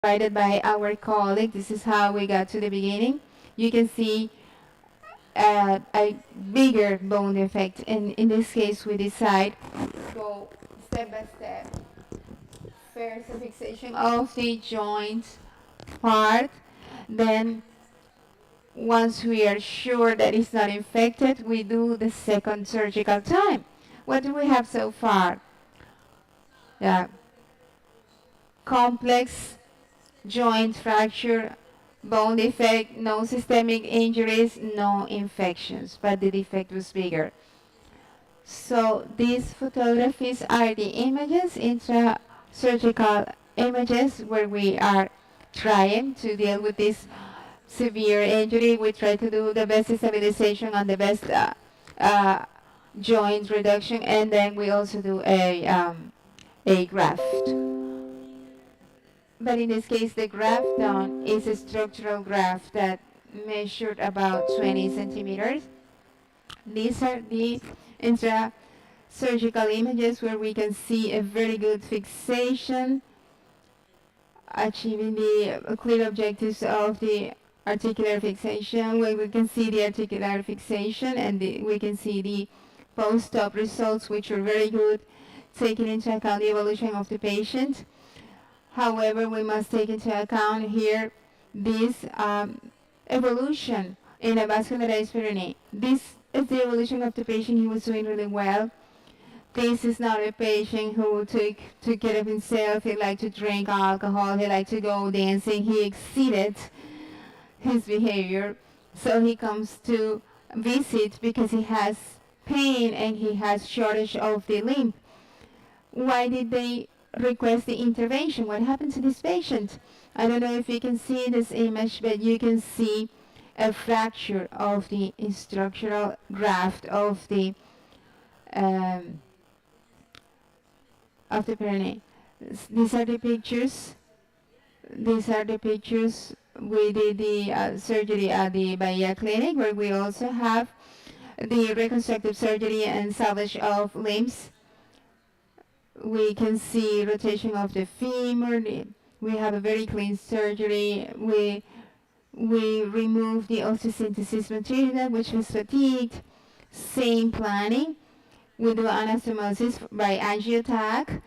provided by our colleague. This is how we got to the beginning. You can see a bigger bone defect, and in this case we decide to go step by step. First, a fixation of the joint part, then once we are sure that it's not infected, we do the second surgical time. What do we have so far? Yeah, complex joint fracture, bone defect, no systemic injuries, no infections, but the defect was bigger. So these photographies are the images, intra-surgical images, where we are trying to deal with this severe injury. We try to do the best stabilization and the best joint reduction, and then we also do a graft. But in this case, the graft done is a structural graft that measured about 20 centimeters. These are the intra-surgical images where we can see a very good fixation, achieving the clear objectives of the articular fixation, where we can see the articular fixation and we can see the post-op results, which are very good, taking into account the evolution of the patient. However, we must take into account here this evolution in a vascularized peroneum. This is the evolution of the patient. He was doing really well. This is not a patient who took care of himself. He liked to drink alcohol. He liked to go dancing. He exceeded his behavior. So he comes to visit because he has pain and he has shortage of the limb. Why did they request the intervention? What happened to this patient? I don't know if you can see this image, but you can see a fracture of the structural graft of the peroneum. These are the pictures. These are the pictures. We did the surgery at the Bahia Clinic, where we also have the reconstructive surgery and salvage of limbs. We can see rotation of the femur. We have a very clean surgery. We remove the osteosynthesis material, which was fatigued. Same planning. We do anastomosis by angiotac.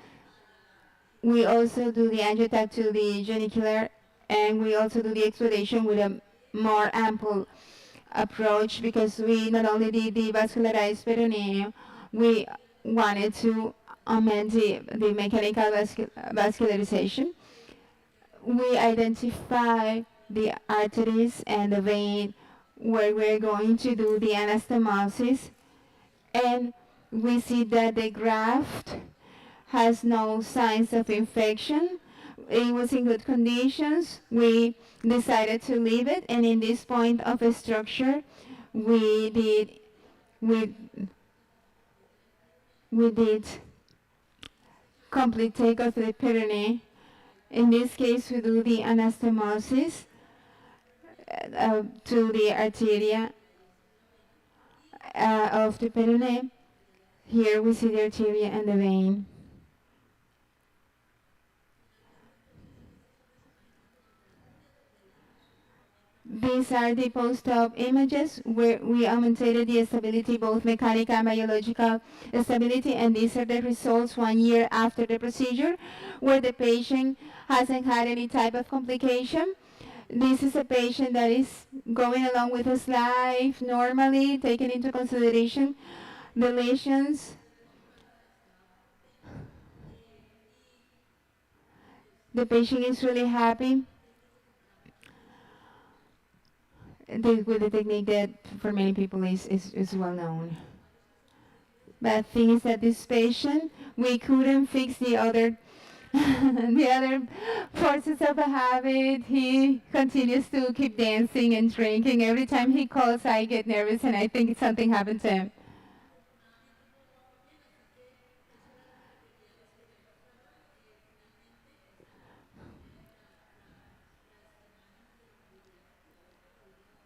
We also do the angiotac to the genicular, and we also do the exploration with a more ample approach, because we not only did the vascularized peritoneum, we wanted to amend the mechanical vascularization. We identify the arteries and the vein where we're going to do the anastomosis, and we see that the graft has no signs of infection. It was in good conditions. We decided to leave it, and in this point of a structure, we did complete take of the peritoneum. In this case, we do the anastomosis to the arteria of the peritoneum. Here we see the arteria and the vein. These are the post-op images where we augmented the stability, both mechanical and biological stability, and these are the results 1 year after the procedure, where the patient hasn't had any type of complication. This is a patient that is going along with his life normally, taking into consideration the lesions. The patient is really happy with the technique that for many people is well known. But thing is that this patient, we couldn't fix the other the other forces of a habit. He continues to keep dancing and drinking. Every time he calls, I get nervous and I think something happened to him.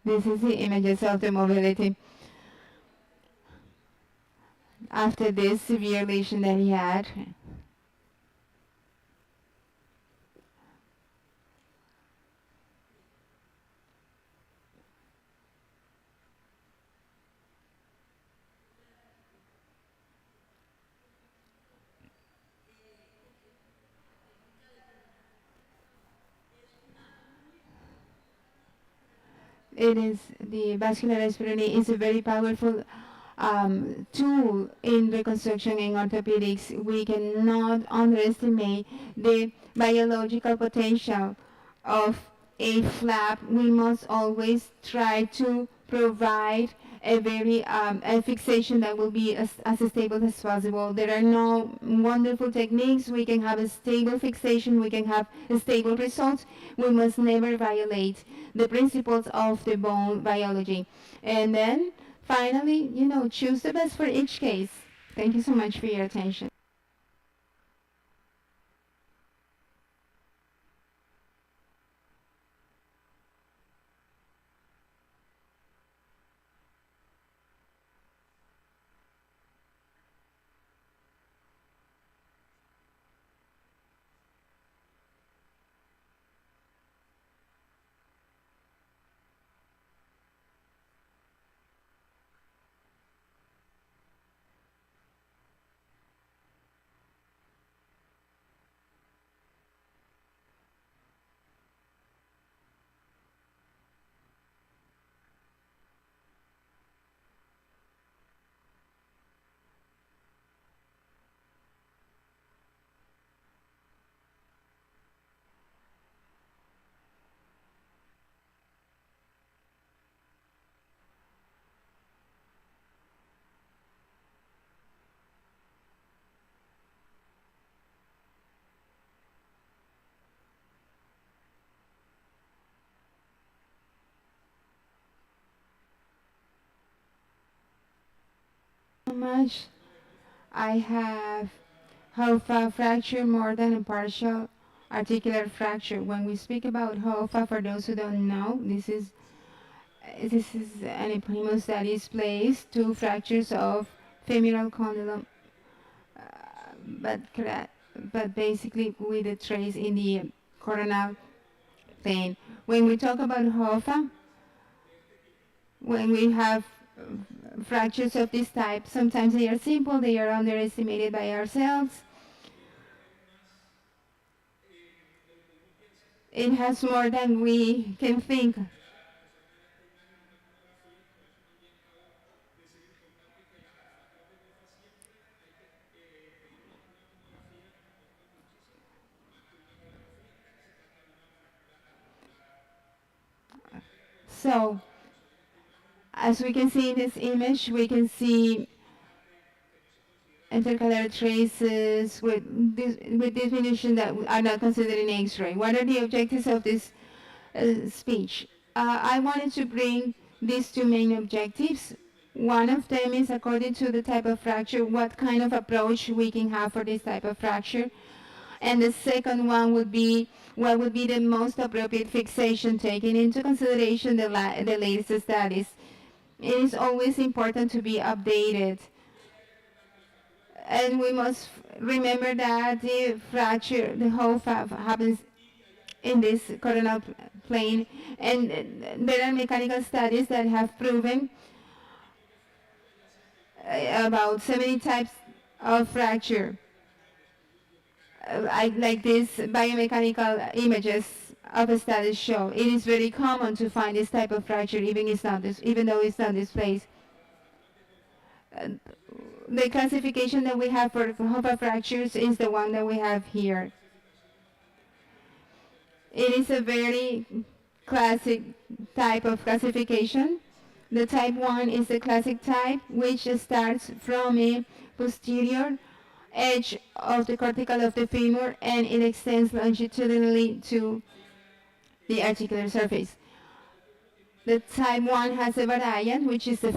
This is the images of the mobility after this severe lesion that he had. it is the vascular splenectomy is a very powerful tool in reconstruction in orthopedics. We cannot underestimate the biological potential of a flap. We must always try to provide a very a fixation that will be as stable as possible. There are no wonderful techniques. We can have a stable fixation. We can have a stable results. We must never violate the principles of the bone biology. And then finally, choose the best for each case. Thank you so much for your attention. So much. I have HOFA fracture more than a partial articular fracture. When we speak about HOFA, for those who don't know, this is an epimus that is placed two fractures of femoral condylom, but but basically with a trace in the coronal plane. When we talk about HOFA, when we have fractures of this type, sometimes they are simple, they are underestimated by ourselves. It has more than we can think. So, as we can see in this image, we can see intercalary traces with definition that are not considered in X-ray. What are the objectives of this speech? I wanted to bring these two main objectives. One of them is according to the type of fracture, what kind of approach we can have for this type of fracture. And the second one would be what would be the most appropriate fixation taking into consideration the latest studies. It is always important to be updated. And we must remember that the fracture, the whole happens in this coronal plane. And there are mechanical studies that have proven about 70 types of fracture. Like these biomechanical images of studies show, it is very common to find this type of fracture, even though it's not displayed. The classification that we have for HOFA fractures is the one that we have here. It is a very classic type of classification. The type 1 is the classic type, which starts from a posterior edge of the cortical of the femur and it extends longitudinally to the articular surface. The type 1 has a variant, which is the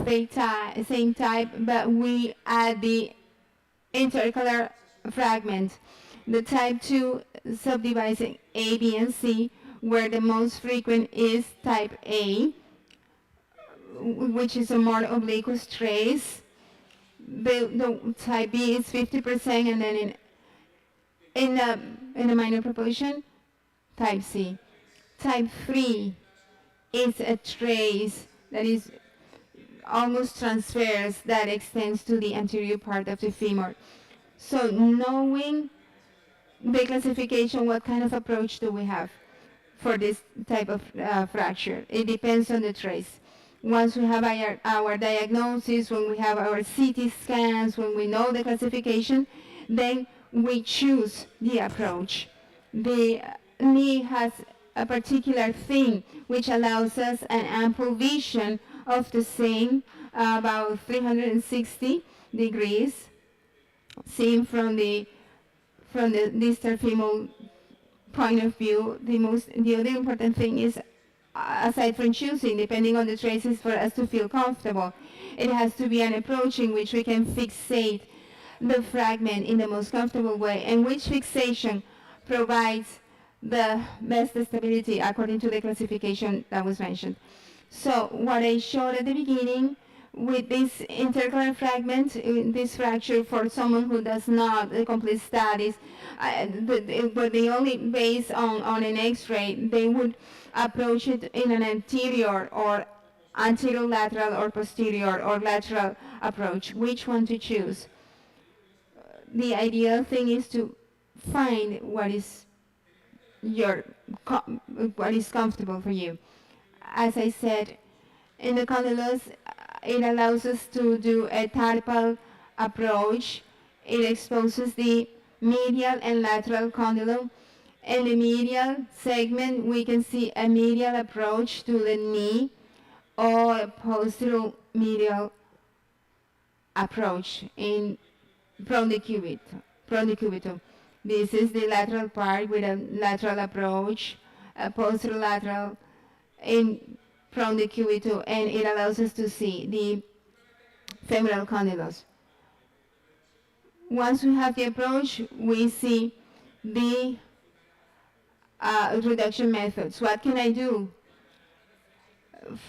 same type, but we add the intercalary fragment. The type 2 subdivides in A, B, and C, where the most frequent is type A, which is a more obliquous trace. The type B is 50%, and then in a minor proportion, type C. Type 3 is a trace that is almost transverse that extends to the anterior part of the femur. So knowing the classification, what kind of approach do we have? for this type of fracture. It depends on the trace. Once we have our diagnosis, when we have our CT scans, when we know the classification, then we choose the approach. The knee has a particular thing which allows us an ample vision of the same, about 360 degrees, seen from the distal femoral point of view. The other important thing is, aside from choosing, depending on the traces, for us to feel comfortable, it has to be an approach in which we can fixate the fragment in the most comfortable way, and which fixation provides the best stability according to the classification that was mentioned. So what I showed at the beginning with this intercalated fragment, this fracture, for someone who does not complete studies, but they only based on an X-ray, they would approach it in an anterior or anterolateral or posterior or lateral approach. Which one to choose? The ideal thing is to find what is comfortable for you. As I said, in the condylus, it allows us to do a tardipal approach. It exposes the medial and lateral condylum. In the medial segment, we can see a medial approach to the knee or a posterior medial approach in prondecubitum. This is the lateral part with a lateral approach, a posterolateral in prondecubitum, and it allows us to see the femoral condylus. Once we have the approach, we see the reduction methods. What can I do?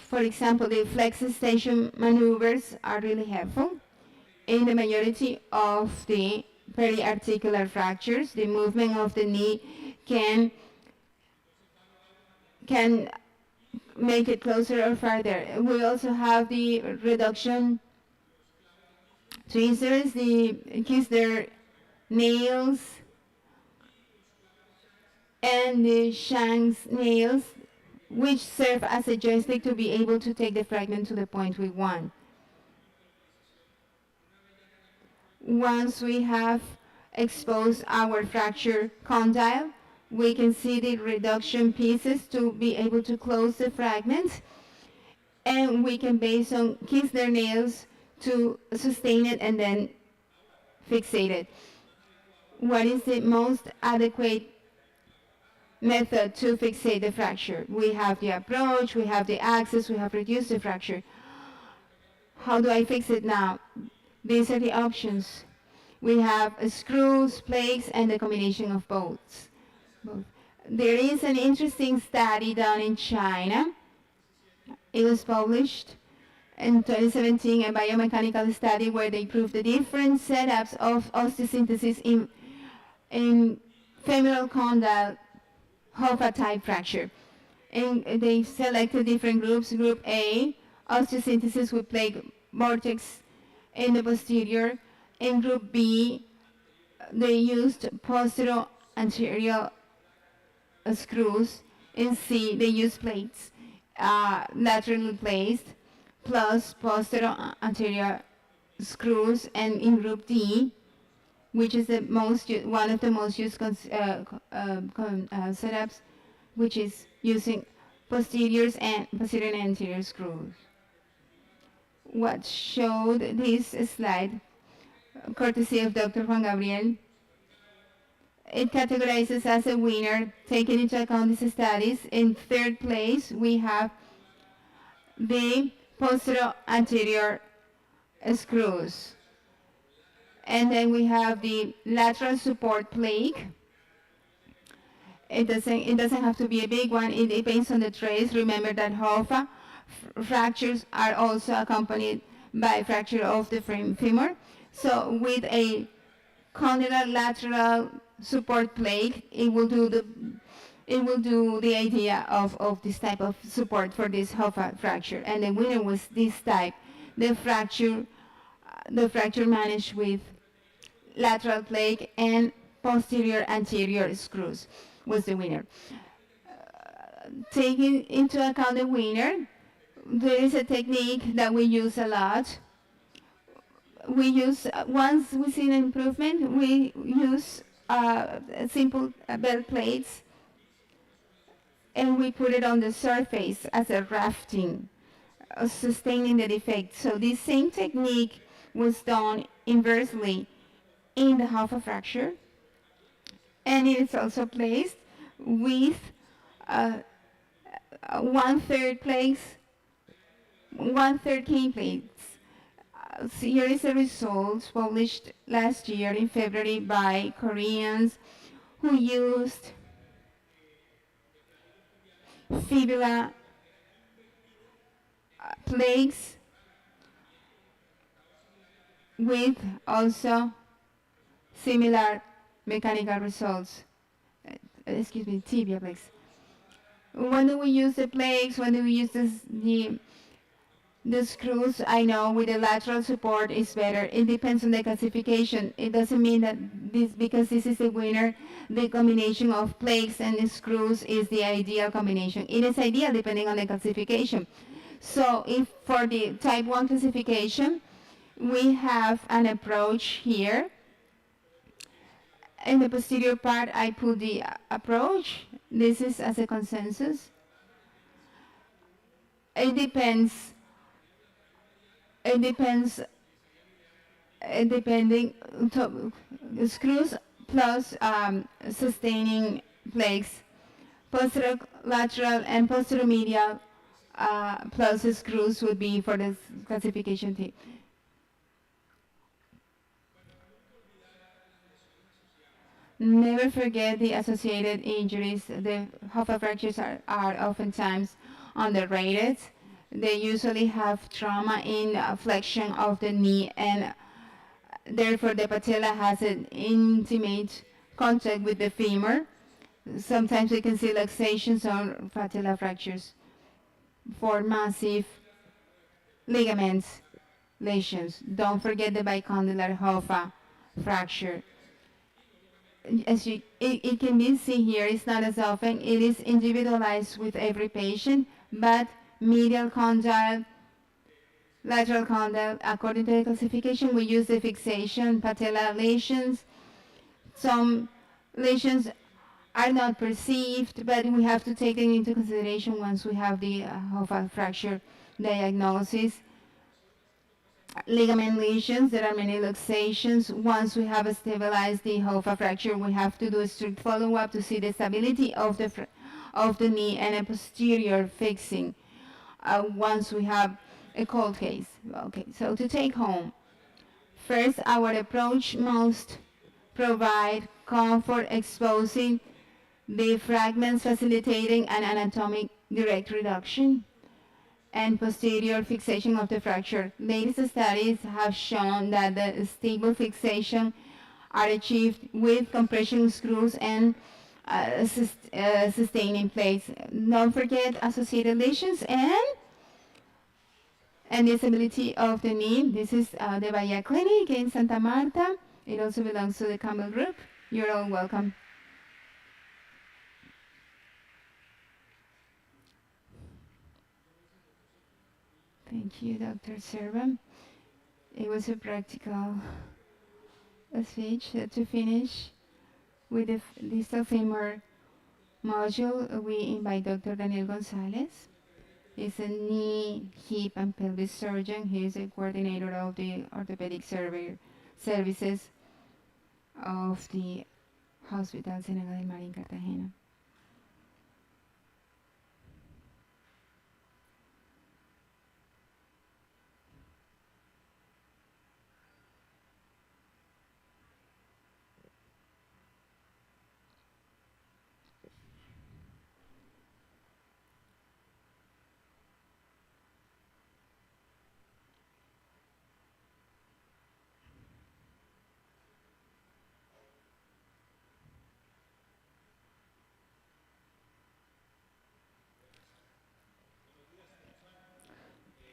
For example, the flex extension maneuvers are really helpful. In the majority of the periarticular fractures, the movement of the knee can make it closer or farther. We also have the reduction tweezers, the Kistler nails, and the Shanks nails, which serve as a joystick to be able to take the fragment to the point we want. Once we have exposed our fracture condyle, we can see the reduction pieces to be able to close the fragment, and we can base on Kistler nails to sustain it and then fixate it. What is the most adequate method to fixate the fracture? We have the approach, we have the access, we have reduced the fracture. How do I fix it now? These are the options. We have screws, plates, and the combination of both. There is an interesting study done in China. It was published in 2017, a biomechanical study where they proved the different setups of osteosynthesis in femoral condyle Hoffa type fracture. And they selected different groups. Group A, osteosynthesis with plate vortex in the posterior. In group B, they used posterior anterior screws. In C, they used plates laterally placed, plus posterior anterior screws. And in group D, which is one of the most used setups, which is using posterior and anterior screws. What showed this slide, courtesy of Dr. Juan Gabriel, it categorizes as a winner, taking into account these studies. In third place, we have the posterior anterior screws. And then we have the lateral support plate. It doesn't have to be a big one. It depends on the trace. Remember that Hoffa fractures are also accompanied by fracture of the femur. So with a condylar lateral support plate, it will do the idea of this type of support for this Hoffa fracture. And the winner was this type, the fracture managed with lateral plate and posterior anterior screws was the winner. taking into account the winner, there is a technique that we use a lot. We use, once we see an improvement, we use simple belt plates and we put it on the surface as a rafting, sustaining the defect. So this same technique was done inversely in the half a fracture, and it is also placed with uh, one-third plates, one-third cane plates. So here is the results published last year in February by Koreans who used fibula plates with also similar mechanical results. Excuse me, tibia plates. When do we use the plates? When do we use the screws? I know with the lateral support is better. It depends on the classification. It doesn't mean that because this is the winner, the combination of plates and screws is the ideal combination. It is ideal depending on the classification. So if for the type 1 classification, we have an approach here. In the posterior part, I put the approach. This is as a consensus. It depends. Depending screws plus sustaining plates, posterolateral and posteromedial plus screws would be for this classification team. Never forget the associated injuries. The Hoffa fractures are oftentimes underrated. They usually have trauma in flexion of the knee, and therefore the patella has an intimate contact with the femur. Sometimes we can see luxations or patella fractures for massive ligaments lesions. Don't forget the bicondylar Hoffa fracture. As it can be seen here, it's not as often. It is individualized with every patient, but medial condyle, lateral condyle, according to the classification, we use the fixation, patella lesions. Some lesions are not perceived, but we have to take them into consideration once we have the Hoffa fracture diagnosis. Ligament lesions, there are many luxations. Once we have stabilized the Hoffa fracture, we have to do a strict follow-up to see the stability of the knee and a posterior fixing once we have a cold case. Okay, so to take home, first, our approach must provide comfort, exposing the fragments, facilitating an anatomic direct reduction, and posterior fixation of the fracture. Latest studies have shown that the stable fixation are achieved with compression screws and sustaining plates. Don't forget associated lesions and disability of the knee. This is the Bahia Clinic in Santa Marta. It also belongs to the Campbell Group. You're all welcome. Thank you, Dr. Servan. It was a practical speech. To finish with the distal femur module, we invite Dr. Daniel Gonzalez. He's a knee, hip, and pelvis surgeon. He is a coordinator of the orthopedic services of the Hospital Senegal del Mar in Cartagena.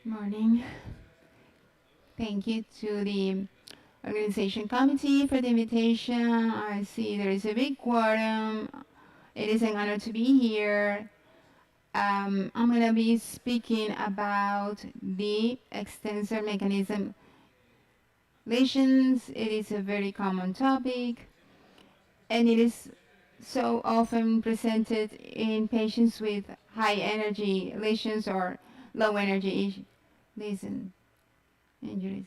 Morning. Thank you to the organization committee for the invitation. I see there is a big quorum. It is an honor to be here. I'm going to be speaking about the extensor mechanism lesions. It is a very common topic, and it is so often presented in patients with high energy lesions or low energy lesion injuries.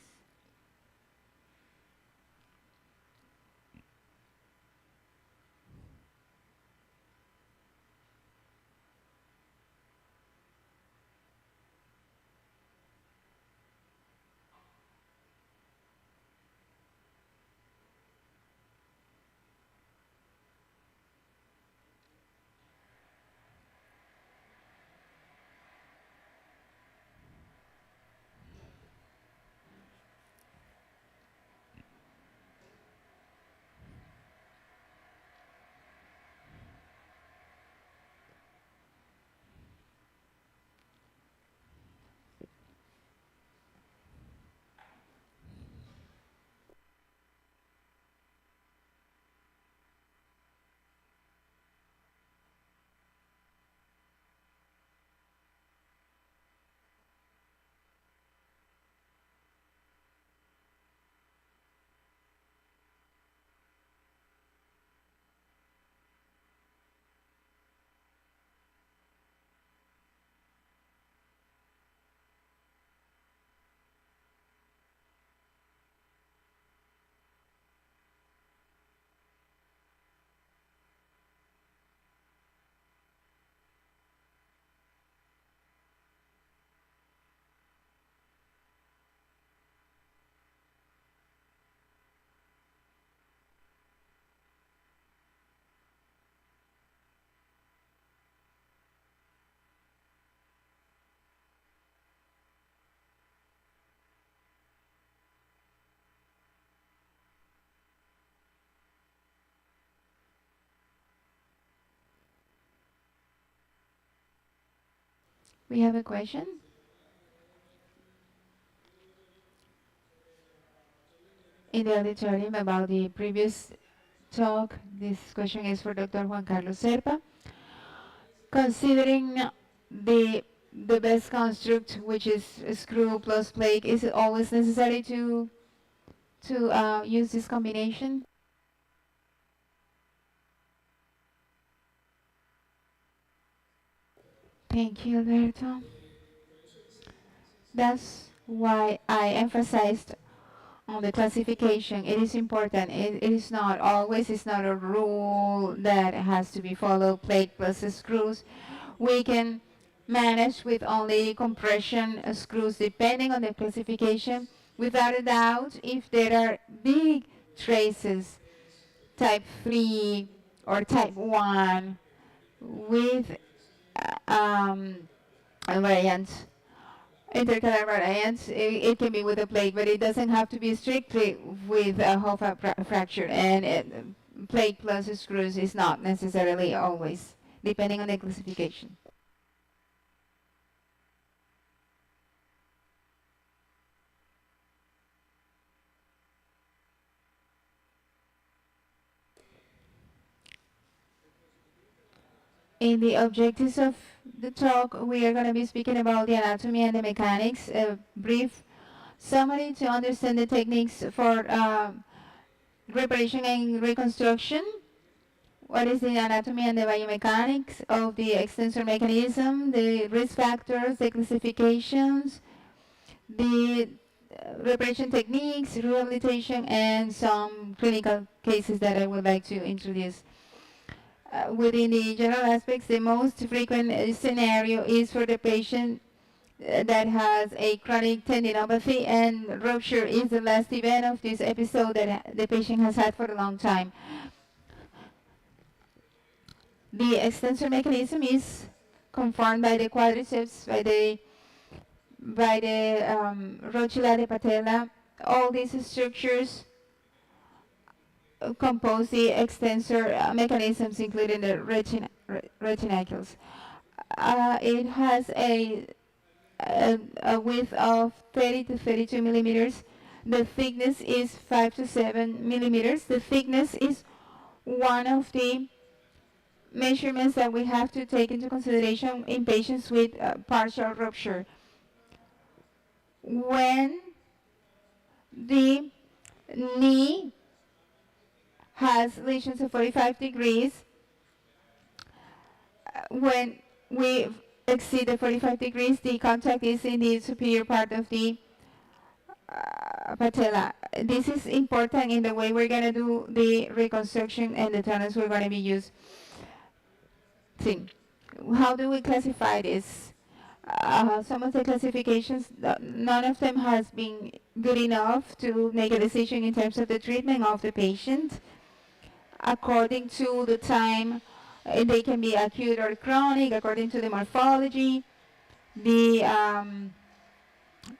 We have a question in the auditorium about the previous talk. This question is for Dr. Juan Carlos Serpa. Considering the best construct, which is screw plus plate, is it always necessary to use this combination? Thank you, Alberto. That's why I emphasized on the classification. It is important. It is not always, it's not a rule that has to be followed, plate plus screws. We can manage with only compression screws depending on the classification. Without a doubt, if there are big traces, type 3 or type 1, with variants, intercalary variants, it can be with a plate, but it doesn't have to be strictly with a whole fracture. And plate plus screws is not necessarily always, depending on the classification. In the objectives of the talk, we are going to be speaking about the anatomy and the mechanics, a brief summary to understand the techniques for reparation and reconstruction. What is the anatomy and the biomechanics of the extensor mechanism, the risk factors, the classifications, the reparation techniques, rehabilitation, and some clinical cases that I would like to introduce. Within the general aspects, the most frequent scenario is for the patient that has a chronic tendinopathy, and rupture is the last event of this episode that the patient has had for a long time. The extensor mechanism is conformed by the quadriceps, by the rotula, the patella. All these structures compose the extensor mechanisms, including the reticulations. It has a width of 30 to 32 millimeters. The thickness is 5 to 7 millimeters. The thickness is one of the measurements that we have to take into consideration in patients with partial rupture. When the knee has lesions of 45 degrees, when we exceed the 45 degrees, the contact is in the superior part of the patella. This is important in the way we're going to do the reconstruction and the tunnels we're going to be using. How do we classify this? Some of the classifications, none of them has been good enough to make a decision in terms of the treatment of the patient. According to the time, they can be acute or chronic, according to the morphology, the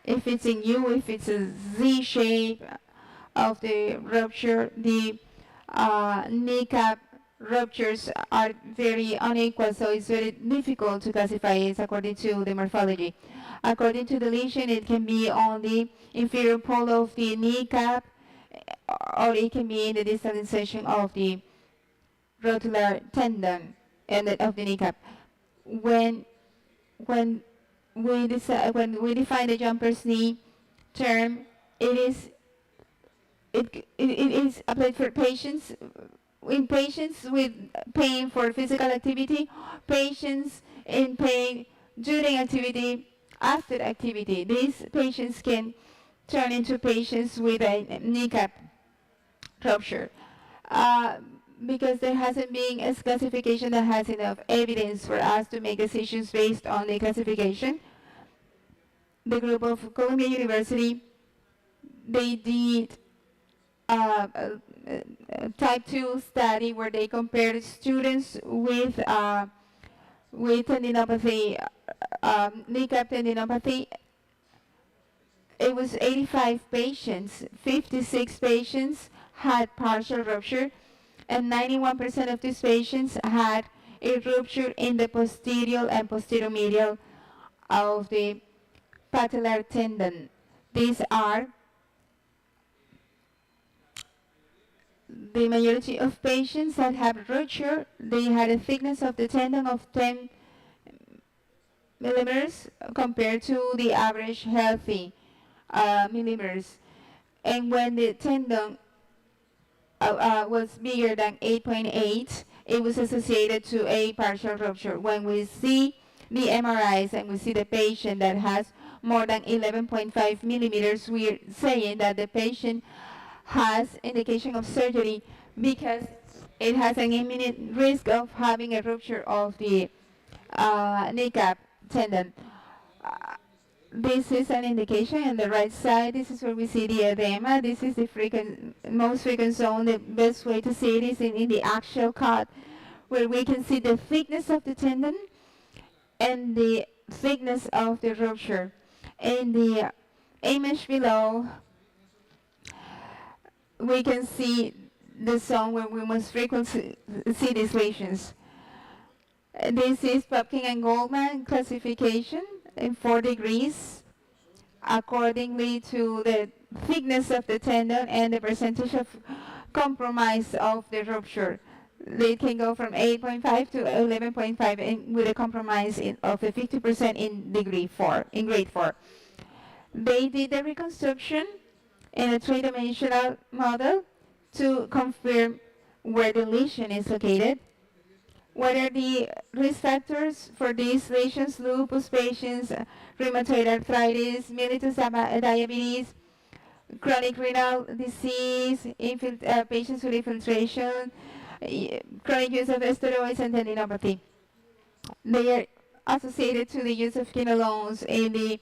if it's in U, if it's a Z shape of the rupture, the kneecap ruptures are very unequal, so it's very difficult to classify it according to the morphology. According to the lesion, it can be on the inferior pole of the kneecap, or it can be in the distal insertion of the rotular tendon and of the kneecap. When we define the jumper's knee term, it is applied for patients with pain for physical activity, patients in pain during activity, after activity. These patients can turn into patients with a kneecap rupture. Because there hasn't been a classification that has enough evidence for us to make decisions based on the classification. The group of Columbia University, they did a type 2 study where they compared students with tendinopathy, kneecap tendinopathy. It was 85 patients, 56 patients had partial rupture, and 91% of these patients had a rupture in the posterior and posteromedial of the patellar tendon. These are the majority of patients that have rupture. They had a thickness of the tendon of 10 millimeters compared to the average healthy millimeters. And when the tendon was bigger than 8.8, it was associated to a partial rupture. When we see the MRIs and we see the patient that has more than 11.5 millimeters, we're saying that the patient has indication of surgery because it has an imminent risk of having a rupture of the kneecap tendon. This is an indication on the right side. This is where we see the edema. This is the most frequent zone. The best way to see it is in the axial cut, where we can see the thickness of the tendon and the thickness of the rupture. In the image below, we can see the zone where we most frequently see these lesions. This is Popkin and Goldman classification in 4 degrees accordingly to the thickness of the tendon and the percentage of compromise of the rupture. They can go from 8.5 to 11.5 with a compromise of 50% in grade 4. They did the reconstruction in a three-dimensional model to confirm where the lesion is located. What are the risk factors for these lesions? Lupus patients, rheumatoid arthritis, mellitus diabetes, chronic renal disease, patients with infiltration, chronic use of steroids, and tendinopathy. They are associated to the use of quinolones in the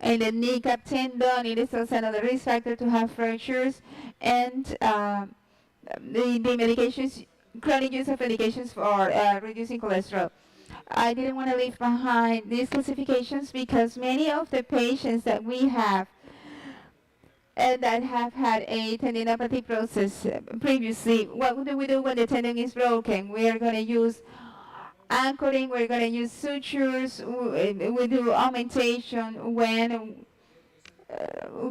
kneecap tendon. It is also another risk factor to have fractures, and the medications, chronic use of medications for reducing cholesterol. I didn't want to leave behind these classifications because many of the patients that we have and that have had a tendinopathy process previously, what do we do when the tendon is broken? We are going to use anchoring, we're going to use sutures, we do augmentation when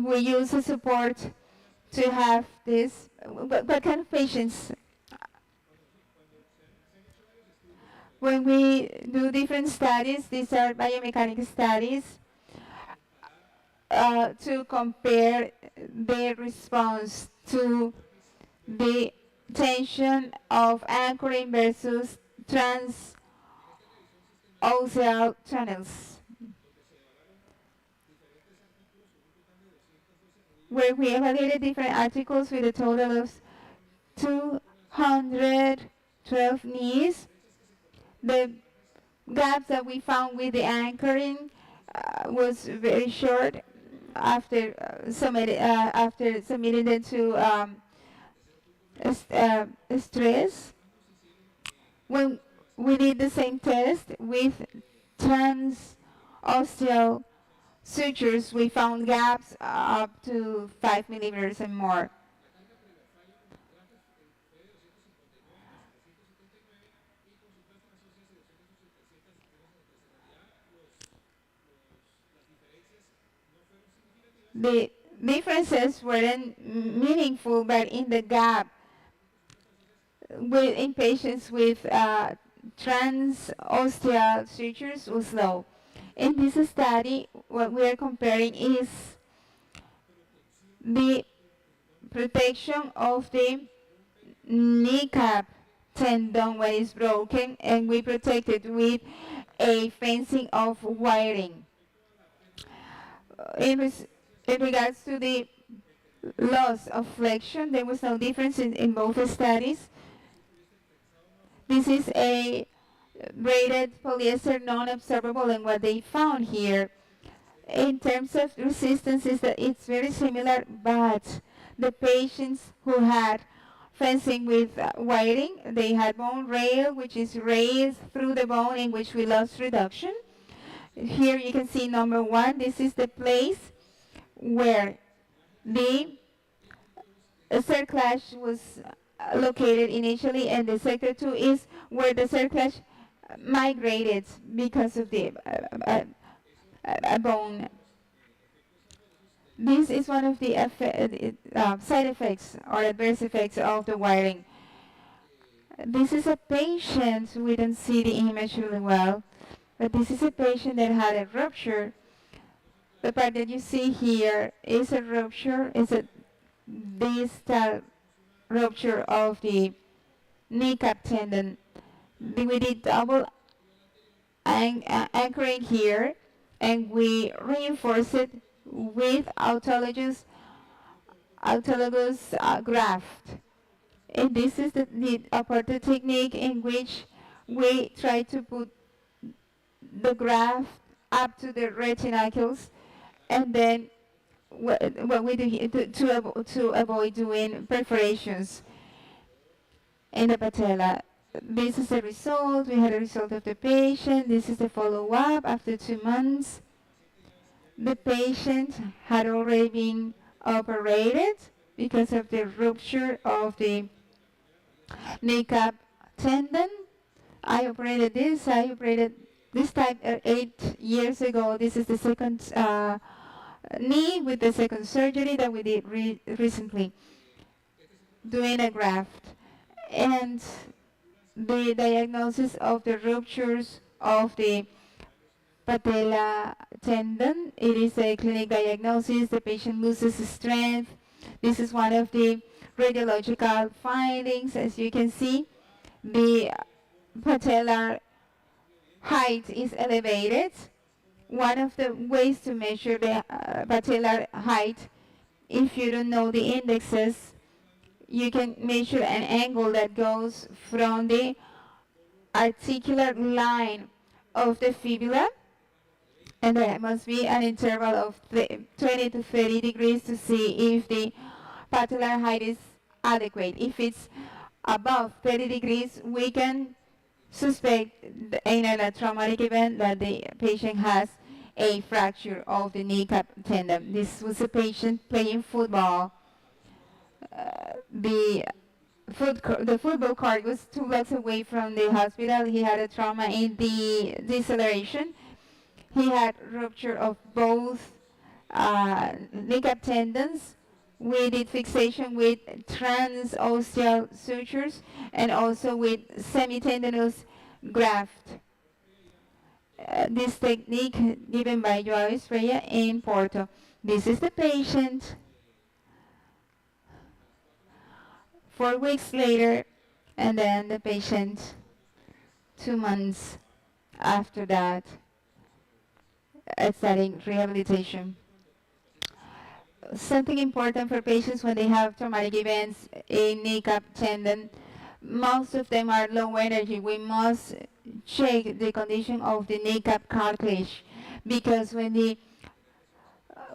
we use a support to have this. What kind of patients? When we do different studies, these are biomechanical studies, to compare the response to the tension of anchoring versus transocean tunnels, where we evaluated different articles with a total of 212 knees. The gaps that we found with the anchoring was very short after submitting it to stress. When we did the same test with transosteal sutures, we found gaps up to 5 millimeters and more. The differences weren't meaningful, but in the gap in patients with transosteal sutures was low. In this study, what we are comparing is the protection of the kneecap tendon when it's broken, and we protect it with a fencing of wiring. In regards to the loss of flexion, there was no difference in both studies. This is a braided polyester non-absorbable, and what they found here in terms of resistance is that it's very similar, but the patients who had fencing with wiring, they had bone rail, which is raised through the bone, in which we lost reduction. Here you can see number 1, this is the place where the circlage was located initially, and the sector 2 is where the circlage migrated because of the bone. This is one of the side effects or adverse effects of the wiring. This is a patient, we don't see the image really well, but this is a patient that had a rupture. The part that you see here is a rupture, is a distal rupture of the kneecap tendon. We did double anchoring here, and we reinforce it with autologous graft. And this is the apartheid technique, in which we try to put the graft up to the retinaculums, and then what we do here to avoid doing perforations in the patella. This is the result. We had a result of the patient. This is the follow-up after 2 months. The patient had already been operated because of the rupture of the kneecap tendon. I operated this type 8 years ago. This is the second knee with the second surgery that we did recently, doing a graft. And the diagnosis of the ruptures of the patella tendon, it is a clinic diagnosis. The patient loses strength. This is one of the radiological findings. As you can see, the patellar height is elevated. One of the ways to measure the patellar height, if you don't know the indexes, you can measure an angle that goes from the articular line of the fibula, and there must be an interval of 20 to 30 degrees to see if the patellar height is adequate. If it's above 30 degrees, we can suspect in a traumatic event that the patient has a fracture of the kneecap tendon. This was a patient playing football. The football court was 2 blocks away from the hospital. He had a trauma in the deceleration. He had rupture of both kneecap tendons. We did fixation with transosteal sutures and also with semitendinous graft. This technique given by Joao Estrella in Porto. This is the patient. 4 weeks later, and then the patient 2 months after that starting rehabilitation. Something important for patients when they have traumatic events in kneecap tendon, most of them are low energy. We must check the condition of the kneecap cartilage, because when the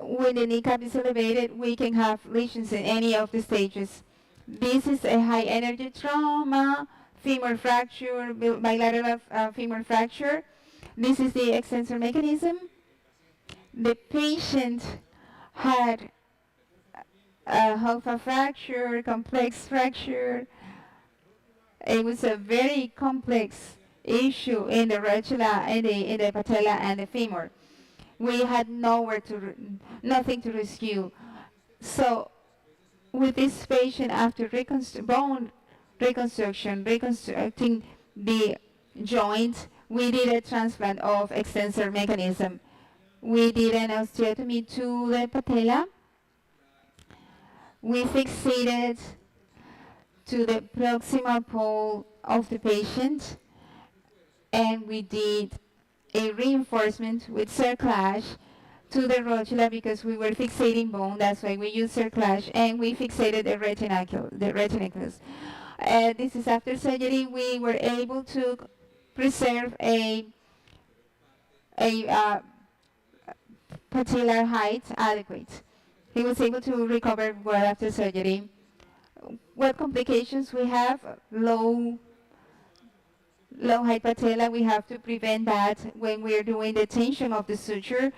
kneecap is elevated, we can have lesions in any of the stages. This is a high energy trauma, femur fracture, bilateral femur fracture. This is the extensor mechanism. The patient had a Hoffa fracture, complex fracture. It was a very complex issue in the rotula, in the patella and the femur. We had nothing to rescue. So with this patient, after bone reconstruction, reconstructing the joint, we did a transplant of extensor mechanism. We did an osteotomy to the patella. We fixated to the proximal pole of the patient, and we did a reinforcement with cerclage to the rotula because we were fixating bone. That's why we used cerclage, and we fixated the retinaculus. This is after surgery. We were able to preserve a patellar height adequate. He was able to recover well after surgery. What complications we have? Low height patella. We have to prevent that when we are doing the tension of the suture.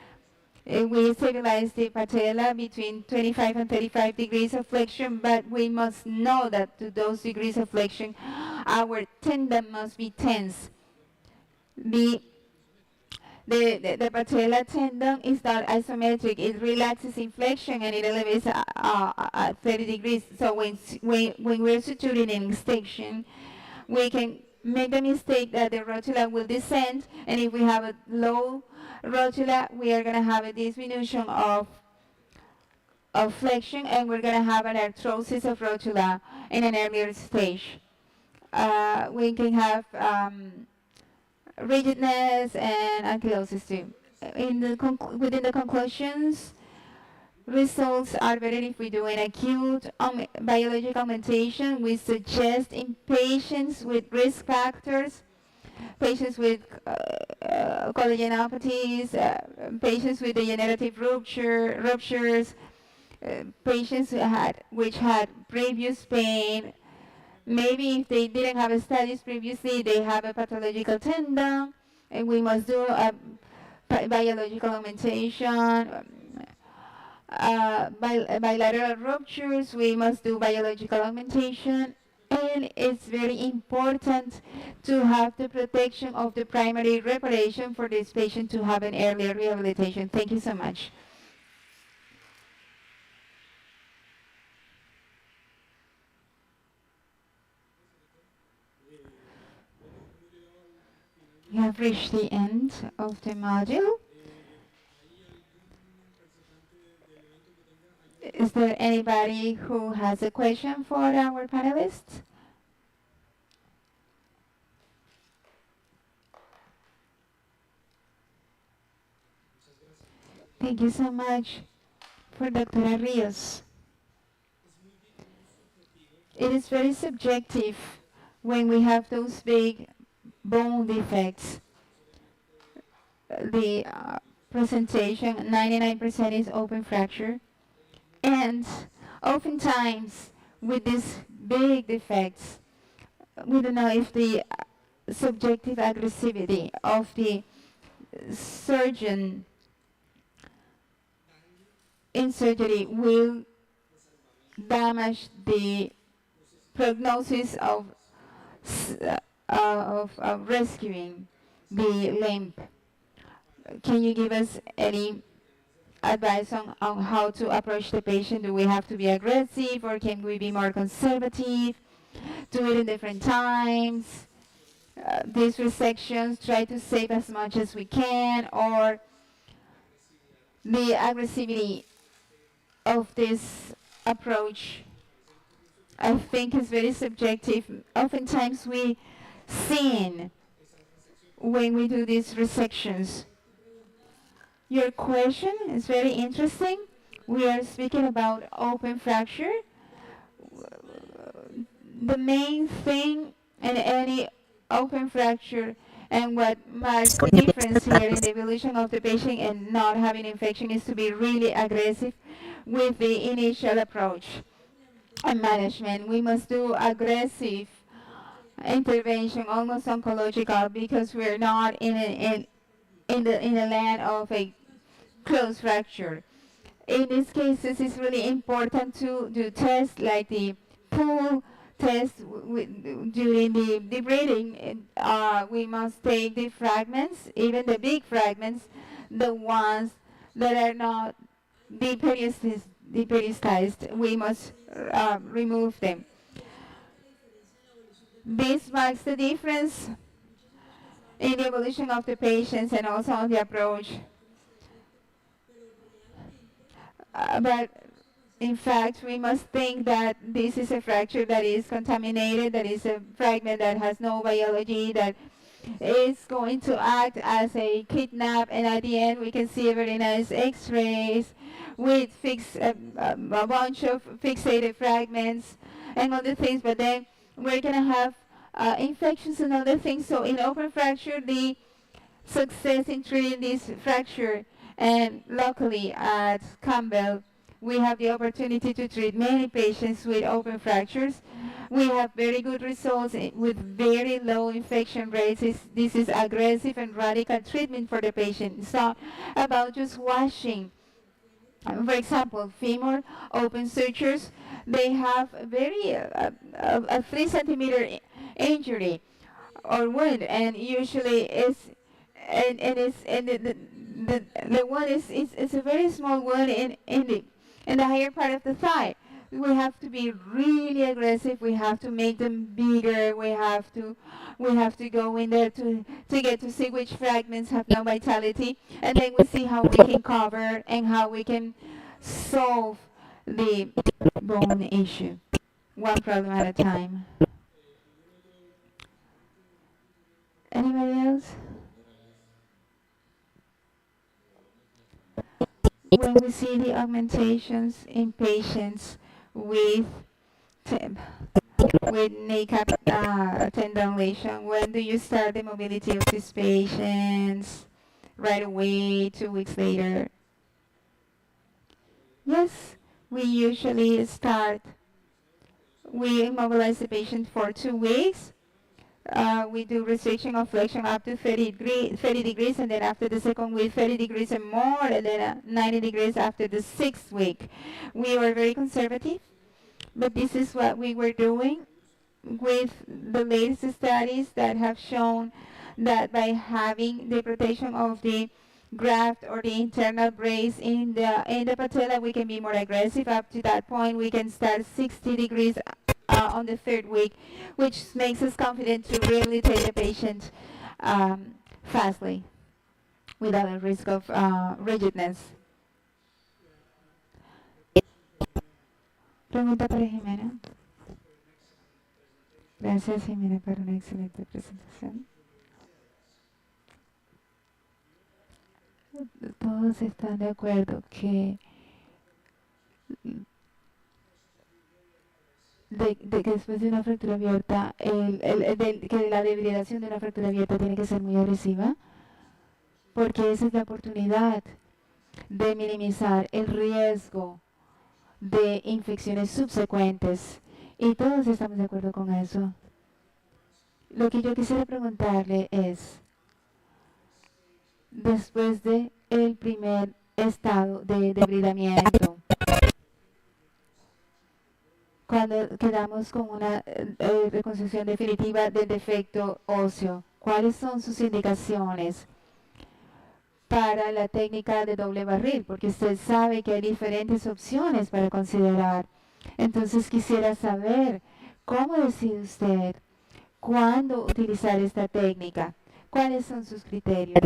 We stabilize the patella between 25 and 35 degrees of flexion, but we must know that to those degrees of flexion, our tendon must be tense. The patella tendon is not isometric. It relaxes in flexion and it elevates at 30 degrees. So when we're suturing an extension, we can make the mistake that the rotula will descend, and if we have a low rotula, we are going to have a diminution of flexion, and we're going to have an arthrosis of rotula in an earlier stage. We can have rigidness and ankylosis too. Within the conclusions, results are better if we do an acute biologic augmentation. We suggest in patients with risk factors, patients with collagenopathies, patients with degenerative ruptures, patients which had previous pain. Maybe if they didn't have studies previously, they have a pathological tendon, and we must do a biological augmentation. Bilateral ruptures, we must do biological augmentation. And it's very important to have the protection of the primary reparation for this patient to have an earlier rehabilitation. Thank you so much. We have reached the end of the module. Is there anybody who has a question for our panelists? Thank you so much for Dr. Rios. It is very subjective when we have those big bone defects. The presentation, 99% is open fracture. And oftentimes, with these big defects, we don't know if the subjective aggressivity of the surgeon in surgery will damage the prognosis of rescuing the limb. Can you give us any advice on how to approach the patient? Do we have to be aggressive, or can we be more conservative? Do it in different times? these resections, try to save as much as we can, or the aggressivity of this approach, I think, is very subjective. Oftentimes we sin when we do these resections. Your question is very interesting. We are speaking about open fracture. The main thing in any open fracture and what marks the difference here in the evolution of the patient and not having infection is to be really aggressive with the initial approach and management. We must do aggressive intervention, almost oncological, because we're not in the land of a closed fracture. In these cases, it's really important to do tests like the pool test during the breeding. We must take the fragments, even the big fragments, the ones that are not deperiostized. We must remove them. This marks the difference in the evolution of the patients and also on the approach. But in fact, we must think that this is a fracture that is contaminated, that is a fragment that has no biology, that is going to act as a kidnap, and at the end we can see a very nice x-rays with a bunch of fixated fragments and other things, but then we're going to have infections and other things. So in open fracture, the success in treating this fracture, and luckily at Campbell we have the opportunity to treat many patients with open fractures. We have very good results with very low infection rates. This is aggressive and radical treatment for the patient. It's not about just washing. For example, femur open sutures, they have a 3 centimeter injury or wound, and usually the one is a very small wound in the higher part of the thigh. We have to be really aggressive. We have to make them bigger. We have to go in there to get to see which fragments have no vitality, and then we see how we can cover and how we can solve the bone issue, one problem at a time. Anybody else? When we see the augmentations in patients with kneecap tendon lesion, when do you start the mobility of these patients? Right away, 2 weeks later? Yes, we usually we immobilize the patient for 2 weeks. We do restriction of flexion up to 30 degrees, and then after the second week 30 degrees and more, and then 90 degrees after the 6th week. We were very conservative, but this is what we were doing with the latest studies that have shown that by having the protection of the graft or the internal brace in the patella, we can be more aggressive. Up to that point, we can start 60 degrees on the 3rd week, which makes us confident to rehabilitate the patient fastly without a risk of rigidness. Pregunta para Jimena. Gracias, Jimena, por una excelente presentación. Todos están de acuerdo que que después de una fractura abierta, que la debilidación de una fractura abierta tiene que ser muy agresiva, porque esa es la oportunidad de minimizar el riesgo de infecciones subsecuentes. Y todos estamos de acuerdo con eso. Lo que yo quisiera preguntarle es, después de el primer estado de debridamiento, cuando quedamos con una reconstrucción definitiva del defecto óseo, ¿cuáles son sus indicaciones para la técnica de doble barril? Porque usted sabe que hay diferentes opciones para considerar. Entonces quisiera saber cómo decide usted cuándo utilizar esta técnica. ¿Cuáles son sus criterios?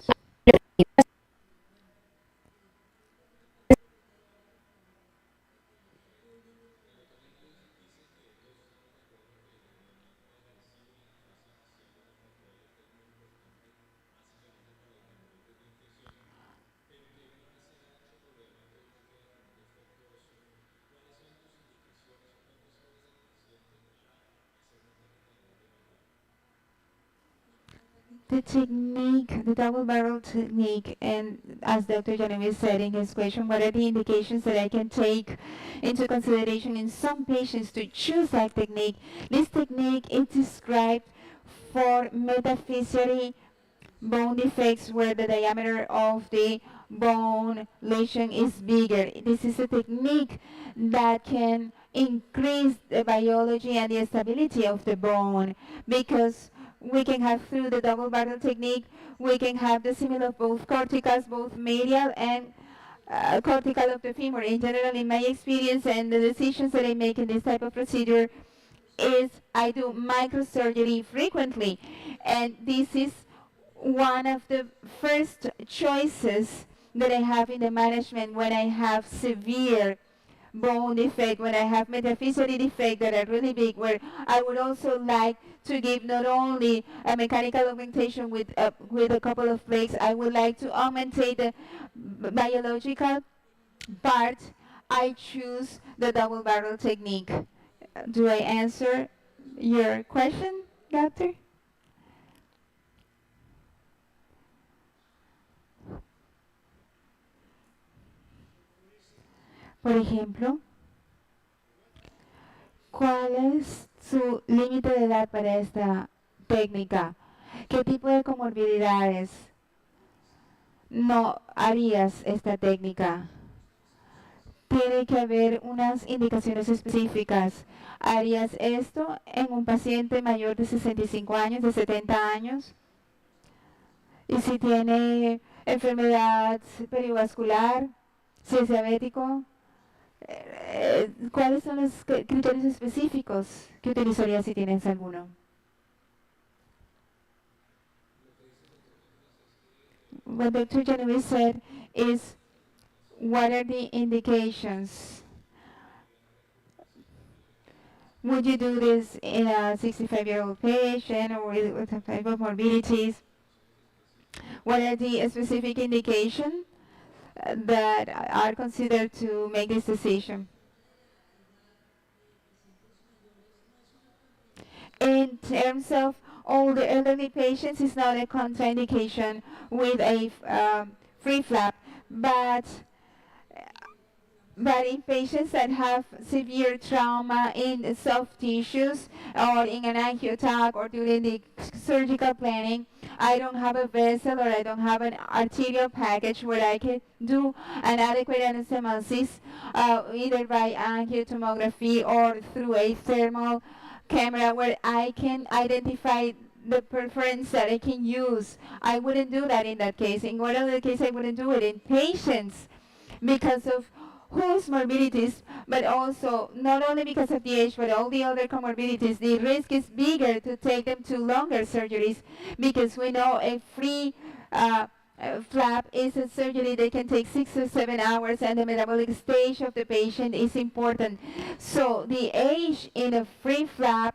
The technique, the double barrel technique, and as Dr. Genevieve said in his question, what are the indications that I can take into consideration in some patients to choose that technique? This technique is described for metaphyseal bone defects where the diameter of the bone lesion is bigger. This is a technique that can increase the biology and the stability of the bone, because we can have, through the double barrel technique, we can have the simile of both corticals, both medial and cortical of the femur. In general, in my experience and the decisions that I make in this type of procedure, is I do microsurgery frequently, and this is one of the first choices that I have in the management when I have severe bone defect, when I have metaphyseal defect that are really big, where I would also like to give not only a mechanical augmentation with a couple of plates, I would like to augmentate the biological part. I choose the double barrel technique. Do I answer your question, doctor? Por ejemplo, ¿cuál es su límite de edad para esta técnica? ¿Qué tipo de comorbilidades no harías esta técnica? Tiene que haber unas indicaciones específicas. ¿Harías esto en un paciente mayor de 65 años, de 70 años? Y si tiene enfermedad periovascular, si es diabético, ¿cuáles son los criterios específicos que utilizaría si tienes alguno? What Dr. Genevieve said is, what are the indications? Would you do this in a 65-year-old patient or with a type of morbidities? What are the specific indications that are considered to make this decision? In terms of all the elderly patients, it's not a contraindication with a free flap, but in patients that have severe trauma in soft tissues or in an angiotac or during the surgical planning, I don't have a vessel or I don't have an arterial package where I can do an adequate anastomosis either by angiotomography or through a thermal camera where I can identify the preference that I can use. I wouldn't do that in that case. In one other case, I wouldn't do it in patients because of whose morbidities, but also not only because of the age, but all the other comorbidities. The risk is bigger to take them to longer surgeries because we know a free flap is a surgery that can take 6 or 7 hours, and the metabolic stage of the patient is important. So the age in a free flap,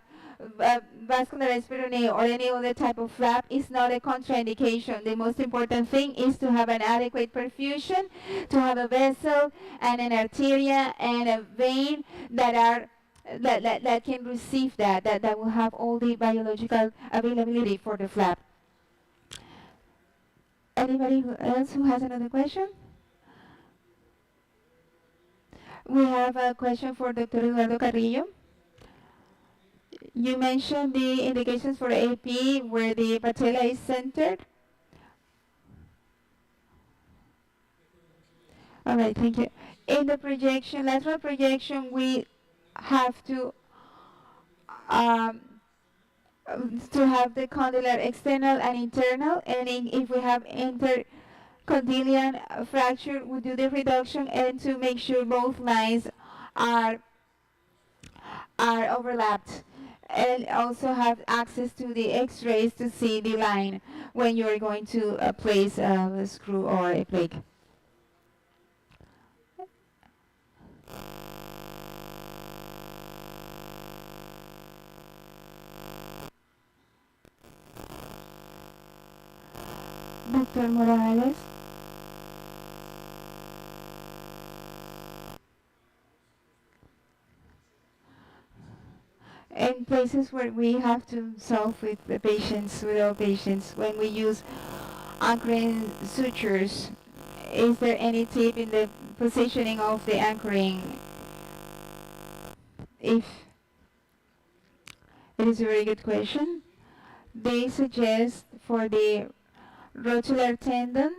vascularized peritoneum or any other type of flap is not a contraindication. The most important thing is to have an adequate perfusion, to have a vessel and an arteria and a vein that are that can receive that will have all the biological availability for the flap. Anybody else who has another question? We have a question for Dr. Eduardo Carrillo. You mentioned the indications for AP where the patella is centered. All right, thank you. In the projection, lateral projection, we have to have the condylar external and internal, and if we have intercondylian fracture, we do the reduction and to make sure both lines are overlapped. and also have access to the x-rays to see the line when you're going to place a screw or a plate. Dr. Morales? In places where we have to solve with the patients, with our patients, when we use anchoring sutures, is there any tip in the positioning of the anchoring? If it is a very good question, they suggest for the rotular tendon,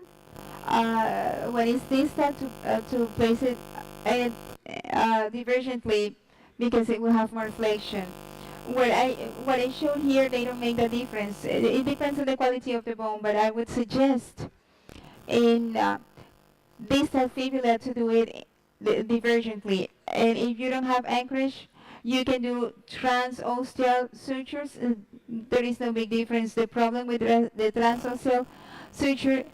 when it's distal to place it uh, divergently because it will have more flexion. What I showed here, they don't make the difference. It depends on the quality of the bone, but I would suggest in distal fibula to do it divergently. And if you don't have anchorage, you can do transosteal sutures. There is no big difference. The problem with the transosteal suture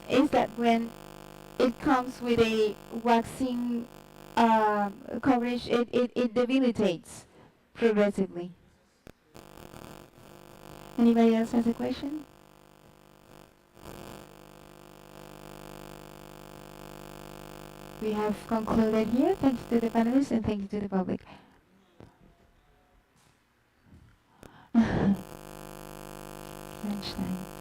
is that when it comes with a waxing coverage, it debilitates progressively. Anybody else has a question? We have concluded here. Thanks to the panelists and thank you to the public. Lunchtime.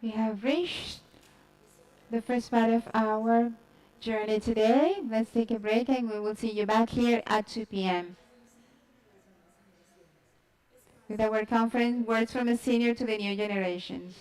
We have reached the first part of our journey today. Let's take a break and we will see you back here at 2 p.m. with our conference, Words from a Senior to the New Generations.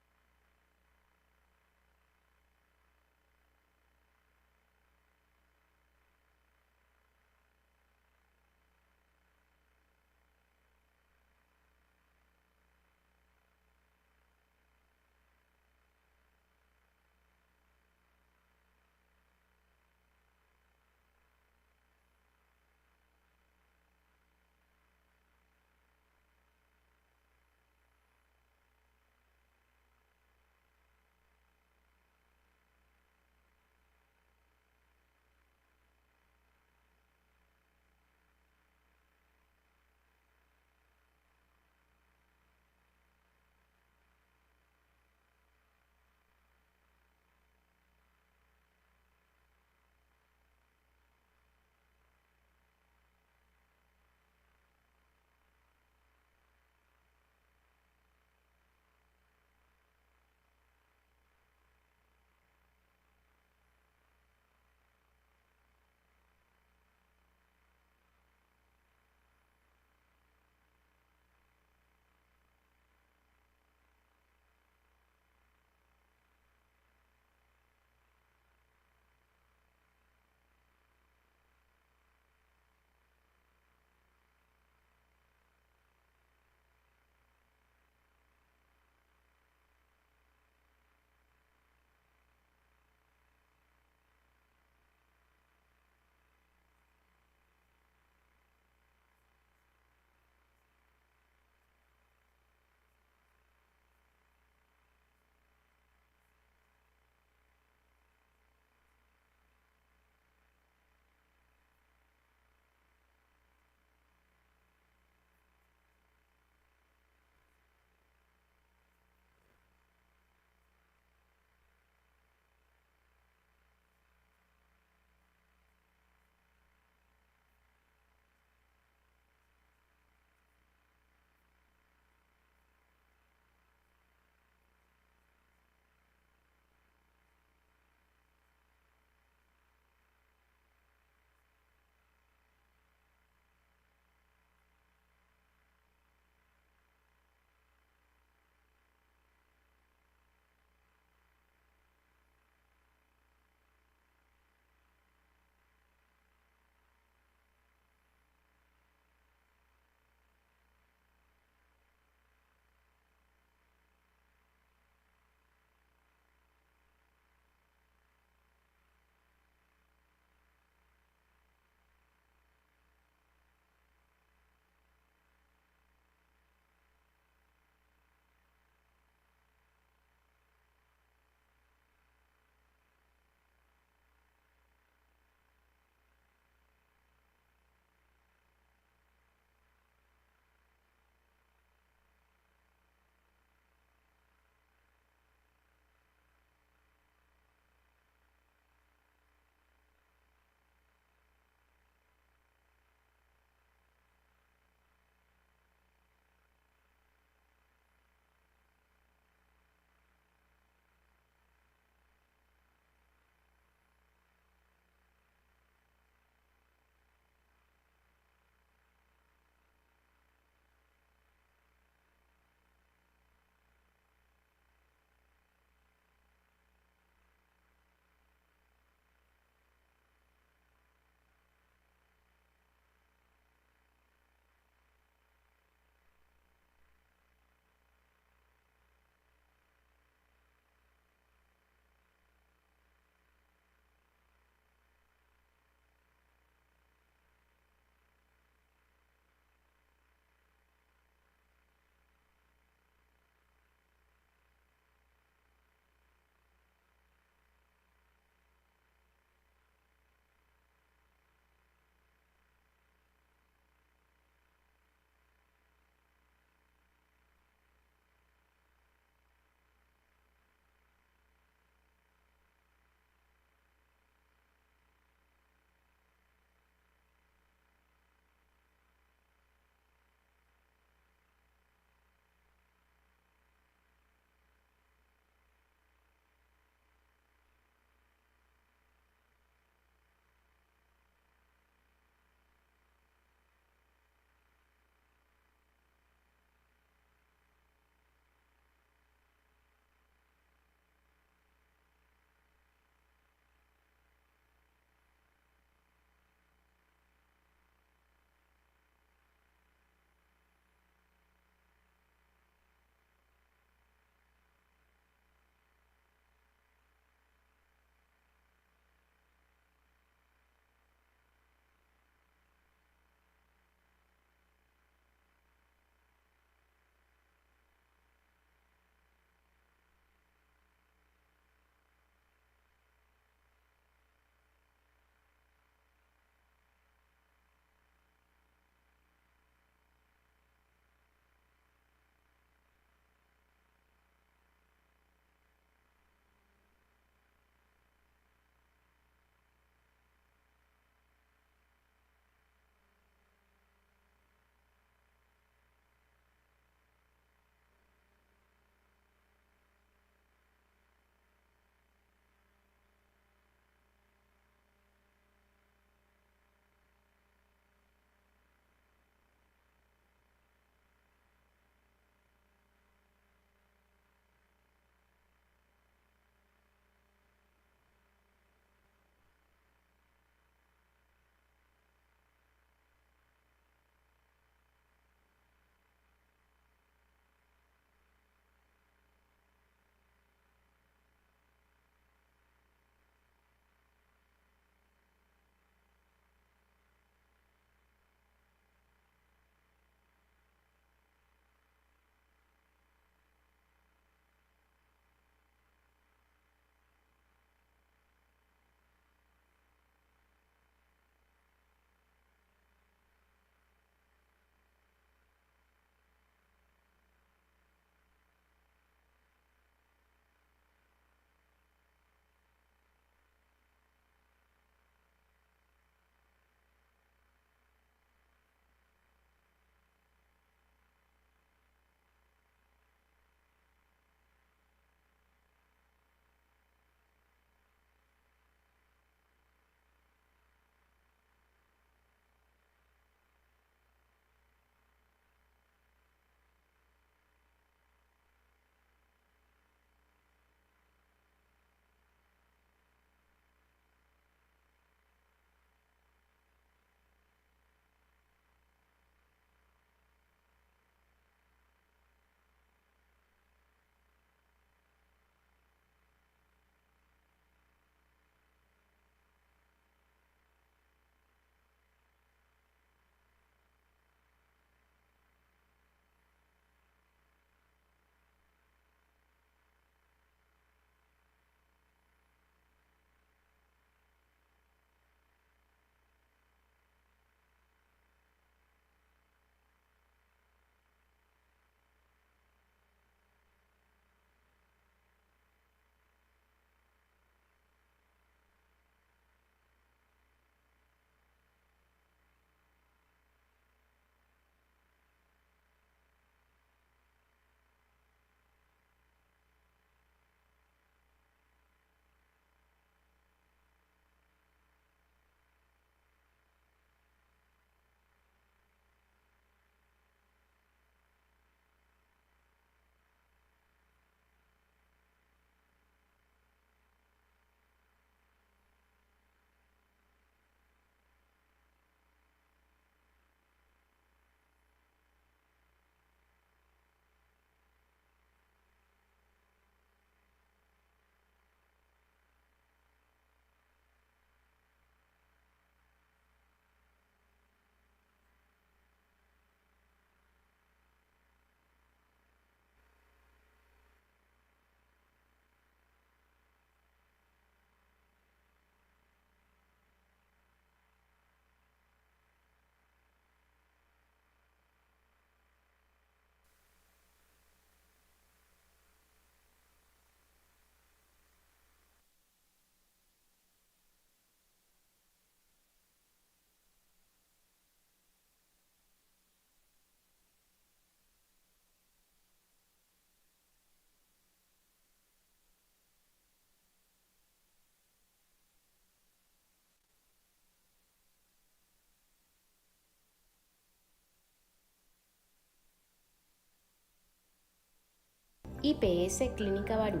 IPS Clínica Barú.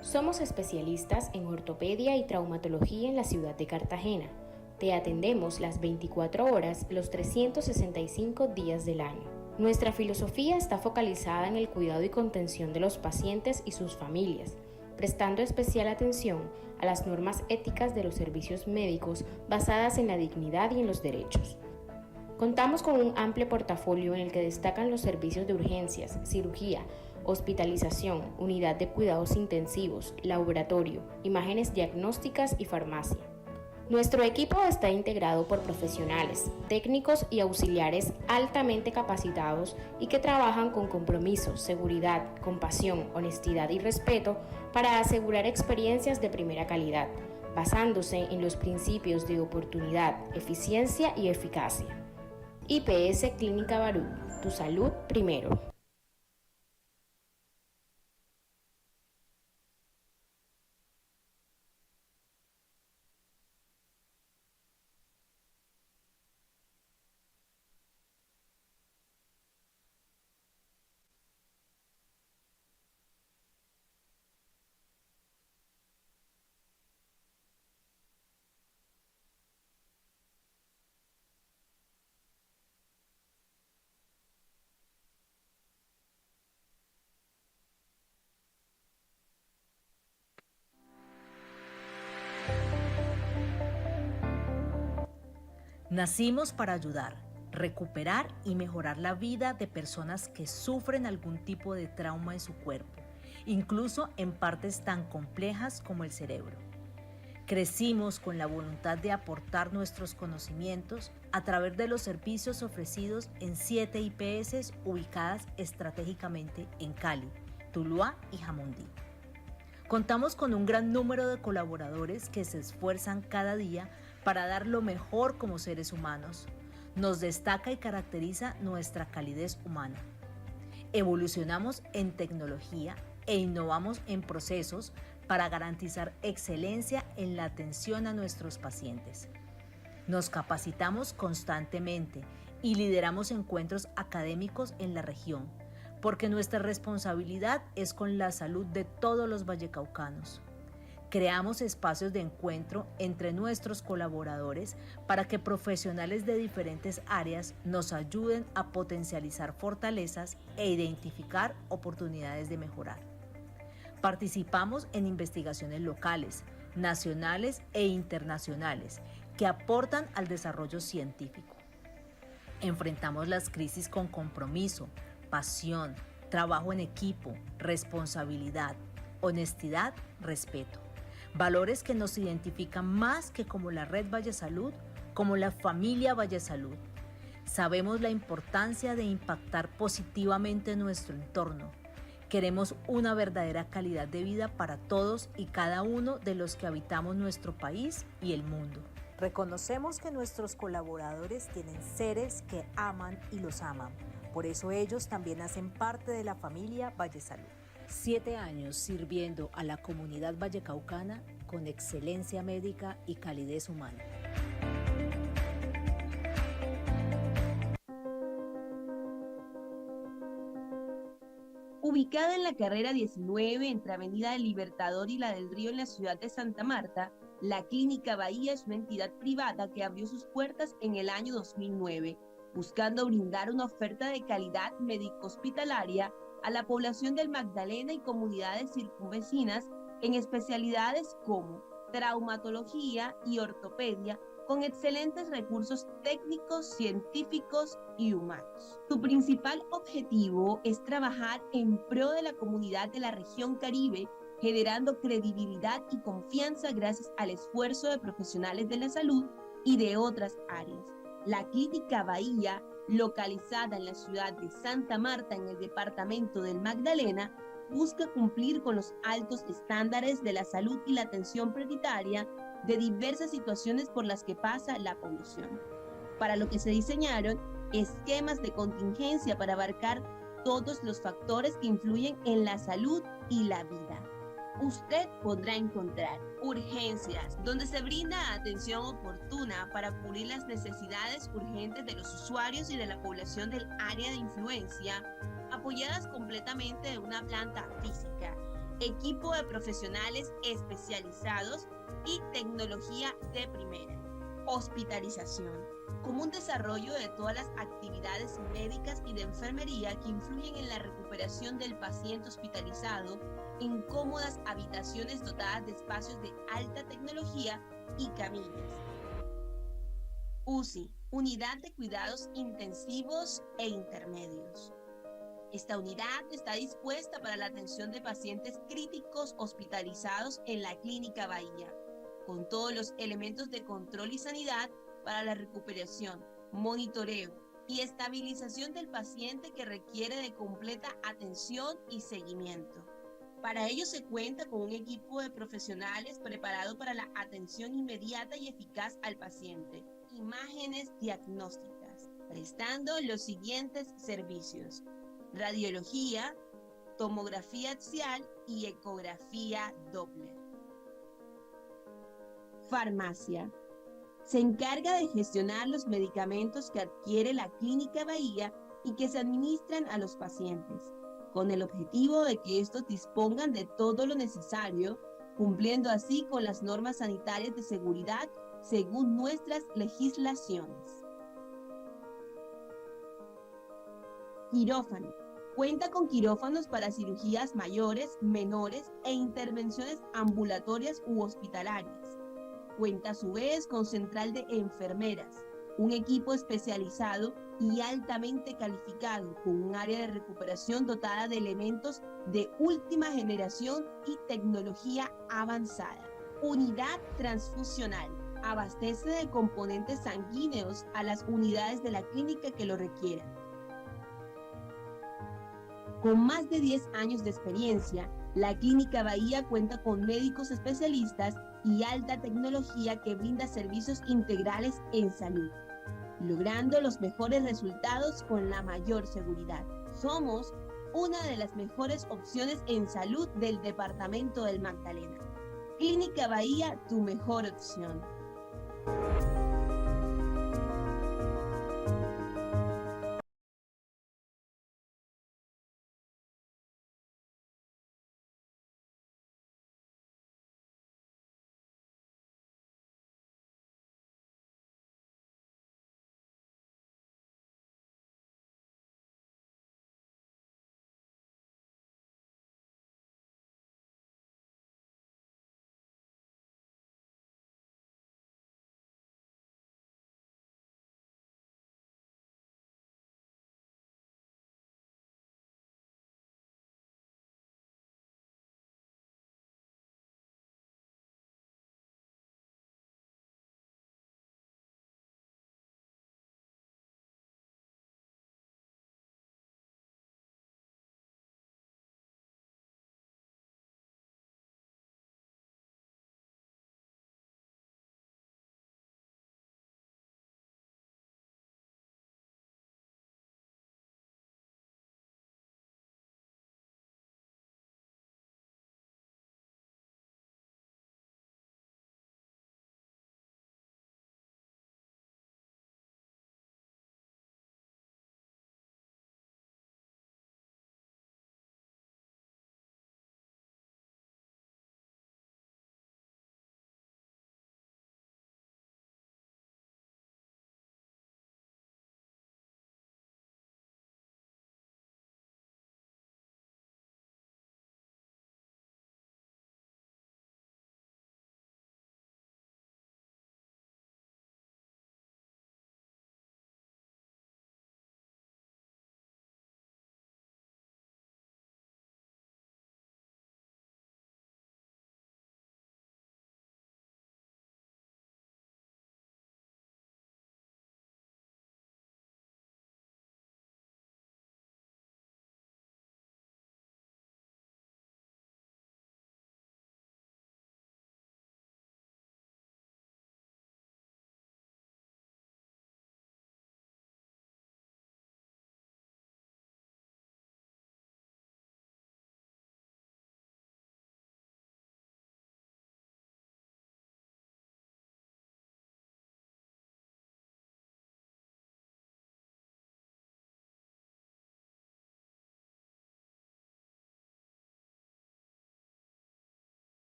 Somos especialistas en ortopedia y traumatología en la ciudad de Cartagena. Te atendemos las 24 horas, los 365 días del año. Nuestra filosofía está focalizada en el cuidado y contención de los pacientes y sus familias, prestando especial atención a las normas éticas de los servicios médicos basadas en la dignidad y en los derechos. Contamos con un amplio portafolio en el que destacan los servicios de urgencias, cirugía, hospitalización, unidad de cuidados intensivos, laboratorio, imágenes diagnósticas y farmacia. Nuestro equipo está integrado por profesionales, técnicos y auxiliares altamente capacitados y que trabajan con compromiso, seguridad, compasión, honestidad y respeto para asegurar experiencias de primera calidad, basándose en los principios de oportunidad, eficiencia y eficacia. IPS Clínica Barú, tu salud primero. Nacimos para ayudar, recuperar y mejorar la vida de personas que sufren algún tipo de trauma en su cuerpo, incluso en partes tan complejas como el cerebro. Crecimos con la voluntad de aportar nuestros conocimientos a través de los servicios ofrecidos en 7 IPS ubicadas estratégicamente en Cali, Tuluá y Jamundí. Contamos con un gran número de colaboradores que se esfuerzan cada día para dar lo mejor como seres humanos. Nos destaca y caracteriza nuestra calidez humana. Evolucionamos en tecnología e innovamos en procesos para garantizar excelencia en la atención a nuestros pacientes. Nos capacitamos constantemente y lideramos encuentros académicos en la región, porque nuestra responsabilidad es con la salud de todos los vallecaucanos. Creamos espacios de encuentro entre nuestros colaboradores para que profesionales de diferentes áreas nos ayuden a potencializar fortalezas e identificar oportunidades de mejorar. Participamos en investigaciones locales, nacionales e internacionales que aportan al desarrollo científico. Enfrentamos las crisis con compromiso, pasión, trabajo en equipo, responsabilidad, honestidad, respeto. Valores que nos identifican más que como la Red Valle Salud, como la familia Valle Salud. Sabemos la importancia de impactar positivamente nuestro entorno. Queremos una verdadera calidad de vida para todos y cada uno de los que habitamos nuestro país y el mundo. Reconocemos que nuestros colaboradores tienen seres que aman y los aman. Por eso ellos también hacen parte de la familia Valle Salud. 7 años sirviendo a la comunidad vallecaucana con excelencia médica y calidez humana. Ubicada en la carrera 19 entre Avenida del Libertador y la del Río en la ciudad de Santa Marta, la Clínica Bahía es una entidad privada que abrió sus puertas en el año 2009, buscando brindar una oferta de calidad médico-hospitalaria a la población del Magdalena y comunidades circunvecinas en especialidades como traumatología y ortopedia, con excelentes recursos técnicos, científicos y humanos. Su principal objetivo es trabajar en pro de la comunidad de la región Caribe, generando credibilidad y confianza gracias al esfuerzo de profesionales de la salud y de otras áreas. La Clínica Bahía, localizada en la ciudad de Santa Marta, en el departamento del Magdalena, busca cumplir con los altos estándares de la salud y la atención prioritaria de diversas situaciones por las que pasa la población, para lo que se diseñaron esquemas de contingencia para abarcar todos los factores que influyen en la salud y la vida. Usted podrá encontrar urgencias, donde se brinda atención oportuna para cubrir las necesidades urgentes de los usuarios y de la población del área de influencia, apoyadas completamente de una planta física, equipo de profesionales especializados y tecnología de primera. Hospitalización, como un desarrollo de todas las actividades médicas y de enfermería que influyen en la recuperación del paciente hospitalizado en cómodas habitaciones dotadas de espacios de alta tecnología y camillas. UCI, Unidad de Cuidados Intensivos e Intermedios. Esta unidad está dispuesta para la atención de pacientes críticos hospitalizados en la Clínica Bahía, con todos los elementos de control y sanidad para la recuperación, monitoreo y estabilización del paciente que requiere de completa atención y seguimiento. Para ello se cuenta con un equipo de profesionales preparado para la atención inmediata y eficaz al paciente. Imágenes diagnósticas, prestando los siguientes servicios: radiología, tomografía axial y ecografía Doppler. Farmacia. Se encarga de gestionar los medicamentos que adquiere la Clínica Bahía y que se administran a los pacientes, con el objetivo de que estos dispongan de todo lo necesario, cumpliendo así con las normas sanitarias de seguridad según nuestras legislaciones. Quirófano. Cuenta con quirófanos para cirugías mayores, menores e intervenciones ambulatorias u hospitalarias. Cuenta a su vez con central de enfermeras, un equipo especializado y altamente calificado, con un área de recuperación dotada de elementos de última generación y tecnología avanzada. Unidad transfusional. Abastece de componentes sanguíneos a las unidades de la clínica que lo requieran. Con más de 10 años de experiencia, la Clínica Bahía cuenta con médicos especialistas y alta tecnología que brinda servicios integrales en salud, logrando los mejores resultados con la mayor seguridad. Somos una de las mejores opciones en salud del departamento del Magdalena. Clínica Bahía, tu mejor opción.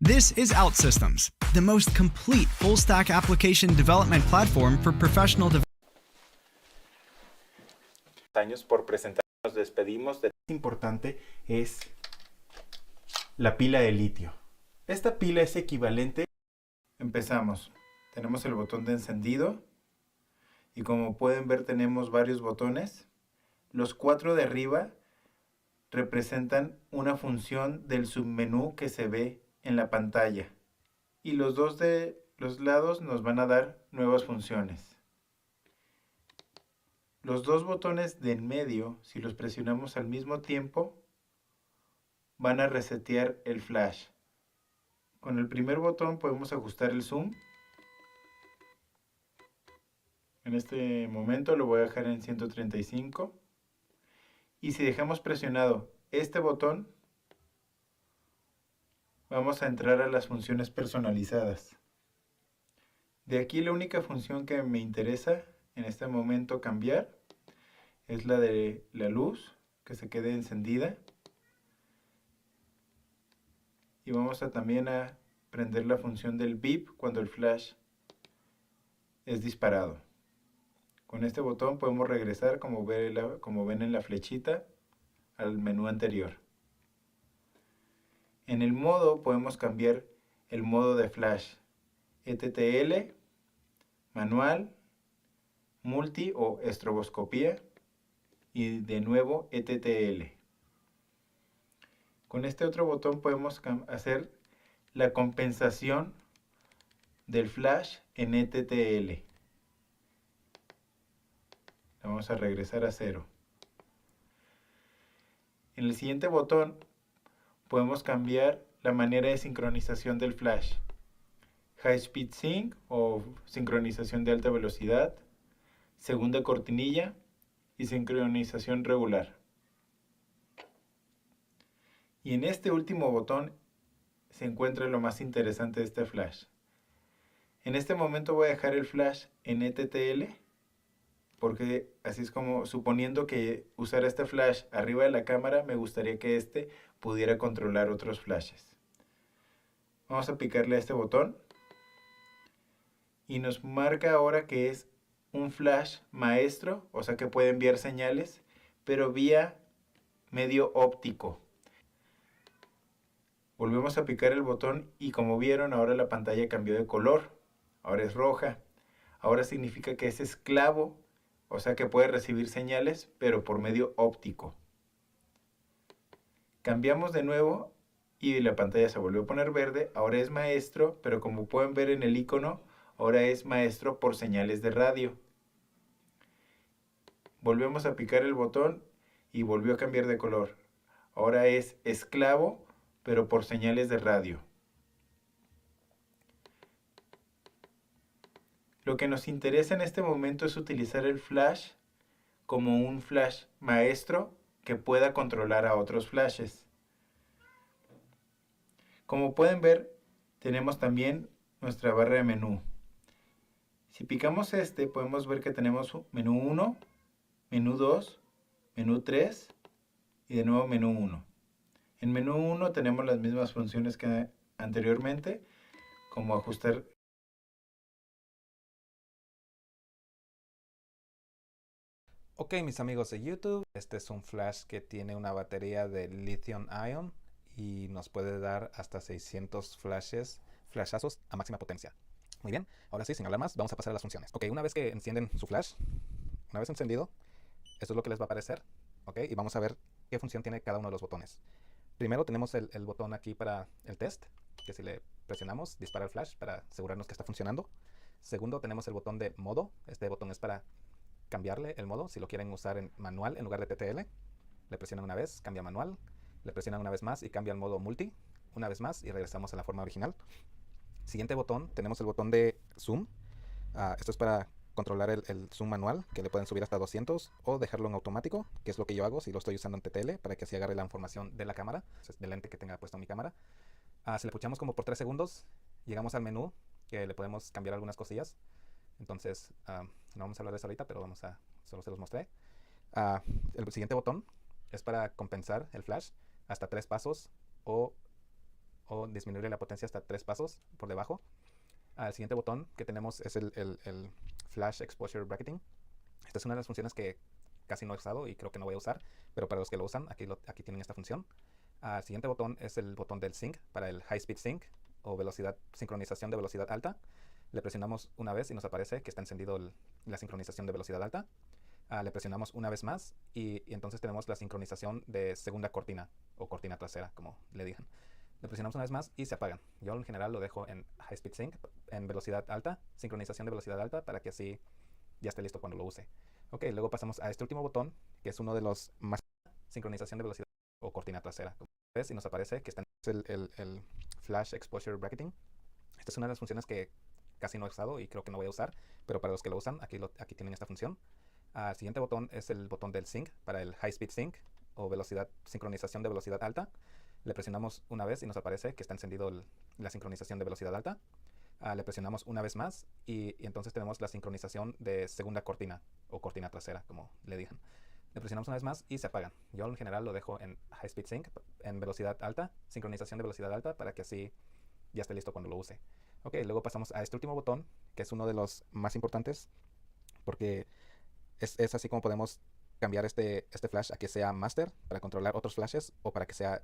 This is OutSystems, the most complete full-stack application development platform for professional development. Años por presentar, nos despedimos. Lo más importante es la pila de litio. Esta pila es equivalente. Empezamos. Tenemos el botón de encendido y como pueden ver tenemos varios botones. Los 4 de arriba representan una función del submenú que se ve en la pantalla y los 2 de los lados nos van a dar nuevas funciones. Los 2 botones de en medio, si los presionamos al mismo tiempo, van a resetear el flash. Con el primer botón podemos ajustar el zoom. En este momento lo voy a dejar en 135. Y si dejamos presionado este botón, vamos a entrar a las funciones personalizadas. De aquí la única función que me interesa en este momento cambiar es la de la luz, que se quede encendida. Y vamos a también a prender la función del beep cuando el flash es disparado. Con este botón podemos regresar, como ven en la flechita, al menú anterior. En el modo podemos cambiar el modo de flash, ETTL, manual, multi o estroboscopía y de nuevo ETTL. Con este otro botón podemos hacer la compensación del flash en ETTL. Vamos a regresar a 0. En el siguiente botón podemos cambiar la manera de sincronización del flash. High Speed Sync o sincronización de alta velocidad, segunda cortinilla y sincronización regular. Y en este último botón se encuentra lo más interesante de este flash. En este momento voy a dejar el flash en ETTL porque así es como, suponiendo que usara este flash arriba de la cámara, me gustaría que este pudiera controlar otros flashes. Vamos a picarle a este botón y nos marca ahora que es un flash maestro, o sea que puede enviar señales, pero vía medio óptico. Volvemos a picar el botón y como vieron ahora la pantalla cambió de color, ahora es roja. Ahora significa que es esclavo, o sea que puede recibir señales, pero por medio óptico. Cambiamos de nuevo y la pantalla se volvió a poner verde. Ahora es maestro, pero como pueden ver en el icono, ahora es maestro por señales de radio. Volvemos a picar el botón y volvió a cambiar de color. Ahora es esclavo, pero por señales de radio. Lo que nos interesa en este momento es utilizar el flash como un flash maestro que pueda controlar a otros flashes. Como pueden ver, tenemos también nuestra barra de menú. Si picamos este, podemos ver que tenemos menú 1, menú 2, menú 3 y de nuevo menú 1. En menú 1 tenemos las mismas funciones que anteriormente, como ajustar. Ok, mis amigos de YouTube, este es un flash que tiene una batería de lithium ion y nos puede dar hasta 600 flashazos a máxima potencia. Muy bien, ahora sí, sin hablar más, vamos a pasar a las funciones. Ok, una vez que encienden su flash, una vez encendido, esto es lo que les va a aparecer. Ok, y vamos a ver qué función tiene cada uno de los botones. Primero tenemos el botón aquí para el test, que si le presionamos, dispara el flash para asegurarnos que está funcionando. Segundo, tenemos el botón de modo. Este botón es para cambiarle el modo, si lo quieren usar en manual en lugar de TTL. Le presionan una vez, cambia manual. Le presionan una vez más y cambia el modo multi. Una vez más y regresamos a la forma original. Siguiente botón, tenemos el botón de zoom. Esto es para controlar el zoom manual, que le pueden subir hasta 200 o dejarlo en automático, que es lo que yo hago si lo estoy usando en TTL, para que así agarre la información de la cámara, del lente que tenga puesto en mi cámara. Si le puchamos como por 3 segundos, llegamos al menú, que le podemos cambiar algunas cosillas. Entonces, no vamos a hablar de eso ahorita, pero solo se los mostré. El siguiente botón es para compensar el flash hasta 3 pasos o o disminuirle la potencia hasta 3 pasos por debajo. El siguiente botón que tenemos es el Flash Exposure Bracketing. Esta es una de las funciones que casi no he usado y creo que no voy a usar, pero para los que lo usan, aquí tienen esta función. El siguiente botón es el botón del sync para el High Speed Sync o sincronización de velocidad alta. Le presionamos una vez y nos aparece que está encendido la sincronización de velocidad alta. Le presionamos una vez más y entonces tenemos la sincronización de segunda cortina o cortina trasera, como le digan. Le presionamos una vez más y se apagan. Yo en general lo dejo en High Speed Sync, en velocidad alta, sincronización de velocidad alta, para que así ya esté listo cuando lo use. Ok, luego pasamos a este último botón, que es uno de los más... sincronización de velocidad o cortina trasera. Como ves, y nos aparece que está en el Flash Exposure Bracketing. Esta es una de las funciones que casi no he usado y creo que no voy a usar, pero para los que lo usan, aquí tienen esta función. El siguiente botón es el botón del sync para el High Speed Sync o sincronización de velocidad alta. Le presionamos una vez y nos aparece que está encendido la sincronización de velocidad alta. Le presionamos una vez más y entonces tenemos la sincronización de segunda cortina o cortina trasera, como le digan. Le presionamos una vez más y se apagan. Yo en general lo dejo en High Speed Sync, en velocidad alta, sincronización de velocidad alta, para que así ya esté listo cuando lo use. Ok, luego pasamos a este último botón, que es uno de los más importantes, porque es así como podemos cambiar este flash a que sea master para controlar otros flashes o para que sea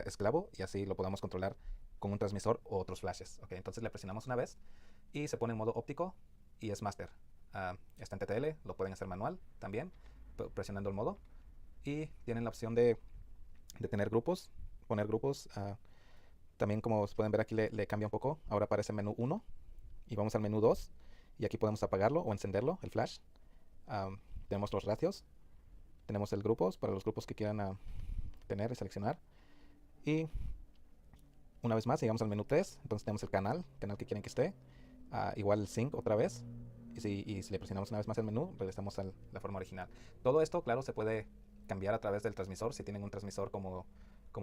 esclavo y así lo podamos controlar con un transmisor o otros flashes. Ok, entonces le presionamos una vez y se pone en modo óptico y es master. Está en TTL, lo pueden hacer manual también, presionando el modo. Y tienen la opción de tener grupos, poner grupos. También, como pueden ver aquí, le cambia un poco. Ahora aparece el menú 1 y vamos al menú 2 y aquí podemos apagarlo o encenderlo, el flash. Tenemos los ratios, tenemos el grupos para los grupos que quieran tener y seleccionar. Y una vez más llegamos al menú 3, entonces tenemos el canal que quieren que esté. Igual el sync otra vez. Y si le presionamos una vez más el menú, regresamos a la forma original. Todo esto, claro, se puede cambiar a través del transmisor. Si tienen un transmisor como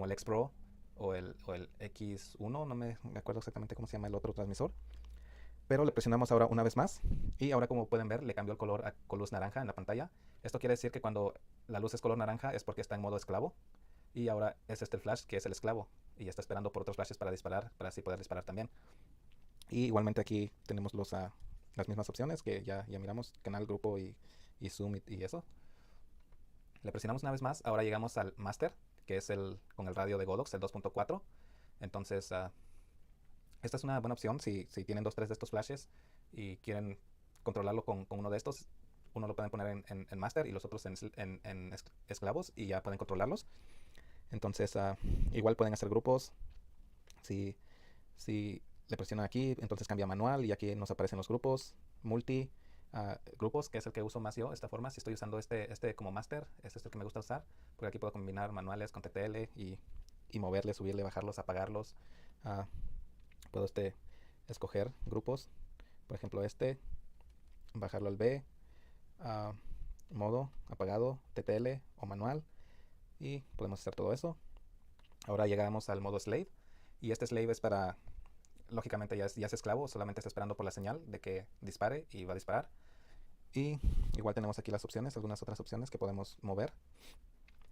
el X Pro o el X1, no me acuerdo exactamente cómo se llama el otro transmisor. Pero le presionamos ahora una vez más y ahora, como pueden ver, le cambió el color a luz naranja en la pantalla. Esto quiere decir que cuando la luz es color naranja es porque está en modo esclavo. Y ahora es este el flash que es el esclavo y está esperando por otros flashes para disparar, para así poder disparar también. Y igualmente aquí tenemos las mismas opciones que ya miramos, canal, grupo y zoom y eso. Le presionamos una vez más, ahora llegamos al master, que es con el radio de Godox, el 2.4. Entonces, esta es una buena opción si tienen 2-3 de estos flashes y quieren controlarlo con uno de estos. Uno lo pueden poner en master y los otros en esclavos y ya pueden controlarlos. Entonces, igual pueden hacer grupos. Si le presionan aquí, entonces cambia a manual y aquí nos aparecen los grupos, multi, grupos, que es el que uso más yo, esta forma. Si estoy usando este como master, este es el que me gusta usar, porque aquí puedo combinar manuales con TTL y moverle, subirle, bajarlos, apagarlos. Puedo escoger grupos, por ejemplo bajarlo al B, modo, apagado, TTL o manual, y podemos hacer todo eso. Ahora llegamos al modo slave, y este slave es para, lógicamente ya es esclavo, solamente está esperando por la señal de que dispare y va a disparar. Y igual tenemos aquí las opciones, algunas otras opciones que podemos mover.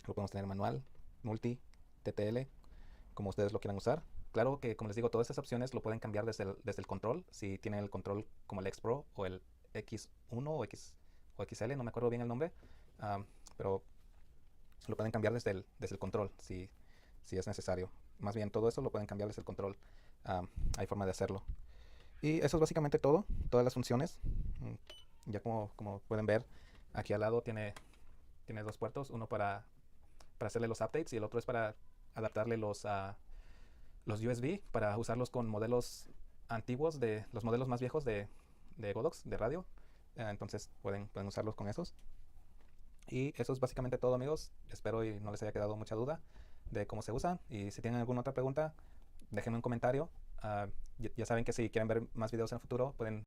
Lo podemos tener manual, multi, TTL, como ustedes lo quieran usar. Claro que, como les digo, todas estas opciones lo pueden cambiar desde el control. Si tienen el control como el X Pro o el X1 o XL, no me acuerdo bien el nombre, pero lo pueden cambiar desde el control si es necesario. Más bien, todo eso lo pueden cambiar desde el control. Hay forma de hacerlo. Y eso es básicamente todo, todas las funciones. Ya como pueden ver, aquí al lado tiene dos puertos, uno para hacerle los updates y el otro es para adaptarle los USB para usarlos con modelos antiguos, de los modelos más viejos de Godox, de radio. Entonces pueden usarlos con esos. Y eso es básicamente todo, amigos. Espero y no les haya quedado mucha duda de cómo se usa. Y si tienen alguna otra pregunta, déjenme un comentario. Ya saben que si quieren ver más videos en el futuro, pueden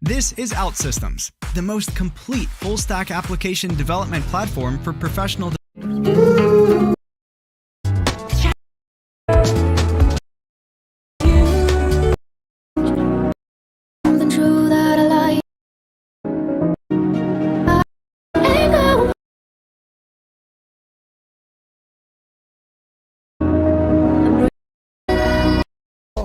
This is OutSystems, the most complete full-stack application development platform for professional.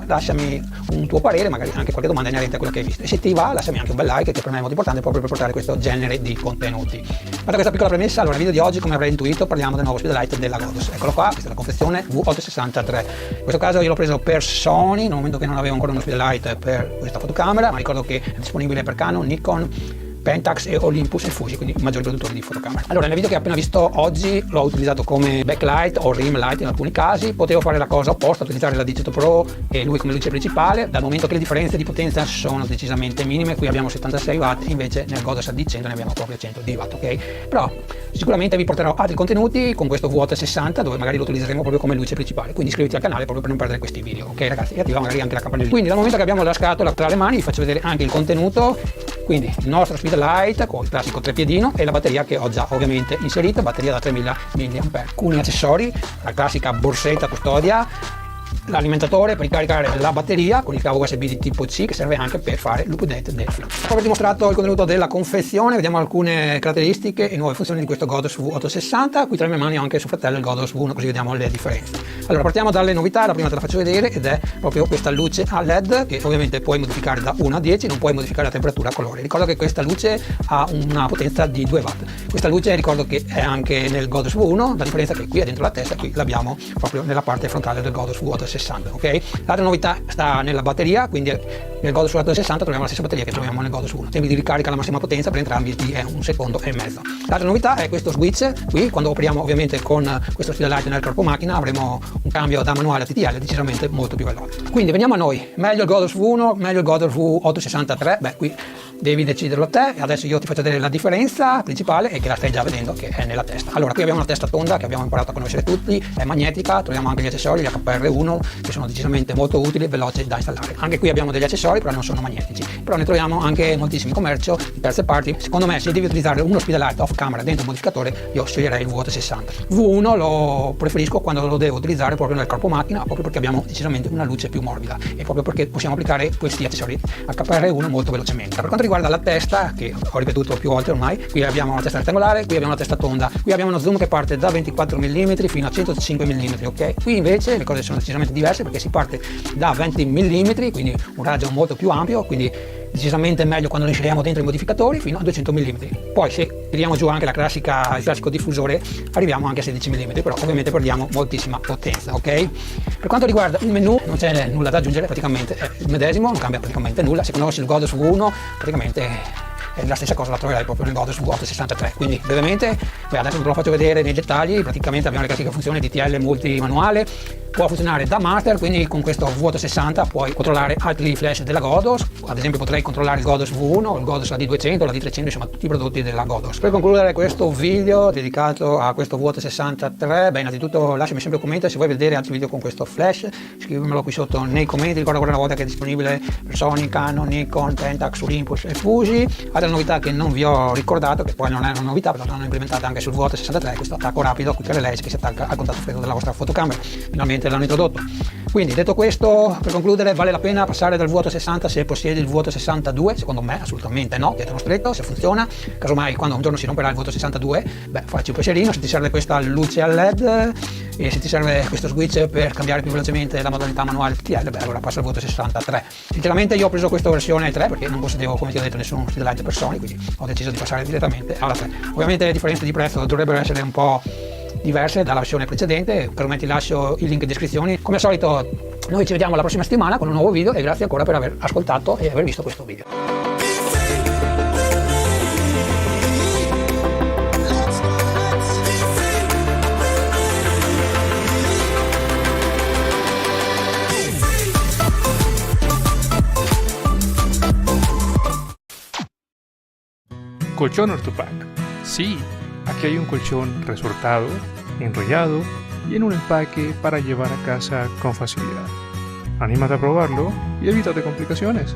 Lasciami un tuo parere, magari anche qualche domanda inerente a quello che hai visto, e se ti va lasciami anche un bel like, che per me è molto importante proprio per portare questo genere di contenuti. Fatta questa piccola premessa, allora nel video di oggi, come avrai intuito, parliamo del nuovo speedlight della Godos. Eccolo qua, questa è la confezione V863. In questo caso io l'ho preso per Sony, nel momento che non avevo ancora uno speedlight per questa fotocamera, ma ricordo che è disponibile per Canon, Nikon, Pentax e Olympus e Fuji, quindi i maggiori produttori di fotocamere. Allora, nel video che ho appena visto oggi l'ho utilizzato come backlight o rim light in alcuni casi. Potevo fare la cosa opposta, utilizzare la Digito Pro e lui come luce principale, dal momento che le differenze di potenza sono decisamente minime. Qui abbiamo 76 watt, invece nel Godos AD100 ne abbiamo proprio 100 watt, ok? Però sicuramente vi porterò altri contenuti con questo V860 dove magari lo utilizzeremo proprio come luce principale, quindi iscriviti al canale proprio per non perdere questi video, ok ragazzi? E attiva magari anche la campanellina. Quindi dal momento che abbiamo la scatola tra le mani vi faccio vedere anche il contenuto. Quindi il nostro speedlight con il classico trepiedino e la batteria che ho già ovviamente inserito, batteria da 3000 mAh. Alcuni accessori, la classica borsetta custodia, l'alimentatore per ricaricare la batteria con il cavo USB di tipo C che serve anche per fare l'update del flash. Dopo aver dimostrato il contenuto della confezione, vediamo alcune caratteristiche e nuove funzioni di questo Godos V860. Qui tra le mie mani ho anche il suo fratello il Godos V1, così vediamo le differenze. Allora partiamo dalle novità, la prima te la faccio vedere ed è proprio questa luce a LED che ovviamente puoi modificare da 1 a 10, non puoi modificare la temperatura a colore. Ricordo che questa luce ha una potenza di 2 watt. Questa luce ricordo che è anche nel Godos V1, la differenza è che qui è dentro la testa, qui l'abbiamo proprio nella parte frontale del Godos V860. Ok? L'altra novità sta nella batteria, quindi nel Godos V860 troviamo la stessa batteria che troviamo nel Godos 1. Tempi di ricarica alla massima potenza per entrambi è 1 secondo e mezzo. L'altra novità è questo switch qui, quando operiamo ovviamente con questo speedlight nel corpo macchina avremo un cambio da manuale a TTL decisamente molto più veloce. Quindi veniamo a noi, meglio il Godos V1, meglio il Godos V863, beh qui devi deciderlo te e adesso io ti faccio vedere la differenza principale e che la stai già vedendo che è nella testa. Allora qui abbiamo una testa tonda che abbiamo imparato a conoscere tutti, è magnetica, troviamo anche gli accessori, gli HPR1 che sono decisamente molto utili e veloci da installare. Anche qui abbiamo degli accessori però non sono magnetici, però ne troviamo anche moltissimi in commercio di terze parti. Secondo me se devi utilizzare uno speedlight off camera dentro un modificatore io sceglierei il V860. V1 lo preferisco quando lo devo utilizzare proprio nel corpo macchina, proprio perché abbiamo decisamente una luce più morbida e proprio perché possiamo applicare questi accessori HPR1 molto velocemente. Per quanto riguarda la testa, che ho ripetuto più volte ormai, qui abbiamo una testa rettangolare, qui abbiamo una testa tonda, qui abbiamo uno zoom che parte da 24 mm fino a 105 mm, ok? Qui invece le cose sono decisamente diverse perché si parte da 20 mm, quindi un raggio molto più ampio, quindi decisamente meglio quando lo inseriamo dentro i modificatori fino a 200 mm. Poi se tiriamo giù anche il classico diffusore arriviamo anche a 16 mm, però ovviamente perdiamo moltissima potenza, ok? Per quanto riguarda il menu non c'è nulla da aggiungere, praticamente è il medesimo, non cambia praticamente nulla. Se conosci il Godos V1 praticamente è la stessa cosa, la troverai proprio nel Godos V863. Quindi brevemente, adesso non te lo faccio vedere nei dettagli, praticamente abbiamo le classiche funzioni di DTL multimanuale, può funzionare da master, quindi con questo V860 puoi controllare altri flash della Godos, ad esempio potrei controllare il Godos V1, il Godos AD200, l'AD300, insomma tutti i prodotti della Godos. Per concludere questo video dedicato a questo V863, beh innanzitutto lasciami sempre un commento se vuoi vedere altri video con questo flash, scrivimelo qui sotto nei commenti. Ricorda ancora una volta che è disponibile per Sony, Canon, Nikon, Pentax, Olympus e Fuji. Altre novità che non vi ho ricordato, che poi non è una novità, però l'hanno implementata anche sul V863, questo attacco rapido qui per le lens che si attacca al contatto freddo della vostra fotocamera. Finalmente l'hanno introdotto. Quindi detto questo, per concludere, vale la pena passare dal V860 se possiedi il V862? Secondo me assolutamente no, dietro stretto, se funziona. Casomai quando un giorno si romperà il V862, beh facci un pensierino, se ti serve questa luce a LED e se ti serve questo switch per cambiare più velocemente la modalità manuale TTL, beh allora passa al V863. Sinceramente io ho preso questa versione 3 perché non possedevo, come ti ho detto, nessun speedlight per Sony, quindi ho deciso di passare direttamente alla 3. Ovviamente le differenze di prezzo dovrebbero essere un po' diverse dalla versione precedente, per me ti lascio il link in descrizione. Come al solito noi ci vediamo la prossima settimana con un nuovo video e grazie ancora per aver ascoltato e aver visto questo video. Colchón Ortopack. Sí, aquí hay un colchón resortado, enrollado y en un empaque para llevar a casa con facilidad. Anímate a probarlo y evítate complicaciones.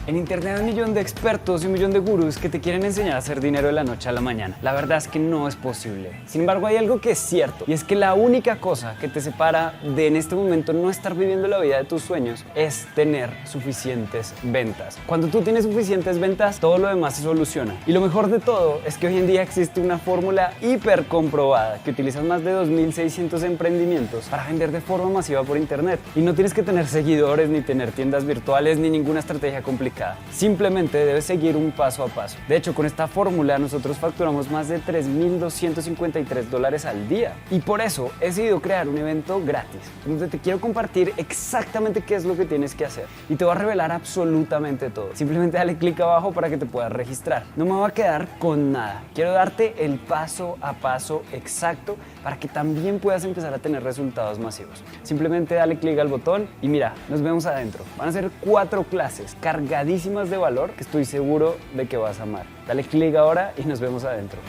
En internet hay un millón de expertos y un millón de gurús que te quieren enseñar a hacer dinero de la noche a la mañana. La verdad es que no es posible. Sin embargo, hay algo que es cierto, y es que la única cosa que te separa de en este momento no estar viviendo la vida de tus sueños es tener suficientes ventas. Cuando tú tienes suficientes ventas, todo lo demás se soluciona. Y lo mejor de todo es que hoy en día existe una fórmula hiper comprobada que utilizan más de 2.600 emprendimientos para vender de forma masiva por internet. Y no tienes que tener seguidores, ni tener tiendas virtuales, ni ninguna estrategia complicada. Simplemente debes seguir un paso a paso. De hecho, con esta fórmula nosotros facturamos más de $3.253 al día. Y por eso he decidido crear un evento gratis, donde te quiero compartir exactamente qué es lo que tienes que hacer. Y te voy a revelar absolutamente todo. Simplemente dale clic abajo para que te puedas registrar. No me voy a quedar con nada. Quiero darte el paso a paso exacto para que también puedas empezar a tener resultados masivos. Simplemente dale clic al botón y mira, nos vemos adentro. Van a ser 4 clases cargadísimas de valor que estoy seguro de que vas a amar. Dale clic ahora y nos vemos adentro.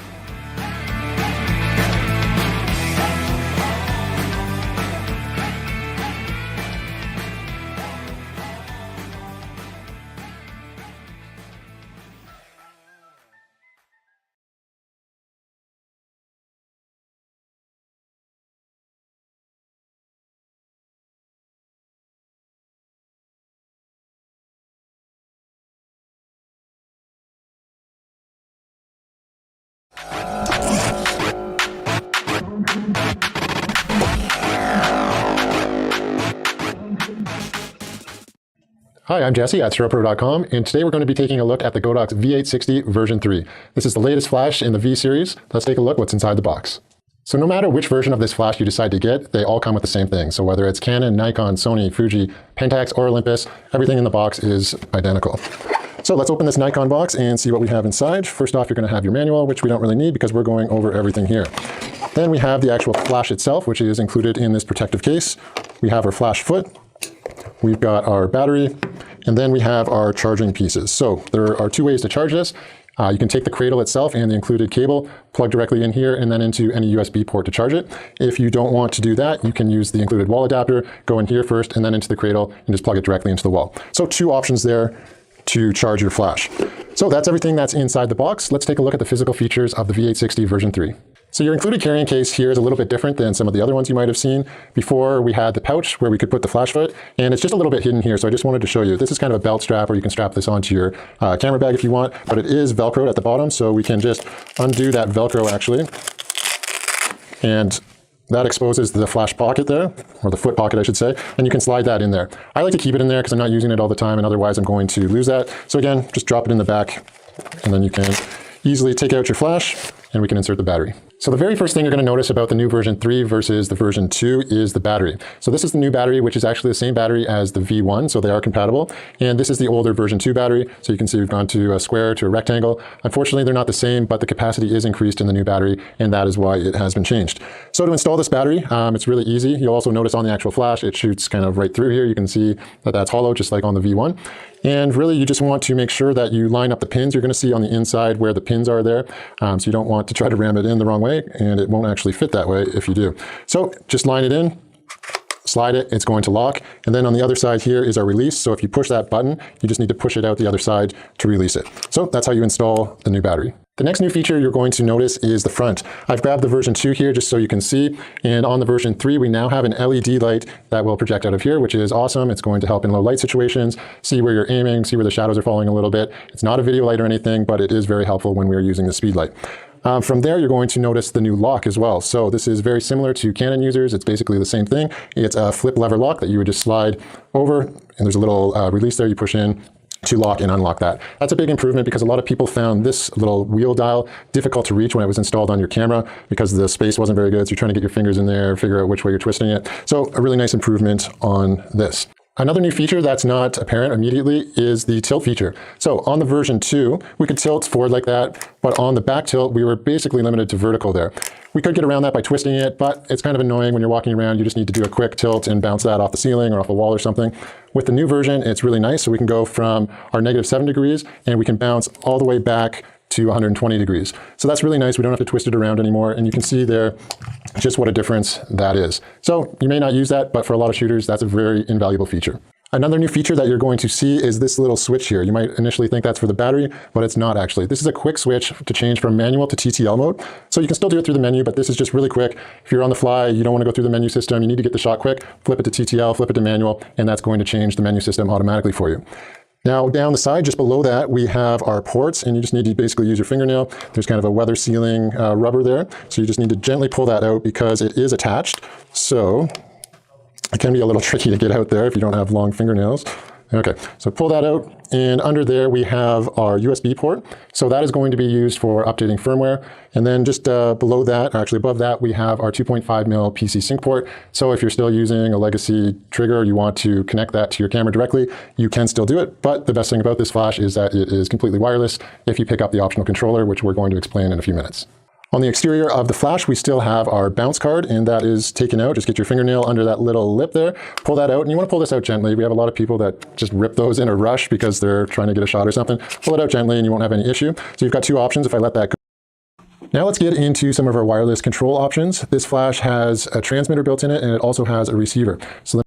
Hi, I'm Jesse at SuroPro.com, and today we're going to be taking a look at the Godox V860 version 3. This is the latest flash in the V series. Let's take a look what's inside the box. So no matter which version of this flash you decide to get, they all come with the same thing. So whether it's Canon, Nikon, Sony, Fuji, Pentax, or Olympus, everything in the box is identical. So let's open this Nikon box and see what we have inside. First off, you're going to have your manual, which we don't really need because we're going over everything here. Then we have the actual flash itself, which is included in this protective case. We have our flash foot. We've got our battery, and then we have our charging pieces. So there are 2 ways to charge this. You can take the cradle itself and the included cable, plug directly in here, and then into any USB port to charge it. If you don't want to do that, you can use the included wall adapter, go in here first, and then into the cradle, and just plug it directly into the wall. So 2 options there to charge your flash. So that's everything that's inside the box. Let's take a look at the physical features of the V860 version 3. So your included carrying case here is a little bit different than some of the other ones you might have seen. Before we had the pouch where we could put the flash foot, and it's just a little bit hidden here, so I just wanted to show you. This is kind of a belt strap, or you can strap this onto your camera bag if you want, but it is Velcroed at the bottom, so we can just undo that Velcro actually. And that exposes the flash pocket there, or the foot pocket I should say, and you can slide that in there. I like to keep it in there because I'm not using it all the time, and otherwise I'm going to lose that. So again, just drop it in the back, and then you can easily take out your flash, and we can insert the battery. So the very first thing you're going to notice about the new version 3 versus the version 2 is the battery. So this is the new battery, which is actually the same battery as the V1, so they are compatible. And this is the older version 2 battery. So you can see we've gone to a square to a rectangle. Unfortunately, they're not the same, but the capacity is increased in the new battery, and that is why it has been changed. So to install this battery, it's really easy. You'll also notice on the actual flash, it shoots kind of right through here. You can see that that's hollow, just like on the V1. And really, you just want to make sure that you line up the pins. You're going to see on the inside where the pins are there. So you don't want to try to ram it in the wrong way, and it won't actually fit that way if you do. So just line it in, slide it, it's going to lock. And then on the other side here is our release. So if you push that button, you just need to push it out the other side to release it. So that's how you install the new battery. The next new feature you're going to notice is the front. I've grabbed the version 2 here just so you can see. And on the version 3, we now have an LED light that will project out of here, which is awesome. It's going to help in low light situations, see where you're aiming, see where the shadows are falling a little bit. It's not a video light or anything, but it is very helpful when we're using the speed light. From there, you're going to notice the new lock as well. So this is very similar to Canon users. It's basically the same thing. It's a flip lever lock that you would just slide over, and there's a little release there you push in to lock and unlock that. That's a big improvement because a lot of people found this little wheel dial difficult to reach when it was installed on your camera because the space wasn't very good. So you're trying to get your fingers in there, figure out which way you're twisting it. So a really nice improvement on this. Another new feature that's not apparent immediately is the tilt feature. So on the version 2, we could tilt forward like that, but on the back tilt, we were basically limited to vertical there. We could get around that by twisting it, but it's kind of annoying when you're walking around. You just need to do a quick tilt and bounce that off the ceiling or off a wall or something. With the new version, it's really nice. So we can go from our -7 degrees and we can bounce all the way back to 120 degrees. So that's really nice. We don't have to twist it around anymore. And you can see there just what a difference that is. So you may not use that, but for a lot of shooters, that's a very invaluable feature. Another new feature that you're going to see is this little switch here. You might initially think that's for the battery, but it's not actually. This is a quick switch to change from manual to TTL mode. So you can still do it through the menu, but this is just really quick. If you're on the fly, you don't want to go through the menu system, you need to get the shot quick, flip it to TTL, flip it to manual, and that's going to change the menu system automatically for you. Now down the side, just below that, we have our ports, and you just need to basically use your fingernail. There's kind of a weather sealing rubber there. So you just need to gently pull that out because it is attached. So it can be a little tricky to get out there if you don't have long fingernails. Okay, so pull that out, and under there we have our USB port. So that is going to be used for updating firmware. And then just below that, or actually above that, we have our 2.5mm PC sync port. So if you're still using a legacy trigger, you want to connect that to your camera directly, you can still do it. But the best thing about this flash is that it is completely wireless if you pick up the optional controller, which we're going to explain in a few minutes. On the exterior of the flash, we still have our bounce card, and that is taken out. Just get your fingernail under that little lip there, pull that out, and you want to pull this out gently. We have a lot of people that just rip those in a rush because they're trying to get a shot or something. Pull it out gently and you won't have any issue. So you've got two options if I let that go. Now let's get into some of our wireless control options. This flash has a transmitter built in it, and it also has a receiver. So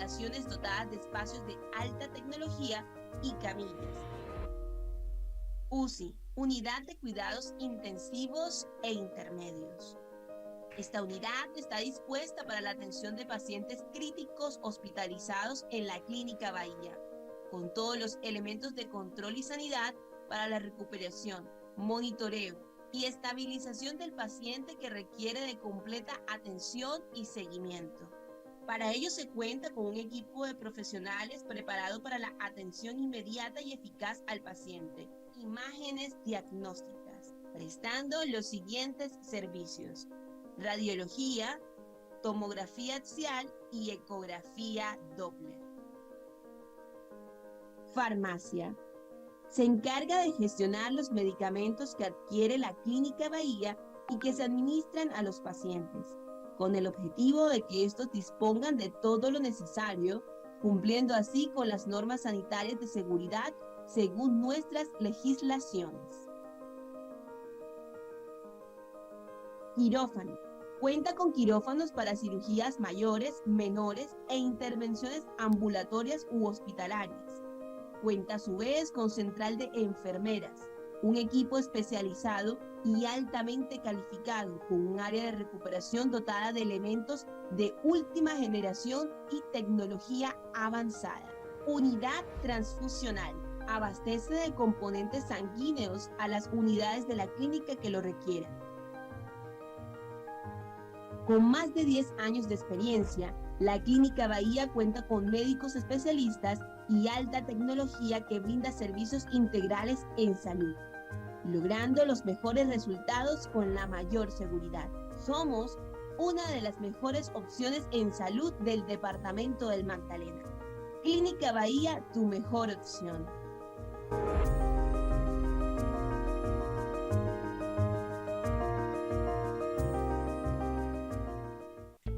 habitaciones dotadas de espacios de alta tecnología y camillas. UCI, Unidad de Cuidados Intensivos e Intermedios. Esta unidad está dispuesta para la atención de pacientes críticos hospitalizados en la Clínica Bahía, con todos los elementos de control y sanidad para la recuperación, monitoreo y estabilización del paciente que requiere de completa atención y seguimiento. Para ello se cuenta con un equipo de profesionales preparado para la atención inmediata y eficaz al paciente. Imágenes diagnósticas, prestando los siguientes servicios: radiología, tomografía axial y ecografía Doppler. Farmacia. Se encarga de gestionar los medicamentos que adquiere la Clínica Bahía y que se administran a los pacientes, con el objetivo de que estos dispongan de todo lo necesario, cumpliendo así con las normas sanitarias de seguridad según nuestras legislaciones. Quirófano. Cuenta con quirófanos para cirugías mayores, menores e intervenciones ambulatorias u hospitalarias. Cuenta a su vez con central de enfermeras, un equipo especializado y altamente calificado con un área de recuperación dotada de elementos de última generación y tecnología avanzada. Unidad transfusional. Abastece de componentes sanguíneos a las unidades de la clínica que lo requieran. Con más de 10 años de experiencia, la Clínica Bahía cuenta con médicos especialistas y alta tecnología que brinda servicios integrales en salud, logrando los mejores resultados con la mayor seguridad. Somos una de las mejores opciones en salud del departamento del Magdalena. Clínica Bahía, tu mejor opción.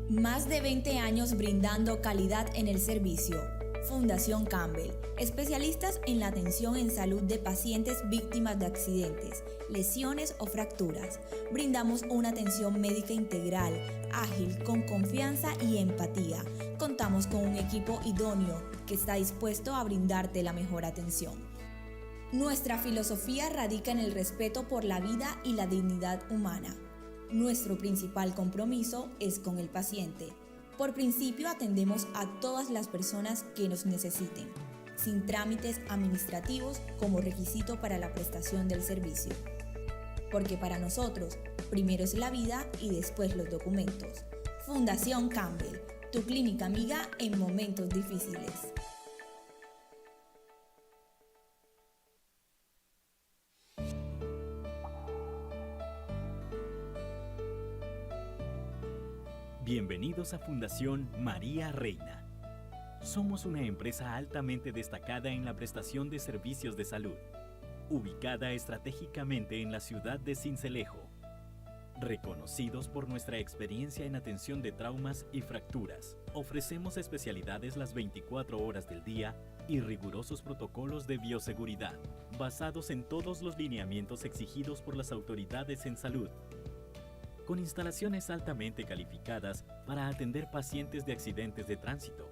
Más de 20 años brindando calidad en el servicio. Fundación Campbell, especialistas en la atención en salud de pacientes víctimas de accidentes, lesiones o fracturas. Brindamos una atención médica integral, ágil, con confianza y empatía. Contamos con un equipo idóneo que está dispuesto a brindarte la mejor atención. Nuestra filosofía radica en el respeto por la vida y la dignidad humana. Nuestro principal compromiso es con el paciente. Por principio atendemos a todas las personas que nos necesiten, sin trámites administrativos como requisito para la prestación del servicio. Porque para nosotros, primero es la vida y después los documentos. Fundación Campbell, tu clínica amiga en momentos difíciles. Bienvenidos a Fundación María Reina. Somos una empresa altamente destacada en la prestación de servicios de salud, ubicada estratégicamente en la ciudad de Sincelejo. Reconocidos por nuestra experiencia en atención de traumas y fracturas, ofrecemos especialidades las 24 horas del día y rigurosos protocolos de bioseguridad, basados en todos los lineamientos exigidos por las autoridades en salud, con instalaciones altamente calificadas para atender pacientes de accidentes de tránsito.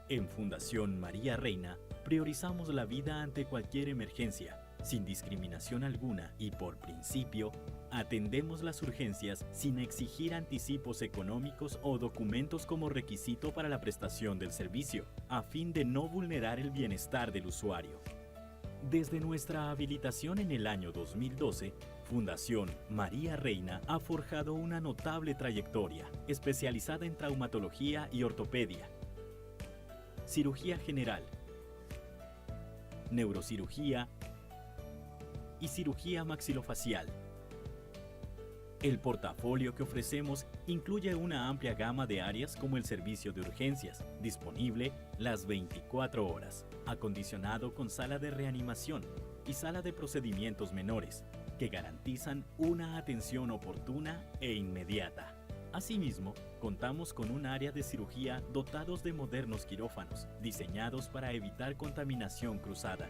En Fundación María Reina, priorizamos la vida ante cualquier emergencia, sin discriminación alguna y por principio, atendemos las urgencias sin exigir anticipos económicos o documentos como requisito para la prestación del servicio, a fin de no vulnerar el bienestar del usuario. Desde nuestra habilitación en el año 2012, Fundación María Reina ha forjado una notable trayectoria, especializada en traumatología y ortopedia, cirugía general, neurocirugía y cirugía maxilofacial. El portafolio que ofrecemos incluye una amplia gama de áreas como el servicio de urgencias, disponible las 24 horas, acondicionado con sala de reanimación y sala de procedimientos menores, que garantizan una atención oportuna e inmediata. Asimismo, contamos con un área de cirugía dotados de modernos quirófanos, diseñados para evitar contaminación cruzada,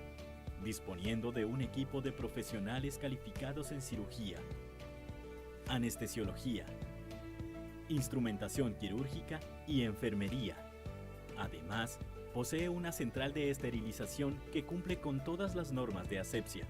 disponiendo de un equipo de profesionales calificados en cirugía, anestesiología, instrumentación quirúrgica y enfermería, Además, posee una central de esterilización que cumple con todas las normas de asepsia.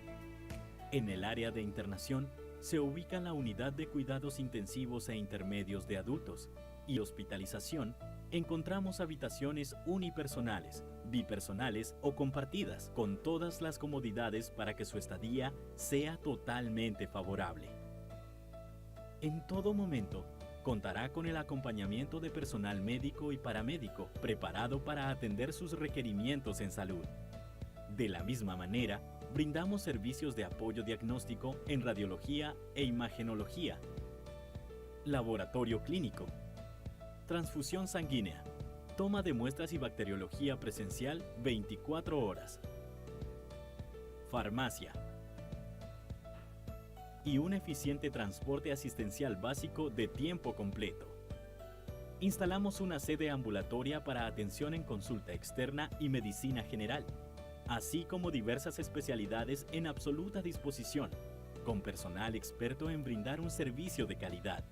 En el área de internación se ubica la unidad de cuidados intensivos e intermedios de adultos y hospitalización. Encontramos habitaciones unipersonales, bipersonales o compartidas, con todas las comodidades para que su estadía sea totalmente favorable. En todo momento, contará con el acompañamiento de personal médico y paramédico preparado para atender sus requerimientos en salud. De la misma manera, brindamos servicios de apoyo diagnóstico en radiología e imagenología, laboratorio clínico, transfusión sanguínea, toma de muestras y bacteriología presencial 24 horas, farmacia y un eficiente transporte asistencial básico de tiempo completo. Instalamos una sede ambulatoria para atención en consulta externa y medicina general, así como diversas especialidades en absoluta disposición, con personal experto en brindar un servicio de calidad.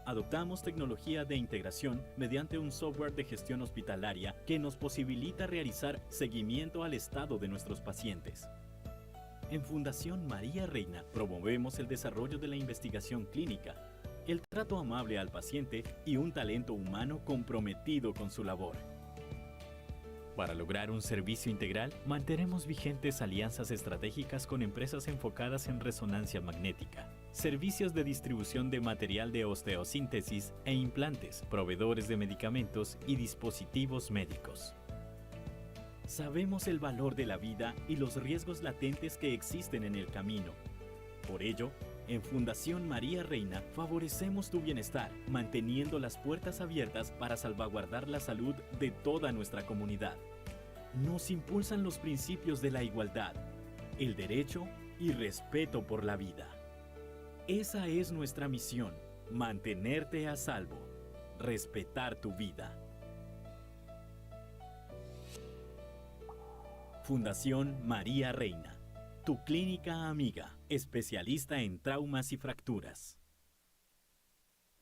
Adoptamos tecnología de integración mediante un software de gestión hospitalaria que nos posibilita realizar seguimiento al estado de nuestros pacientes. En Fundación María Reina promovemos el desarrollo de la investigación clínica, el trato amable al paciente y un talento humano comprometido con su labor. Para lograr un servicio integral, mantenemos vigentes alianzas estratégicas con empresas enfocadas en resonancia magnética, servicios de distribución de material de osteosíntesis e implantes, proveedores de medicamentos y dispositivos médicos. Sabemos el valor de la vida y los riesgos latentes que existen en el camino. Por ello, en Fundación María Reina favorecemos tu bienestar, manteniendo las puertas abiertas para salvaguardar la salud de toda nuestra comunidad. Nos impulsan los principios de la igualdad, el derecho y respeto por la vida. Esa es nuestra misión, mantenerte a salvo, respetar tu vida. Fundación María Reina, tu clínica amiga, especialista en traumas y fracturas.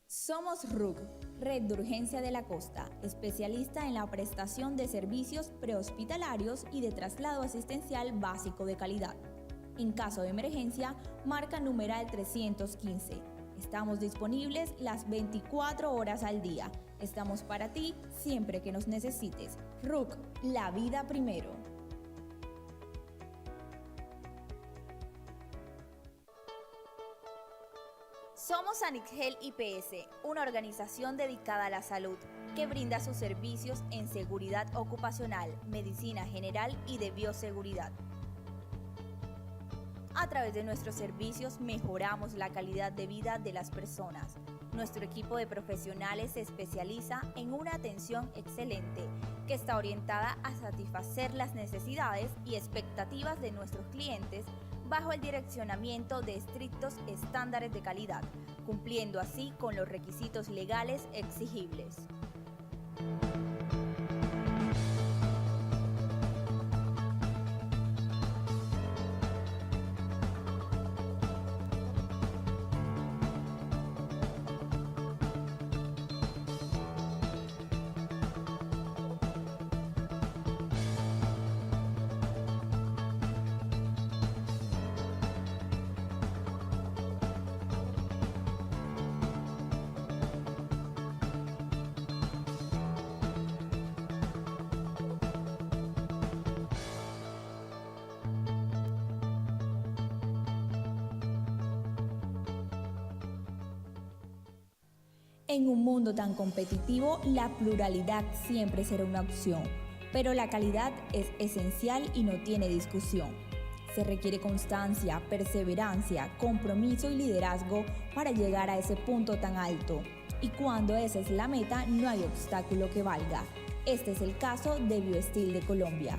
Somos RUC, Red de Urgencia de la Costa, especialista en la prestación de servicios prehospitalarios y de traslado asistencial básico de calidad. En caso de emergencia, marca numeral 315. Estamos disponibles las 24 horas al día. Estamos para ti siempre que nos necesites. RUC, la vida primero. Somos Anixgel IPS, una organización dedicada a la salud que brinda sus servicios en seguridad ocupacional, medicina general y de bioseguridad. A través de nuestros servicios mejoramos la calidad de vida de las personas. Nuestro equipo de profesionales se especializa en una atención excelente que está orientada a satisfacer las necesidades y expectativas de nuestros clientes bajo el direccionamiento de estrictos estándares de calidad, cumpliendo así con los requisitos legales exigibles. En un mundo tan competitivo, la pluralidad siempre será una opción, pero la calidad es esencial y no tiene discusión. Se requiere constancia, perseverancia, compromiso y liderazgo para llegar a ese punto tan alto. Y cuando esa es la meta, no hay obstáculo que valga. Este es el caso de BioSteel de Colombia.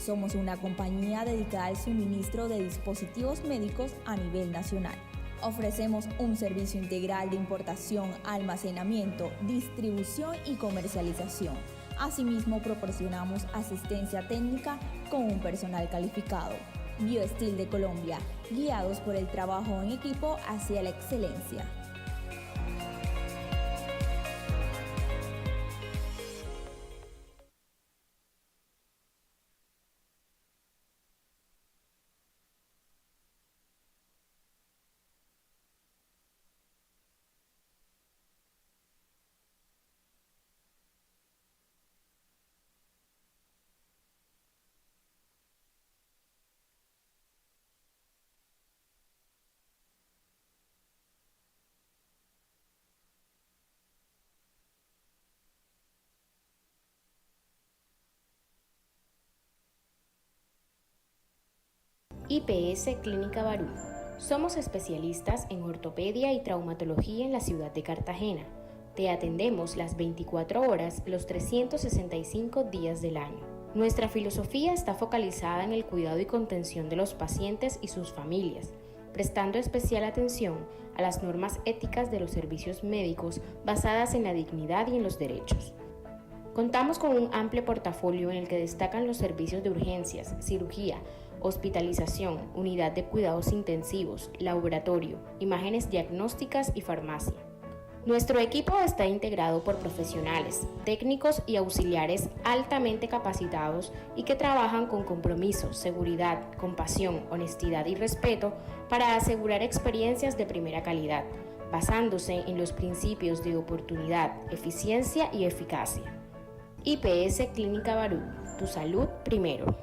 Somos una compañía dedicada al suministro de dispositivos médicos a nivel nacional. Ofrecemos un servicio integral de importación, almacenamiento, distribución y comercialización. Asimismo, proporcionamos asistencia técnica con un personal calificado. BioSteel de Colombia, guiados por el trabajo en equipo hacia la excelencia. IPS Clínica Barú. Somos especialistas en ortopedia y traumatología en la ciudad de Cartagena. Te atendemos las 24 horas, los 365 días del año. Nuestra filosofía está focalizada en el cuidado y contención de los pacientes y sus familias, prestando especial atención a las normas éticas de los servicios médicos basadas en la dignidad y en los derechos. Contamos con un amplio portafolio en el que destacan los servicios de urgencias, cirugía, hospitalización, unidad de cuidados intensivos, laboratorio, imágenes diagnósticas y farmacia. Nuestro equipo está integrado por profesionales, técnicos y auxiliares altamente capacitados y que trabajan con compromiso, seguridad, compasión, honestidad y respeto para asegurar experiencias de primera calidad, basándose en los principios de oportunidad, eficiencia y eficacia. IPS Clínica Barú, tu salud primero.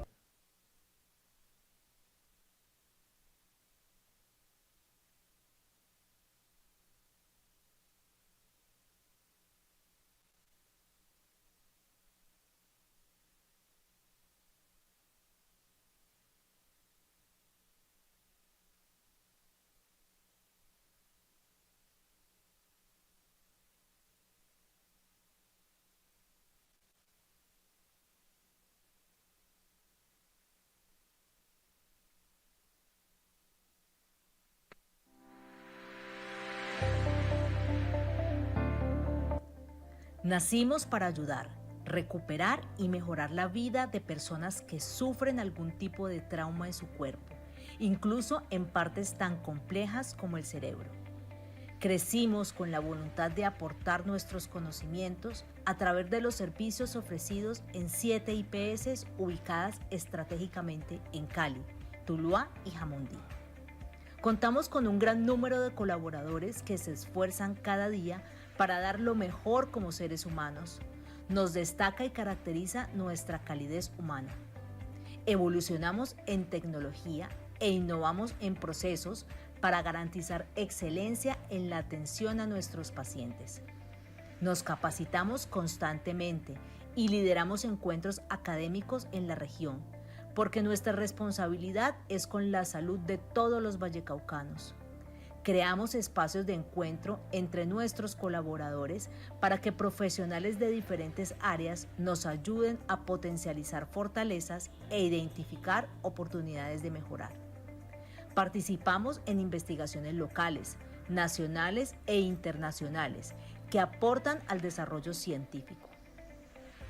Nacimos para ayudar, recuperar y mejorar la vida de personas que sufren algún tipo de trauma en su cuerpo, incluso en partes tan complejas como el cerebro. Crecimos con la voluntad de aportar nuestros conocimientos a través de los servicios ofrecidos en 7 IPS ubicadas estratégicamente en Cali, Tuluá y Jamundí. Contamos con un gran número de colaboradores que se esfuerzan cada día para dar lo mejor como seres humanos. Nos destaca y caracteriza nuestra calidez humana. Evolucionamos en tecnología e innovamos en procesos para garantizar excelencia en la atención a nuestros pacientes. Nos capacitamos constantemente y lideramos encuentros académicos en la región, porque nuestra responsabilidad es con la salud de todos los vallecaucanos. Creamos espacios de encuentro entre nuestros colaboradores para que profesionales de diferentes áreas nos ayuden a potencializar fortalezas e identificar oportunidades de mejorar. Participamos en investigaciones locales, nacionales e internacionales que aportan al desarrollo científico.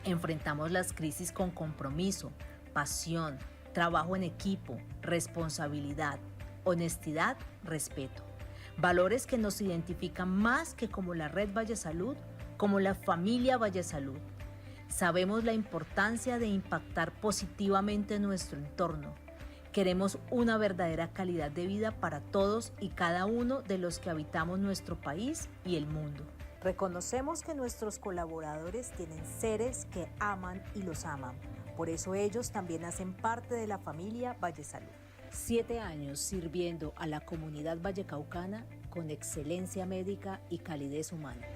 Enfrentamos las crisis con compromiso, pasión, trabajo en equipo, responsabilidad, honestidad, respeto. Valores que nos identifican más que como la Red Vallesalud, como la familia Vallesalud. Sabemos la importancia de impactar positivamente nuestro entorno. Queremos una verdadera calidad de vida para todos y cada uno de los que habitamos nuestro país y el mundo. Reconocemos que nuestros colaboradores tienen seres que aman y los aman. Por eso ellos también hacen parte de la familia Vallesalud. 7 años sirviendo a la comunidad vallecaucana con excelencia médica y calidez humana.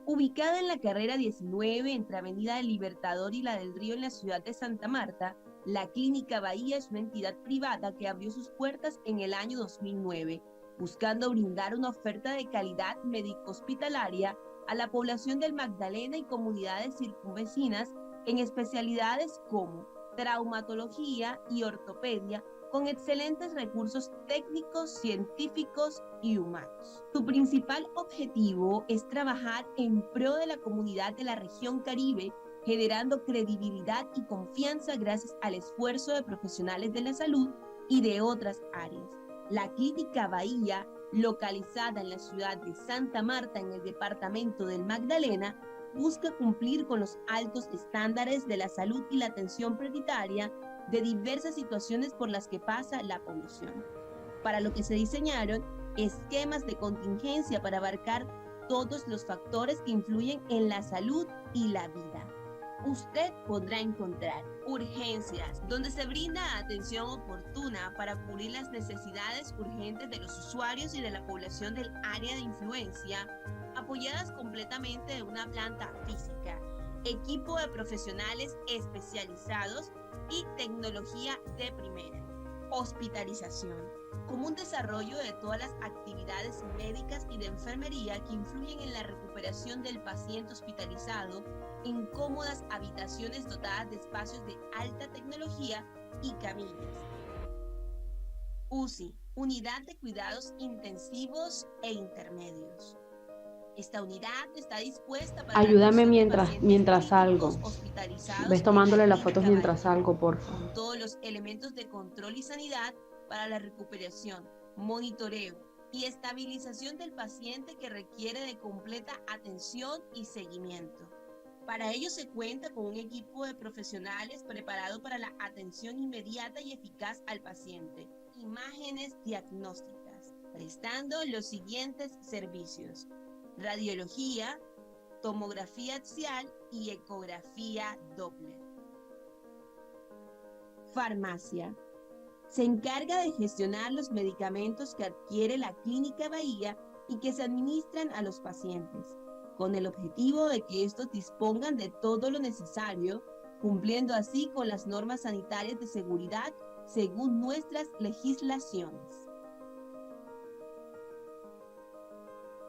Ubicada en la carrera 19 entre Avenida del Libertador y la del Río en la ciudad de Santa Marta, la Clínica Bahía es una entidad privada que abrió sus puertas en el año 2009, buscando brindar una oferta de calidad médico-hospitalaria a la población del Magdalena y comunidades circunvecinas en especialidades como traumatología y ortopedia, con excelentes recursos técnicos, científicos y humanos. Su principal objetivo es trabajar en pro de la comunidad de la región Caribe, generando credibilidad y confianza gracias al esfuerzo de profesionales de la salud y de otras áreas. La Clínica Bahía, localizada en la ciudad de Santa Marta en el departamento del Magdalena, busca cumplir con los altos estándares de la salud y la atención prioritaria de diversas situaciones por las que pasa la población, para lo que se diseñaron esquemas de contingencia para abarcar todos los factores que influyen en la salud y la vida. Usted podrá encontrar urgencias, donde se brinda atención oportuna para cubrir las necesidades urgentes de los usuarios y de la población del área de influencia, apoyadas completamente de una planta física, equipo de profesionales especializados y tecnología de primera. Hospitalización, como un desarrollo de todas las actividades médicas y de enfermería que influyen en la recuperación del paciente hospitalizado en cómodas habitaciones dotadas de espacios de alta tecnología y camillas. UCI, Unidad de Cuidados Intensivos e Intermedios. Esta unidad está dispuesta para Ayúdame la atención de mientras pacientes salgo. críticos hospitalizados Ves en tomándole la las fotos Clínica mientras Bahía, salgo, porfa. con todos los elementos de control y sanidad para la recuperación, monitoreo y estabilización del paciente que requiere de completa atención y seguimiento. Para ello se cuenta con un equipo de profesionales preparado para la atención inmediata y eficaz al paciente. Imágenes diagnósticas, prestando los siguientes servicios: radiología, tomografía axial y ecografía Doppler. Farmacia. Se encarga de gestionar los medicamentos que adquiere la Clínica Bahía y que se administran a los pacientes, con el objetivo de que estos dispongan de todo lo necesario, cumpliendo así con las normas sanitarias de seguridad según nuestras legislaciones.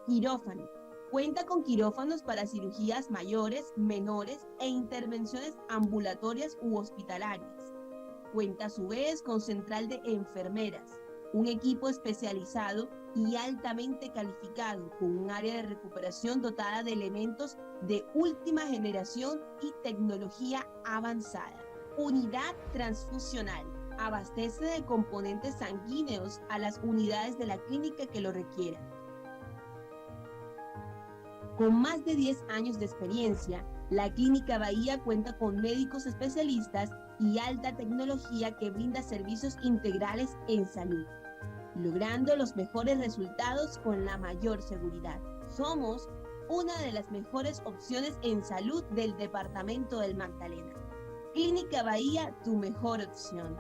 Quirófano. Cuenta con quirófanos para cirugías mayores, menores e intervenciones ambulatorias u hospitalarias. Cuenta a su vez con central de enfermeras, un equipo especializado y altamente calificado con un área de recuperación dotada de elementos de última generación y tecnología avanzada. Unidad transfusional. Abastece de componentes sanguíneos a las unidades de la clínica que lo requieran. Con más de 10 años de experiencia, la Clínica Bahía cuenta con médicos especialistas y alta tecnología que brinda servicios integrales en salud, logrando los mejores resultados con la mayor seguridad. Somos una de las mejores opciones en salud del departamento del Magdalena. Clínica Bahía, tu mejor opción.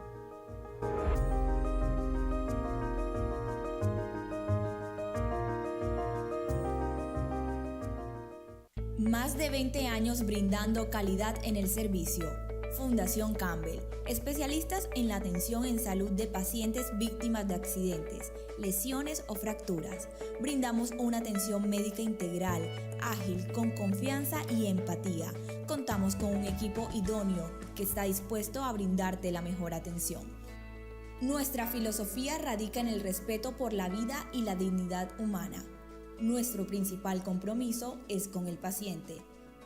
Más de 20 años brindando calidad en el servicio. Fundación Campbell, especialistas en la atención en salud de pacientes víctimas de accidentes, lesiones o fracturas. Brindamos una atención médica integral, ágil, con confianza y empatía. Contamos con un equipo idóneo que está dispuesto a brindarte la mejor atención. Nuestra filosofía radica en el respeto por la vida y la dignidad humana. Nuestro principal compromiso es con el paciente.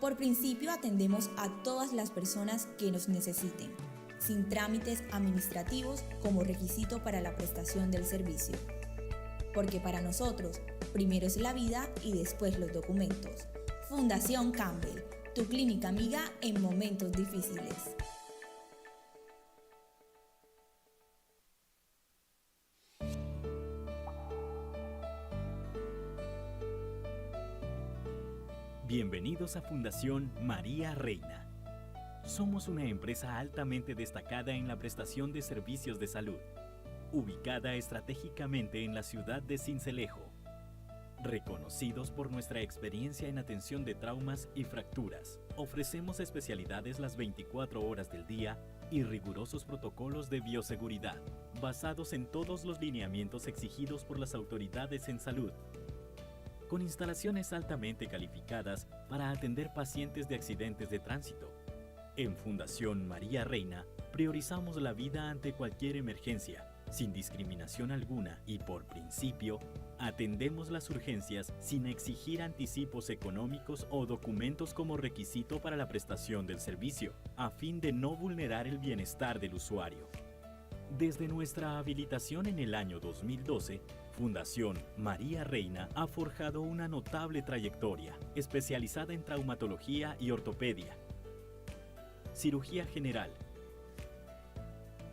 Por principio atendemos a todas las personas que nos necesiten, sin trámites administrativos como requisito para la prestación del servicio. Porque para nosotros, primero es la vida y después los documentos. Fundación Campbell, tu clínica amiga en momentos difíciles. Bienvenidos a Fundación María Reina. Somos una empresa altamente destacada en la prestación de servicios de salud, ubicada estratégicamente en la ciudad de Sincelejo. Reconocidos por nuestra experiencia en atención de traumas y fracturas, ofrecemos especialidades las 24 horas del día y rigurosos protocolos de bioseguridad, basados en todos los lineamientos exigidos por las autoridades en salud, con instalaciones altamente calificadas para atender pacientes de accidentes de tránsito. En Fundación María Reina, priorizamos la vida ante cualquier emergencia, sin discriminación alguna y por principio, atendemos las urgencias sin exigir anticipos económicos o documentos como requisito para la prestación del servicio, a fin de no vulnerar el bienestar del usuario. Desde nuestra habilitación en el año 2012, Fundación María Reina ha forjado una notable trayectoria, especializada en traumatología y ortopedia, cirugía general,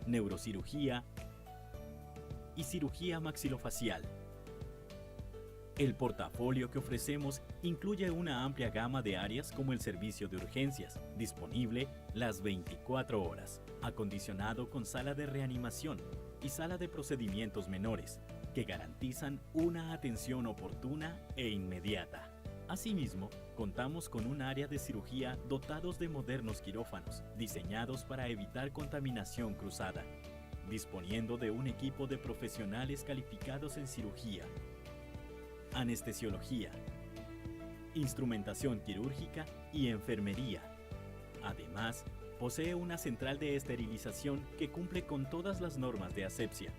neurocirugía y cirugía maxilofacial. El portafolio que ofrecemos incluye una amplia gama de áreas como el servicio de urgencias, disponible las 24 horas, acondicionado con sala de reanimación y sala de procedimientos menores, que garantizan una atención oportuna e inmediata. Asimismo, contamos con un área de cirugía dotados de modernos quirófanos, diseñados para evitar contaminación cruzada, disponiendo de un equipo de profesionales calificados en cirugía, anestesiología, instrumentación quirúrgica y enfermería. Además, posee una central de esterilización que cumple con todas las normas de asepsia.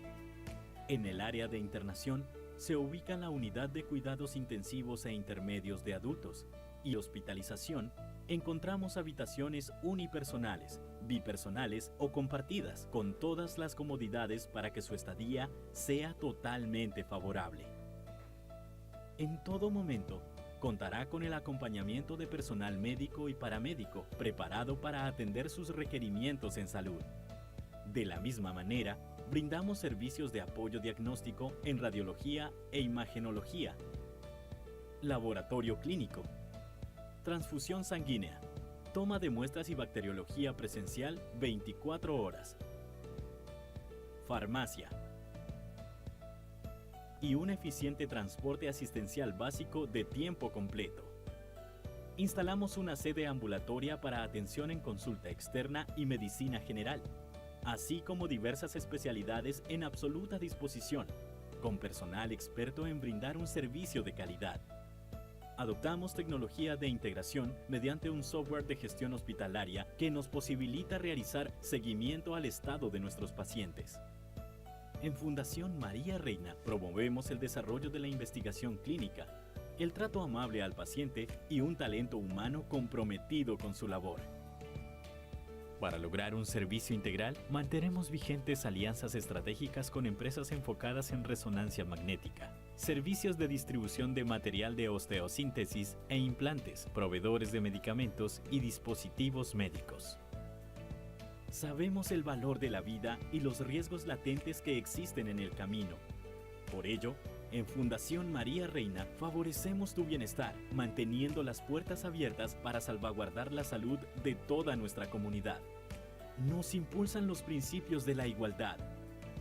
En el área de internación se ubica la unidad de cuidados intensivos e intermedios de adultos y hospitalización. Encontramos habitaciones unipersonales, bipersonales o compartidas, con todas las comodidades para que su estadía sea totalmente favorable. En todo momento, contará con el acompañamiento de personal médico y paramédico preparado para atender sus requerimientos en salud. De la misma manera, brindamos servicios de apoyo diagnóstico en radiología e imagenología, laboratorio clínico, transfusión sanguínea, toma de muestras y bacteriología presencial 24 horas, farmacia y un eficiente transporte asistencial básico de tiempo completo. Instalamos una sede ambulatoria para atención en consulta externa y medicina general, así como diversas especialidades en absoluta disposición, con personal experto en brindar un servicio de calidad. Adoptamos tecnología de integración mediante un software de gestión hospitalaria que nos posibilita realizar seguimiento al estado de nuestros pacientes. En Fundación María Reina promovemos el desarrollo de la investigación clínica, el trato amable al paciente y un talento humano comprometido con su labor. Para lograr un servicio integral, mantenemos vigentes alianzas estratégicas con empresas enfocadas en resonancia magnética, servicios de distribución de material de osteosíntesis e implantes, proveedores de medicamentos y dispositivos médicos. Sabemos el valor de la vida y los riesgos latentes que existen en el camino. Por ello, en Fundación María Reina favorecemos tu bienestar, manteniendo las puertas abiertas para salvaguardar la salud de toda nuestra comunidad. Nos impulsan los principios de la igualdad,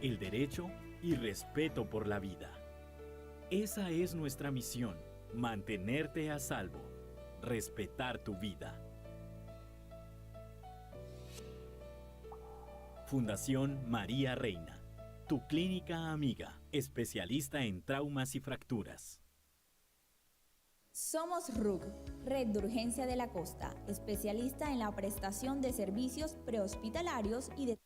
el derecho y respeto por la vida. Esa es nuestra misión, mantenerte a salvo, respetar tu vida. Fundación María Reina, tu clínica amiga, especialista en traumas y fracturas. Somos RUC, Red de Urgencia de la Costa, especialista en la prestación de servicios prehospitalarios y de...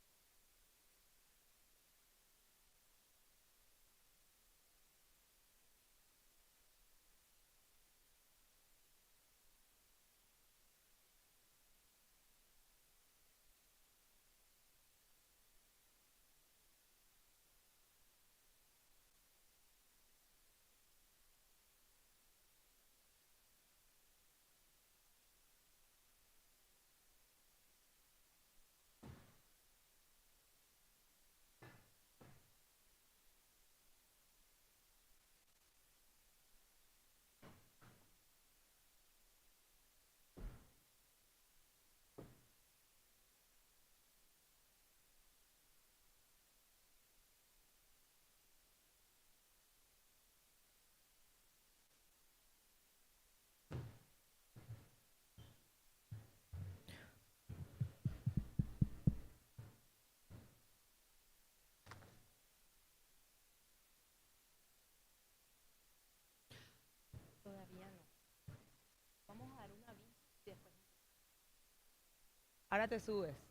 Ahora te subes.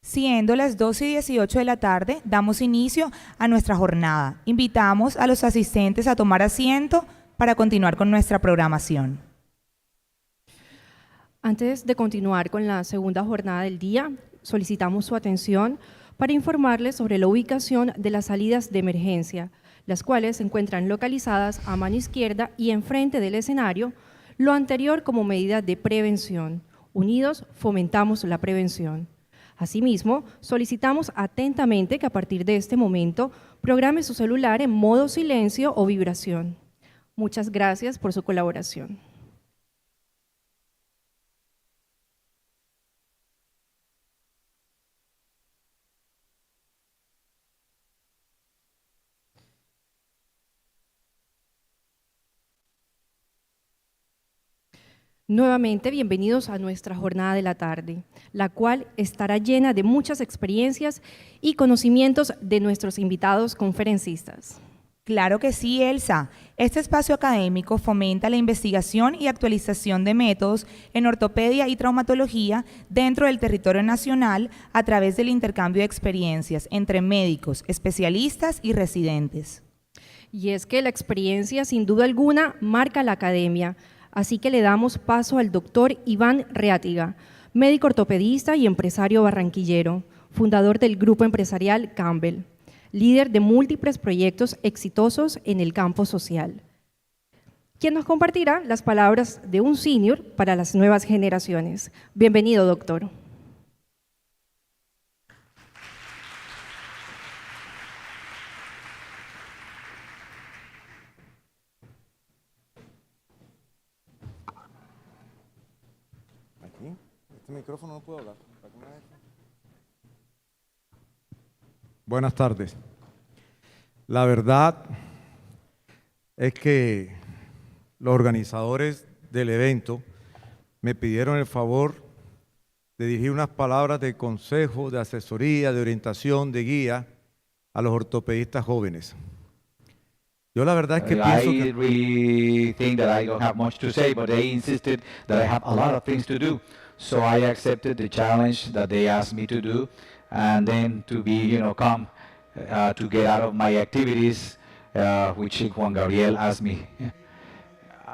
Siendo las 2:18 de la tarde, damos inicio a nuestra jornada. Invitamos a los asistentes a tomar asiento para continuar con nuestra programación. Antes de continuar con la segunda jornada del día, solicitamos su atención para informarles sobre la ubicación de las salidas de emergencia, las cuales se encuentran localizadas a mano izquierda y enfrente del escenario, lo anterior como medida de prevención. Unidos fomentamos la prevención. Asimismo, solicitamos atentamente que a partir de este momento programe su celular en modo silencio o vibración. Muchas gracias por su colaboración. Nuevamente, bienvenidos a nuestra jornada de la tarde, la cual estará llena de muchas experiencias y conocimientos de nuestros invitados conferencistas. Claro que sí, Elsa. Este espacio académico fomenta la investigación y actualización de métodos en ortopedia y traumatología dentro del territorio nacional a través del intercambio de experiencias entre médicos, especialistas y residentes. Y es que la experiencia, sin duda alguna, marca la academia. Así que le damos paso al doctor Iván Reátiga, médico ortopedista y empresario barranquillero, fundador del grupo empresarial Campbell, líder de múltiples proyectos exitosos en el campo social, quien nos compartirá las palabras de un senior para las nuevas generaciones. Bienvenido, doctor. Este micrófono no puedo hablar. Buenas tardes. La verdad es que los organizadores del evento me pidieron el favor de dirigir unas palabras de consejo, de asesoría, de orientación, de guía a los ortopedistas jóvenes. Yo la verdad es que pienso que... I really think that I don't have much to say, but they insisted that I have a lot of things to do. So I accepted the challenge that they asked me to do, and then to be, come to get out of my activities, which Juan Gabriel asked me,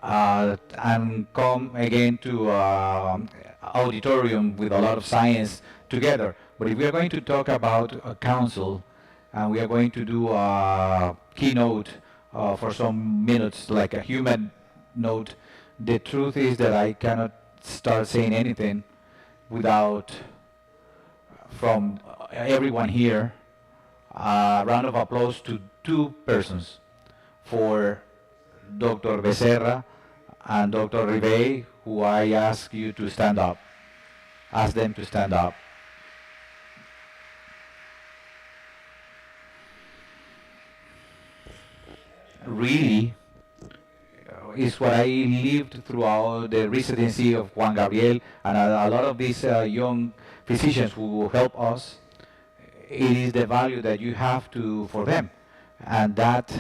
and come again to auditorium with a lot of science together. But if we are going to talk about a council, and we are going to do a keynote for some minutes, like a human note, the truth is that I cannot start saying anything without, from everyone here, a round of applause to two persons, for Dr. Becerra and Dr. Ribey, who I ask you to stand up. Ask them to stand up. Really, is what I lived throughout the residency of Juan Gabriel and a lot of these young physicians who help us. It is the value that you have for them, and that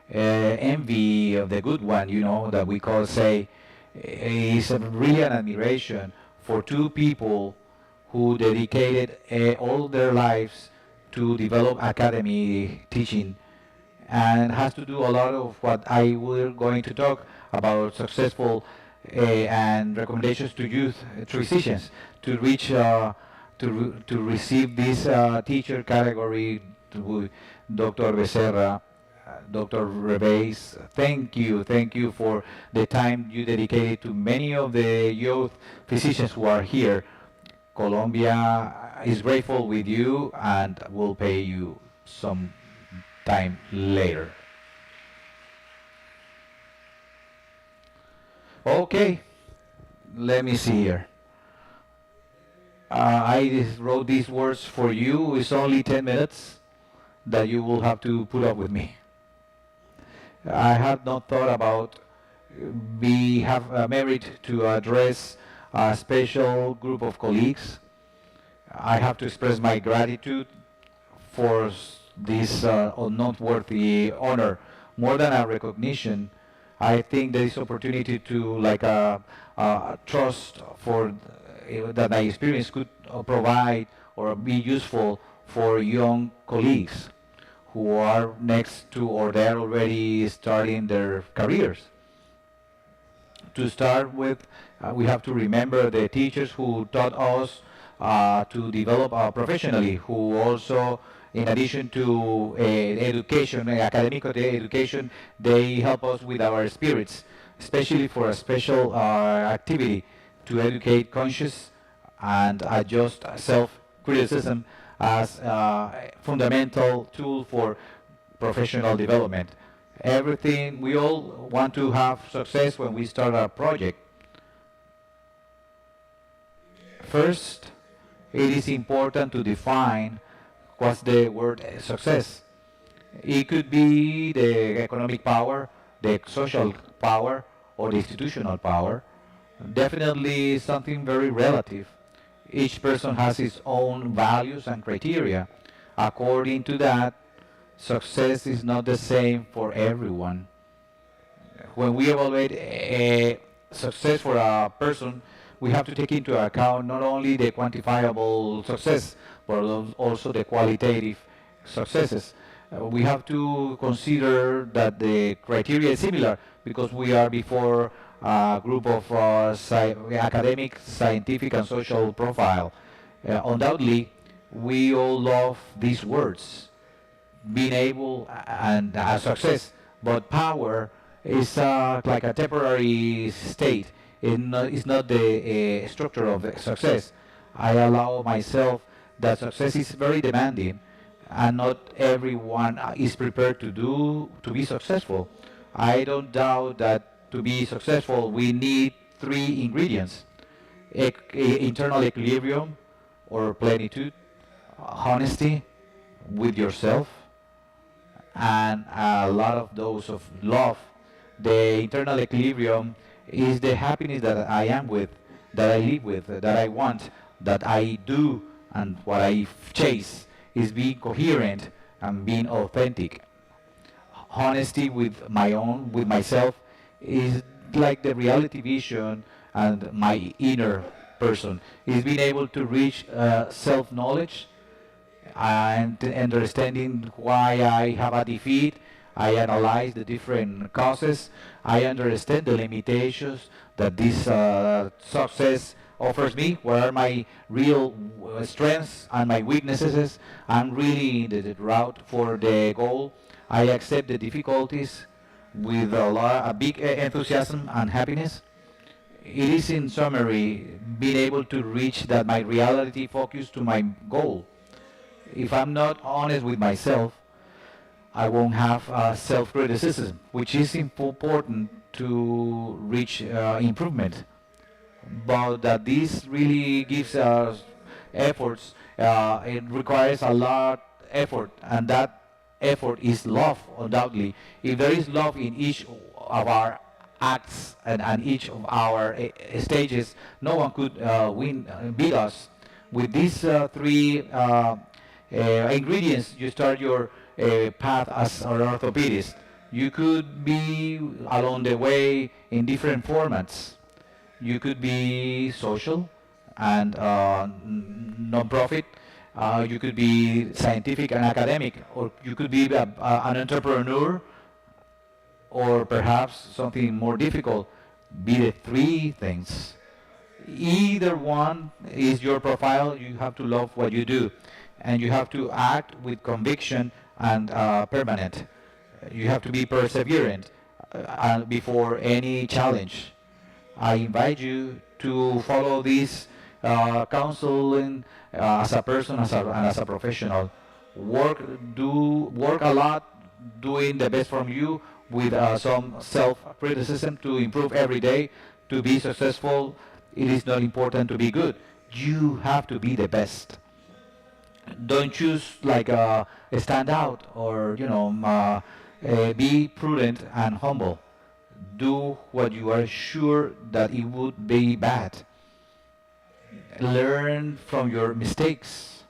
envy of the good one, that we call is really an admiration for two people who dedicated all their lives to develop academy teaching, and has to do a lot of what I will going to talk about, successful and recommendations to youth physicians to reach to receive this teacher category. To Dr. Becerra, Dr. Rebeis, thank you for the time you dedicated to many of the youth physicians who are here. Colombia is grateful with you and will pay you some time later. Okay, let me see here. I wrote these words for you. It's only 10 minutes that you will have to put up with me. I have not thought about have merit to address a special group of colleagues. I have to express my gratitude for this noteworthy honor. More than a recognition, I think there is opportunity to trust for that my experience could provide or be useful for young colleagues who are next to or they're already starting their careers. To start with, we have to remember the teachers who taught us to develop professionally, who also, in addition to education, academic education, they help us with our spirits, especially for a special activity to educate conscious and adjust criticism as a fundamental tool for professional development. Everything, we all want to have success when we start a project. First, it is important to define what's the word success. It could be the economic power, the social power, or the institutional power. Definitely something very relative. Each person has his own values and criteria. According to that, success is not the same for everyone. When we evaluate a success for a person, we have to take into account not only the quantifiable success, but also the qualitative successes. We have to consider that the criteria is similar because we are before a group of academic, scientific, and social profile. Undoubtedly, we all love these words, being able and success, but power is like a temporary state. It's not the structure of success. I allow myself that success is very demanding, and not everyone is prepared to be successful. I don't doubt that to be successful we need three ingredients: internal equilibrium or plenitude, honesty with yourself, and a lot of dose of love. The internal equilibrium is the happiness that I am with, that I live with, that I want, that I do, and what I chase is being coherent and being authentic. Honesty with with myself, is like the reality vision and my inner person. Is being able to reach self-knowledge and understanding why I have a defeat. I analyze the different causes. I understand the limitations that this success offers me. What are my real strengths and my weaknesses? I'm really in the route for the goal. I accept the difficulties with a big enthusiasm and happiness. It is, in summary, being able to reach that my reality focus to my goal. If I'm not honest with myself, I won't have self-criticism, which is important to reach improvement. But that this really gives us efforts, it requires a lot effort, and that effort is love, undoubtedly. If there is love in each of our acts and each of our stages, no one could beat us. With these three ingredients, you start your path as an orthopedist. You could be along the way in different formats. You could be social and non-profit. You could be scientific and academic, or you could be an entrepreneur, or perhaps something more difficult, be the three things. Either one is your profile. You have to love what you do, and you have to act with conviction and permanent. You have to be perseverant before any challenge. I invite you to follow this counseling as a person, and as a professional. Work a lot, doing the best from you, with some self-criticism to improve every day. To be successful, it is not important to be good. You have to be the best. Don't choose like stand out, or be prudent and humble. Do what you are sure that it would be bad. Learn from your mistakes.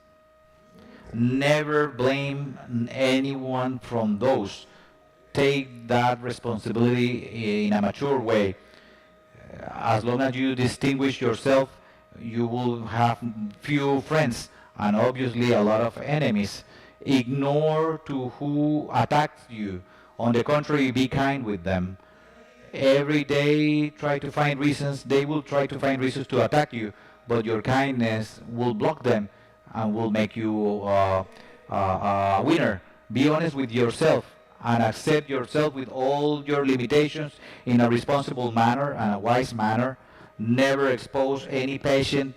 Never blame anyone from those. Take that responsibility in a mature way. As long as you distinguish yourself, you will have few friends and obviously a lot of enemies. Ignore to who attacks you. On the contrary, be kind with them. Every day try to find reasons. They will try to find reasons to attack you, but your kindness will block them and will make you a winner. Be honest with yourself and accept yourself with all your limitations in a responsible manner and a wise manner. Never expose any patient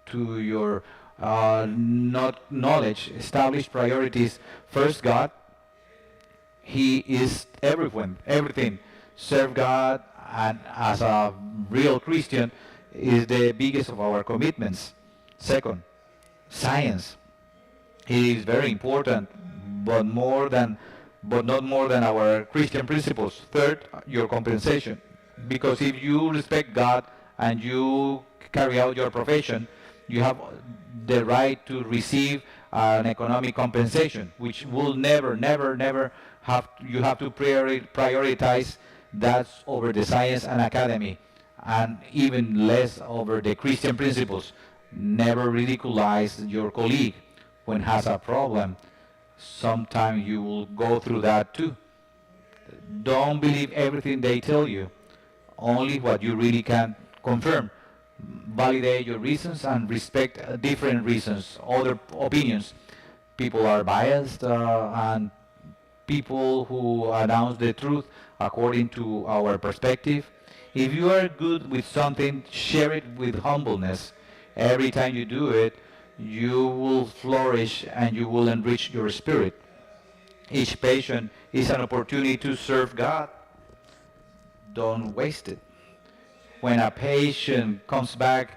to your not knowledge, establish priorities. First, God. He is everything. Serve God, and as a real Christian, is the biggest of our commitments. Second, science. It is very important, but not more than our Christian principles. Third, your compensation, because if you respect God and you carry out your profession, you have the right to receive an economic compensation, which will never have. You have to prioritize that over the science and academy, and even less over the Christian principles. Never ridiculize your colleague when has a problem. Sometimes you will go through that too. Don't believe everything they tell you, only what you really can confirm. Validate your reasons and respect different reasons, other opinions. People are biased, and people who announce the truth according to our perspective. If you are good with something, share it with humbleness. Every time you do it, you will flourish and you will enrich your spirit. Each patient is an opportunity to serve God. Don't waste it. When a patient comes back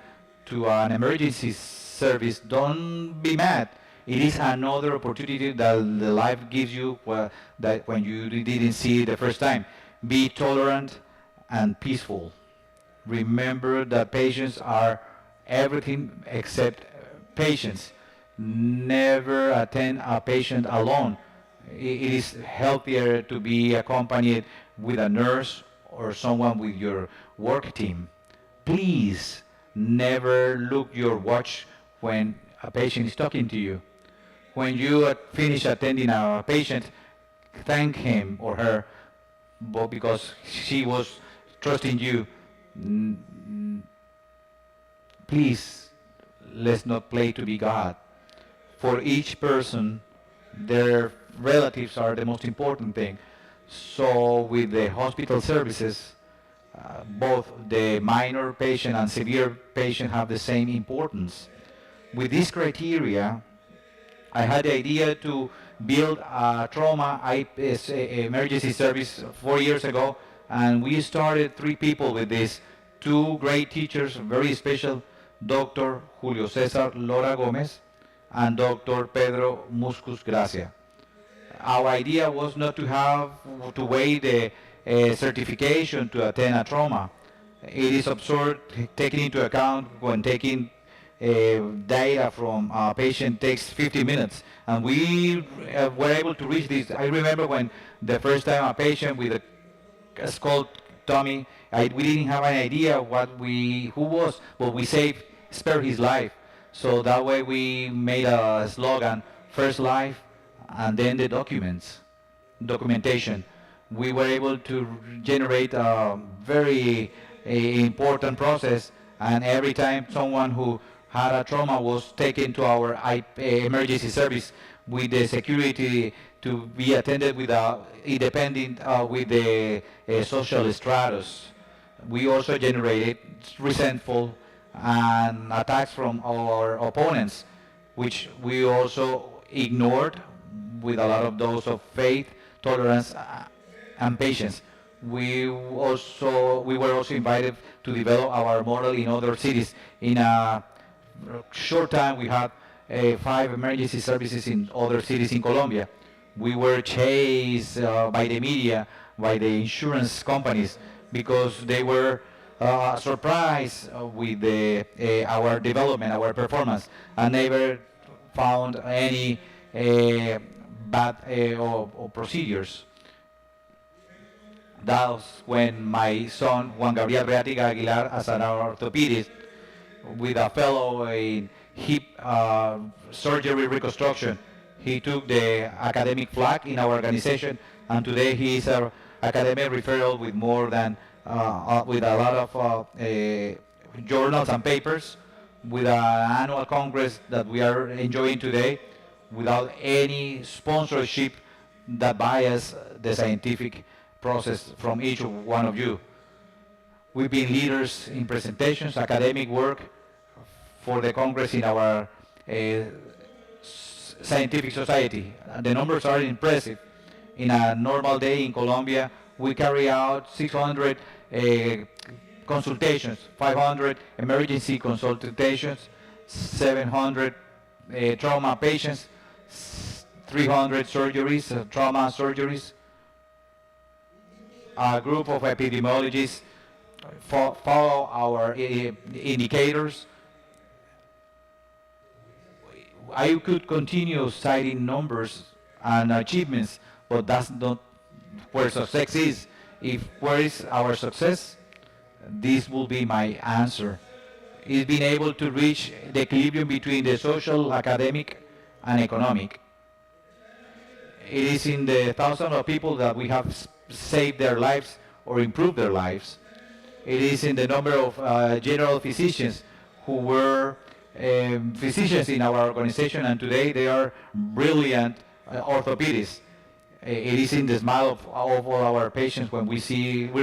to an emergency service, don't be mad. It is another opportunity that the life gives you, that when you didn't see it the first time. Be tolerant and peaceful. Remember that patients are everything except patients. Never attend a patient alone. It is healthier to be accompanied with a nurse or someone with your work team. Please never look your watch when a patient is talking to you. When you finish attending a patient, thank him or her, because she was trusting you. Please, let's not play to be God. For each person, their relatives are the most important thing. So with the hospital services, both the minor patient and severe patient have the same importance. With this criteria, I had the idea to build a trauma emergency service 4 years ago, and we started 3 people with this. 2 great teachers, very special, Dr. Julio Cesar Lora Gomez and Dr. Pedro Muscus Gracia. Our idea was not to have to wait the certification to attend a trauma. It is absurd taking into account when taking data from a patient takes 50 minutes, and we were able to reach this. I remember when the first time a patient with a skull tummy, we didn't have an idea who was, but we spared his life. So that way we made a slogan: first life, and then the documentation. We were able to generate a very important process, and every time someone who had a trauma was taken to our emergency service with the security to be attended with independent with the social stratus. We also generated resentful and attacks from our opponents, which we also ignored with a lot of dose of faith, tolerance, and patience. We were also invited to develop our model in other cities. In a short time, we had 5 emergency services in other cities in Colombia. We were chased by the media, by the insurance companies, because they were surprised with our development, our performance, and never found any bad or procedures. That was when my son, Juan Gabriel Reatiga Aguilar, as an orthopedist, with a fellow in hip surgery reconstruction, he took the academic flag in our organization, and today he is an academic referral with more than with a lot of journals and papers, with an annual congress that we are enjoying today, without any sponsorship that bias the scientific process from each one of you. We've been leaders in presentations, academic work for the Congress in our scientific society. The numbers are impressive. In a normal day in Colombia, we carry out 600 consultations, 500 emergency consultations, 700 trauma patients, 300 surgeries, trauma surgeries. A group of epidemiologists follow our indicators. I could continue citing numbers and achievements, but that's not where success is. If where is our success, this will be my answer. Is being able to reach the equilibrium between the social, academic, and economic. It is in the thousands of people that we have saved their lives or improved their lives. It is in the number of general physicians who were physicians in our organization, and today they are brilliant orthopedists. It is in the smile of all our patients when we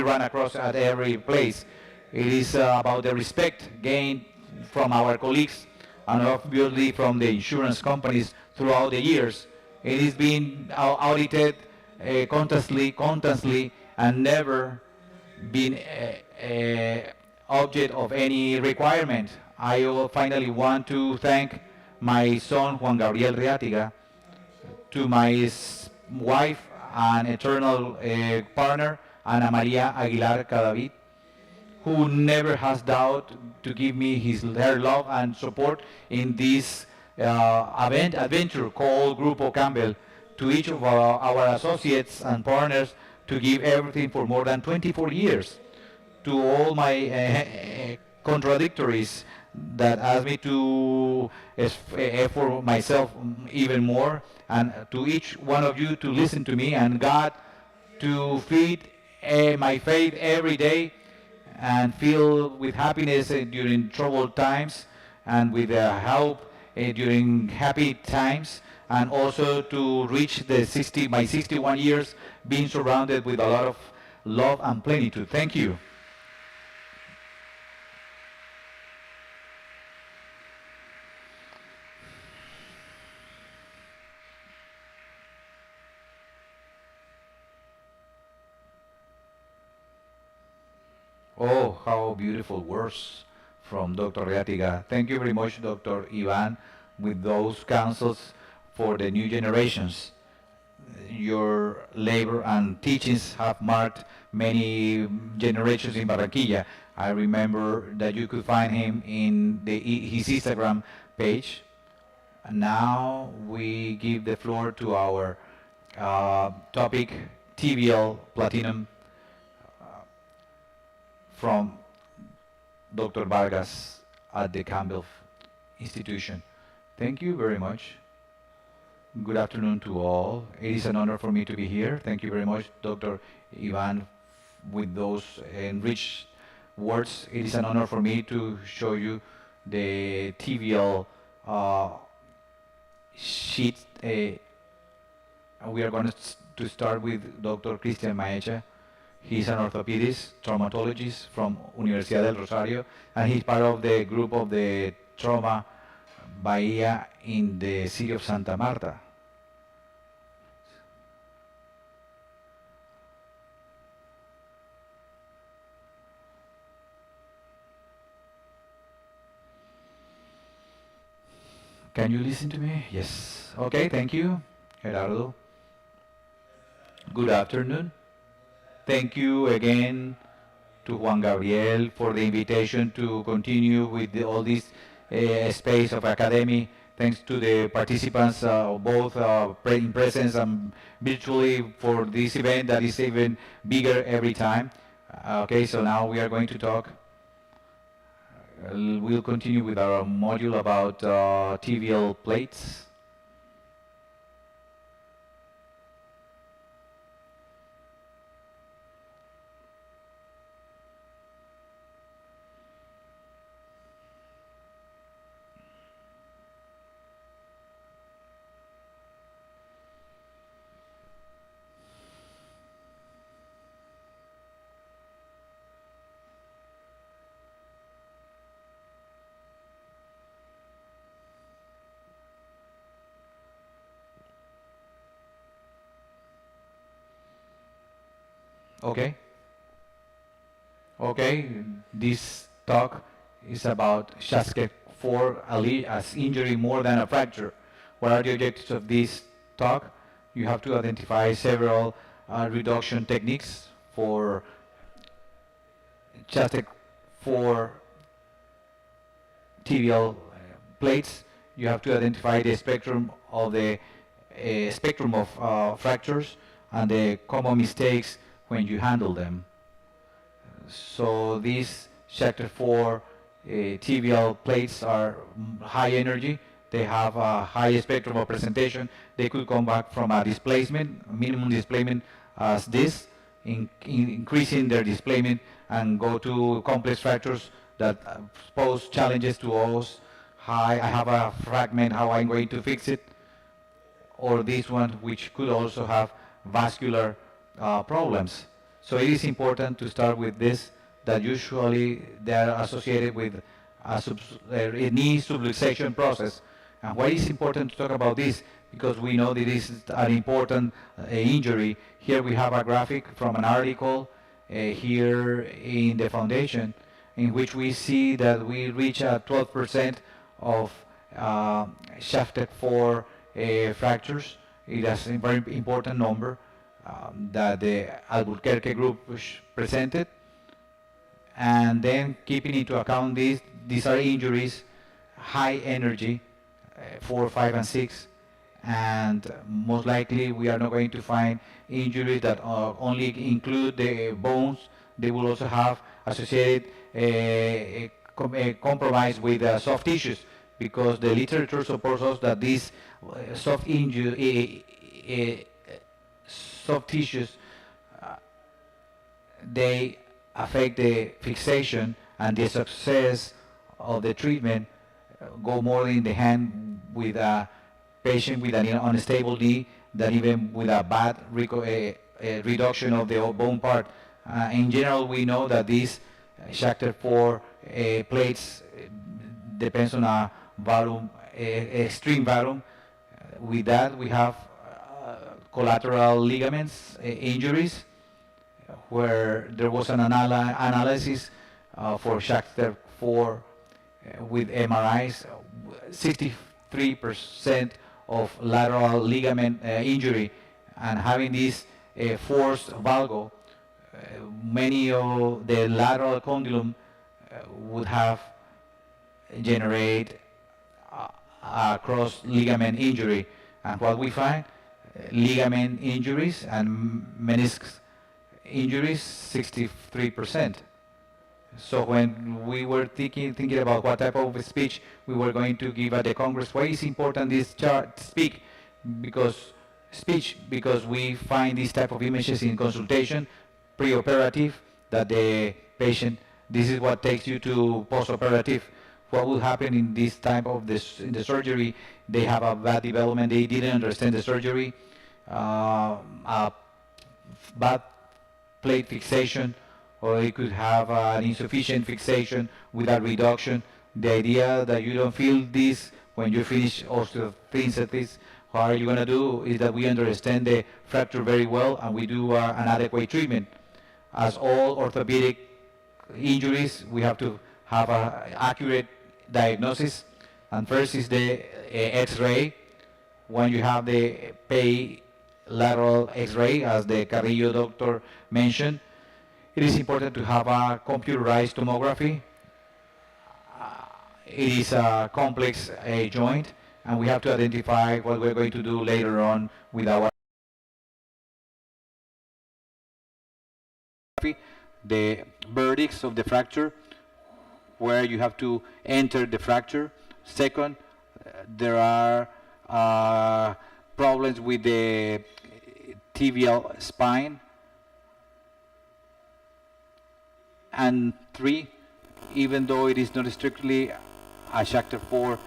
run across at every place. It is about the respect gained from our colleagues and obviously from the insurance companies throughout the years. It is being audited constantly, and never been object of any requirement. I finally want to thank my son Juan Gabriel Reatiga, to my wife and eternal partner Ana Maria Aguilar Cadavid, who never has doubt to give me her love and support in this adventure called Grupo Campbell, to each of our associates and partners to give everything for more than 24 years, to all my contradictories that ask me to effort myself even more, and to each one of you to listen to me, and God to feed my faith every day and feel with happiness during troubled times, and with help during happy times, and also to reach my 61 years being surrounded with a lot of love and plenitude. Thank you. Oh, how beautiful words from Dr. Reatiga. Thank you very much, Dr. Ivan, with those counsels for the new generations. Your labor and teachings have marked many generations in Barranquilla. I remember that you could find him in his Instagram page. And now we give the floor to our topic, TVL Platinum, from Dr. Vargas at the Campbell Institution. Thank you very much. Good afternoon to all. It is an honor for me to be here. Thank you very much, Dr. Ivan, with those enriched words. It is an honor for me to show you the TVL sheet. We are going to start with Dr. Cristian Maecha. He's an orthopedist, traumatologist from Universidad del Rosario, and he's part of the group of the Trauma Bahia in the city of Santa Marta. Can you listen to me? Yes. Okay, thank you, Gerardo. Good afternoon. Thank you again to Juan Gabriel for the invitation to continue with all this space of academy. Thanks to the participants, both in presence and virtually, for this event that is even bigger every time. Okay, so now we are going to talk. We'll continue with our module about TVL plates. Okay. Okay, this talk is about chasket 4 as injury more than a fracture. What are the objectives of this talk? You have to identify several reduction techniques for chasket 4 tibial plates. You have to identify the spectrum of fractures and the common mistakes when you handle them. So these sector 4 tibial plates are high energy. They have a high spectrum of presentation. They could come back from a displacement, minimum displacement as this, increasing their displacement and go to complex fractures that pose challenges to us. Hi, I have a fragment, how I'm going to fix it? Or this one, which could also have vascular problems. So it is important to start with this, that usually they are associated with a knee subluxation process. And why is important to talk about this? Because we know that this is an important injury. Here we have a graphic from an article here in the foundation, in which we see that we reach a 12% of shafted 4 fractures. It is a very important number that the Albuquerque group presented. And then keeping into account these are injuries, high energy, 4, 5, and 6. And most likely we are not going to find injuries that only include the bones. They will also have associated a compromise with soft tissues, because the literature supports us that these soft tissues, they affect the fixation, and the success of the treatment go more in the hand with a patient with an unstable knee than even with a bad reduction of the bone part. In general, we know that these shafted 4 plates depends on a volume, extreme volume. With that, we have collateral ligaments injuries, where there was an analysis for shafted 4 with MRIs, 63% of lateral ligament injury, and having this forced valgo, many of the lateral condylum would have generate a cross ligament injury. And what we find, ligament injuries and meniscus injuries, 63%. So when we were thinking about what type of speech we were going to give at the Congress, why is important this chart because we find these type of images in consultation, pre-operative, that the patient, this is what takes you to post-operative. What will happen in this type of in the surgery? They have a bad development, they didn't understand the surgery, a bad plate fixation, or it could have an insufficient fixation with a reduction. The idea that you don't feel this when you finish osteophysitis, what are you going to do is that we understand the fracture very well, and we do an adequate treatment. As all orthopedic injuries, we have to have an accurate diagnosis, and first is the X-ray. When you have the lateral X-ray, as the Carrillo doctor mentioned, it is important to have a computerized tomography. It is a complex joint, and we have to identify what we're going to do later on with our the verdicts of the fracture, where you have to enter the fracture. Second, there are problems with the tibial spine. And 3, even though it is not strictly a shafted 4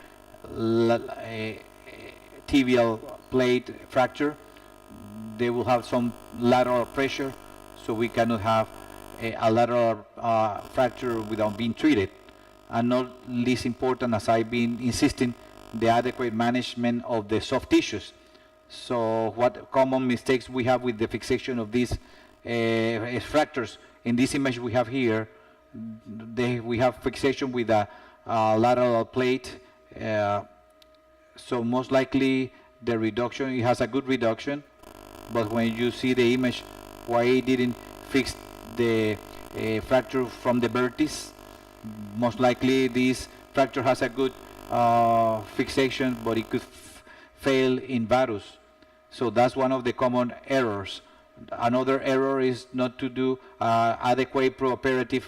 tibial plate fracture, they will have some lateral pressure, so we cannot have a lateral fracture without being treated. And not least important, as I've been insisting, the adequate management of the soft tissues. So what common mistakes we have with the fixation of these fractures. In this image we have here, we have fixation with a lateral plate. So most likely the reduction, it has a good reduction, but when you see the image, why it didn't fix the fracture from the vertex, most likely this fracture has a good fixation, but it could fail in varus. So that's one of the common errors. Another error is not to do adequate preoperative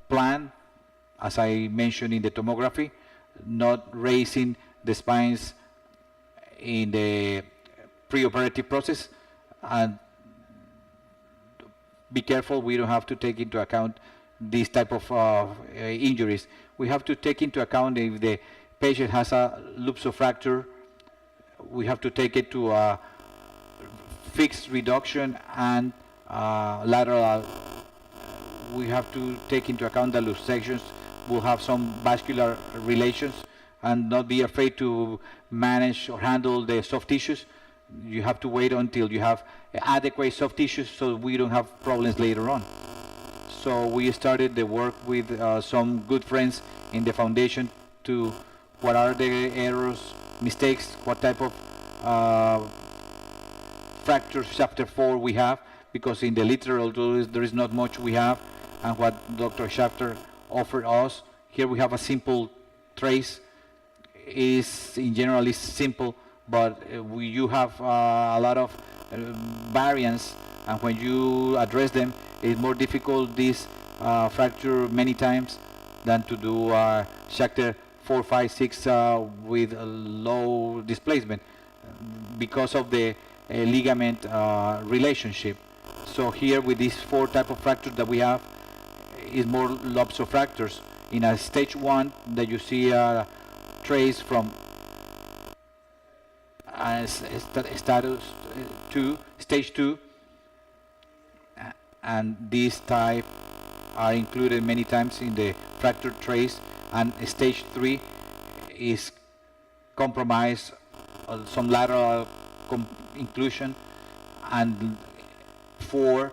plan, as I mentioned in the tomography, not raising the spines in the preoperative process, and be careful, we don't have to take into account these type of injuries. We have to take into account if the patient has a luxofracture, we have to take it to a fixed reduction and lateral. We have to take into account that luxations will have some vascular relations, and not be afraid to manage or handle the soft tissues. You have to wait until you have adequate soft tissues so we don't have problems later on. So we started the work with some good friends in the foundation to what are the errors, mistakes, what type of fractures chapter 4 we have, because in the literal there is not much we have, and what Dr. Schafter offered us. Here we have a simple trace. Is in general is simple, but you have a lot of variance, and when you address them, it's more difficult this fracture many times than to do Schafter 4, 5, 6 with a low displacement because of the ligament relationship. So here with these 4 type of fractures that we have is more luxofractures. In a stage 1 that you see trace from status 2, stage 2, and these type are included many times in the fracture trace, and stage 3 is compromise, some lateral inclusion, and 4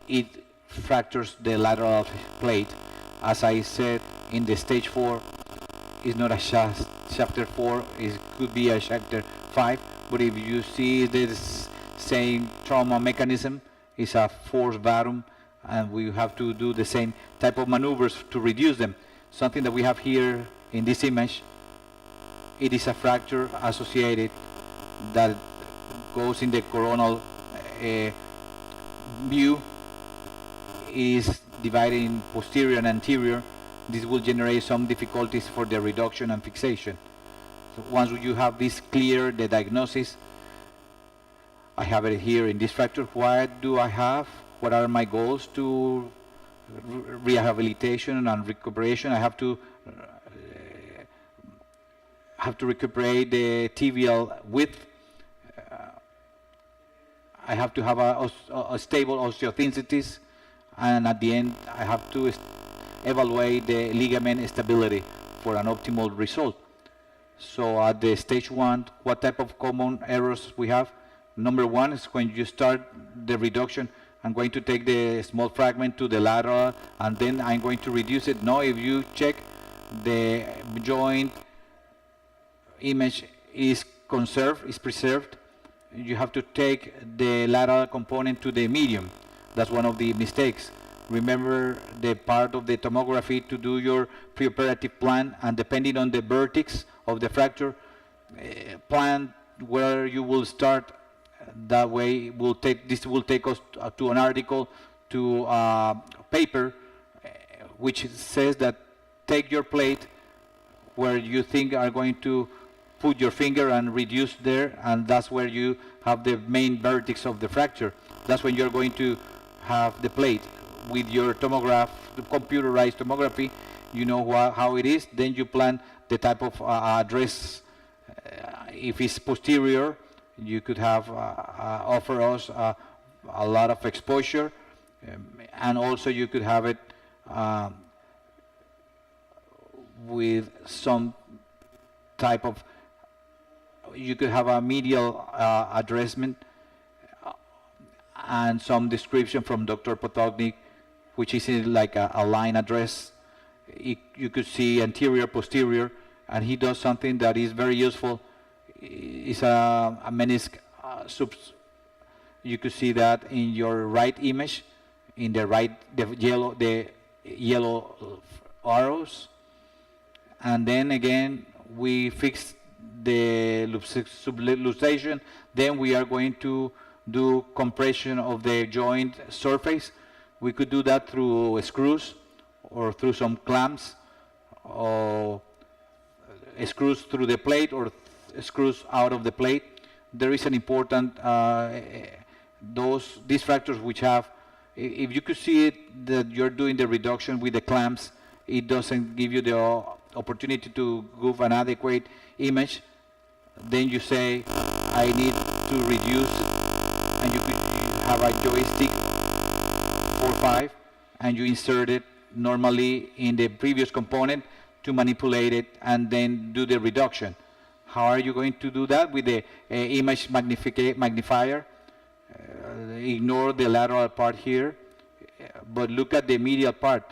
it fractures the lateral plate. As I said, in the stage 4 is not a chapter 4, it could be a chapter 5, but if you see the same trauma mechanism, it's a force varum, and we have to do the same type of maneuvers to reduce them. Something that we have here in this image, it is a fracture associated that goes in the coronal view, is divided in posterior and anterior. This will generate some difficulties for the reduction and fixation. So once you have this clear, the diagnosis, I have it here in this fracture. What do I have? What are my goals to rehabilitation and recuperation? I have to recuperate the tibial width. I have to have a stable osteotensities, and at the end I have to evaluate the ligament stability for an optimal result. So at the stage 1, what type of common errors we have? Number 1 is when you start the reduction, I'm going to take the small fragment to the lateral, and then I'm going to reduce it. No, if you check the joint image is conserved, is preserved, you have to take the lateral component to the medium. That's one of the mistakes. Remember the part of the tomography to do your preoperative plan, and depending on the vertex of the fracture, plan where you will start. That way this will take us to an article, to a paper, which says that take your plate where you think are going to put your finger and reduce there, and that's where you have the main vertex of the fracture. That's when you're going to have the plate. With your tomograph, the computerized tomography, you know how it is. Then you plan the type of address. If it's posterior, you could have offer us a lot of exposure, and also you could have it with some type of, you could have a medial addressment. and some description from Dr. Potocnik, which is in like a line address. You could see anterior, posterior, and he does something that is very useful. It's a menisc you could see that in your right image, in the right, the yellow arrows. And then again, we fix the subluxation. Then we are going to do compression of the joint surface. We could do that through screws or through some clamps, or screws through the plate or screws out of the plate. There is an important, these fractures which have, if you could see it, that you're doing the reduction with the clamps, it doesn't give you the opportunity to give an adequate image. Then you say, I need to reduce, and you could have a joystick 4-5, and you insert it normally in the previous component to manipulate it and then do the reduction. How are you going to do that? With the image magnifier. Ignore the lateral part here, but look at the medial part.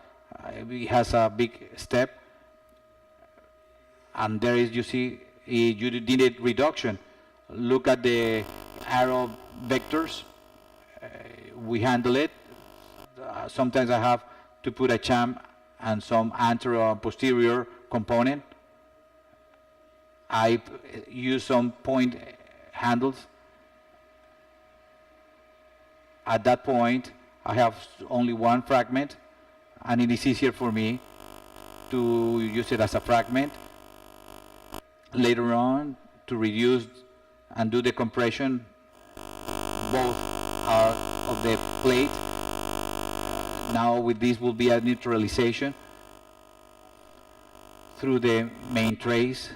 It has a big step, and there is, you see, you did a reduction. Look at the arrow vectors. We handle it. Sometimes I have to put a champ and some anterior and posterior component. I use some point handles. At that point, I have only one fragment, and it is easier for me to use it as a fragment. Later on, to reduce and do the compression both of the plate. Now with this will be a neutralization through the main trace.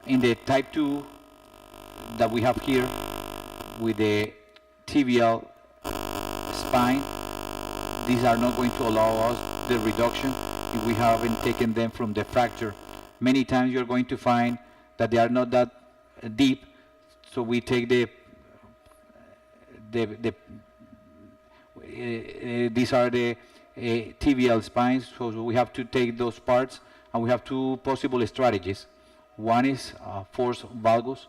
In the type 2 that we have here with the tibial spine, these are not going to allow us the reduction if we haven't taken them from the fracture. Many times you're going to find that they are not that deep, so we take these are the tibial spines, so we have to take those parts, and we have two possible strategies. One is force valgus,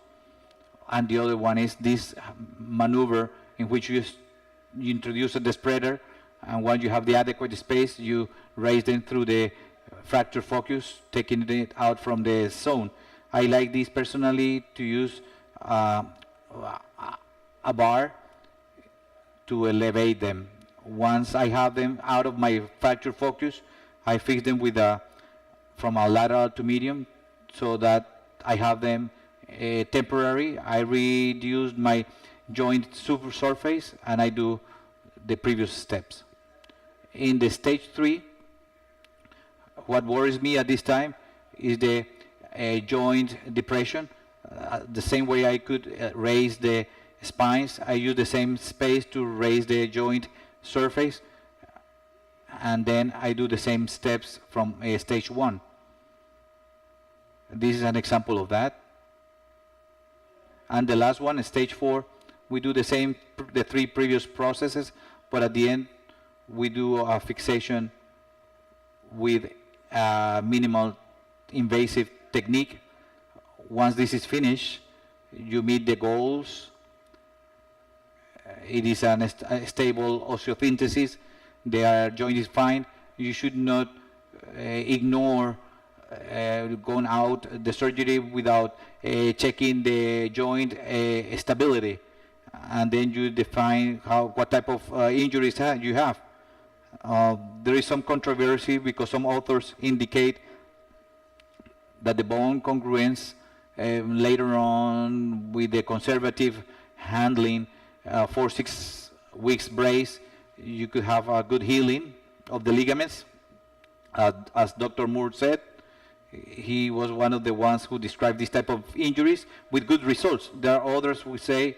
and the other one is this maneuver in which you introduce the spreader, and once you have the adequate space, you raise them through the fracture focus, taking it out from the zone. I like this personally to use a bar to elevate them. Once I have them out of my fracture focus, I fix them with from a lateral to medium, so that I have them temporary. I reduce my joint surface, and I do the previous steps. In the stage 3, what worries me at this time is the joint depression. The same way I could raise the spines, I use the same space to raise the joint surface, and then I do the same steps from stage 1. This is an example of that. And the last one, stage 4, we do the same, the 3 previous processes, but at the end we do a fixation with a minimal invasive technique. Once this is finished, you meet the goals. It is a stable osteosynthesis. The joint is fine. You should not ignore going out the surgery without checking the joint stability, and then you define what type of injuries you have. There is some controversy because some authors indicate that the bone congruence later on with the conservative handling 4-6 weeks brace, you could have a good healing of the ligaments. As Dr. Moore said, he was one of the ones who described this type of injuries with good results. There are others who say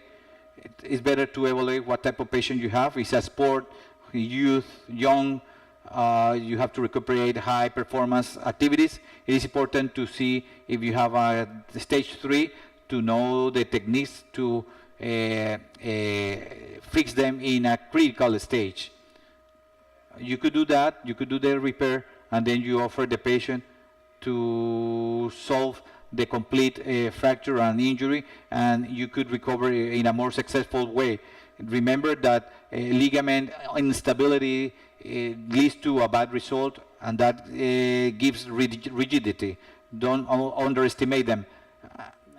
it's better to evaluate what type of patient you have. It's a sport, youth, young, you have to recuperate high performance activities. It is important to see if you have a stage 3 to know the techniques to fix them in a critical stage. You could do that, you could do the repair, and then you offer the patient to solve the complete fracture and injury, and you could recover in a more successful way. Remember that ligament instability leads to a bad result, and that gives rigidity. Don't underestimate them.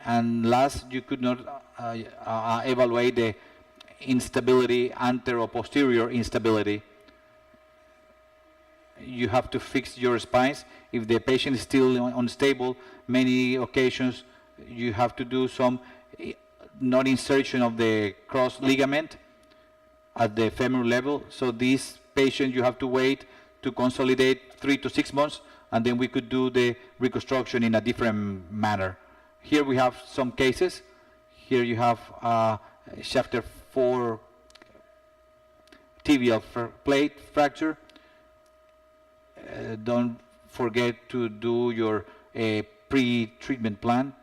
And last, you could not evaluate the instability, anterior-posterior instability. You have to fix your spines. If the patient is still unstable, many occasions you have to do some non-insertion of the cross ligament at the femoral level. So these patients, you have to wait to consolidate 3 to 6 months, and then we could do the reconstruction in a different manner. Here we have some cases. Here you have Schefter 4 tibial plate fracture. Don't forget to do your pre-treatment plan,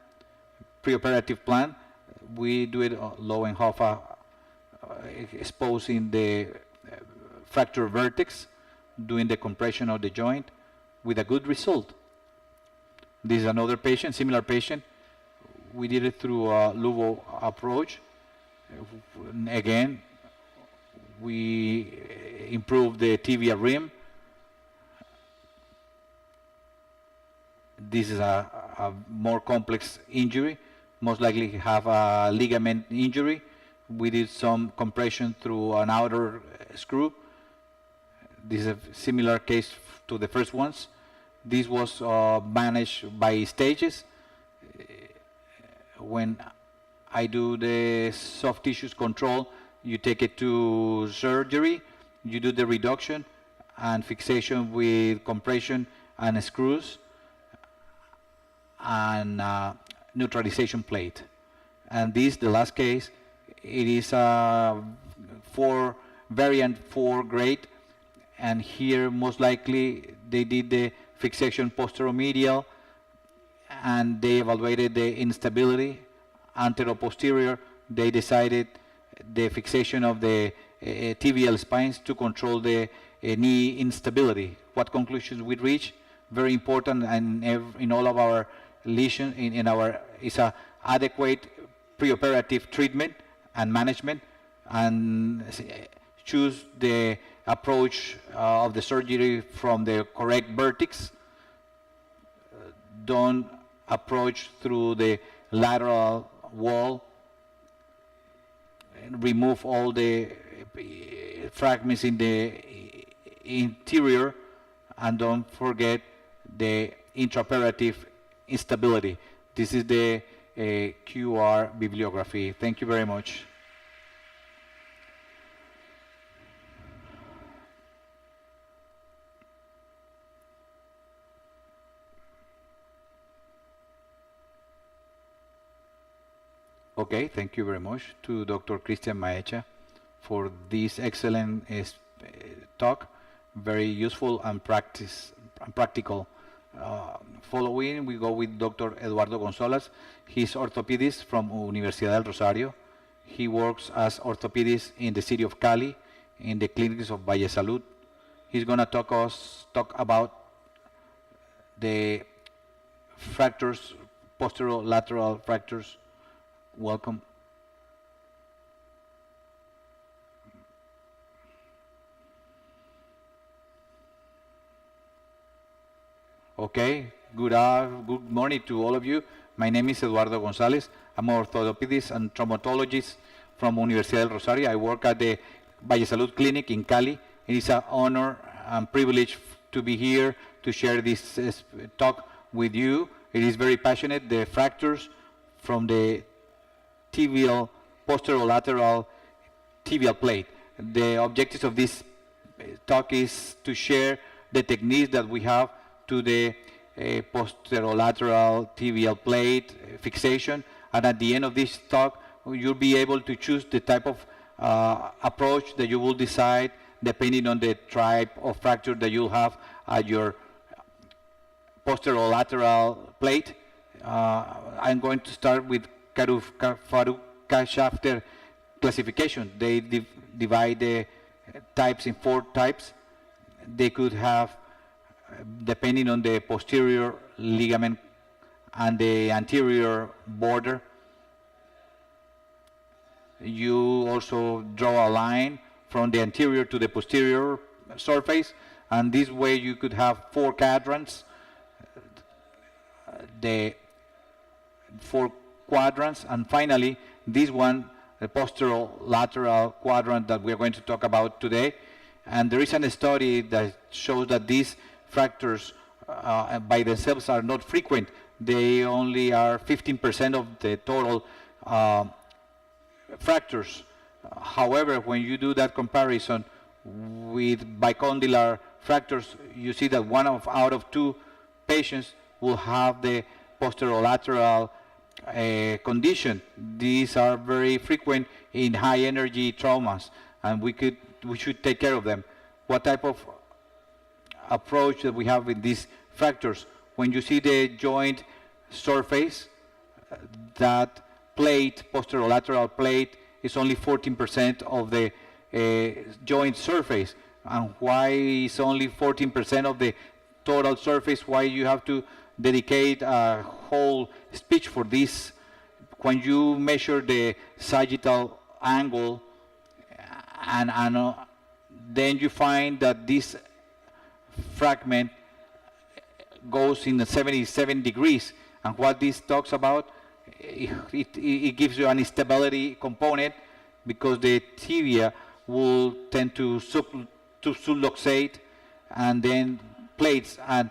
pre-operative plan. We do it low and HOFA, exposing the fracture vertex, doing the compression of the joint with a good result. This is another patient, similar patient. We did it through a Luvo approach. Again, we improved the tibia rim. This is a more complex injury, most likely have a ligament injury. We did some compression through an outer screw. This is a similar case to the first ones. This was managed by stages. When I do the soft tissues control, you take it to surgery, you do the reduction and fixation with compression and screws and neutralization plate. And this, the last case, it is a variant 4 grade, and here most likely they did the fixation posteromedial and they evaluated the instability anteroposterior. They decided the fixation of the tibial spines to control the knee instability. What conclusions we reach? Very important, and in all of our lesion in our is a adequate preoperative treatment and management, and choose the approach of the surgery from the correct vertex. Don't approach through the lateral wall. Remove all the fragments in the interior, and don't forget the intraoperative instability. This is the QR bibliography. Thank you very much. Okay, thank you very much to Dr. Christian Maecha for this excellent talk, very useful and practical. Following, we go with Dr. Eduardo Gonzalez. He's orthopedist from Universidad del Rosario. He works as orthopedist in the city of Cali, in the clinics of Valle Salud. He's going to talk about the fractures, posterolateral fractures. Welcome. Okay, good morning to all of you. My name is Eduardo Gonzalez. I'm an orthopedist and traumatologist from Universidad del Rosario. I work at the Valle Salud Clinic in Cali. It is an honor and privilege to be here to share this talk with you. It is very passionate. The fractures from the tibial, posterolateral tibial plate. The objectives of this talk is to share the techniques that we have to the posterolateral tibial plate fixation, and at the end of this talk you'll be able to choose the type of approach that you will decide depending on the type of fracture that you'll have at your posterolateral plate. I'm going to start with Farooq Shafter classification. They divide the types in 4 types. They could have, depending on the posterior ligament and the anterior border, you also draw a line from the anterior to the posterior surface, and this way you could have 4 quadrants, the 4 quadrants, and finally this one, the posterolateral quadrant that we are going to talk about today. And there is a study that shows that these fractures by themselves are not frequent. They only are 15% of the total fractures. However, when you do that comparison with bicondylar fractures, you see that 1 out of 2 patients will have the posterolateral condition. These are very frequent in high energy traumas, and we should take care of them. What type of approach that we have with these fractures? When you see the joint surface, that plate, posterolateral plate, is only 14% of the joint surface. And why is only 14% of the total surface? Why you have to dedicate a whole speech for this? When you measure the sagittal angle, and then you find that this fragment goes in 77 degrees. And what this talks about, it gives you an instability component, because the tibia will tend to subluxate, and then plates, and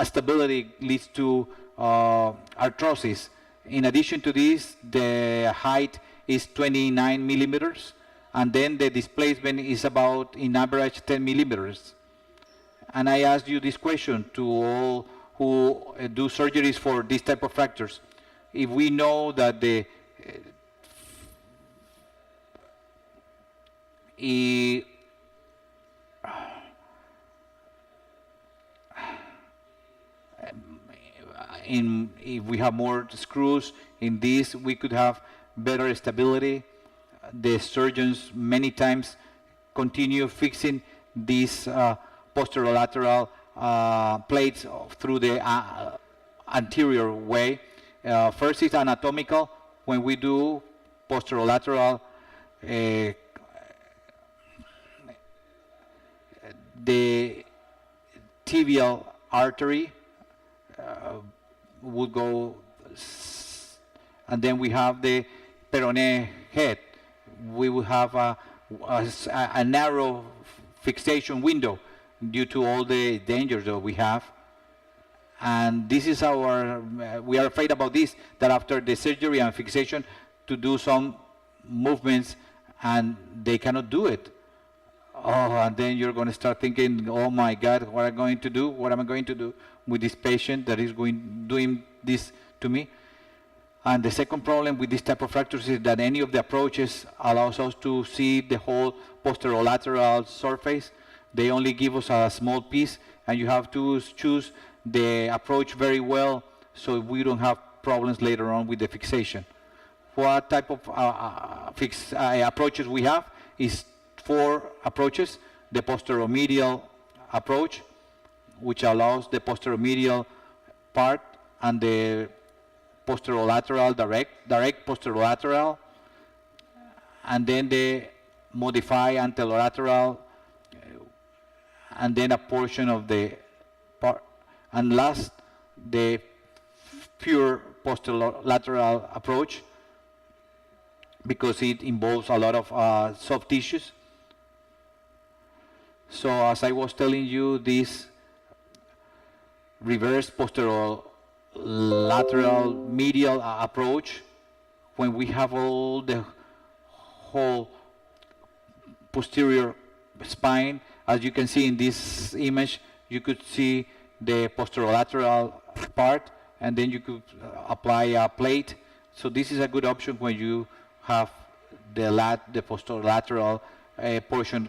stability leads to arthrosis. In addition to this, the height is 29 millimeters, and then the displacement is about, in average, 10 millimeters. And I asked you this question to all who do surgeries for this type of fractures. If we know that the if we have more screws in this, we could have better stability. The surgeons many times continue fixing these posterolateral plates through the anterior way. First is anatomical. When we do posterolateral, the tibial artery would go, and then we have the peroneal head. We will have a narrow fixation window due to all the dangers that we have. And this is our, we are afraid about this, that after the surgery and fixation, to do some movements and they cannot do it. Oh, and then you're going to start thinking, oh my God, what am I going to do? What am I going to do with this patient that is doing this to me? And the second problem with this type of fractures is that any of the approaches allows us to see the whole posterolateral surface. They only give us a small piece, and you have to choose the approach very well so we don't have problems later on with the fixation. What type of approaches we have is 4 approaches. The posteromedial approach, which allows the posteromedial part and the posterolateral, direct posterolateral, and then the modified anterolateral, and then a portion of the part, and last, the pure posterolateral approach, because it involves a lot of soft tissues. So as I was telling you, this reverse posterolateral medial approach, when we have all the whole posterior spine, as you can see in this image, you could see the posterolateral part, and then you could apply a plate. So this is a good option when you have the posterolateral portion.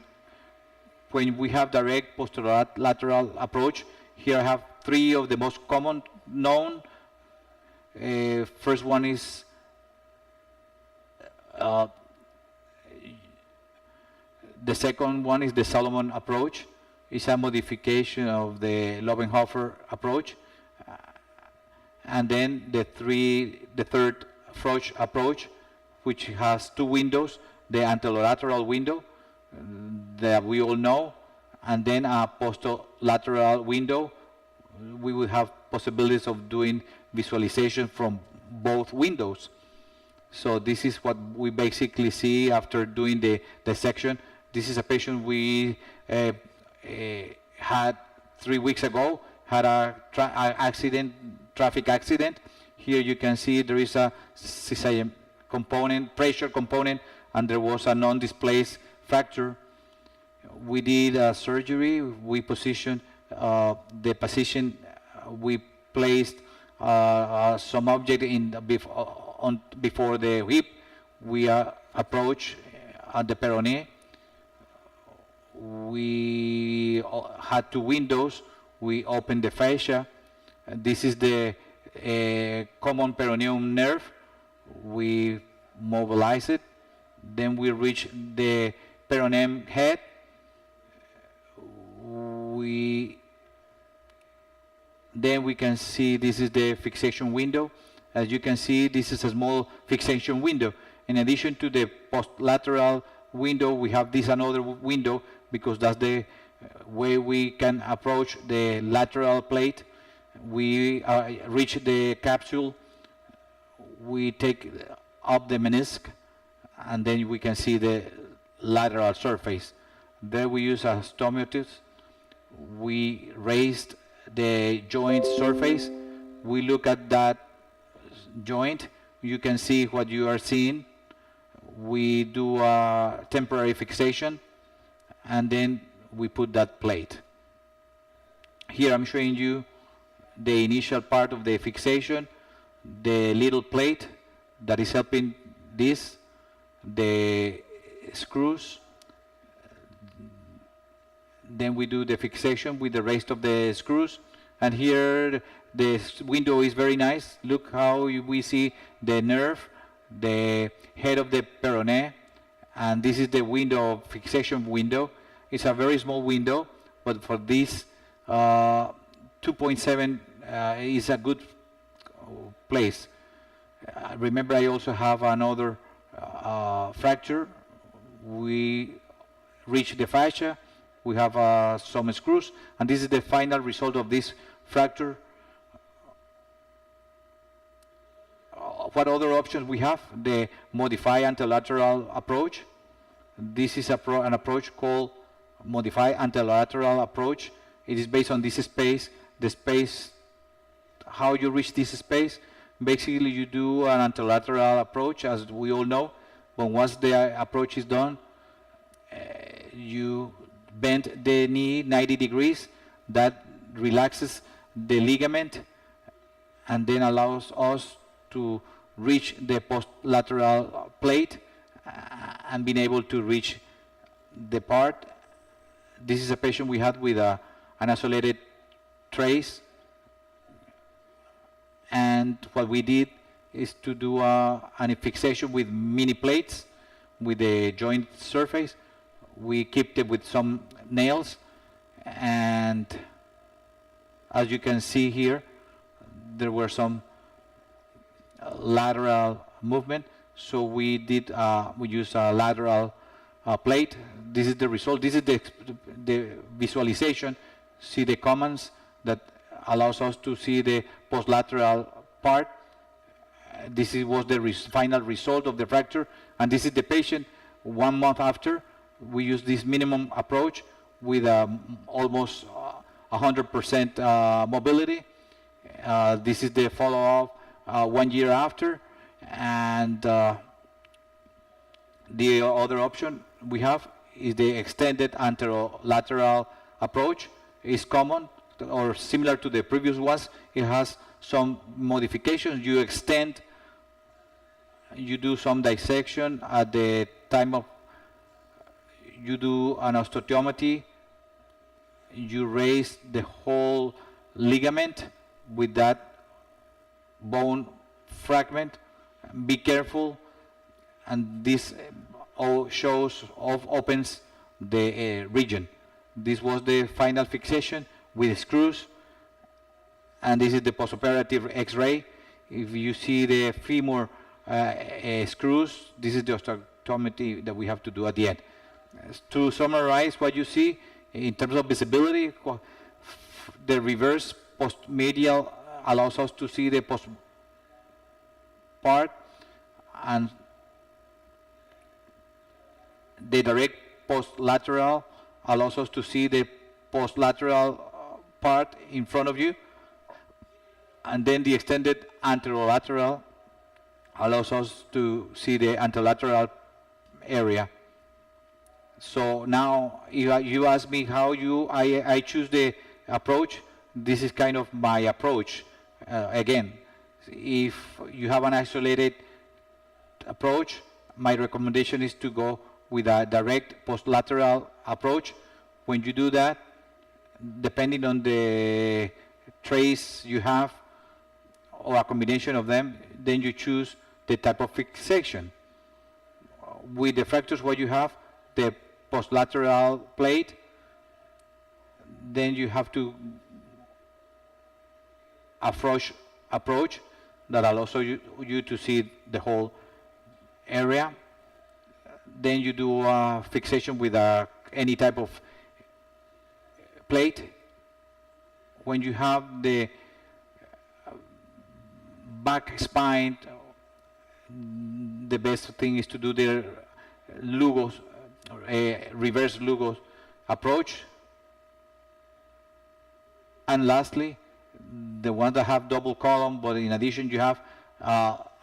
When we have direct posterolateral approach, here I have 3 of the most common known. First one is The second one is the Solomon approach. It's a modification of the Lobenhofer approach. And then the third approach, which has two windows, the anterolateral window that we all know, and then a posterolateral window. We would have possibilities of doing visualization from both windows. So this is what we basically see after doing the dissection. This is a patient we had 3 weeks ago, had a traffic accident. Here you can see there is a CSIM component, pressure component, and there was a non-displaced fracture. We did a surgery. We positioned the position. We placed some object before the hip. We approach the peroné. We had two windows. We opened the fascia. This is the common peroneum nerve. We mobilize it. Then we reach the peroneum head. Then we can see this is the fixation window. As you can see, this is a small fixation window. In addition to the post-lateral window, we have this another window because that's the way we can approach the lateral plate. We reach the capsule. We take up the menisc, and then we can see the lateral surface. There we use a stomotus. We raised the joint surface. We look at that joint. You can see what you are seeing. We do a temporary fixation, and then we put that plate. Here I'm showing you the initial part of the fixation, the little plate that is helping this, the screws. Then we do the fixation with the rest of the screws. And here the window is very nice. Look how we see the nerve, the head of the peroné, and this is the window, fixation window. It's a very small window, but for this 2.7 is a good place. Remember, I also have another fracture. We reach the fascia. We have some screws, and this is the final result of this fracture. What other options we have? The modified anterolateral approach. This is an approach called modified anterolateral approach. It is based on this space. The space, how you reach this space. Basically, you do an anterolateral approach, as we all know. But once the approach is done, you bend the knee 90 degrees. That relaxes the ligament and then allows us to reach the post-lateral plate and being able to reach the part. This is a patient we had with an isolated trace, and what we did is to do an fixation with mini plates with the joint surface. We kept it with some nails, and as you can see here, there were some lateral movement. So we used a lateral plate. This is the result. This is the visualization. See the commands that allows us to see the post-lateral part. This was the final result of the fracture, and this is the patient 1 month after. We use this minimum approach with almost 100% mobility. This is the follow-up 1 year after, and the other option we have is the extended anterolateral approach. It's common or similar to the previous ones. It has some modifications. You extend, you do some dissection at the time of, you do an osteotomy, you raise the whole ligament with that bone fragment. Be careful and this all shows opens the region. This was the final fixation with screws, and this is the postoperative X-ray. If you see the femur screws, this is the osteotomy that we have to do at the end. To summarize what you see in terms of visibility, the reverse post-medial allows us to see the post part, and the direct post-lateral allows us to see the post-lateral part in front of you, and then the extended anterolateral allows us to see the anterolateral area. So now you ask me how I choose the approach. This is kind of my approach. Again, if you have an isolated approach, my recommendation is to go with a direct post-lateral approach. When you do that, depending on the trace you have or a combination of them, then you choose the type of fixation. With the fractures, what you have, the post-lateral plate, then you have to approach that allows you to see the whole area. Then you do a fixation with any type of plate. When you have the back spine, the best thing is to do the Lugos, reverse Lugos approach. And lastly, the ones that have double column, but in addition you have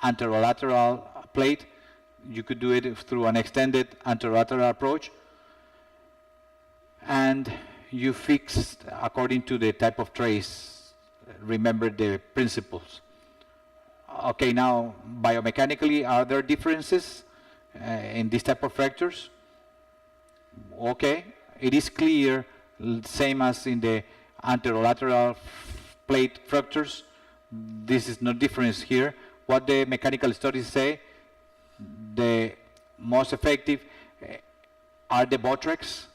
anterolateral plate, you could do it through an extended anterolateral approach, and you fix according to the type of trace. Remember the principles. Okay, now biomechanically, are there differences in this type of fractures? Okay, it is clear, same as in the anterolateral plate fractures. This is no difference here. What the mechanical studies say, the most effective are the Botrex.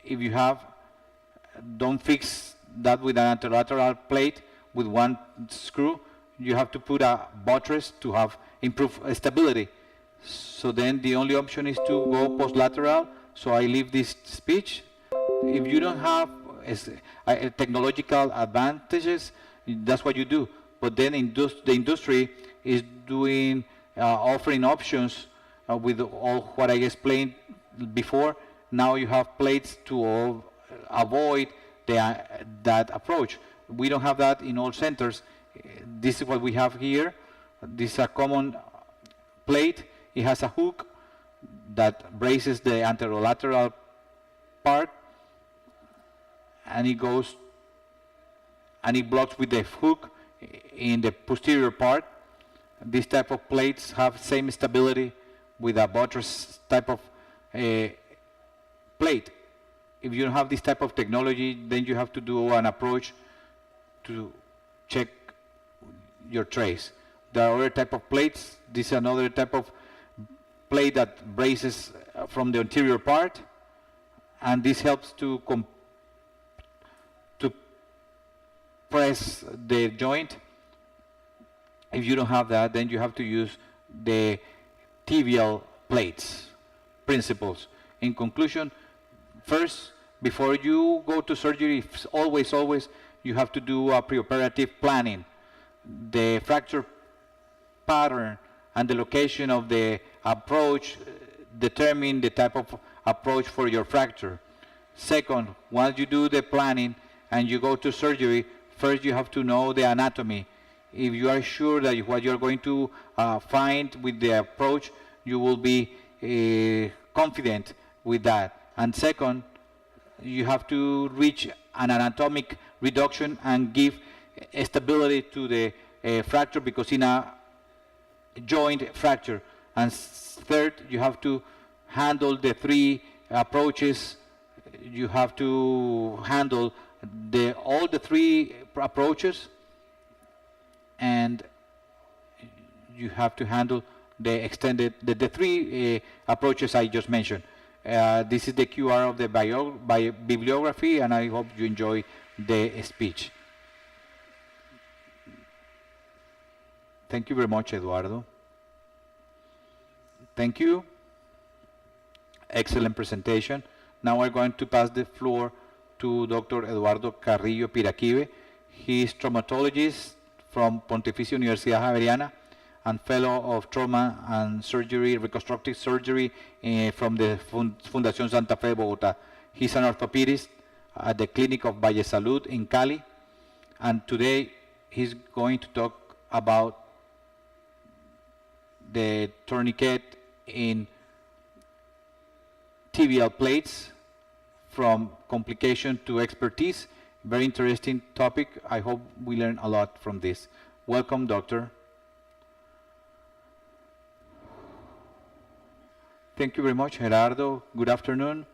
If you have, don't fix that with an anterolateral plate with one screw. You have to put a buttress to have improved stability. So then the only option is to go post-lateral. So I leave this speech. If you don't have technological advantages, that's what you do. But then the industry is doing offering options with all what I explained before. Now you have plates to avoid that approach. We don't have that in all centers. This is what we have here. This is a common plate. It has a hook that braces the anterolateral part, and it goes and it blocks with the hook in the posterior part. This type of plates have same stability with a buttress type of plate. If you don't have this type of technology, then you have to do an approach to check your trace. There are other type of plates. This is another type of plate that braces from the anterior part, and this helps to press the joint. If you don't have that, then you have to use the tibial plates principles. In conclusion, first, before you go to surgery, always you have to do a preoperative planning. The fracture pattern and the location of the approach determine the type of approach for your fracture. Second, once you do the planning and you go to surgery, first you have to know the anatomy. If you are sure that what you're going to find with the approach, you will be confident with that. And second, you have to reach an anatomic reduction and give stability to the fracture, because in a joint fracture. And third, you have to handle the three approaches. You have to handle all the three approaches, and you have to handle the extended, the three approaches I just mentioned. This is the QR of the bibliography, and I hope you enjoy the speech. Thank you very much, Eduardo. Thank you. Excellent presentation. Now we're going to pass the floor to Dr. Eduardo Carrillo Piraquive. He is traumatologist from Pontificia Universidad Javeriana and fellow of trauma and surgery, reconstructive surgery from the Fundación Santa Fe de Bogotá. He's an orthopedist at the Clinic of Valle Salud in Cali, and today he's going to talk about the tourniquet in tibial plates, from complication to expertise. Very interesting topic. I hope we learn a lot from this. Welcome, doctor. Thank you very much, Gerardo. Good afternoon.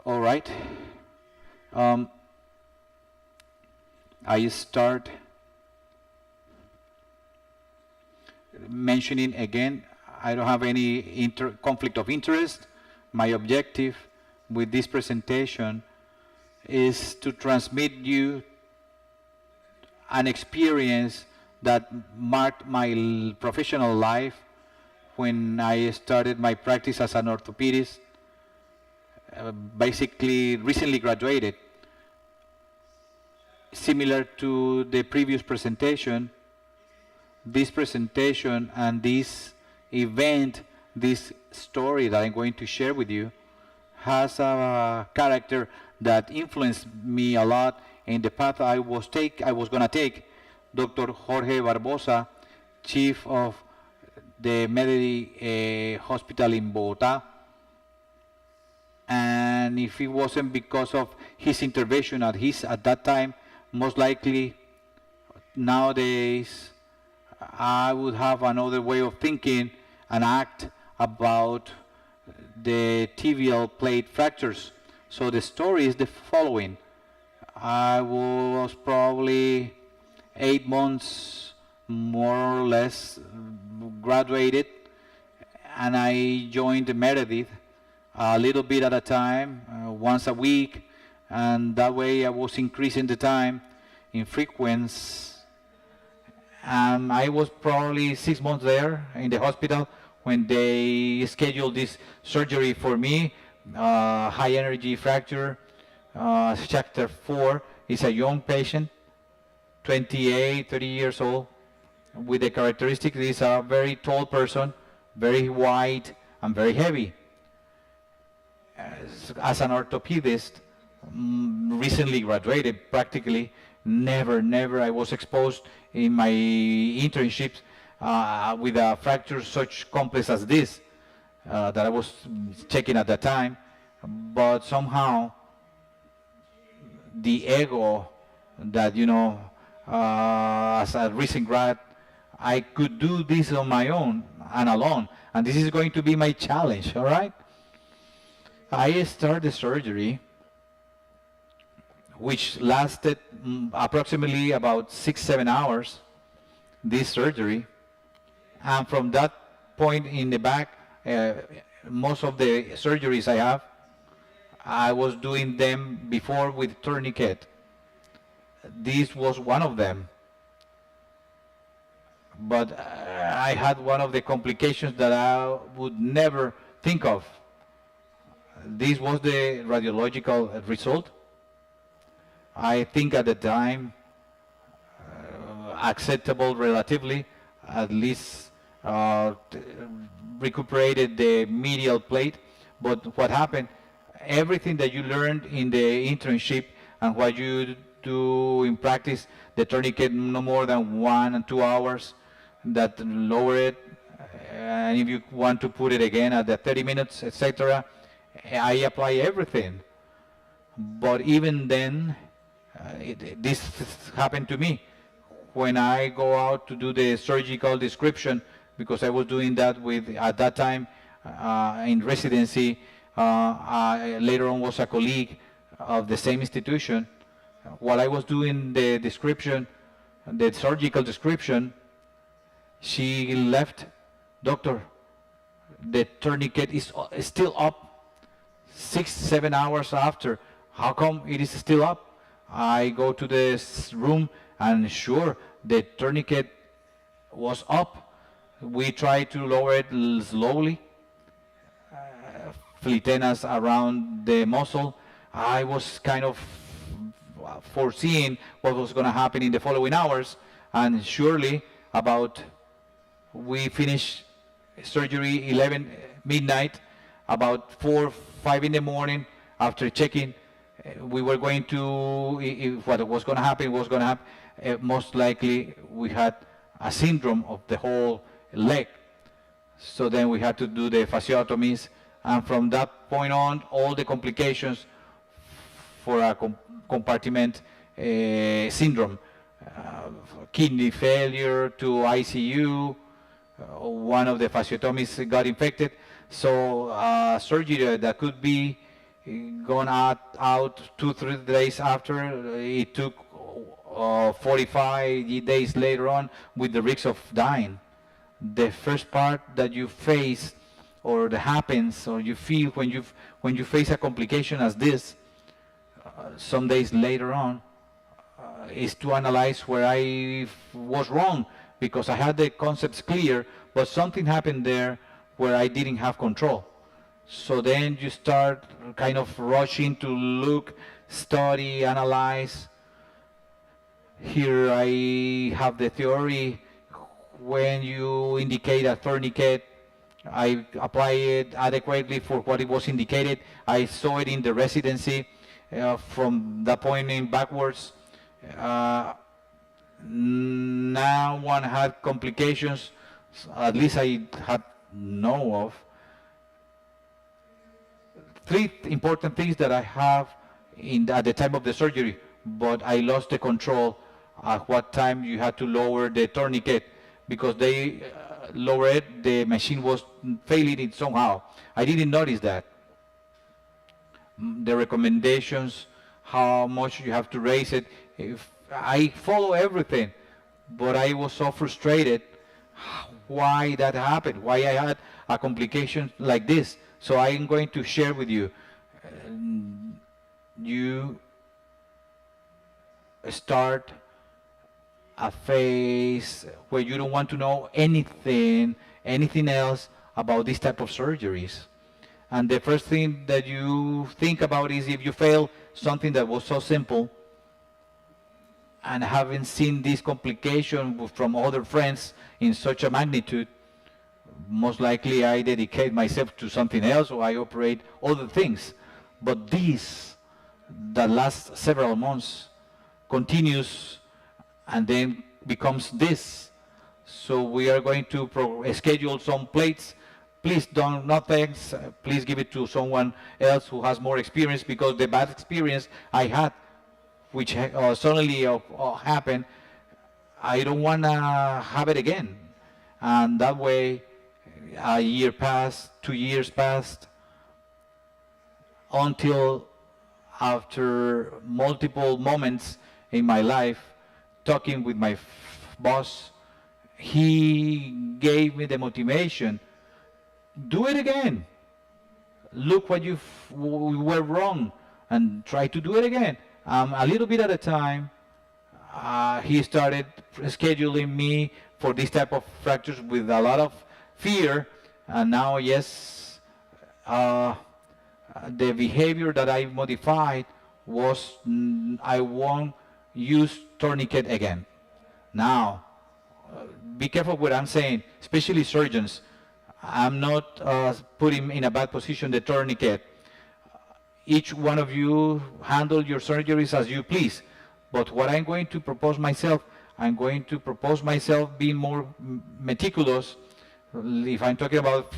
All right. I start mentioning again, I don't have any conflict of interest. My objective with this presentation is to transmit you an experience that marked my professional life when I started my practice as an orthopedist, basically recently graduated. Similar to the previous presentation, this presentation and this event, this story that I'm going to share with you, has a character that influenced me a lot in the path I was going to take. Dr. Jorge Barbosa, chief of the Medellín Hospital in Bogotá, and if it wasn't because of his intervention at that time, most likely nowadays I would have another way of thinking and act about the tibial plate fractures. So the story is the following. I was probably 8 months more or less graduated, and I joined Meredith a little bit at a time, once a week, and that way I was increasing the time in frequency. I was probably 6 months there in the hospital when they scheduled this surgery for me, high energy fracture, chapter 4. Is a young patient, 28, 30 years old, with the characteristic that he's a very tall person, very white, and very heavy. As an orthopedist, recently graduated, practically never I was exposed in my internships with a fracture such complex as this that I was checking at that time. But somehow the ego that, as a recent grad, I could do this on my own and alone, and this is going to be my challenge. All right, I started the surgery, which lasted approximately about 6-7 hours, this surgery. And from that point in the back, most of the surgeries I was doing them before with tourniquet. This was one of them. But I had one of the complications that I would never think of. This was the radiological result. I think at the time, acceptable relatively, at least recuperated the medial plate. But what happened, everything that you learned in the internship and what you do in practice, the tourniquet no more than 1 and 2 hours, that lower it, and if you want to put it again at the 30 minutes, etc., I apply everything. But even then, this happened to me when I go out to do the surgical description, because I was doing that with, at that time, in residency, I later on was a colleague of the same institution. While I was doing the description, the surgical description, she left, doctor, the tourniquet is still up 6-7 hours after. How come it is still up? I go to this room and sure, the tourniquet was up. We tried to lower it slowly, flitenas around the muscle. I was kind of foreseeing what was going to happen in the following hours, and surely we finished surgery 11 midnight, about 4-5 in the morning. After checking, we were going to, if what was going to happen was going to happen, most likely we had a syndrome of the whole leg. So then we had to do the fasciotomies, and from that point on, all the complications for a compartment syndrome, kidney failure to ICU, one of the fasciotomies got infected, so surgery that could be gone out 2-3 days after, it took 45 days later on with the risk of dying. The first part that you face or that happens or you feel when you face a complication as this, some days later on, is to analyze where I was wrong, because I had the concepts clear, but something happened there where I didn't have control. So then you start kind of rushing to look, study, analyze. Here I have the theory. When you indicate a tourniquet, I apply it adequately for what it was indicated. I saw it in the residency. From that point in backwards, now one had complications, at least I had know of. 3 important things that I have at the time of the surgery, but I lost the control at what time you had to lower the tourniquet, because they lowered it, the machine was failing it somehow. I didn't notice that. The recommendations, how much you have to raise it, I follow everything, but I was so frustrated why that happened, why I had a complication like this. So I'm going to share with you. You start a phase where you don't want to know anything else about this type of surgeries. And the first thing that you think about is if you fail something that was so simple, and having seen this complication from other friends in such a magnitude, most likely I dedicate myself to something else or I operate other things. But this, that lasts several months, continues and then becomes this. So we are going to schedule some plates. Please don't, not thanks, please give it to someone else who has more experience, because the bad experience I had, which suddenly happened, I don't want to have it again. And that way, a year passed, 2 years passed, until after multiple moments in my life, talking with my boss, he gave me the motivation. Do it again. Look what you were wrong and try to do it again. A little bit at a time, he started scheduling me for this type of fractures with a lot of fear. And now, yes, the behavior that I modified was I won't use tourniquet again. Now, be careful what I'm saying, especially surgeons. I'm not putting in a bad position the tourniquet. Each one of you handle your surgeries as you please. But what I'm going to propose myself, I'm going to propose myself being more meticulous. If I'm talking about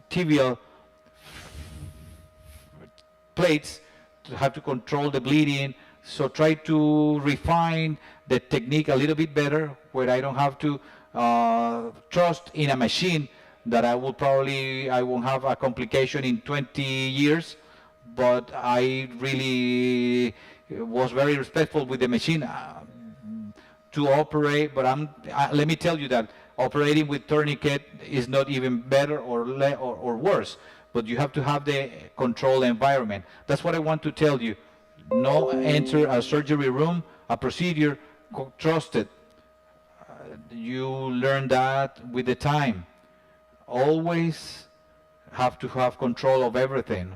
tibial plates, to have to control the bleeding. So try to refine the technique a little bit better, where I don't have to trust in a machine that I won't have a complication in 20 years, but I really was very respectful with the machine to operate, but let me tell you that operating with tourniquet is not even better or worse, but you have to have the controlled environment. That's what I want to tell you. No enter a surgery room, a procedure, trusted. You learn that with the time. Always have to have control of everything.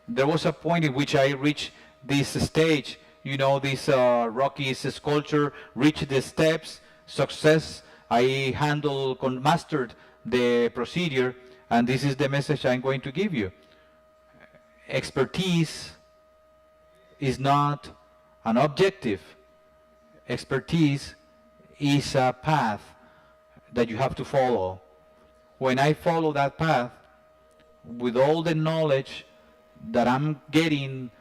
There was a point in which I reached this stage, this Rocky sculpture, reached the steps, success. I mastered the procedure, and this is the message I'm going to give you. Expertise is not an objective. Expertise is a path that you have to follow. When I follow that path, with all the knowledge that I'm getting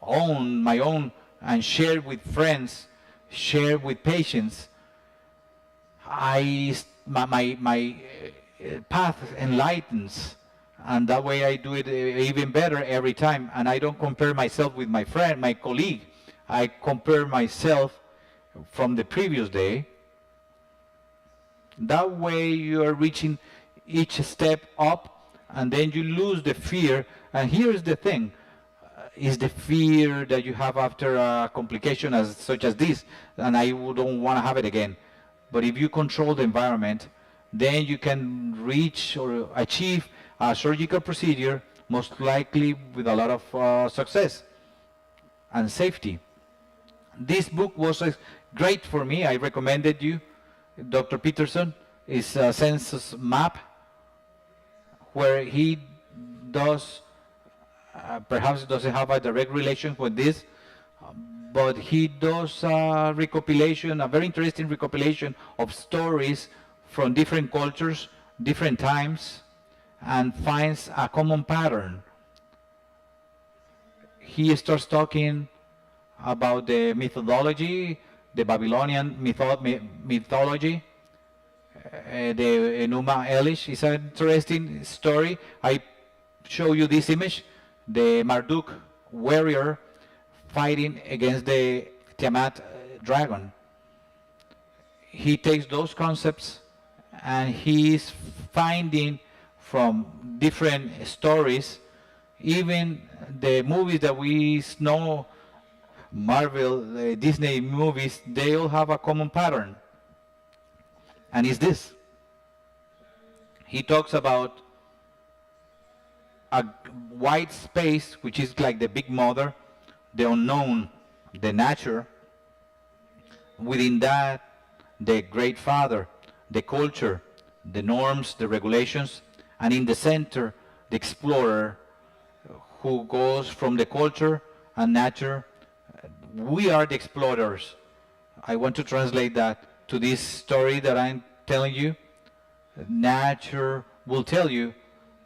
on my own and share with friends, share with patients, my path enlightens, and that way I do it even better every time. And I don't compare myself with my friend, my colleague. I compare myself from the previous day. That way you are reaching each step up, and then you lose the fear. And here's the thing, is the fear that you have after a complication such as this, and I don't want to have it again. But if you control the environment, then you can reach or achieve a surgical procedure, most likely with a lot of success and safety. This book was great for me. I recommended you, Dr. Peterson. It's a census map where he does, perhaps it doesn't have a direct relation with this, but he does a recopilation, a very interesting recopilation of stories from different cultures, different times, and finds a common pattern. He starts talking about the methodology, the Babylonian mythology, the Enuma Elish is an interesting story. I show you this image, the Marduk warrior fighting against the Tiamat dragon. He takes those concepts and he's finding from different stories, even the movies that we know, Marvel, Disney movies, they all have a common pattern. And it's this. He talks about a white space, which is like the big mother, the unknown, the nature. Within that, the great father, the culture, the norms, the regulations, and in the center, the explorer who goes from the culture and nature. We are the explorers. I want to translate that to this story that I'm telling you. Nature will tell you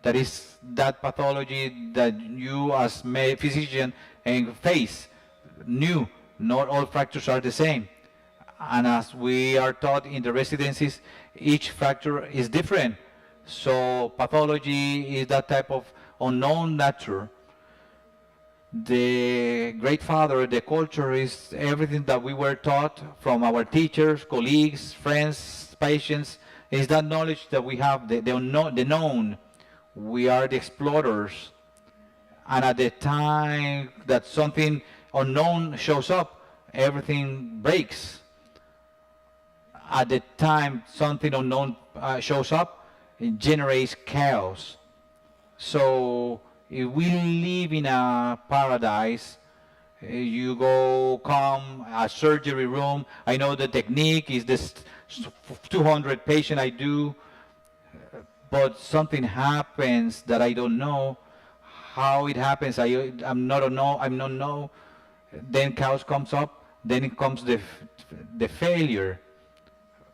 that is that pathology that you as physician face. New, not all fractures are the same. And as we are taught in the residencies, each fracture is different. So pathology is that type of unknown nature. The great father, the culture is everything that we were taught from our teachers, colleagues, friends, patients. Is that knowledge that we have, the known. We are the explorers. And at the time that something unknown shows up, everything breaks. At the time something unknown shows up, it generates chaos. So if we live in a paradise, you come a surgery room. I know the technique is this 200 patient I do, but something happens that I don't know how it happens. I'm not know. Then chaos comes up. Then it comes the failure.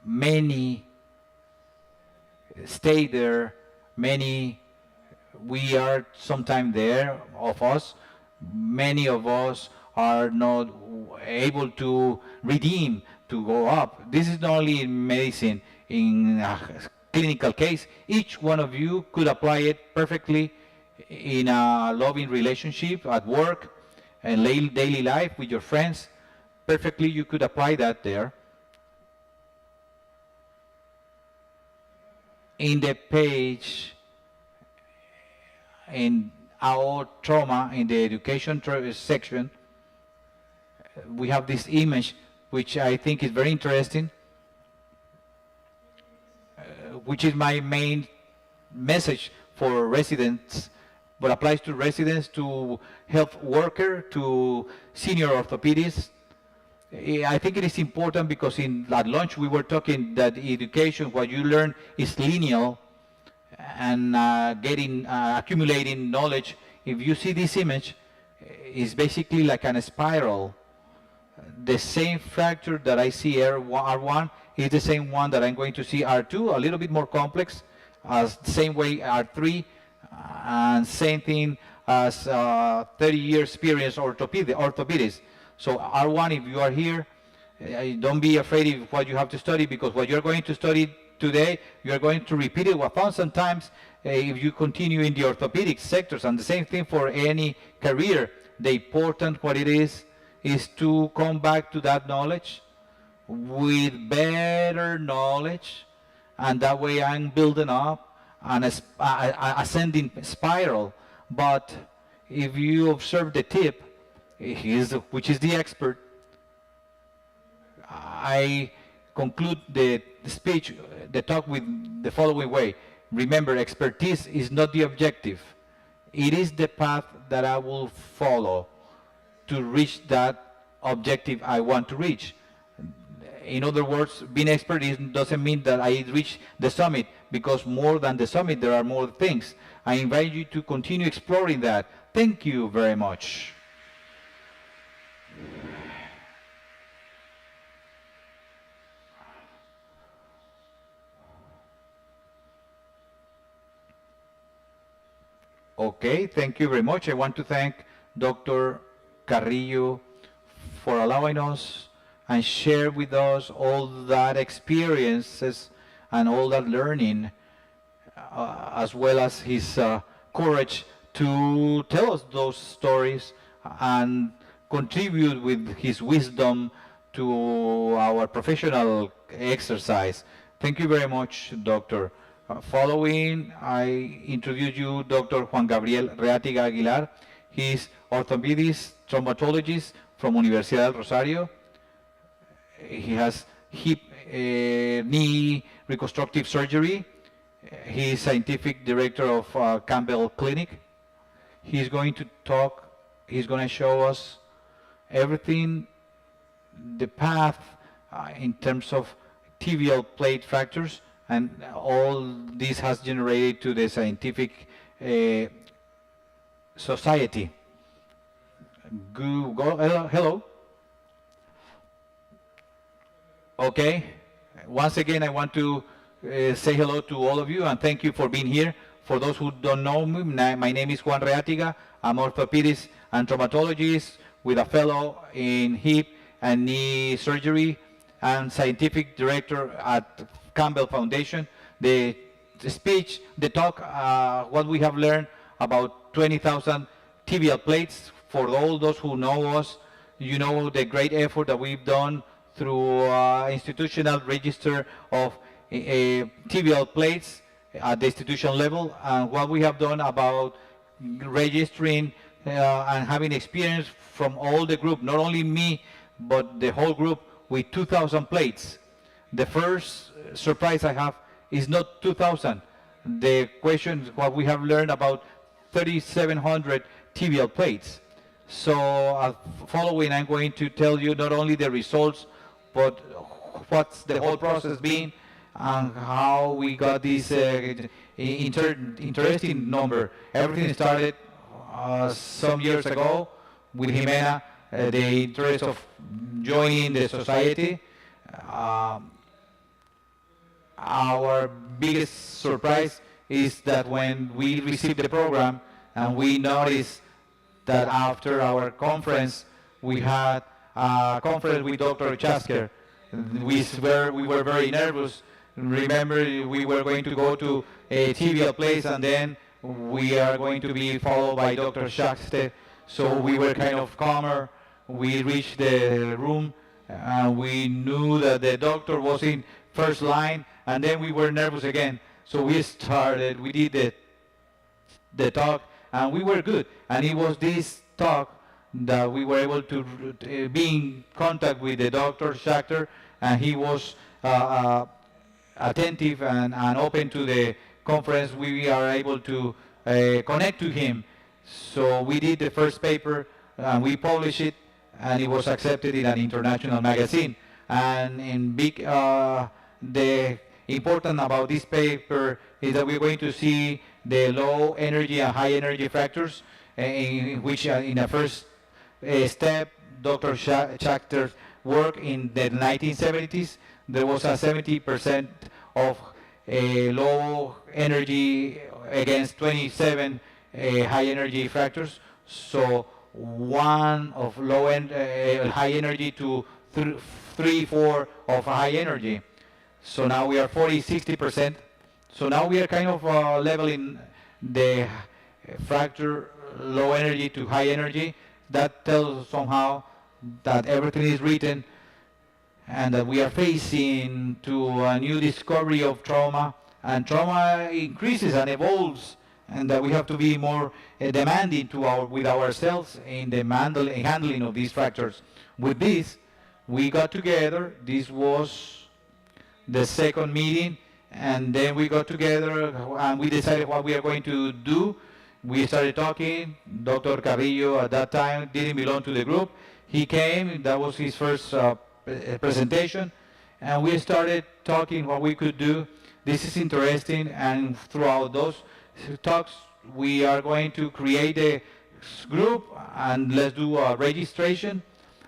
Many stay there. Many. We are sometime there of us. Many of us are not able to redeem, to go up. This is not only in medicine, in a clinical case. Each one of you could apply it perfectly in a loving relationship, at work, and daily life with your friends. perfectly you could apply that there. In the page, in our trauma, in the education section, we have this image which I think is very interesting, which is my main message for residents, but applies to residents, to health worker, to senior orthopedists. I think it is important because at lunch we were talking that education, what you learn is linear, and accumulating knowledge. If you see this image, it's basically like a spiral. The same fracture that I see R1 is the same one that I'm going to see R2, a little bit more complex, same way R3, and same thing as 30-year experience orthopedists. So R1, if you are here, don't be afraid of what you have to study, because what you're going to study today, you're going to repeat it 1,000 times if you continue in the orthopedic sectors. And the same thing for any career. The important what it is to come back to that knowledge with better knowledge, and that way I'm building up an ascending spiral. But if you observe the tip, which is the expert, I conclude the speech, the talk, with the following way. Remember, expertise is not the objective. It is the path that I will follow to reach that objective I want to reach. In other words, being expert doesn't mean that I reach the summit, because more than the summit, there are more things. I invite you to continue exploring that. Thank you very much. Okay, thank you very much. I want to thank Dr. Carrillo for allowing us and share with us all that experiences and all that learning, as well as his courage to tell us those stories and contribute with his wisdom to our professional exercise. Thank you very much, Doctor. Following, I introduce you Dr. Juan Gabriel Reatiga Aguilar. He is orthopedist, traumatologist from Universidad del Rosario. He has hip, knee reconstructive surgery. He is scientific director of Campbell Clinic. He's going to talk, he's going to show us everything, the path in terms of tibial plate fractures, and all this has generated to the scientific society. Hello. Okay. Once again, I want to say hello to all of you and thank you for being here. For those who don't know me, my name is Juan Reatiga. I'm orthopedist and traumatologist with a fellow in hip and knee surgery and scientific director at Campbell Foundation. The speech, the talk, what we have learned about 20,000 tibial plates. For all those who know us, you know the great effort that we've done through institutional register of tibial plates at the institution level, and what we have done about registering and having experience from all the group, not only me, but the whole group, with 2,000 plates. The first surprise I have is not 2,000. The question, what we have learned about 3,700 tibial plates. So following, I'm going to tell you not only the results, but what's the whole process been and how we got this interesting number. Everything started some years ago with Jimena, the interest of joining the society. Our biggest surprise is that when we received the program and we noticed that after our conference, we had a conference with Dr. Chasker. We were very nervous. Remember, we were going to go to a tibial place and then we are going to be followed by Dr. Chasker. So we were kind of calmer. we reached the room, we knew that the doctor was in first line, and then we were nervous again. So we did the talk, and we were good. And it was this talk that we were able to be in contact with the Dr. Schachter, and he was attentive and open to the conference. We are able to connect to him. So we did the first paper, and we published it, and it was accepted in an international magazine. And in the important about this paper is that we're going to see the low energy and high energy factors, in which in the first step, Dr. Schachter's work in the 1970s, there was a 70% of low energy against 27 high energy factors. So one of high energy to 3-4 of high energy. So now we are 40-60%. So now we are kind of leveling the fracture low energy to high energy. That tells us somehow that everything is written and that we are facing to a new discovery of trauma, and trauma increases and evolves, and that we have to be more demanding with ourselves in the handling of these fractures. With this, we got together. This was the second meeting, and then we got together and we decided what we are going to do. We started talking. Dr. Carrillo at that time didn't belong to the group. He came, that was his first presentation, and we started talking what we could do. This is interesting, and throughout those talks, we are going to create a group and let's do a registration.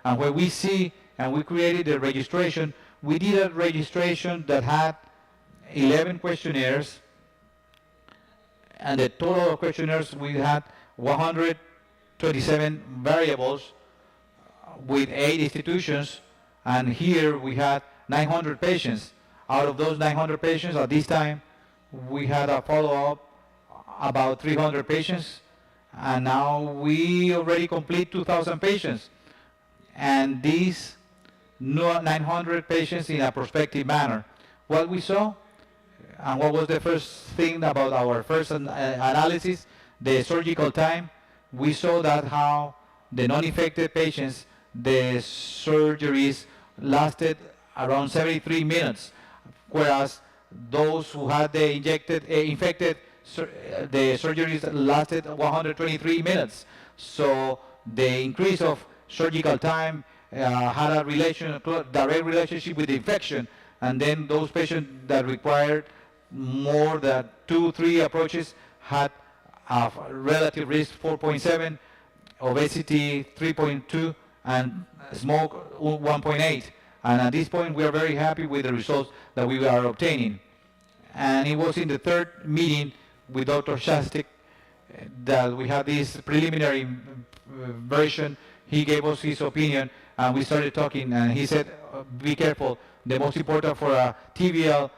And when we see, and we created a registration, we did a registration that had 11 questionnaires, and the total of questionnaires we had 127 variables with 8 institutions, and here we had 900 patients. Out of those 900 patients at this time, we had a follow-up about 300 patients, and now we already complete 2,000 patients. And these 900 patients in a prospective manner. What we saw, and what was the first thing about our first analysis, the surgical time, we saw that how the non-infected patients, the surgeries lasted around 73 minutes, whereas those who had the infected, the surgeries lasted 123 minutes. So the increase of surgical time had a direct relationship with the infection, and then those patients that required more than 2-3 approaches had a relative risk 4.7, obesity 3.2, and smoke 1.8. And at this point, we are very happy with the results that we are obtaining. And it was in the third meeting with Dr. Shastik that we had this preliminary version. He gave us his opinion, and we started talking, and he said, be careful. The most important for a tibial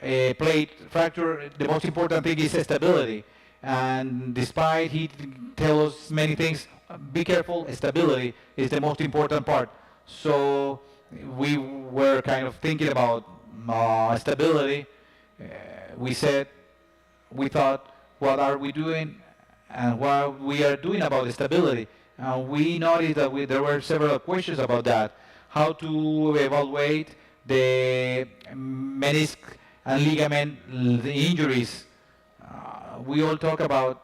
a plate fracture, the most important thing is stability. And despite he tells us many things, be careful, stability is the most important part. So we were kind of thinking about stability. We thought, what are we doing and what we are doing about stability? And we noticed that there were several questions about that. How to evaluate the menisc and ligament injuries. We all talk about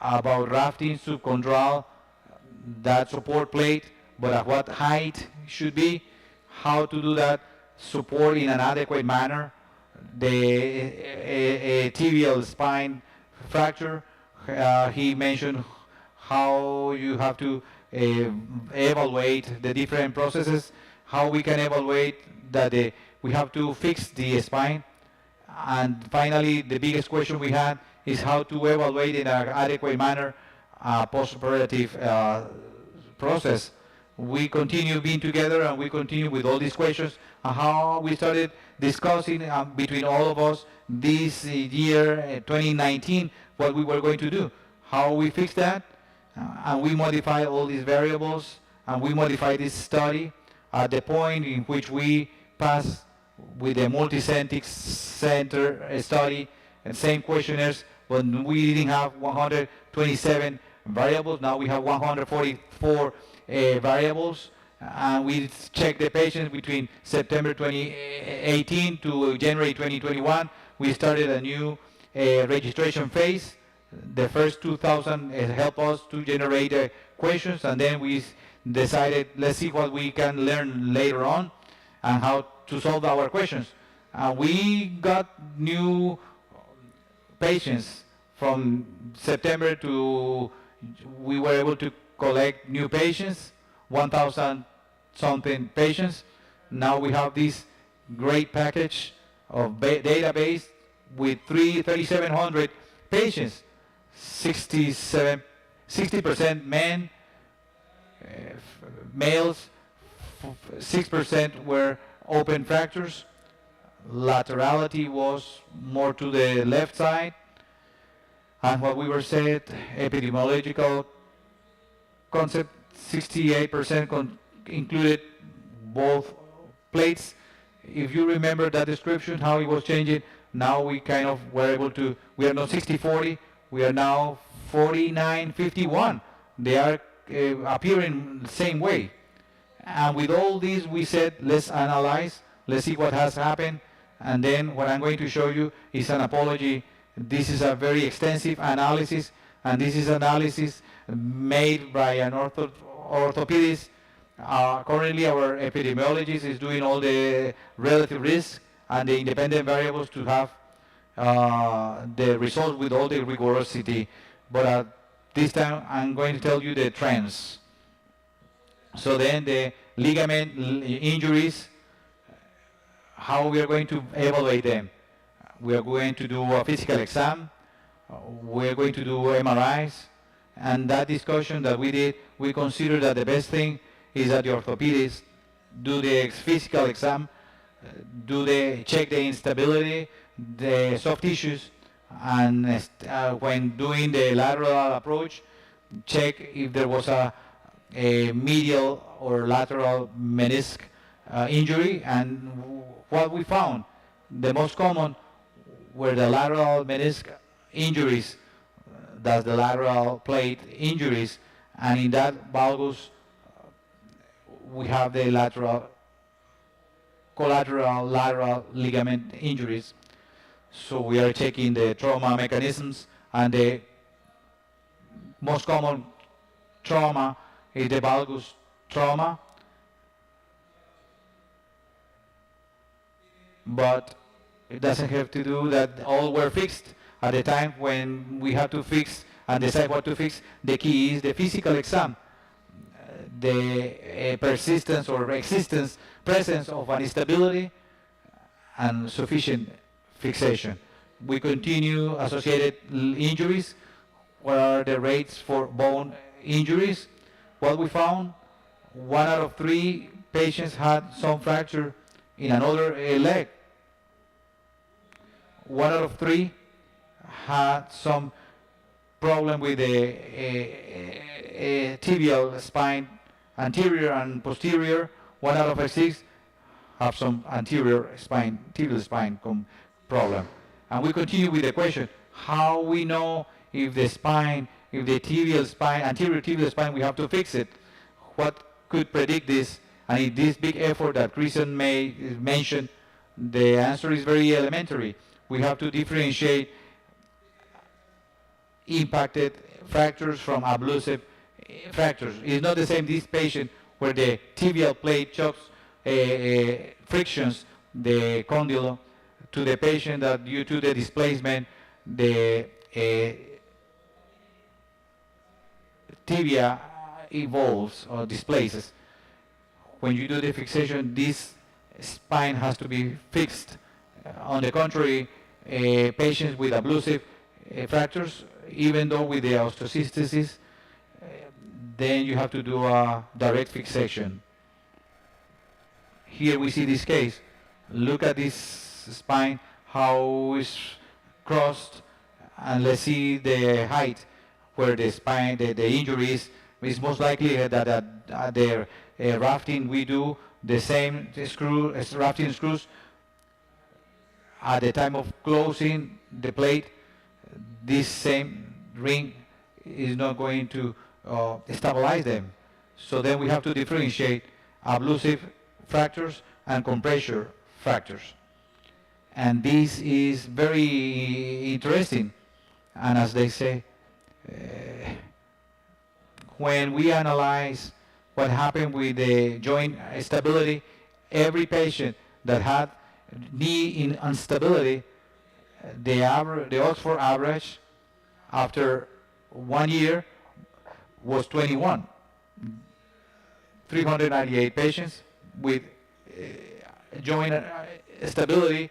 rafting, subchondral, that support plate, but at what height should be, how to do that support in an adequate manner, the tibial spine fracture. He mentioned how you have to evaluate the different processes, how we can evaluate that we have to fix the spine. And finally, the biggest question we had is how to evaluate in an adequate manner a post-operative process. We continue being together, and we continue with all these questions, and how we started discussing between all of us this year, 2019, what we were going to do, how we fix that. And we modify all these variables, and we modify this study at the point in which we pass with the multi-center study and same questionnaires, but we didn't have 127 variables. Now we have 144 variables, and we check the patients between September 2018 to January 2021. We started a new registration phase. The first 2,000 help us to generate questions, and then we decided, let's see what we can learn later on and how to solve our questions. We got new patients from September to, we were able to collect new patients, 1,000 something patients. Now we have this great package of database with 3,700 patients, 60% men, males, 6% were open fractures. Laterality was more to the left side. And what we were said, epidemiological concept, 68% included both plates. If you remember that description, how it was changing, now we kind of were able to, we are not 60-40, we are now 49-51. They are appearing the same way. And with all this, we said, let's analyze, let's see what has happened, and then what I'm going to show you is an apology. This is a very extensive analysis, and this is analysis made by an orthopedist. Currently, our epidemiologist is doing all the relative risk and the independent variables to have the results with all the rigorosity. But at this time, I'm going to tell you the trends. So then the ligament injuries, how we are going to evaluate them. We are going to do a physical exam. We are going to do MRIs. And that discussion that we did, we consider that the best thing is that the orthopedist do the physical exam, check the instability, the soft tissues, and when doing the lateral approach, check if there was a medial or lateral menisc injury. And what we found, the most common were the lateral menisc injuries, that's the lateral plate injuries, and in that valgus we have the collateral lateral ligament injuries. So we are checking the trauma mechanisms, and the most common trauma is the valgus trauma. But it doesn't have to do that all were fixed at the time when we have to fix and decide what to fix. The key is the physical exam, the persistence or presence of an instability and sufficient fixation. We continue associated injuries. What are the rates for bone injuries? What we found, 1 out of 3 patients had some fracture in another leg. 1 out of 3 had some problem with the tibial spine, anterior and posterior. 1 out of 6 have some anterior spine, tibial spine problem. And we continue with the question, how we know if the spine, if the tibial spine, anterior tibial spine, we have to fix it? What could predict this? And in this big effort that Christian may mention, the answer is very elementary. We have to differentiate impacted fractures from ablusive fractures. It's not the same this patient where the tibial plate chokes frictions the condyle to the patient that due to the displacement the tibia evolves or displaces. When you do the fixation, this spine has to be fixed. On the contrary, patients with ablusive fractures, even though with the osteocystosis, then you have to do a direct fixation. Here we see this case. Look at this spine, how it's crossed, and let's see the height. where the spine, the injury is, it's most likely that the rafting we do the same rafting screws at the time of closing the plate. This same ring is not going to stabilize them. So then we have to differentiate ablusive fractures and compressor fractures. And this is very interesting. And as they say, when we analyze what happened with the joint stability, every patient that had knee instability, the Oxford average after 1 year was 21. 398 patients with joint stability,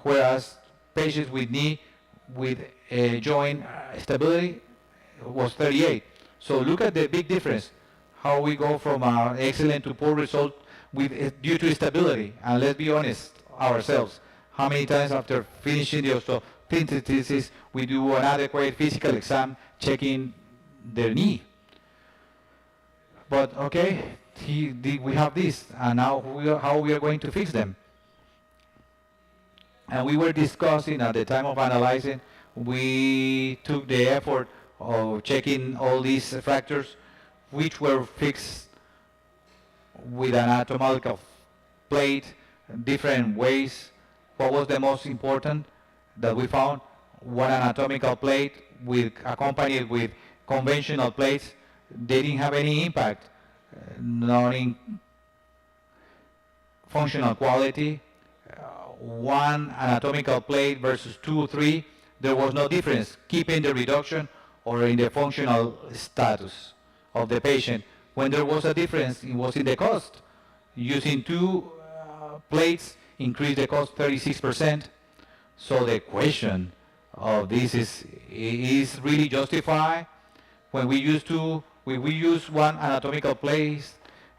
whereas patients with knee with joint stability was 38. So look at the big difference, how we go from excellent to poor result due to stability. And let's be honest ourselves, how many times after finishing the osteophysiology we do an adequate physical exam checking their knee? But okay, we have this, and now how we are going to fix them. And we were discussing at the time of analyzing, we took the effort of checking all these fractures, which were fixed with an anatomical plate, different ways. What was the most important that we found? One anatomical plate accompanied with conventional plates. They didn't have any impact, not in functional quality. One anatomical plate versus 2 or 3, there was no difference, keeping the reduction or in the functional status of the patient. When there was a difference, it was in the cost. Using 2 plates increased the cost 36%. So the question of this is really justified. When we use one anatomical plate,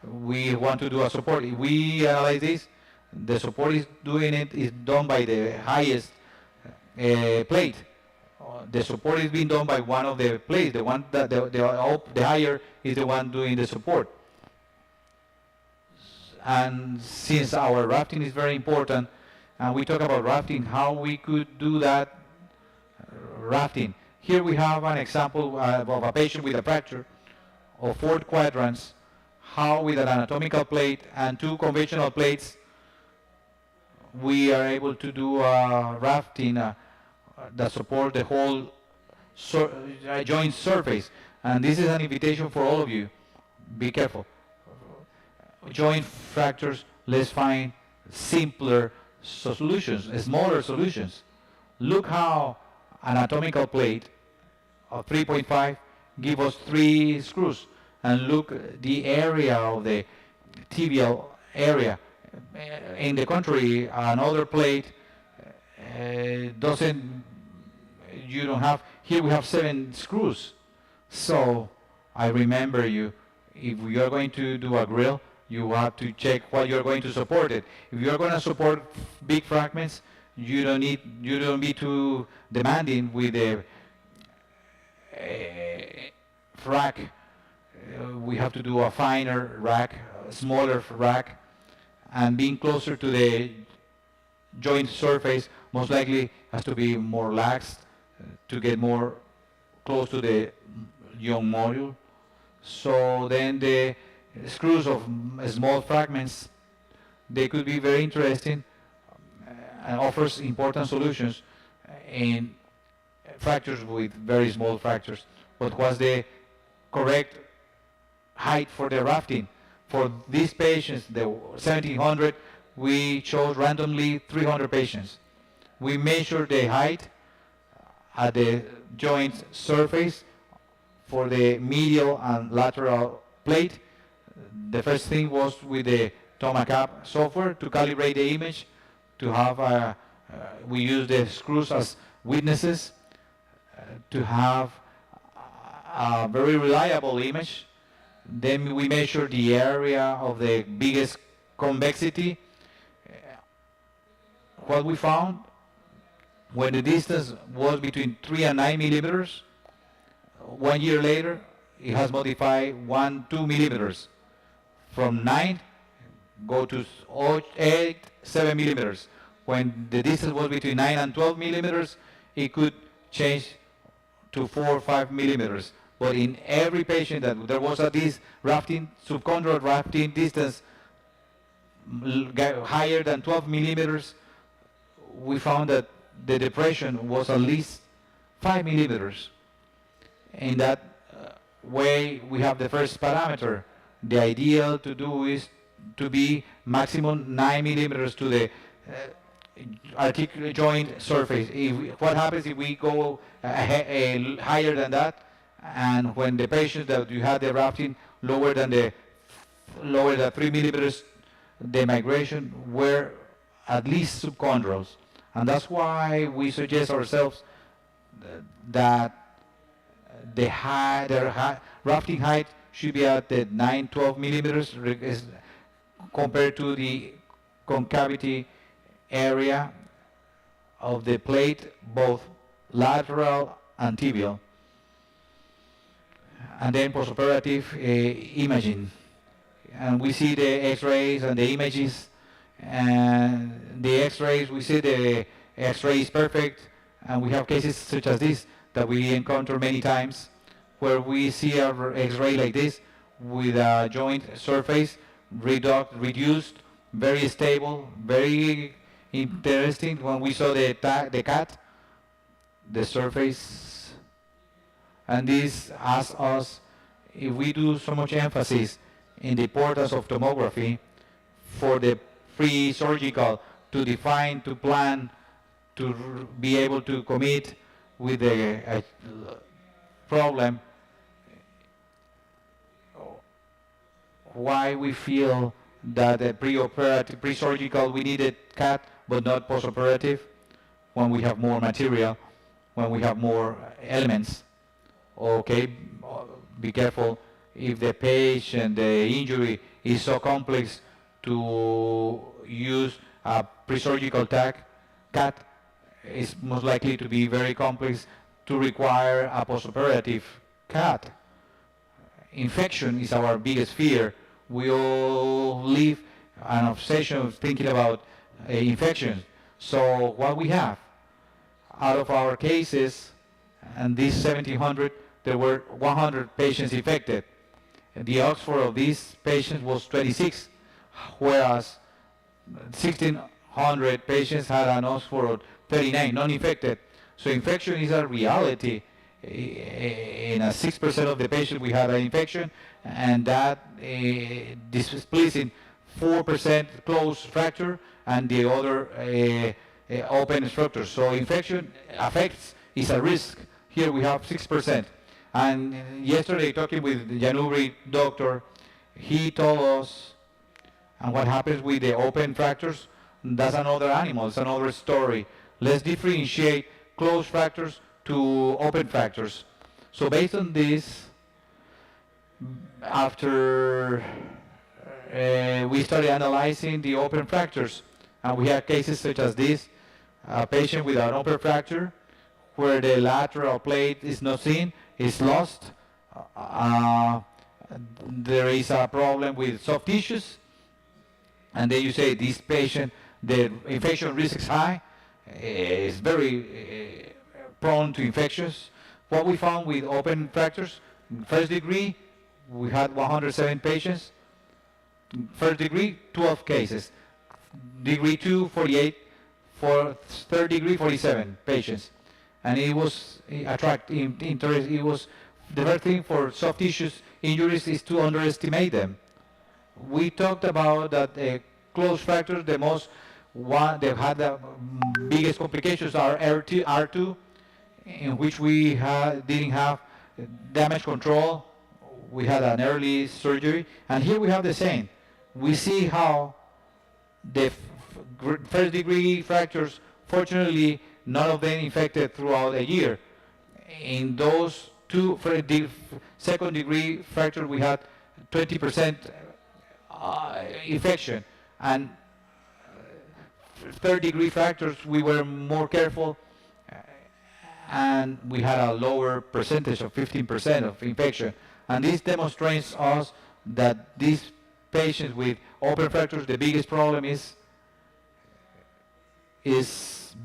we want to do a support. If we analyze this, the support is done by the highest plate. The support is being done by one of the plates. The one that the higher is the one doing the support. And since our rafting is very important, and we talk about rafting, how we could do that rafting. Here we have an example of a patient with a fracture of 4 quadrants, how with an anatomical plate and 2 conventional plates we are able to do rafting that support the whole joint surface. And this is an invitation for all of you. Be careful. Joint fractures, let's find simpler solutions, smaller solutions. Look how anatomical plate of 3.5 give us 3 screws, and look the area of the tibial area. In the contrary, another plate you don't have. Here we have 7 screws. So I remember you, if you are going to do a grill, you have to check what you're going to support it. If you're going to support big fragments, you don't be too demanding with the rack. We have to do a finer rack, a smaller rack, and being closer to the joint surface most likely has to be more lax to get more close to the young module. So then the screws of small fragments, they could be very interesting and offers important solutions in fractures with very small fractures. What was the correct height for the rafting? For these patients, the 1700, we chose randomly 300 patients. We measured the height at the joint surface for the medial and lateral plate. The first thing was with the TomaCap software to calibrate the image, to have we use the screws as witnesses to have a very reliable image. Then we measure the area of the biggest convexity. What we found, when the distance was between 3 and 9 millimeters, 1 year later, it has modified 2 millimeters. From 9, go to 8, 7 millimeters. When the distance was between 9 and 12 millimeters, it could change to 4 or 5 millimeters. But in every patient that there was at least subchondral rafting distance higher than 12 millimeters, we found that the depression was at least 5 millimeters. In that way, we have the first parameter. The ideal to do is to be maximum 9 millimeters to the articular joint surface. What happens if we go higher than that, and when the patients that you had the rafting lower than 3 millimeters, the migration were at least subchondrals. And that's why we suggest ourselves that the rafting height should be at the 9-12 millimeters compared to the concavity area of the plate, both lateral and tibial. And then postoperative imaging. And we see the x-rays and the images. And the x-rays, we see the x-ray is perfect. And we have cases such as this that we encounter many times, where we see our x-ray like this with a joint surface reduced, very stable, very interesting. When we saw the CAT, the surface, and this asks us if we do so much emphasis in the importance of tomography for the pre-surgical to define, to plan, to be able to commit with the problem, why we feel that the pre-operative, pre-surgical, we needed CAT, but not post-operative, when we have more material, when we have more elements. Okay, be careful if the patient, the injury is so complex to use a pre-surgical CAT, is most likely to be very complex to require a postoperative CAT. Infection is our biggest fear. We all live an obsession of thinking about infection. So what we have, out of our cases, and these 1,700, there were 100 patients infected. The Oxford of these patients was 26, whereas 1,600 patients had an Oxford of 39, non-infected. So infection is a reality. In 6% of the patients we had an infection, and that displeasing 4% closed fracture and the other open structures. So infection affects, is a risk. Here we have 6%. And yesterday, talking with the Janubri doctor, he told us, and what happens with the open fractures, that's another animal, it's another story. Let's differentiate closed fractures to open fractures. So based on this, after we started analyzing the open fractures, and we have cases such as this, a patient with an open fracture where the lateral plate is not seen, is lost. There is a problem with soft tissues, and then you say this patient, the infection risk is high, is very prone to infections. What we found with open fractures, first degree, we had 107 patients. First degree, 12 cases. Degree 2, 48. For third degree, 47 patients. And it was interest. It was the first thing for soft tissues injuries is to underestimate them. We talked about that closed fractures, the most one that had the biggest complications are R2, in which we didn't have damage control. We had an early surgery, and here we have the same. We see how the first degree fractures, fortunately, none of them infected throughout a year. In those two second degree fractures, we had 20% infection, and third degree fractures, we were more careful, and we had a lower percentage of 15% of infection. And this demonstrates us that these patients with open fractures, the biggest problem is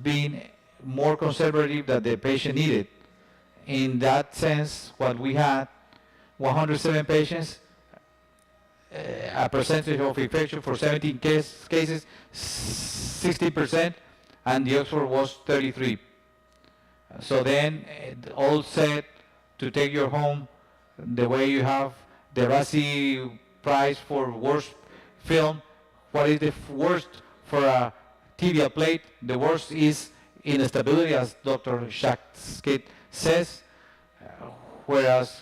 being more conservative than the patient needed. In that sense, what we had, 107 patients, a percentage of infection for 17 cases, 60%, and the Oxford was 33. So then, all set to take your home, the way you have the Razzie prize for worst film. What is the worst for a tibial plate? The worst is instability, as Dr. Shackskit says, whereas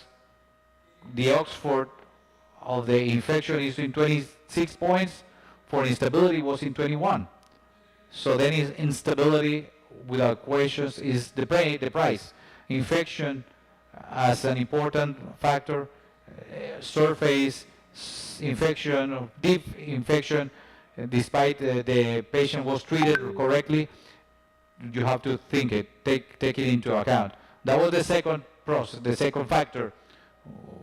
the Oxford of the infection is in 26 points, for instability was in 21. So then instability, without questions, is the price. Infection as an important factor, surface infection, deep infection, despite the patient was treated correctly, you have to take it into account. That was the second process, the second factor.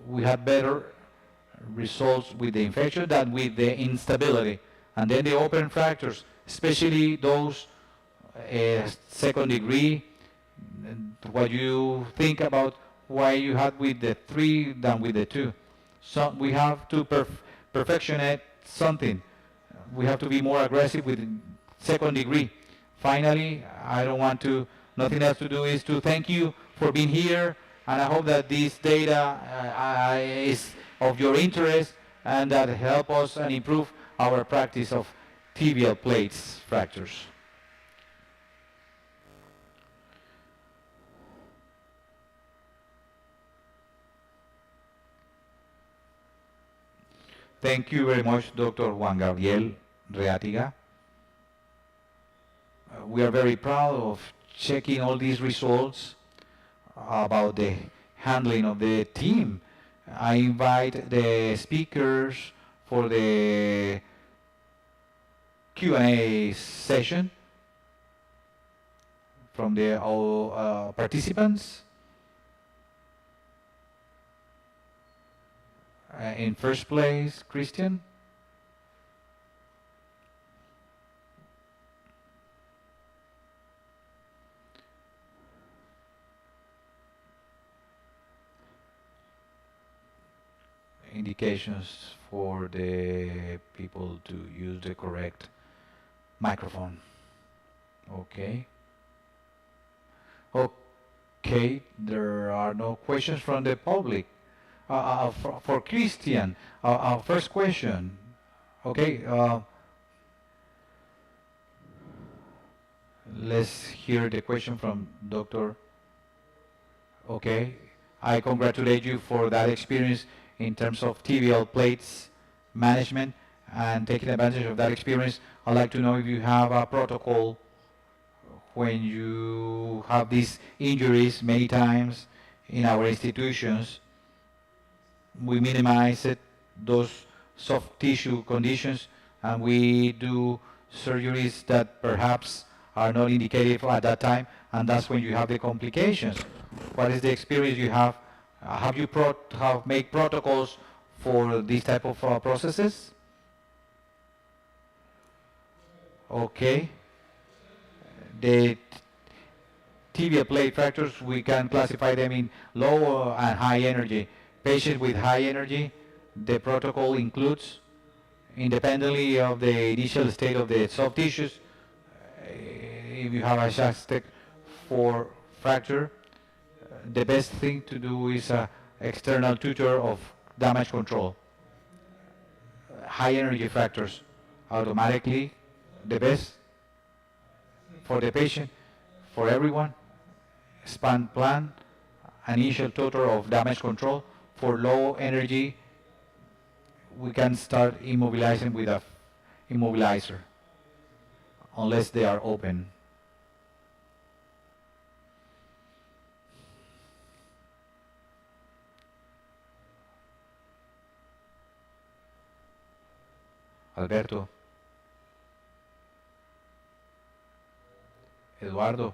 We had better results with the infection than with the instability. And then the open fractures, especially those second degree, what you think about why you had with the 3 than with the 2. So we have to perfectionate something. We have to be more aggressive with second degree. Finally, I don't want to, nothing else to do is to thank you for being here, and I hope that this data is of your interest and that help us and improve our practice of tibial plates fractures. Thank you very much, Dr. Juan Gabriel Reatiga. We are very proud of checking all these results about the handling of the team. I invite the speakers for the Q&A session from the participants. In first place, Christian. Indications for the people to use the correct microphone. Okay. Okay, there are no questions from the public. For Christian, our first question. Okay, let's hear the question from Dr. Okay, I congratulate you for that experience in terms of tibial plates management and taking advantage of that experience. I'd like to know if you have a protocol when you have these injuries many times in our institutions. We minimize those soft tissue conditions, and we do surgeries that perhaps are not indicated at that time, and that's when you have the complications. What is the experience you have? Have you made protocols for these type of processes? Okay. The tibial plate fractures, we can classify them in low and high energy. Patients with high energy, the protocol includes, independently of the initial state of the soft tissues, if you have a Shackskit for fracture, the best thing to do is external tutor of damage control. High energy fractures, automatically the best for the patient, for everyone. Span plan, initial tutor of damage control. For low energy, we can start immobilizing with a immobilizer, unless they are open. Alberto. Eduardo,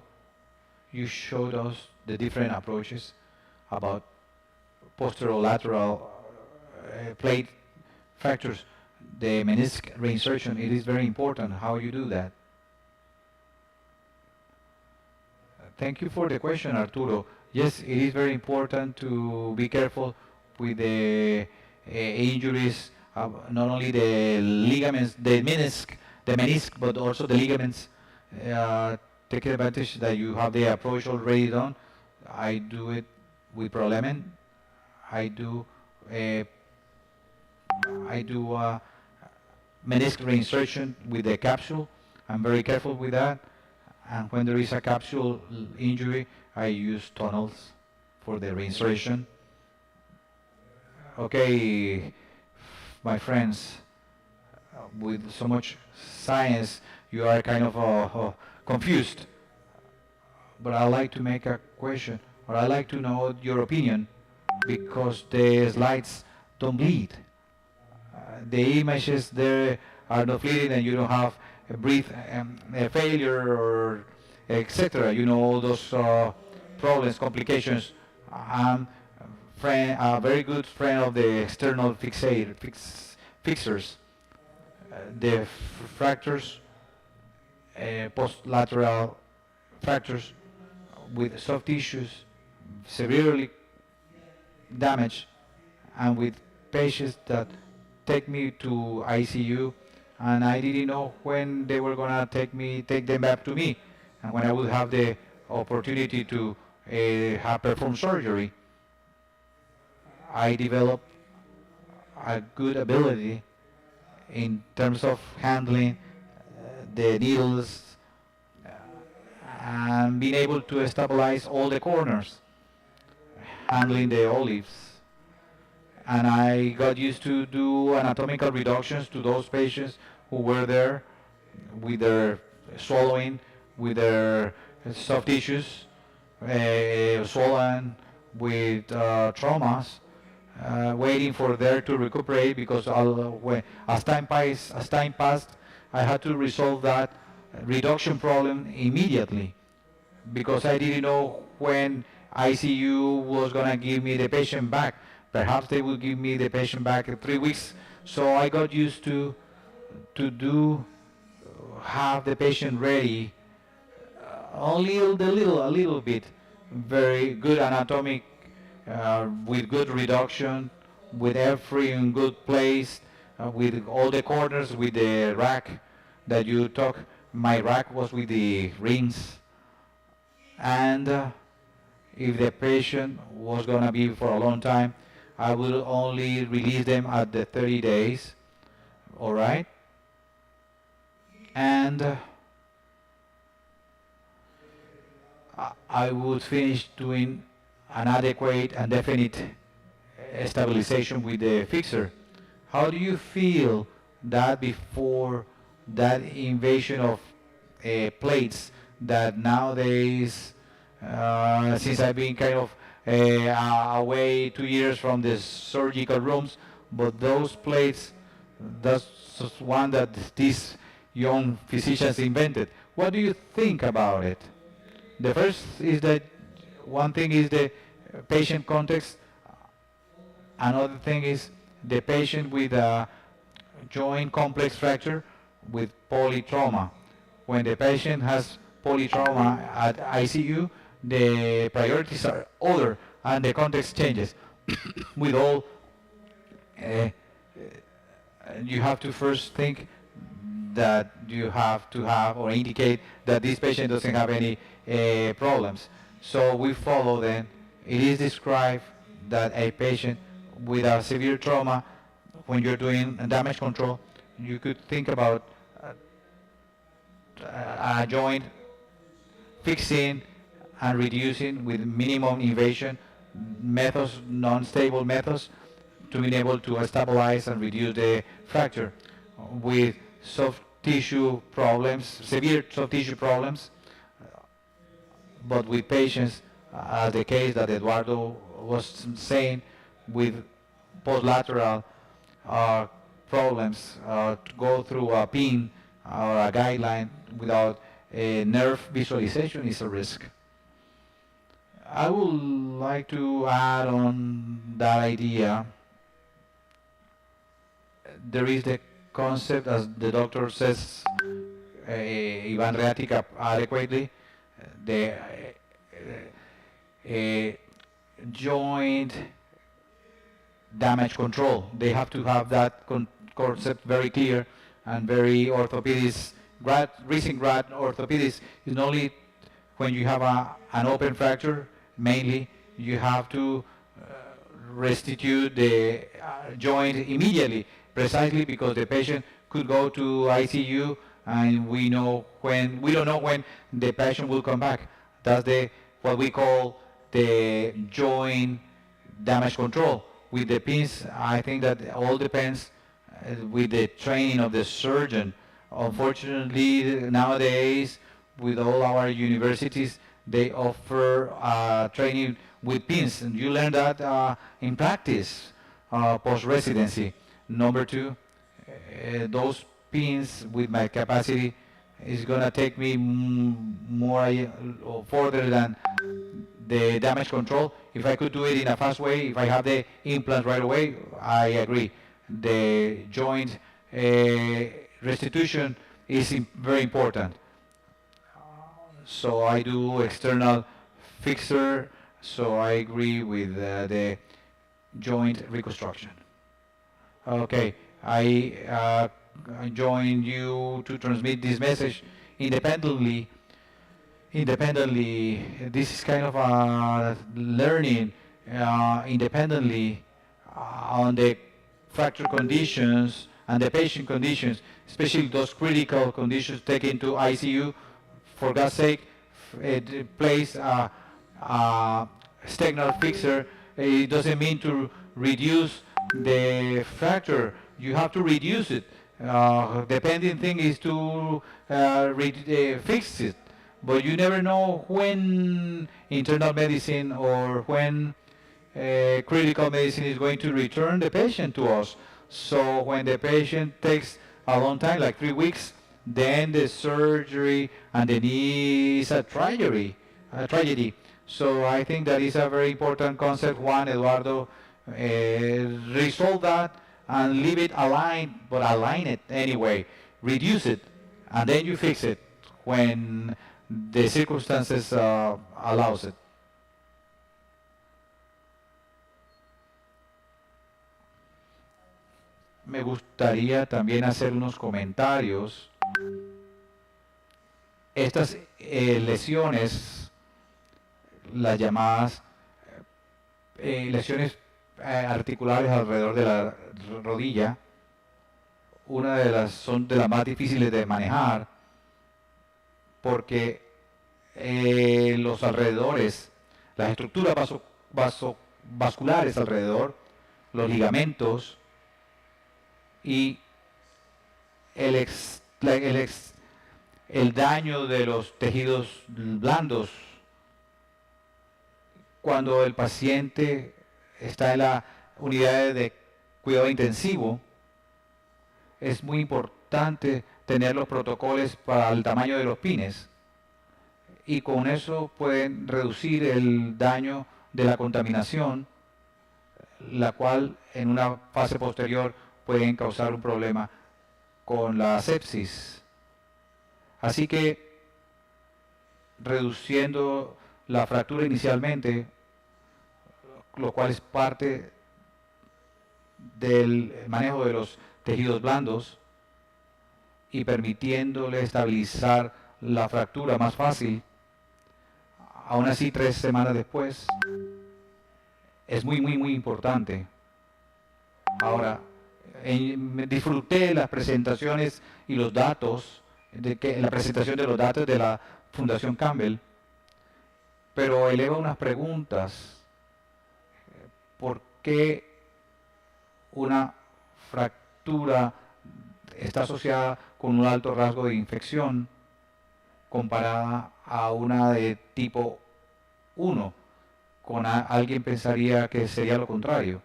you showed us the different approaches about posterolateral plate fractures, the menisc reinsertion. It is very important how you do that. Thank you for the question, Arturo. Yes, it is very important to be careful with the injuries, not only the ligaments, the menisc, but also the ligaments. Take advantage that you have the approach already done. I do it with Prolemen. I do menisc reinsertion with the capsule. I'm very careful with that. And when there is a capsule injury, I use tunnels for the reinsertion. Okay, my friends, with so much science, you are kind of confused. But I'd like to make a question, or I'd like to know your opinion, because the slides don't bleed. The images there are not bleeding, and you don't have a breath failure or etc. You know, all those problems, complications. I'm a very good friend of the external fixers. The fractures, post-lateral fractures with soft tissues severely damaged, and with patients that take me to ICU, and I didn't know when they were gonna take them back to me, and when I would have the opportunity to perform surgery. I developed a good ability in terms of handling the needles and being able to stabilize all the corners, handling the olives. And I got used to do anatomical reductions to those patients who were there with their swallowing, with their soft tissues swollen, with traumas, waiting for there to recuperate, because as time passed, I had to resolve that reduction problem immediately, because I didn't know when ICU was gonna give me the patient back. Perhaps they will give me the patient back in 3 weeks. So I got used to have the patient ready a little bit, very good anatomic, with good reduction, with every in good place, with all the corners, with the rack that you talk. My rack was with the rings, and if the patient was gonna be for a long time, I will only release them at the 30 days, all right? And I would finish doing an adequate and definite stabilization with the fixer. How do you feel that before that invasion of plates that nowadays, since I've been kind of away 2 years from the surgical rooms, but those plates, that's one that these young physicians invented. What do you think about it? The first is that one thing is the patient context. Another thing is the patient with a joint complex fracture with polytrauma. When the patient has polytrauma at ICU, the priorities are other and the context changes. With all, you have to first think that you have to have or indicate that this patient doesn't have any problems. So we follow then. It is described that a patient with a severe trauma, when you're doing damage control, you could think about a joint fixing and reducing with minimum invasion methods, non-stable methods, to be able to stabilize and reduce the fracture. With soft tissue problems, severe soft tissue problems, but with patients, as the case that Eduardo was saying, with post-lateral problems, to go through a pin or a guideline without a nerve visualization is a risk. I would like to add on that idea. There is the concept, as the doctor says, Ivan Reatic adequately, the joint damage control. They have to have that concept very clear and very orthopedics. Recent grad orthopedics is not only when you have an open fracture, mainly you have to restitute the joint immediately, precisely because the patient could go to ICU and we don't know when the patient will come back. That's what we call the joint damage control. With the pins, I think that all depends with the training of the surgeon. Unfortunately, nowadays, with all our universities, they offer training with pins, and you learn that in practice, post-residency. Number two, those pins with my capacity is going to take me more further than the damage control. If I could do it in a fast way, if I have the implant right away, I agree. The joint restitution is very important. So I do external fixer, so I agree with the joint reconstruction. Okay, I join you to transmit this message independently. This is kind of learning independently on the fracture conditions and the patient conditions, especially those critical conditions taken to ICU. For God's sake, place a sternal fixer. It doesn't mean to reduce the fracture. You have to reduce it. The pending thing is to fix it. But you never know when internal medicine or when critical medicine is going to return the patient to us. So when the patient takes a long time, like 3 weeks, then the surgery and the knee is a tragedy. So I think that is a very important concept. Juan, Eduardo, resolve that and leave it aligned, but align it anyway. Reduce it, and then you fix it when the circumstances allows it. Me gustaría también hacer unos comentarios. Estas lesiones, las llamadas lesiones articulares alrededor de la rodilla, una de las son de las más difíciles de manejar porque los alrededores, las estructuras vasculares alrededor, los ligamentos y el daño de los tejidos blandos. Cuando el paciente está en la unidad de cuidado intensivo, es muy importante tener los protocolos para el tamaño de los pines y con eso pueden reducir el daño de la contaminación, la cual en una fase posterior pueden causar un problema con la sepsis. Así que reduciendo la fractura inicialmente, lo cual es parte del manejo de los tejidos blandos y permitiéndole estabilizar la fractura más fácil, aún así 3 semanas después, es muy importante. Ahora, disfruté las presentaciones y los datos, la presentación de los datos de la Fundación Campbell, pero eleva unas preguntas. ¿Por qué una fractura está asociada con un alto rasgo de infección comparada a una de tipo 1? Alguien pensaría que sería lo contrario.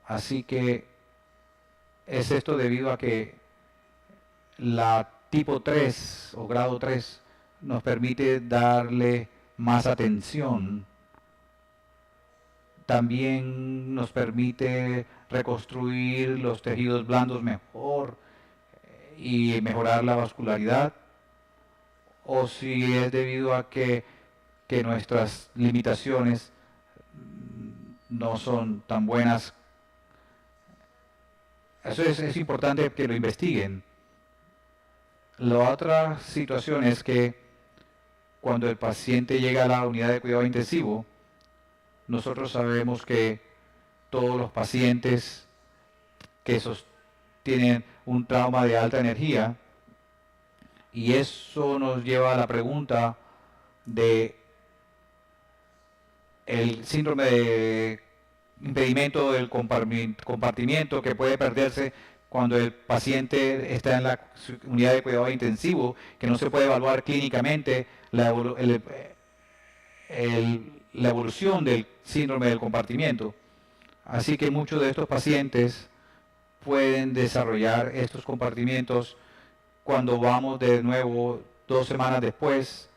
Así que es esto debido a que la tipo 3 o grado 3 nos permite darle más atención también nos permite reconstruir los tejidos blandos mejor y mejorar la vascularidad, o si es debido a que nuestras limitaciones no son tan buenas. Eso es importante que lo investiguen. La otra situación es que cuando el paciente llega a la unidad de cuidado intensivo, nosotros sabemos que todos los pacientes que tienen un trauma de alta energía, y eso nos lleva a la pregunta de el síndrome de impedimento del compartimiento que puede perderse cuando el paciente está en la unidad de cuidado intensivo, que no se puede evaluar clínicamente la evolución del síndrome del compartimiento. Así que muchos de estos pacientes pueden desarrollar estos compartimientos cuando vamos de nuevo 2 semanas después.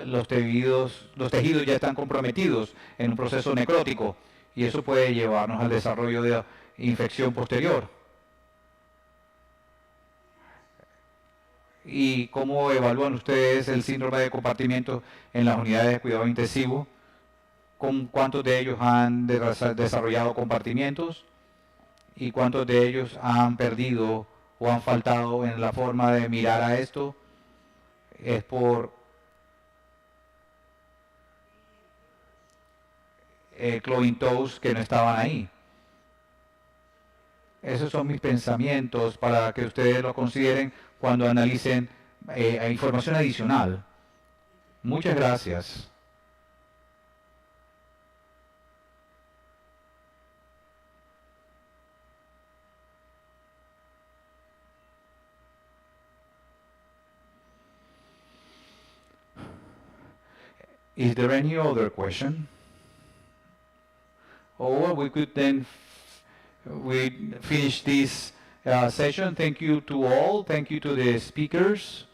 Los tejidos ya están comprometidos en un proceso necrótico y eso puede llevarnos al desarrollo de infección posterior. ¿Y cómo evalúan ustedes el síndrome de compartimiento en las unidades de cuidado intensivo? ¿Cuántos de ellos han desarrollado compartimientos? ¿Y cuántos de ellos han perdido o han faltado en la forma de mirar a esto? Es por closing toes que no estaban ahí. Esos son mis pensamientos para que ustedes lo consideren cuando analicen información adicional. Muchas gracias. Is there any other question? Or we could then we finish this session. Thank you to all. Thank you to the speakers.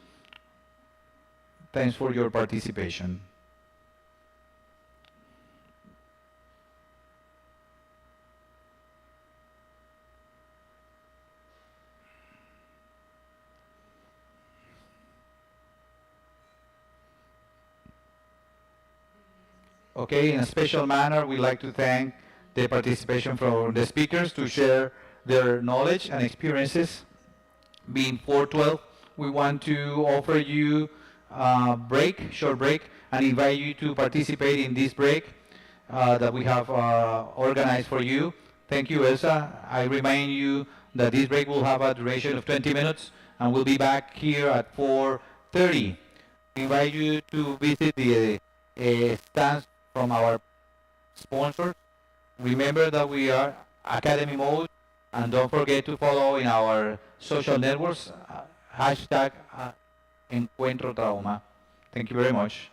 Thanks for your participation. Okay, in a special manner, we'd like to thank the participation from the speakers to share their knowledge and experiences. Being 4:12, we want to offer you a short break, and invite you to participate in this break that we have organized for you. Thank you, Elsa. I remind you that this break will have a duration of 20 minutes, and we'll be back here at 4:30. We invite you to visit the stands from our sponsors. Remember that we are Academy Mode, and don't forget to follow in our social networks, hashtag Encuentro Trauma. Thank you very much.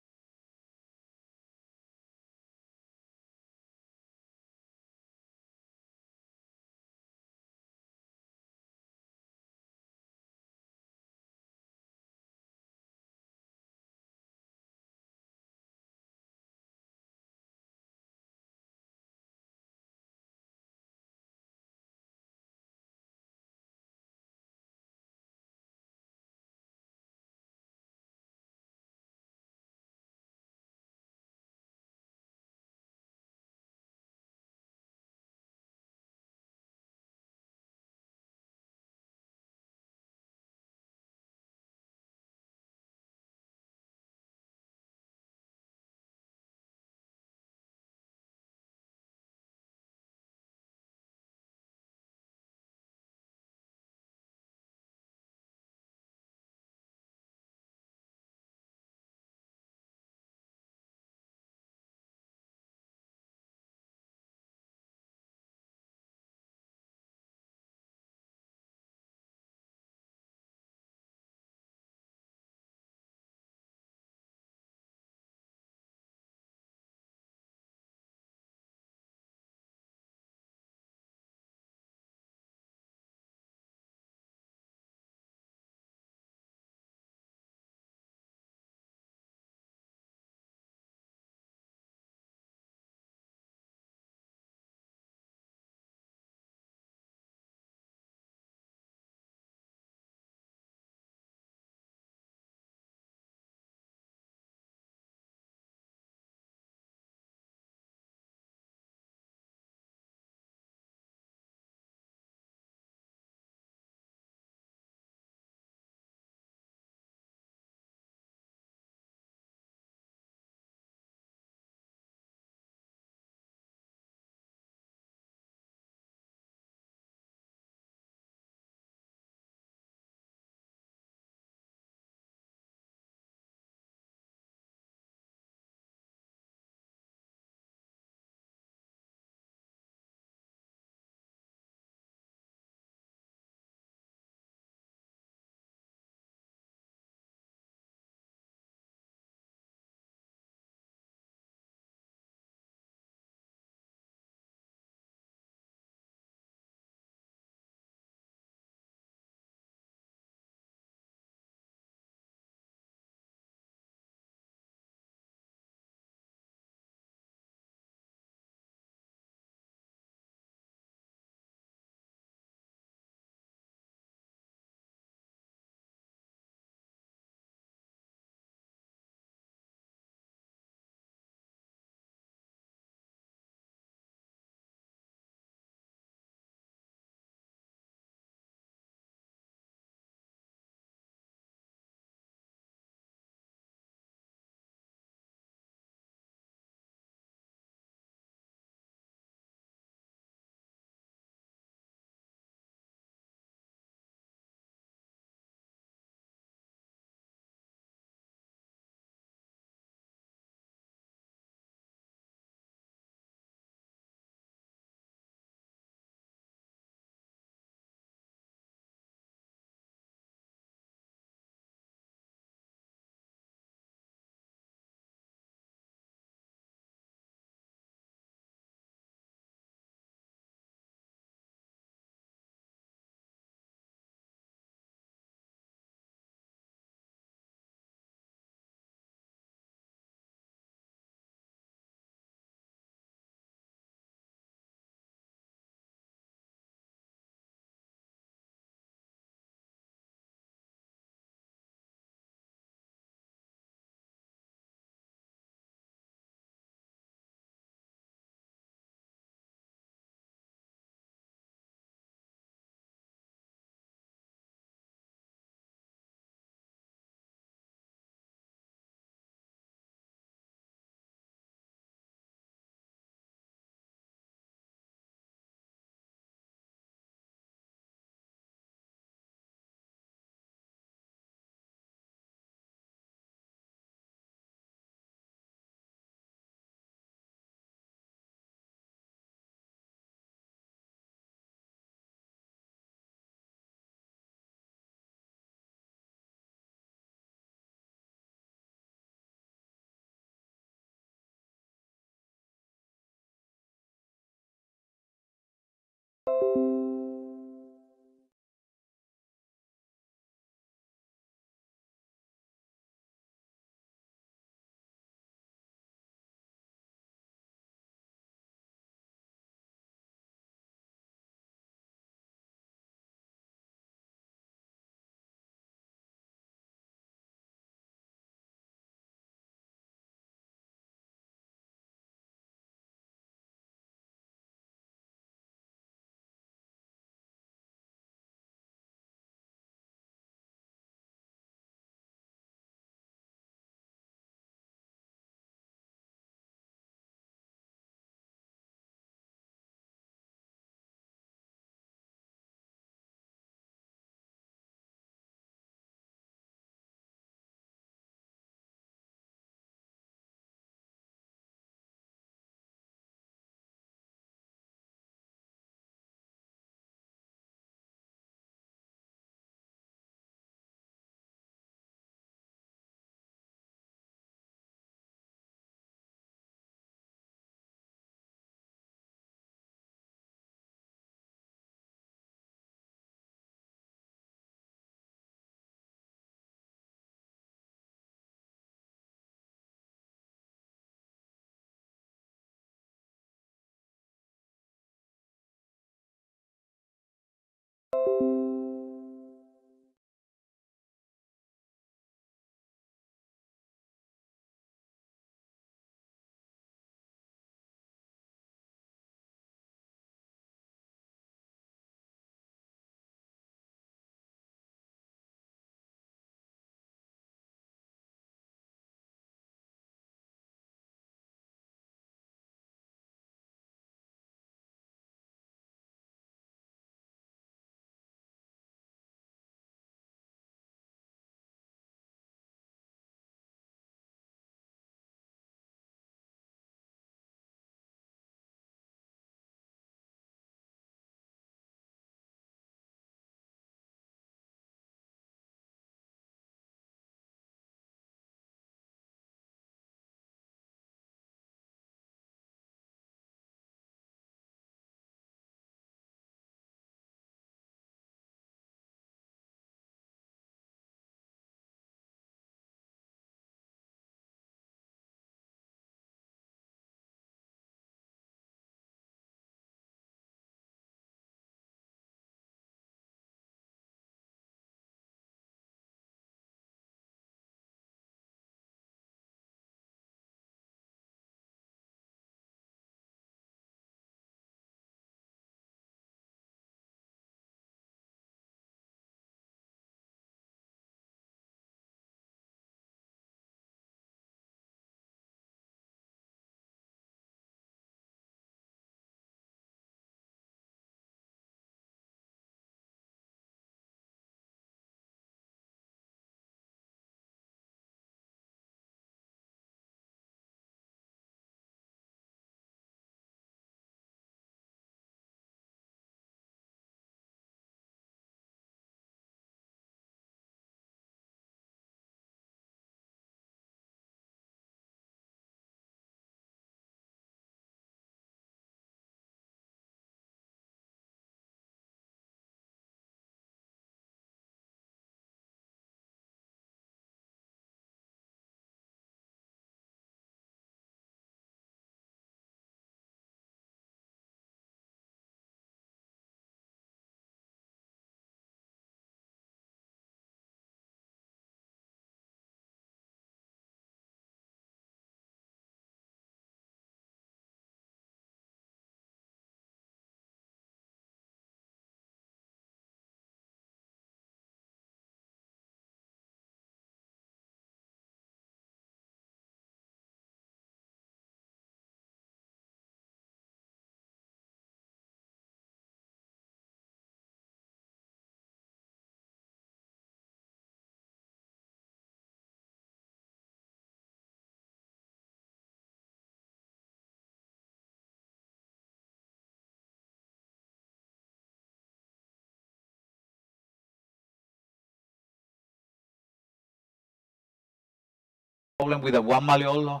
problem with a one malleolo,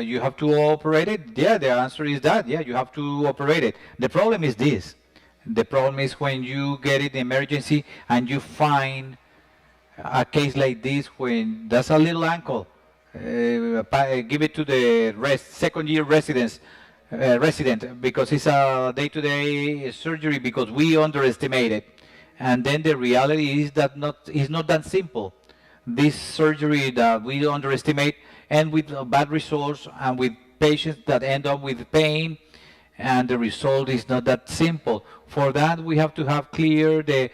you have to operate it? Yeah, the answer is that. Yeah, you have to operate it. The problem is this. The problem is when you get it in emergency and you find a case like this when there's a little ankle, give it to the second-year resident because it's a day-to-day surgery because we underestimate it. And then the reality is that it's not that simple. This surgery that we underestimate and with bad results and with patients that end up with pain, and the result is not that simple. For that, we have to have clear the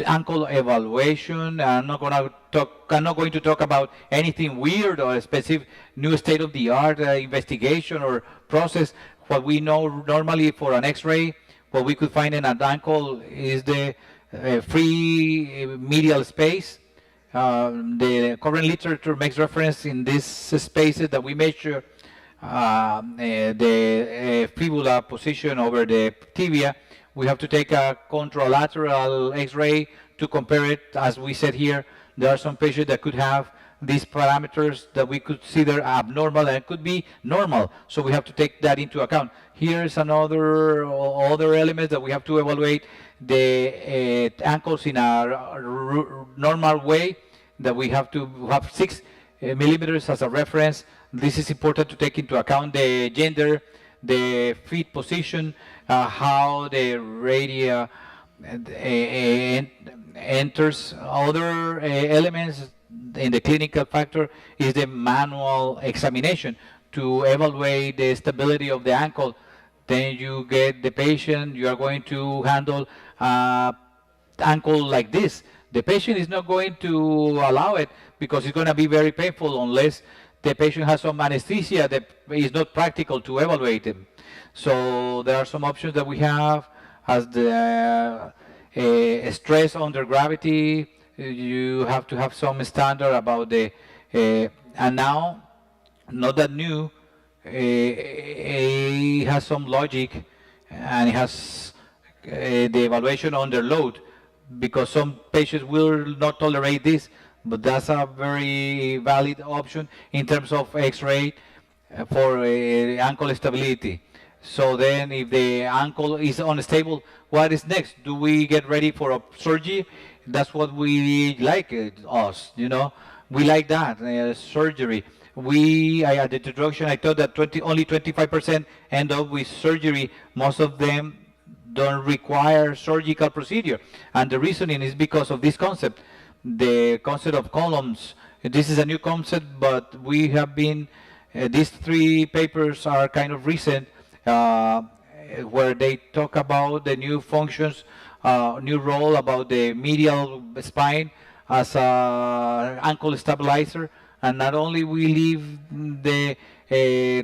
ankle evaluation. I'm not going to talk about anything weird or a specific new state-of-the-art investigation or process. What we know normally for an X-ray, what we could find in an ankle is the free medial space. The current literature makes reference in these spaces that we measure the fibula position over the tibia. We have to take a contralateral X-ray to compare it. As we said here, there are some patients that could have these parameters that we could consider abnormal and could be normal. So we have to take that into account. Here's other elements that we have to evaluate the ankles in a normal way, that we have to have 6 millimeters as a reference. This is important to take into account the gender, the feet position, how the radii enters. Other elements in the clinical factor is the manual examination to evaluate the stability of the ankle. Then you get the patient, you are going to handle ankle like this. The patient is not going to allow it because it's going to be very painful unless the patient has some anesthesia that is not practical to evaluate him. So there are some options that we have as the stress under gravity. You have to have some standard about the, and now, not that new, it has some logic and it has the evaluation under load, because some patients will not tolerate this, but that's a very valid option in terms of X-ray for ankle stability. So then if the ankle is unstable, what is next? Do we get ready for a surgery? That's what we like, us, you know. We like that, surgery. At the introduction, I thought that only 25% end up with surgery. Most of them don't require surgical procedure. And the reasoning is because of this concept, the concept of columns. This is a new concept, but we have been, these 3 papers are kind of recent, where they talk about the new functions, new role about the medial spine as an ankle stabilizer. And not only we leave the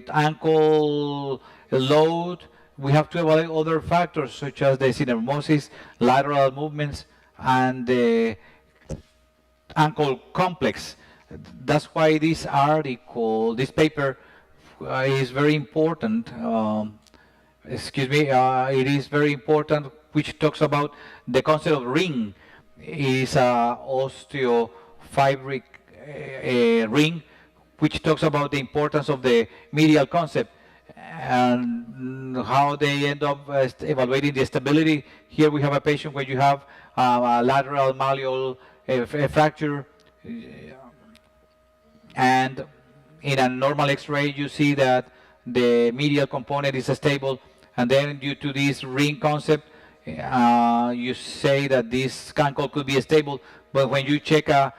ankle load, we have to evaluate other factors such as the synermosis, lateral movements, and the ankle complex. That's why this article, this paper, is very important. It is very important, which talks about the concept of ring. Is a osteofibric ring, which talks about the importance of the medial concept and how they end up evaluating the stability. Here we have a patient where you have a lateral malleol fracture, and in a normal X-ray you see that the medial component is stable, and then due to this ring concept you say that this ankle could be stable, but when you check a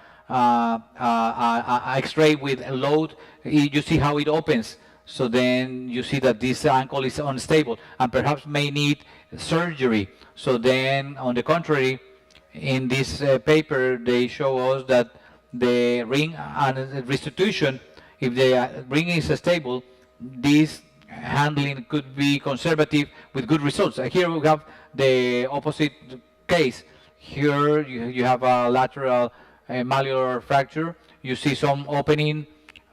X-ray with a load, you see how it opens. So then you see that this ankle is unstable and perhaps may need surgery. So then, on the contrary, in this paper, they show us that the ring and restitution, if the ring is stable, this handling could be conservative with good results. Here we have the opposite case. Here you have a lateral malleolar fracture. You see some opening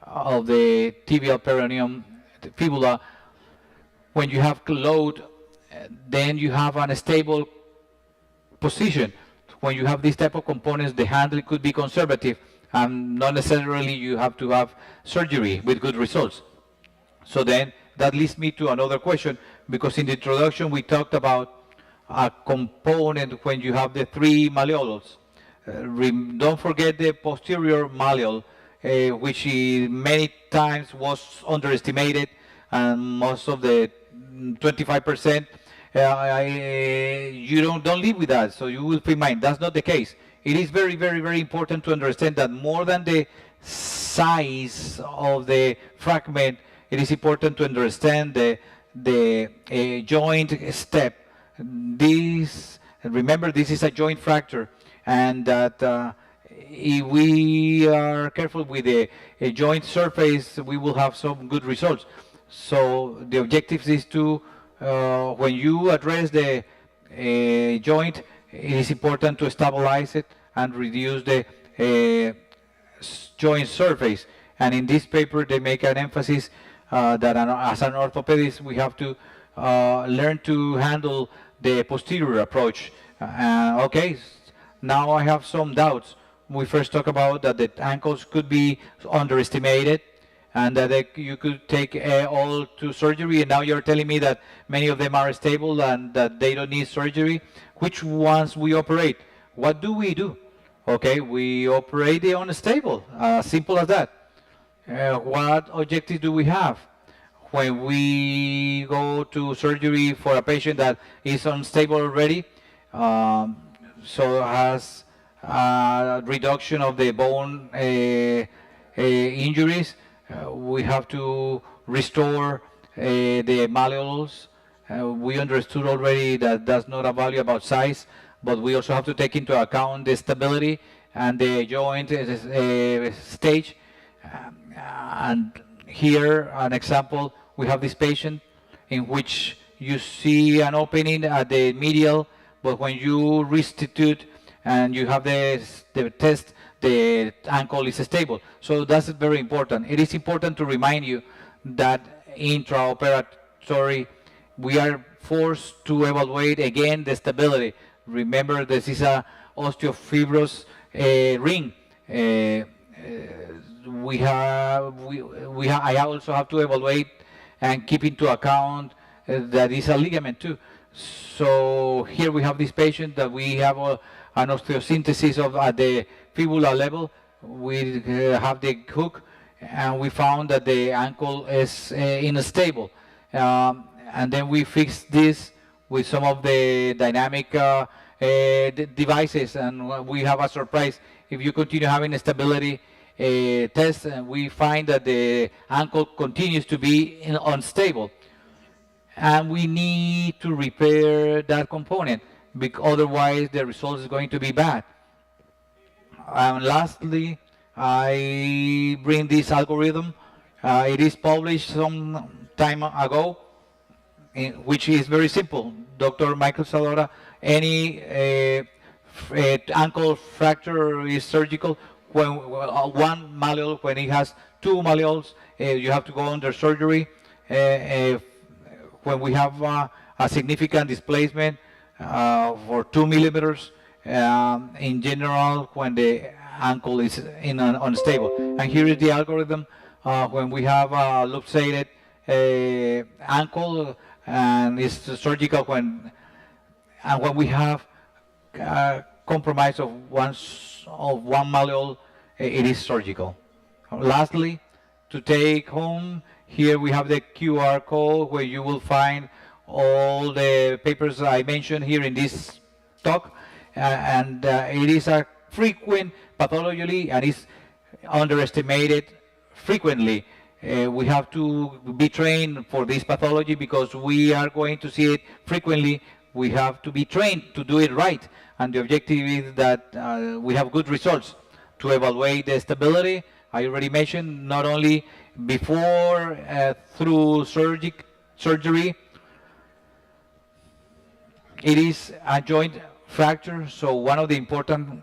of the tibial peroneum, the fibula. When you have load, then you have an stable position. When you have this type of components, the handling could be conservative. and not necessarily you have to have surgery with good results. So then that leads me to another question, because in the introduction we talked about a component when you have the three malleolus. Don't forget the posterior malleol, which many times was underestimated, and most of the 25%, you don't live with that, so you will remind that's not the case. It is very, very, very important to understand that more than the size of the fragment, it is important to understand the joint step. Remember, this is a joint fracture, and that if we are careful with the joint surface, we will have some good results. So the objective is to, when you address the joint, it is important to stabilize it and reduce the joint surface. And in this paper, they make an emphasis that as an orthopedist, we have to learn to handle the posterior approach. Okay, now I have some doubts. We first talked about that the ankles could be underestimated, and that you could take all to surgery, and now you're telling me that many of them are stable and that they don't need surgery. Which ones we operate? What do we do? Okay, we operate the unstable, simple as that. What objective do we have? When we go to surgery for a patient that is unstable already, so has a reduction of the bone injuries, we have to restore the malleolus. We understood already that that's not a value about size, but we also have to take into account the stability and the joint stage. And here, an example, we have this patient in which you see an opening at the medial, but when you restitute and you have the test, the ankle is stable. So that's very important. It is important to remind you that intraoperatory, we are forced to evaluate again the stability. Remember, this is a osteofibrous ring. I also have to evaluate and keep into account that is a ligament too. So here we have this patient that we have an osteosynthesis at the fibula level. We have the hook, and we found that the ankle is unstable. And then we fixed this with some of the dynamic devices, and we have a surprise. If you continue having a stability test, and we find that the ankle continues to be unstable, and we need to repair that component, because otherwise the result is going to be bad. And lastly, I bring this algorithm. It is published some time ago, which is very simple. Dr. Michael Sadora, any ankle fracture is surgical. When one malleol, when it has two malleols, you have to go under surgery. When we have a significant displacement for 2 millimeters, in general, when the ankle is unstable. And here is the algorithm when we have a luxated ankle, and it's surgical when we have compromise of one malleol, it is surgical. Lastly, to take home, here we have the QR code where you will find all the papers I mentioned here in this talk, and it is a frequent pathology and is underestimated frequently. We have to be trained for this pathology because we are going to see it frequently. We have to be trained to do it right, and the objective is that we have good results to evaluate the stability. I already mentioned not only before through surgery. It is a joint fracture, so one of the important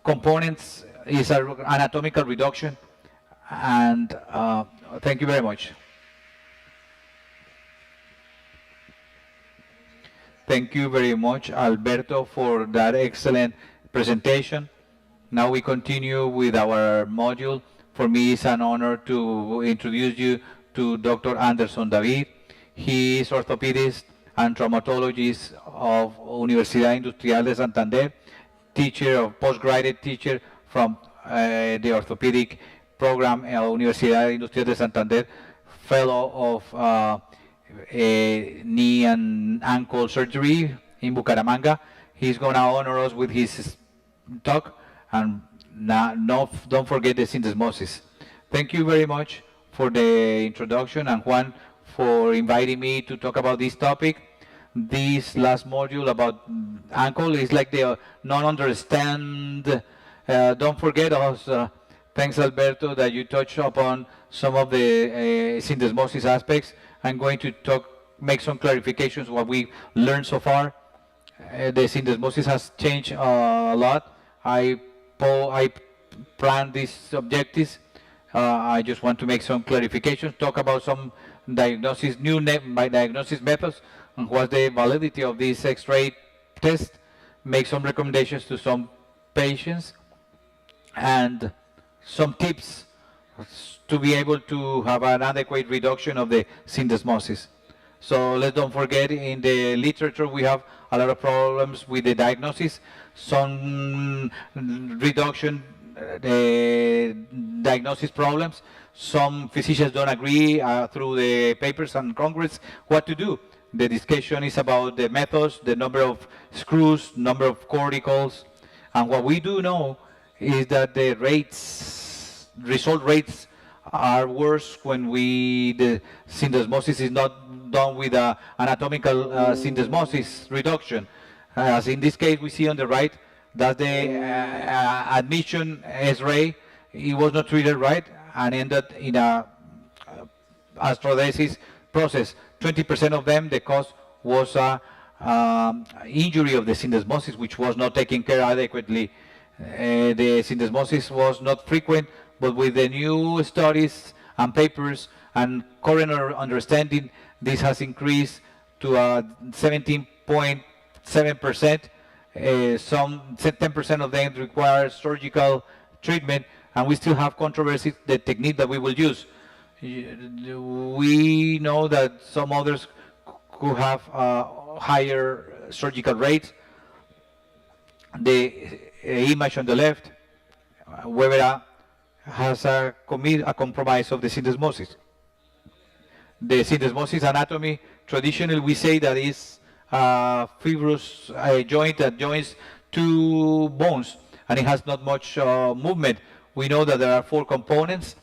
components is an anatomical reduction. And thank you very much. Thank you very much, Alberto, for that excellent presentation. Now we continue with our module. For me, it's an honor to introduce you to Dr. Anderson David. He is orthopedist and traumatologist of Universidad Industrial de Santander, teacher of postgraduate teacher from the orthopedic program at Universidad Industrial de Santander, fellow of knee and ankle surgery in Bucaramanga. He's going to honor us with his talk, and don't forget the syndesmosis. Thank you very much for the introduction, and Juan for inviting me to talk about this topic. This last module about ankle is like the non-understand. Don't forget us. Thanks, Alberto, that you touched upon some of the syndesmosis aspects. I'm going to make some clarifications what we learned so far. The syndesmosis has changed a lot. I planned these objectives. I just want to make some clarifications, talk about some diagnosis, new diagnosis methods, and what's the validity of this X-ray test, make some recommendations to some patients, and some tips to be able to have an adequate reduction of the syndesmosis. So let's don't forget, in the literature we have a lot of problems with the diagnosis, some reduction the diagnosis problems. Some physicians don't agree through the papers and Congress what to do. The discussion is about the methods, the number of screws, number of corticals, and what we do know is that the result rates are worse when the syndesmosis is not done with anatomical syndesmosis reduction. As in this case we see on the right, that the admission X-ray, it was not treated right and ended in a astrodesis process. 20% of them, the cause was injury of the syndesmosis, which was not taken care adequately. The syndesmosis was not frequent, but with the new studies and papers and current understanding, this has increased to 17.7%. Some 10% of them require surgical treatment, and we still have controversy the technique that we will use. We know that some others could have higher surgical rates. The image on the left, Weber has a compromise of the syndesmosis. The syndesmosis anatomy, traditionally we say that is fibrous joint that joins two bones, and it has not much movement. We know that there are four components: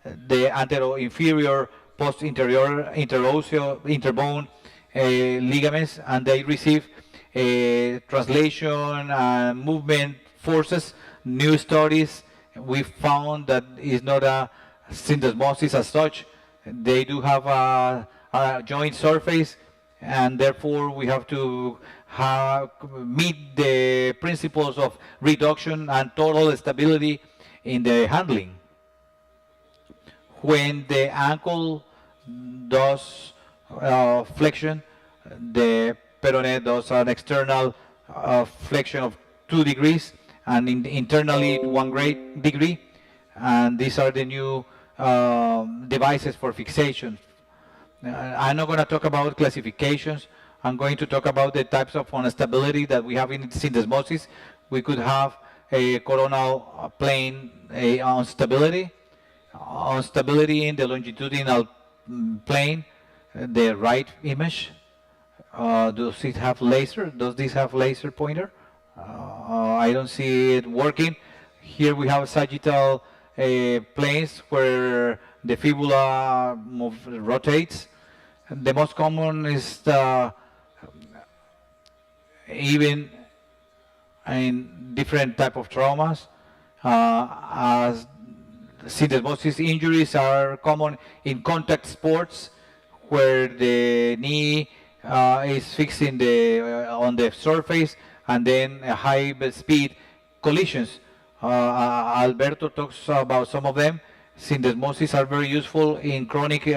the antero-inferior, post-interior, interosseo, interbone ligaments, and they receive translation and movement forces. New studies, we found that it's not a syndesmosis as such. They do have a joint surface, and therefore we have to meet the principles of reduction and total stability in the handling. When the ankle does flexion, the peroné does an external flexion of 2 degrees, and internally 1 degree, and these are the new devices for fixation. I'm not going to talk about classifications. I'm going to talk about the types of instability that we have in syndesmosis. We could have a coronal plane instability in the longitudinal plane, the right image. Does it have laser? Does this have laser pointer? I don't see it working. Here we have sagittal planes where the fibula rotates. The most common is even in different type of traumas. As syndesmosis injuries are common in contact sports, where the knee is fixed on the surface, and then high speed collisions. Alberto talks about some of them. Syndesmosis are very useful in chronic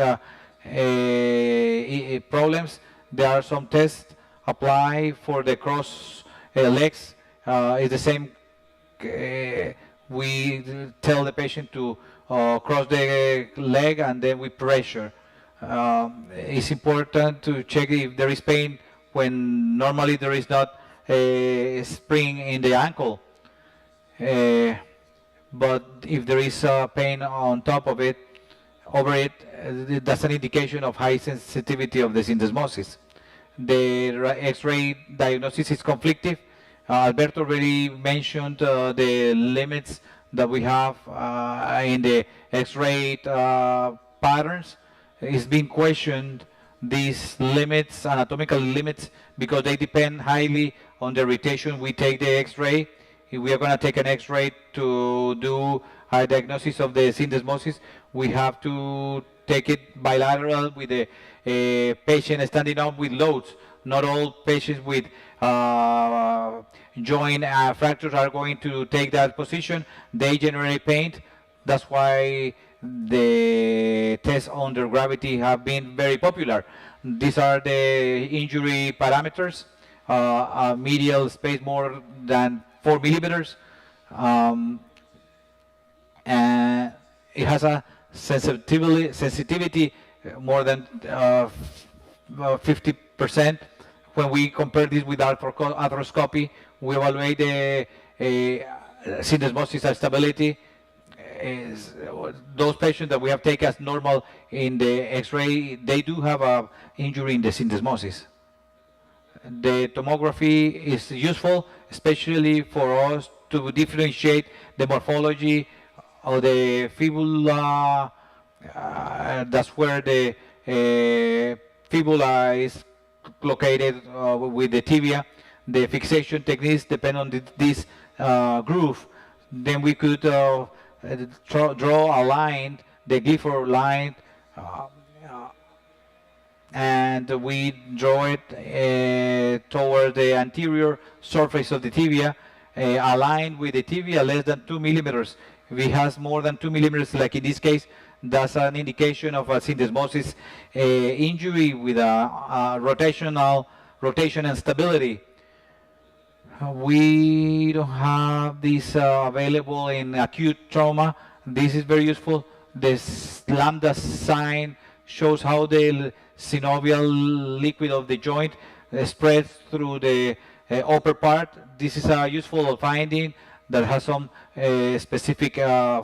problems. There are some tests applied for the cross legs. It's the same we tell the patient to cross the leg and then we pressure. It's important to check if there is pain when normally there is not a spring in the ankle. But if there is pain on top of it, over it, that's an indication of high sensitivity of the syndesmosis. The X-ray diagnosis is conflictive. Alberto already mentioned the limits that we have in the X-ray patterns. It's been questioned, these limits, anatomical limits, because they depend highly on the rotation we take the X-ray. If we are going to take an X-ray to do a diagnosis of the syndesmosis, we have to take it bilateral with the patient standing up with loads. Not all patients with joint fractures are going to take that position. They generate pain. That's why the tests under gravity have been very popular. These are the injury parameters. Medial space more than 4 millimeters. And it has a sensitivity more than 50%. When we compare this with arthroscopy, we evaluate the syndesmosis stability. Those patients that we have taken as normal in the X-ray, they do have an injury in the syndesmosis. The tomography is useful, especially for us to differentiate the morphology of the fibula. That's where the fibula is located with the tibia. The fixation techniques depend on this groove. Then we could draw a line, the Gifford line, and we draw it toward the anterior surface of the tibia, aligned with the tibia less than 2 millimeters. If it has more than 2 millimeters, like in this case, that's an indication of a syndesmosis injury with a rotation and stability. We don't have this available in acute trauma. This is very useful. This lambda sign shows how the synovial liquid of the joint spreads through the upper part. This is a useful finding that has some specific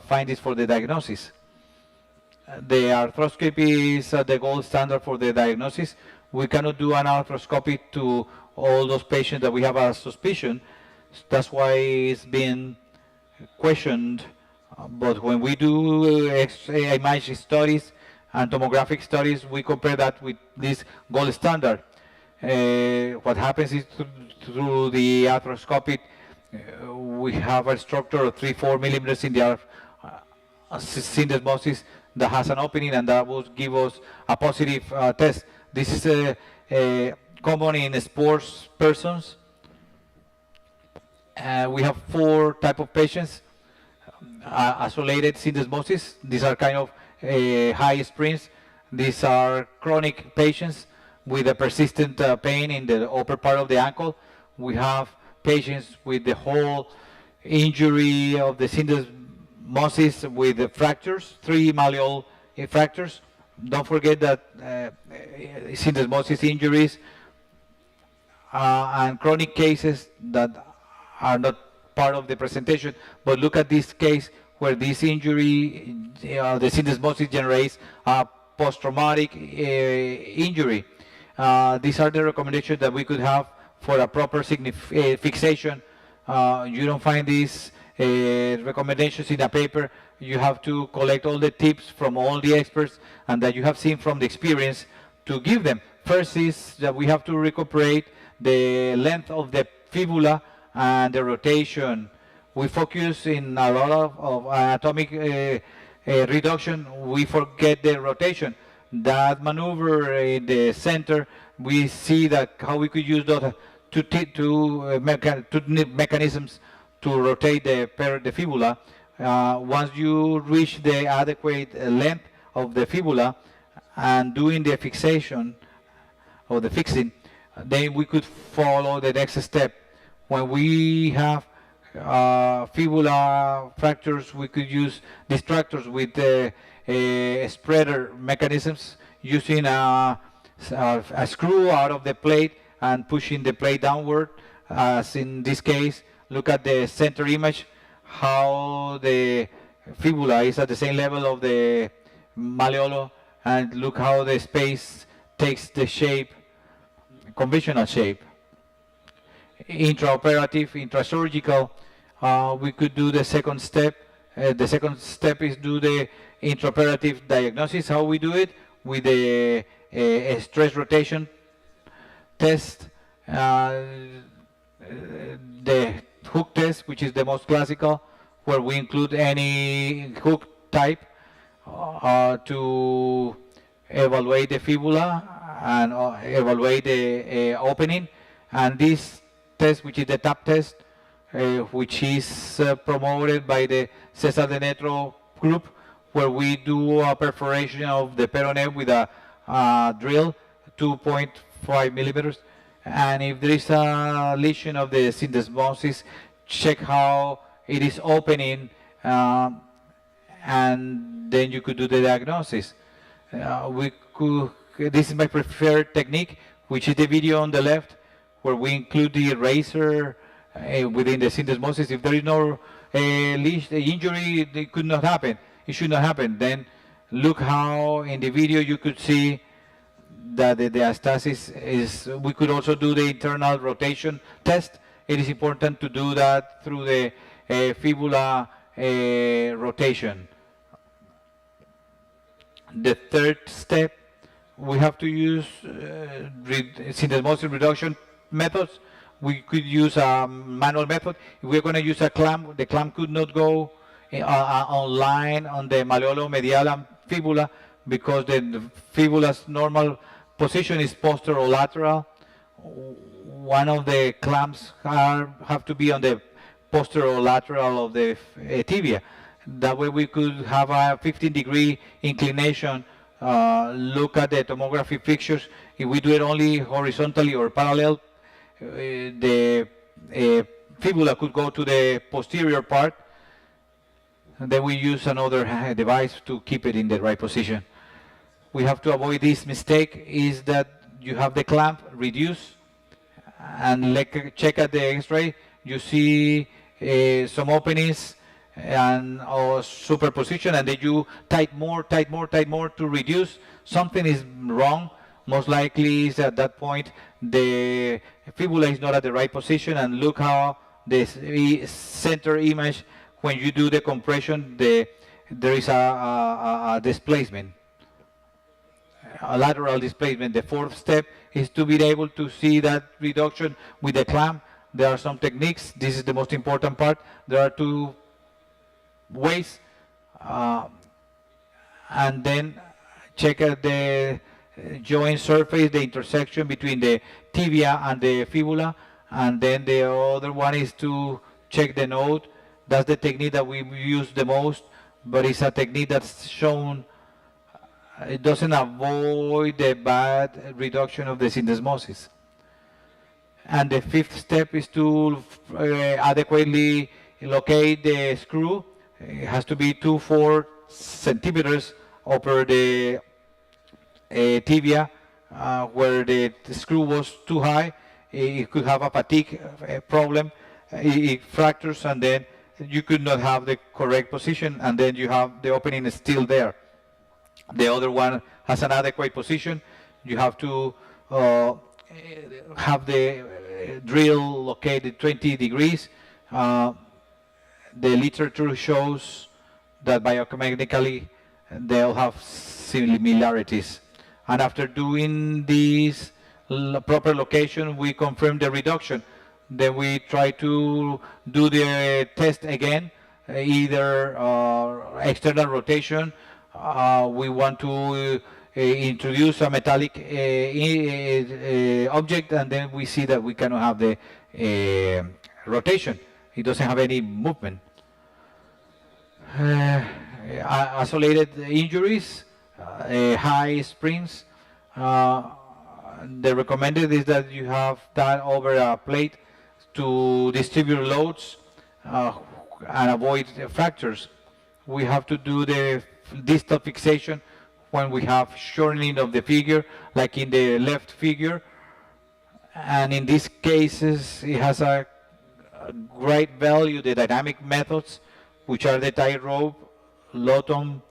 findings for the diagnosis. The arthroscopy is the gold standard for the diagnosis. We cannot do an arthroscopy to all those patients that we have a suspicion. That's why it's been questioned. But when we do imaging studies and tomographic studies, we compare that with this gold standard. What happens is through the arthroscopic, we have a structure of 3-4 millimeters in the syndesmosis that has an opening, and that will give us a positive test. This is common in sports persons. We have 4 types of patients. Isolated syndesmosis. These are kind of high springs. These are chronic patients with a persistent pain in the upper part of the ankle. We have patients with the whole injury of the syndesmosis with the fractures, 3 malleol fractures. Don't forget that syndesmosis injuries and chronic cases that are not part of the presentation, but look at this case where this injury, the syndesmosis generates a post-traumatic injury. These are the recommendations that we could have for a proper fixation. You don't find these recommendations in a paper. You have to collect all the tips from all the experts and that you have seen from the experience to give them. First is that we have to recuperate the length of the fibula and the rotation. We focus in a lot of anatomic reduction. We forget the rotation. That maneuver in the center, we see that how we could use those two mechanisms to rotate the fibula. Once you reach the adequate length of the fibula and doing the fixation or the fixing, then we could follow the next step. When we have fibula fractures, we could use distractors with spreader mechanisms, using a screw out of the plate and pushing the plate downward. As in this case, look at the center image, how the fibula is at the same level of the malleolo, and look how the space takes the shape, conventional shape. Intraoperative, intrasurgical, we could do the second step. The second step is do the intraoperative diagnosis. How we do it? With the stress rotation test, the hook test, which is the most classical, where we include any hook type to evaluate the fibula and evaluate the opening. And this test, which is the TAP test, which is promoted by the Cesar de Netro group, where we do a perforation of the peroné with a drill, 2.5 millimeters. And if there is a lesion of the syndesmosis, check how it is opening, and then you could do the diagnosis. This is my preferred technique, which is the video on the left, where we include the razor within the syndesmosis. If there is no injury, it could not happen. It should not happen. Then look how in the video you could see that the diastasis is. We could also do the internal rotation test. It is important to do that through the fibula rotation. The third step, we have to use syndesmosis reduction methods. We could use a manual method. If we're going to use a clamp, the clamp could not go online on the malleolo medialam fibula, because the fibula's normal position is posterolateral. One of the clamps have to be on the posterolateral of the tibia. That way we could have a 15-degree inclination. Look at the tomography pictures. If we do it only horizontally or parallel, the fibula could go to the posterior part. And then we use another device to keep it in the right position. We have to avoid this mistake, is that you have the clamp reduced, and check at the x-ray, you see some openings and superposition, and then you tight more to reduce. Something is wrong. Most likely is at that point the fibula is not at the right position, and look how the center image, when you do the compression, there is a displacement, a lateral displacement. The fourth step is to be able to see that reduction with the clamp. There are some techniques. This is the most important part. There are two ways, and then check at the joint surface, the intersection between the tibia and the fibula, and then the other one is to check the node. That's the technique that we use the most, but it's a technique that's shown. It doesn't avoid the bad reduction of the syndesmosis. And the fifth step is to adequately locate the screw. It has to be 2-4 centimeters over the tibia, where the screw was too high. It could have a fatigue problem. It fractures, and then you could not have the correct position, and then you have the opening is still there. The other one has an adequate position. You have to have the drill located 20 degrees. The literature shows that biomechanically they'll have similarities. And after doing this proper location, we confirm the reduction. Then we try to do the test again, either external rotation. We want to introduce a metallic object, and then we see that we cannot have the rotation. It doesn't have any movement. Isolated injuries, high springs. The recommended is that you have that over a plate to distribute loads, and avoid fractures. We have to do the distal fixation when we have shortening of the figure, like in the left figure. And in these cases, it has a great value, the dynamic methods, which are the tightrope, Lotom.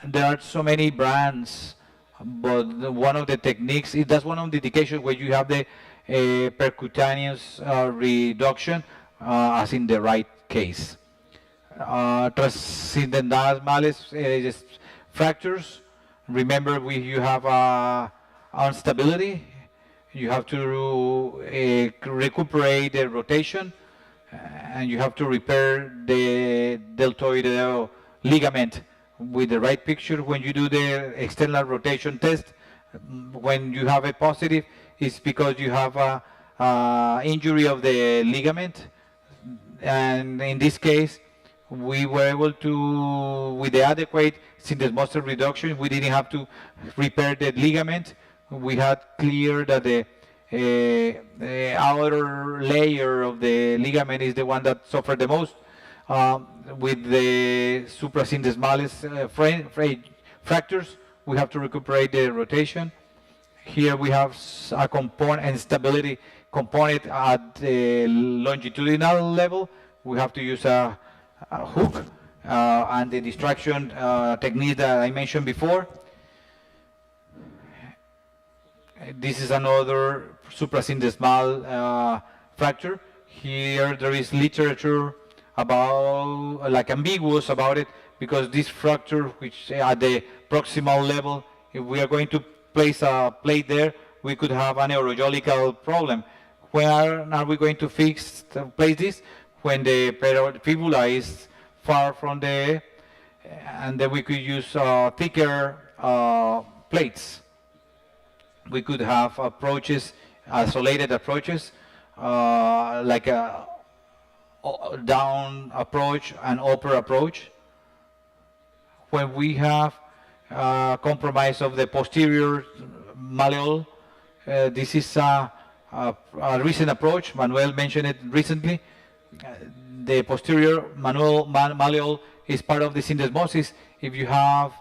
There are so many brands, but one of the techniques, that's one of the indications where you have the percutaneous reduction, as in the right case. Transcendentales fractures. Remember, you have instability. You have to recuperate the rotation, and you have to repair the deltoid ligament with the right picture. When you do the external rotation test, when you have a positive, it's because you have a injury of the ligament. And in this case, we were able to, with the adequate syndesmosis reduction, we didn't have to repair the ligament. We had cleared that the outer layer of the ligament is the one that suffered the most. With the suprasyndesmales fractures, we have to recuperate the rotation. Here we have a component and stability component at the longitudinal level. We have to use a hook and the distraction technique that I mentioned before. This is another suprasyndesmal fracture. Here there is literature about, like, ambiguous about it, because this fracture, which at the proximal level, if we are going to place a plate there, we could have a neurological problem. Where are we going to place this? When the fibula is far from the, and then we could use thicker plates. We could have approaches, isolated approaches, like a down approach and upper approach. When we have compromise of the posterior malleole, this is a recent approach. Manuel mentioned it recently. The posterior malleole is part of the syndesmosis. If you have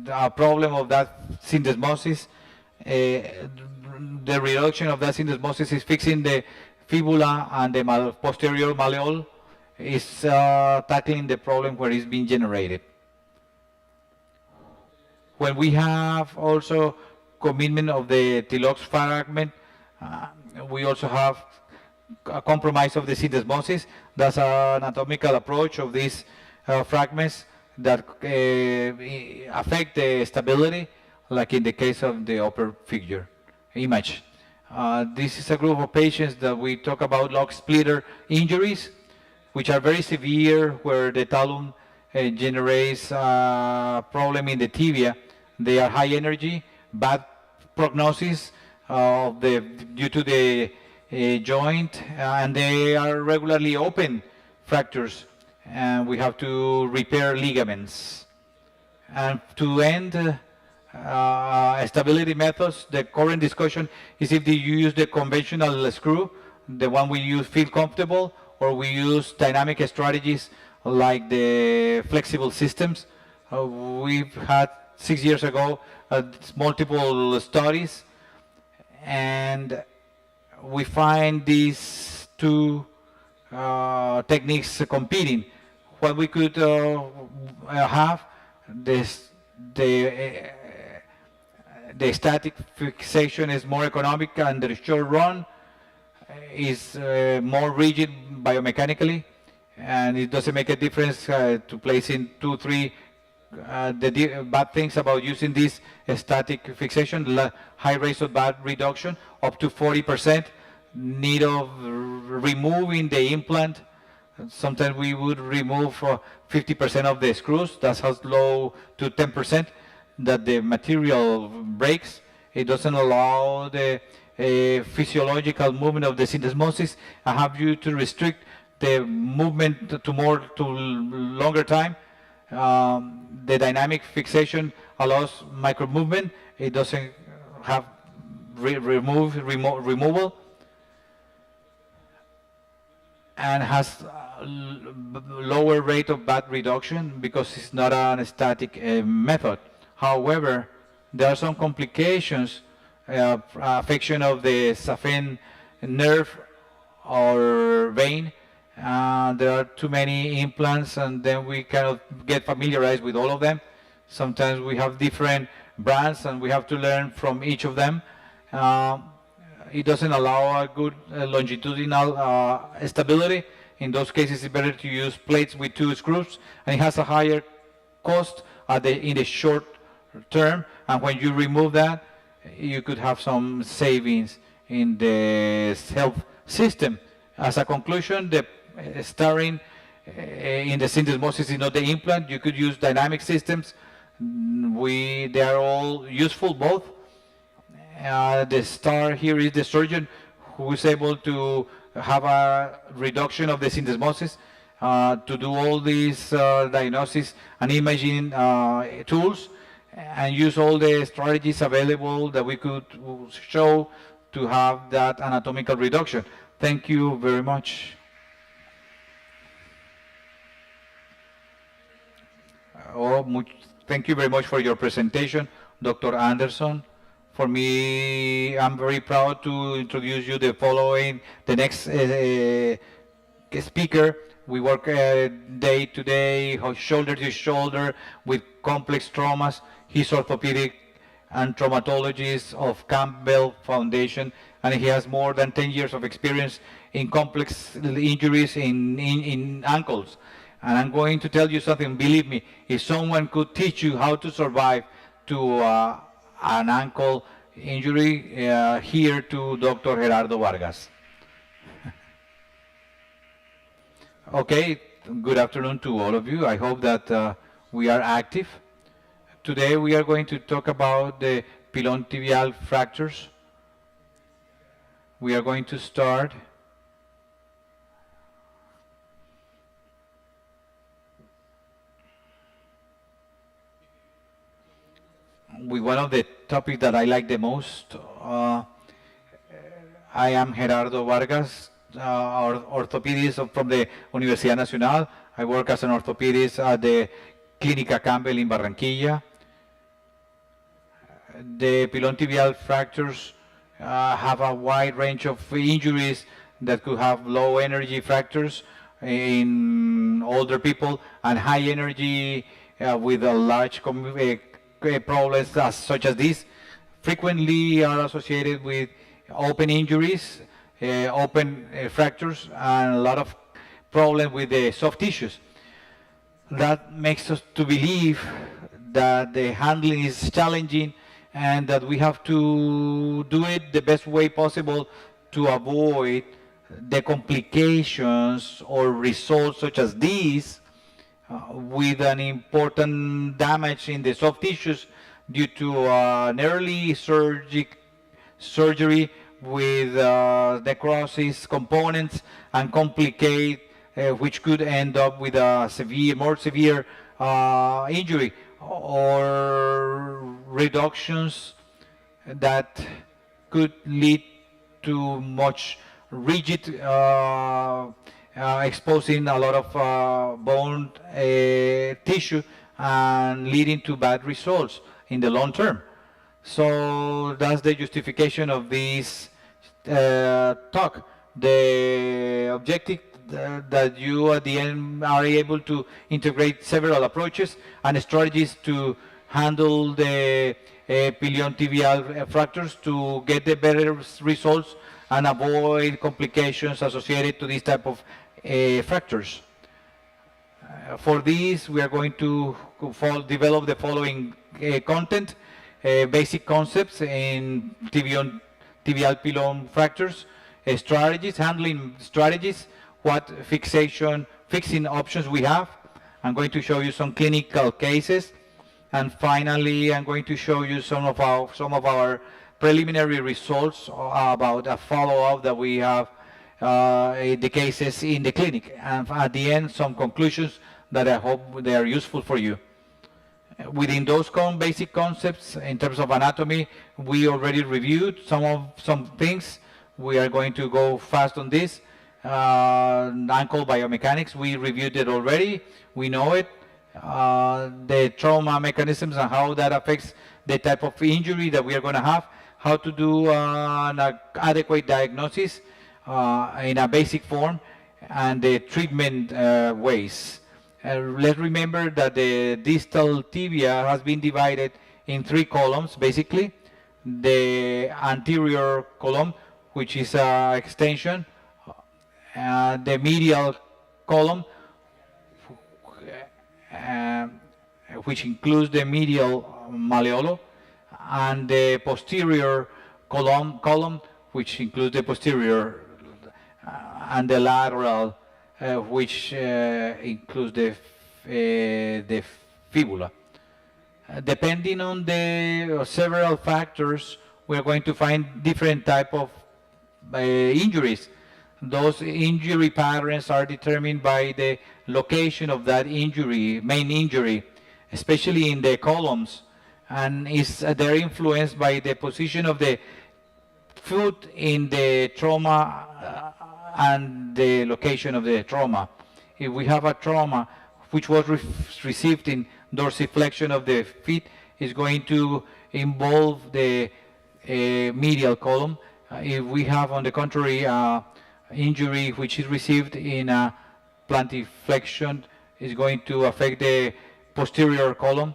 a problem of that syndesmosis, the reduction of that syndesmosis is fixing the fibula, and the posterior malleole is tackling the problem where it's being generated. When we have also commitment of the Tilox fragment, we also have a compromise of the syndesmosis. That's an anatomical approach of these fragments that affect the stability, like in the case of the upper figure image. This is a group of patients that we talk about log splitter injuries, which are very severe, where the talon generates a problem in the tibia. They are high energy, bad prognosis due to the joint, and they are regularly open fractures, and we have to repair ligaments. And to end stability methods, the current discussion is if you use the conventional screw, the one we use, feel comfortable, or we use dynamic strategies like the flexible systems. We've had 6 years ago multiple studies, and we find these two techniques competing. What we could have the static fixation is more economic, and the short run is more rigid biomechanically, and it doesn't make a difference to place in 2, 3. The bad things about using this static fixation, high rates of bad reduction, up to 40%, need of removing the implant. Sometimes we would remove 50% of the screws. That's how low to 10% that the material breaks. It doesn't allow the physiological movement of the syndesmosis. I have you to restrict the movement to longer time. The dynamic fixation allows micro movement. It doesn't have removal. and has lower rate of bad reduction because it's not a static method. However, there are some complications, affection of the saphen nerve or vein. There are too many implants, and then we cannot get familiarized with all of them. Sometimes we have different brands, and we have to learn from each of them. It doesn't allow a good longitudinal stability. In those cases, it's better to use plates with 2 screws, and it has a higher cost in the short term. And when you remove that, you could have some savings in the health system. As a conclusion, the starring in the syndesmosis is not the implant. You could use dynamic systems. They are all useful, both. The star here is the surgeon who is able to have a reduction of the syndesmosis, to do all these diagnosis and imaging tools, and use all the strategies available that we could show to have that anatomical reduction. Thank you very much. Thank you very much for your presentation, Dr. Anderson. For me, I'm very proud to introduce you the next speaker. We work day to day, shoulder to shoulder, with complex traumas. He's orthopedic and traumatologist of Campbell Foundation, and he has more than 10 years of experience in complex injuries in ankles. And I'm going to tell you something, believe me, if someone could teach you how to survive to an ankle injury, here to Dr. Gerardo Vargas. Okay, good afternoon to all of you. I hope that we are active. Today we are going to talk about the pilon tibial fractures. We are going to start with one of the topics that I like the most. I am Gerardo Vargas, orthopedist from the Universidad Nacional. I work as an orthopedist at the Clínica Campbell in Barranquilla. The pilon tibial fractures have a wide range of injuries that could have low energy fractures in older people, and high energy with a large problems such as these frequently are associated with open injuries, open fractures, and a lot of problems with the soft tissues. That makes us to believe that the handling is challenging, and that we have to do it the best way possible to avoid the complications or results such as these, with an important damage in the soft tissues due to an early surgery with necrosis components, and complicate, which could end up with a more severe injury, or reductions that could lead to much rigid, exposing a lot of bone tissue, and leading to bad results in the long term. So that's the justification of this talk. The objective that you at the end are able to integrate several approaches and strategies to handle the pilon tibial fractures to get the better results and avoid complications associated to this type of fractures. For this, we are going to develop the following content: basic concepts in tibial pilon fractures, strategies, handling strategies, what fixing options we have. I'm going to show you some clinical cases, and finally, I'm going to show you some of our preliminary results about a follow-up that we have the cases in the clinic, and at the end, some conclusions that I hope they are useful for you. Within those basic concepts, in terms of anatomy, we already reviewed some things. We are going to go fast on this. ankle biomechanics, we reviewed it already. We know it. The trauma mechanisms and how that affects the type of injury that we are going to have, how to do an adequate diagnosis in a basic form, and the treatment ways. Let's remember that the distal tibia has been divided in 3 columns, basically. The anterior column, which is extension, the medial column, which includes the medial malleolo, and the posterior column, which includes the posterior, and the lateral, which includes the fibula. Depending on the several factors, we are going to find different type of injuries. Those injury patterns are determined by the location of that injury, main injury, especially in the columns, and they're influenced by the position of the foot in the trauma and the location of the trauma. If we have a trauma which was received in dorsiflexion of the feet, is going to involve the medial column. If we have, on the contrary, injury which is received in plantiflexion, is going to affect the posterior column.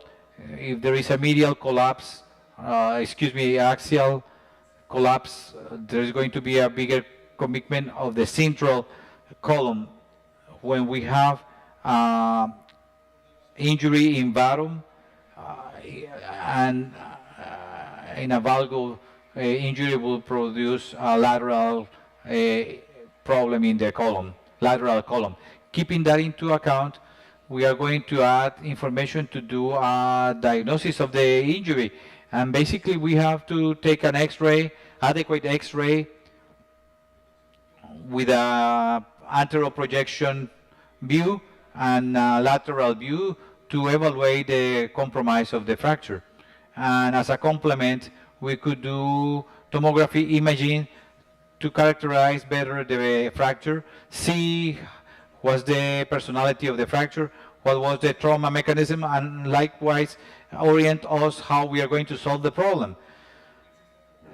If there is a medial collapse, axial collapse, there is going to be a bigger commitment of the central column. When we have injury in varum and in a valgus injury, will produce a lateral problem in the column, lateral column. Keeping that into account, we are going to add information to do a diagnosis of the injury. And basically we have to take an X-ray, adequate X-ray with a anterior projection view and lateral view to evaluate the compromise of the fracture. And as a complement, we could do tomography imaging to characterize better the fracture, see what's the personality of the fracture, what was the trauma mechanism, and likewise orient us how we are going to solve the problem.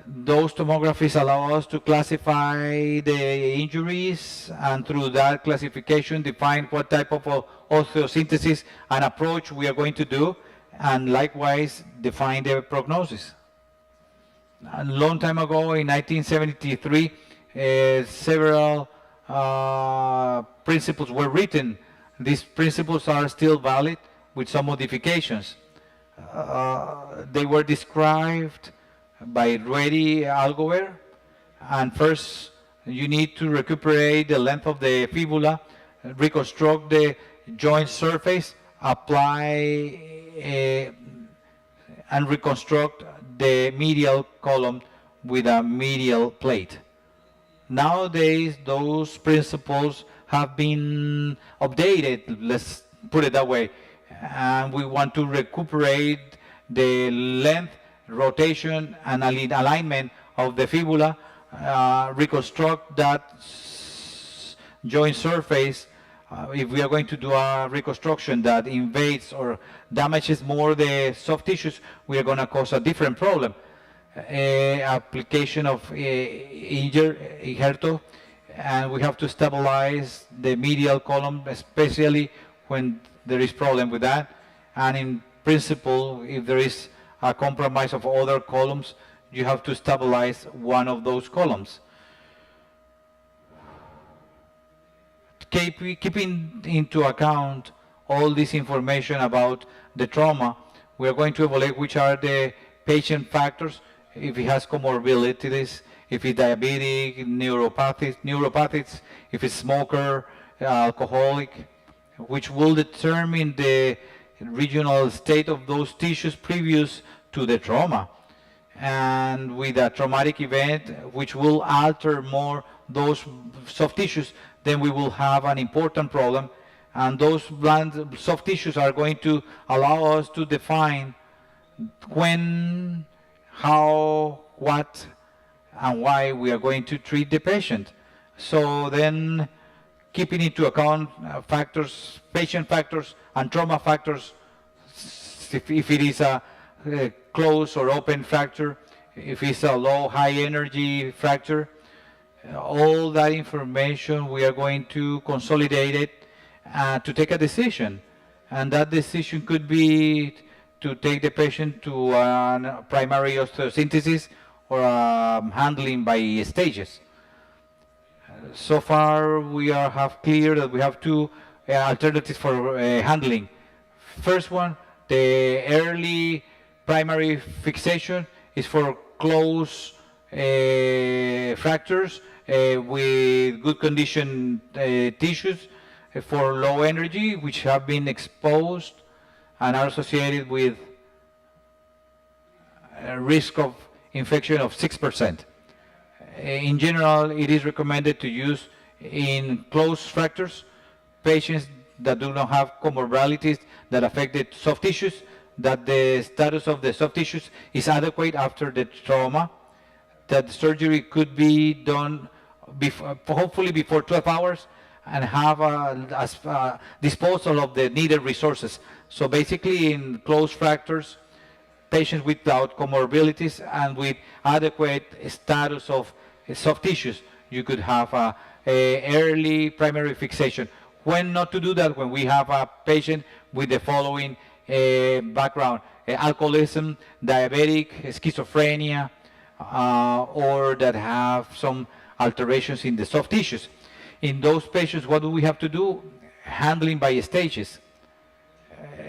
Those tomographies allow us to classify the injuries, and through that classification define what type of osteosynthesis and approach we are going to do, and likewise define the prognosis. A long time ago, in 1973, several principles were written. These principles are still valid with some modifications. They were described by Reddy Algover, and first you need to recuperate the length of the fibula, reconstruct the joint surface, apply and reconstruct the medial column with a medial plate. Nowadays, those principles have been updated, let's put it that way, and we want to recuperate the length, rotation, and alignment of the fibula, reconstruct that joint surface. If we are going to do a reconstruction that invades or damages more the soft tissues, we are going to cause a different problem. Application of injerto, and we have to stabilize the medial column, especially when there is problem with that. And in principle, if there is a compromise of other columns, you have to stabilize one of those columns. Keeping into account all this information about the trauma, we are going to evaluate which are the patient factors, if he has comorbidities, if he's diabetic, neuropathies, if he's smoker, alcoholic, which will determine the regional state of those tissues previous to the trauma. And with a traumatic event, which will alter more those soft tissues, then we will have an important problem. And those soft tissues are going to allow us to define when, how, what, and why we are going to treat the patient. So then, keeping into account factors, patient factors and trauma factors, if it is a closed or open fracture, if it's a low, high energy fracture, all that information we are going to consolidate it to take a decision. And that decision could be to take the patient to primary osteosynthesis or handling by stages. So far, we have clear that we have two alternatives for handling. First one, the early primary fixation is for close fractures with good condition tissues for low energy, which have been exposed and are associated with a risk of infection of 6%. In general, it is recommended to use in closed fractures patients that do not have comorbidities that affect the soft tissues, that the status of the soft tissues is adequate after the trauma, that the surgery could be done hopefully before 12 hours and have a disposal of the needed resources. So basically in closed fractures, patients without comorbidities and with adequate status of soft tissues, you could have a early primary fixation. When not to do that? When we have a patient with the following background: alcoholism, diabetic, schizophrenia, or that have some alterations in the soft tissues. In those patients, what do we have to do? Handling by stages.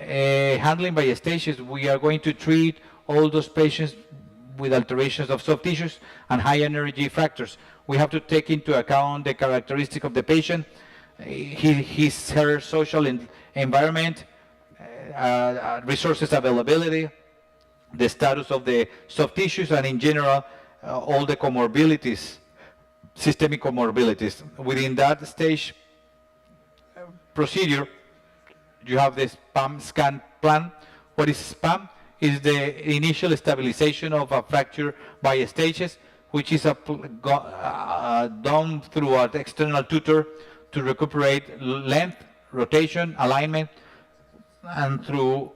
Handling by stages, we are going to treat all those patients with alterations of soft tissues and high energy fractures. We have to take into account the characteristic of the patient, her social environment, resources availability, the status of the soft tissues, and in general, all the comorbidities, systemic comorbidities. Within that stage procedure, you have the SPAM scan plan. What is SPAM? Is the initial stabilization of a fracture by stages, which is done through an external tutor to recuperate length, rotation, alignment, and to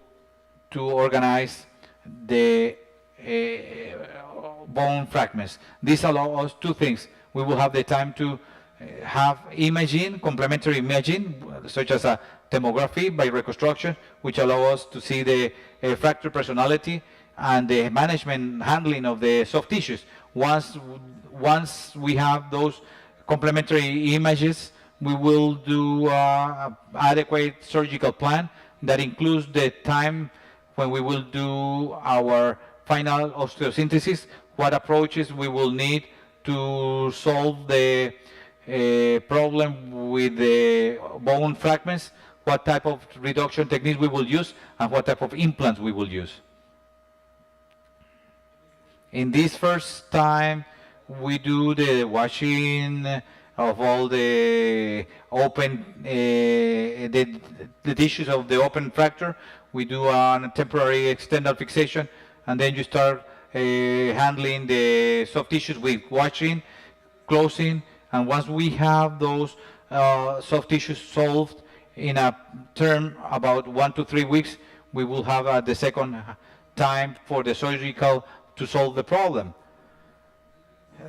organize the bone fragments. This allows us two things. We will have the time to have imaging, complementary imaging, such as a tomography by reconstruction, which allow us to see the fracture personality and the management handling of the soft tissues. Once we have those complementary images, we will do adequate surgical plan that includes the time when we will do our final osteosynthesis, what approaches we will need to solve the problem with the bone fragments, what type of reduction techniques we will use, and what type of implants we will use. In this first time, we do the washing of all the open, the tissues of the open fracture. We do a temporary external fixation, and then you start handling the soft tissues with washing, closing, and once we have those soft tissues solved in a term about 1 to 3 weeks, we will have the second time for the surgical to solve the problem.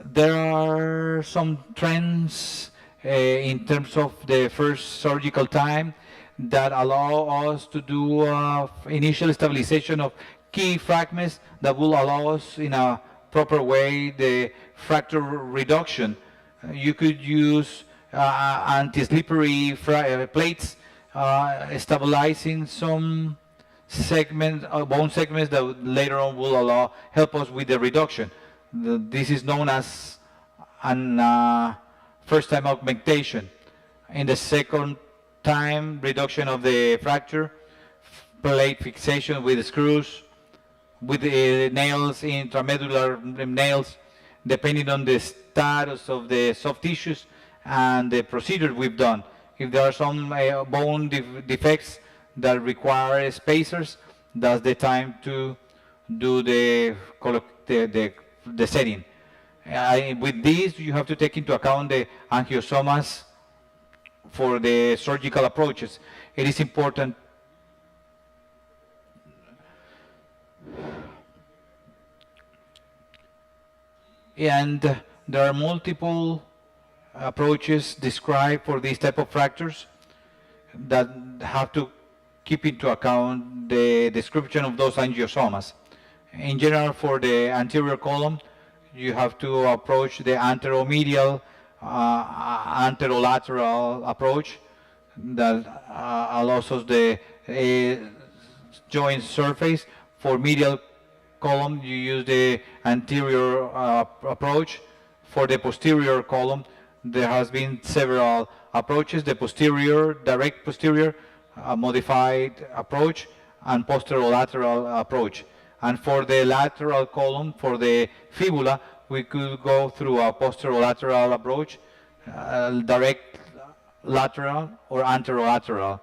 There are some trends in terms of the first surgical time that allow us to do initial stabilization of key fragments that will allow us in a proper way the fracture reduction. You could use anti-slippery plates, stabilizing some segments, bone segments that later on will help us with the reduction. This is known as an first-time augmentation. In the second time, reduction of the fracture, plate fixation with screws, with the nails, intramedular nails, depending on the status of the soft tissues and the procedure we've done. If there are some bone defects that require spacers, that's the time to do the setting. With this, you have to take into account the angiosomas for the surgical approaches. It is important and there are multiple approaches described for these type of fractures that have to keep into account the description of those angiosomas. In general, for the anterior column, you have to approach the anteromedial, anterolateral approach that allows us the joint surface. For medial column, you use the anterior approach. For the posterior column, there has been several approaches: the posterior, direct posterior, modified approach, and posterolateral approach. And for the lateral column, for the fibula, we could go through a posterolateral approach, direct lateral or anterolateral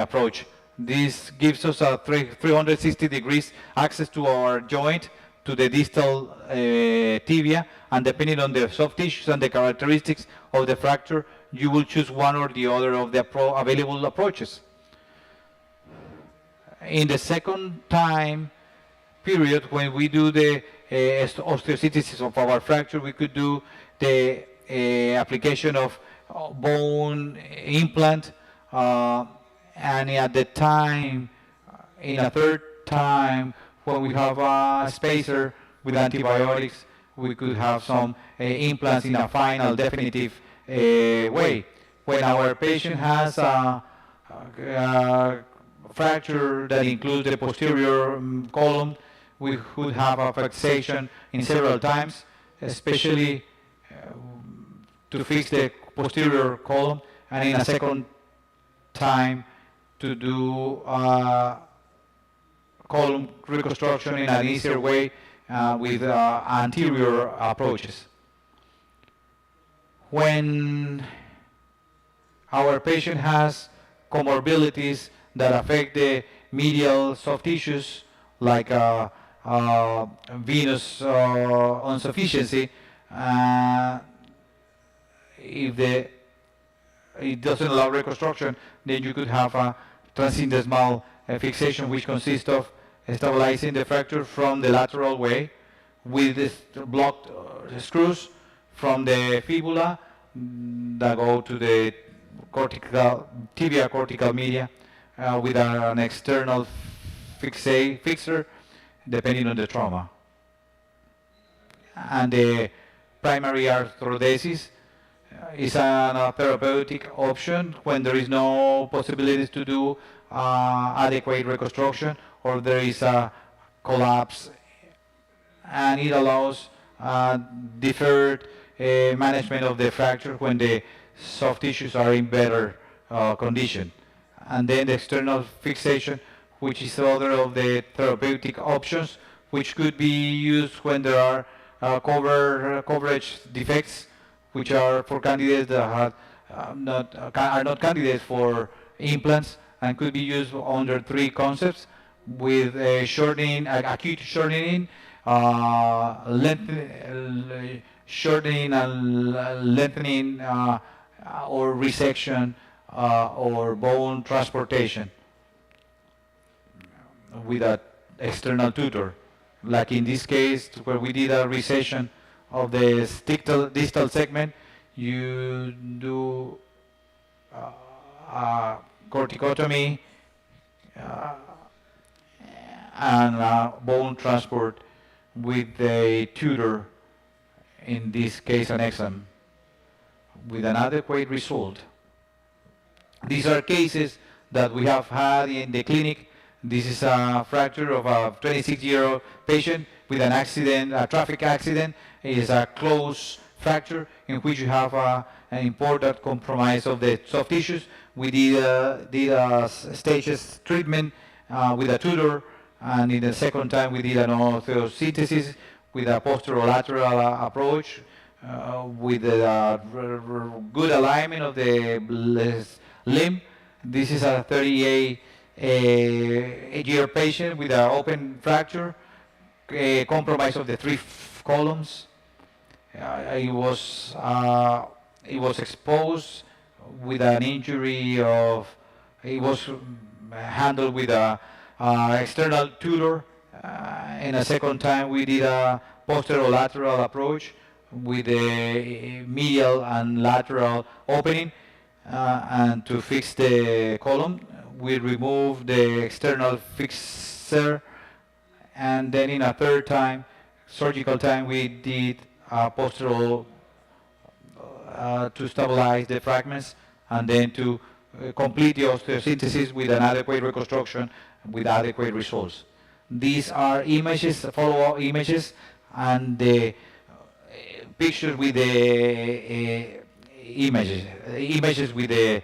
approach. This gives us a 360 degrees access to our joint, to the distal tibia, and depending on the soft tissues and the characteristics of the fracture, you will choose one or the other of the available approaches. In the second time period, when we do the osteosynthesis of our fracture, we could do the application of bone implant, and at the time, in a third time, when we have a spacer with antibiotics, we could have some implants in a final definitive way. When our patient has a fracture that includes the posterior column, we could have a fixation in several times, especially to fix the posterior column, and in a second time to do column reconstruction in an easier way with anterior approaches. When our patient has comorbidities that affect the medial soft tissues, like venous insufficiency, if it doesn't allow reconstruction, then you could have a transindesmal fixation, which consists of stabilizing the fracture from the lateral way with blocked screws from the fibula that go to the tibia cortical media with an external fixer depending on the trauma. And the primary arthrodesis is a therapeutic option when there is no possibilities to do adequate reconstruction or there is a collapse, and it allows deferred management of the fracture when the soft tissues are in better condition. And then the external fixation, which is other of the therapeutic options, which could be used when there are coverage defects, which are for candidates that are not candidates for implants, and could be used under three concepts: with shortening, acute shortening, shortening and lengthening, or resection, or bone transportation with an external tutor. Like in this case, where we did a resection of the distal segment, you do corticotomy and bone transport with a tutor, in this case an exam, with an adequate result. These are cases that we have had in the clinic. This is a fracture of a 26-year-old patient with an accident, a traffic accident. It is a closed fracture in which you have an important compromise of the soft tissues. We did a stages treatment with a tutor, and in the second time we did an osteosynthesis with a posterolateral approach with a good alignment of the limb. This is a 38-year patient with an open fracture, compromise of the three columns, He was exposed with an injury of. He was handled with a external tutor. In a second time, we did a posterolateral approach with the medial and lateral opening, and to fix the column, we removed the external fixer, and then in a third time, surgical time, we did a posteral to stabilize the fragments, and then to complete the osteosynthesis with an adequate reconstruction with adequate results. These are images, follow-up images, and the pictures with the images with the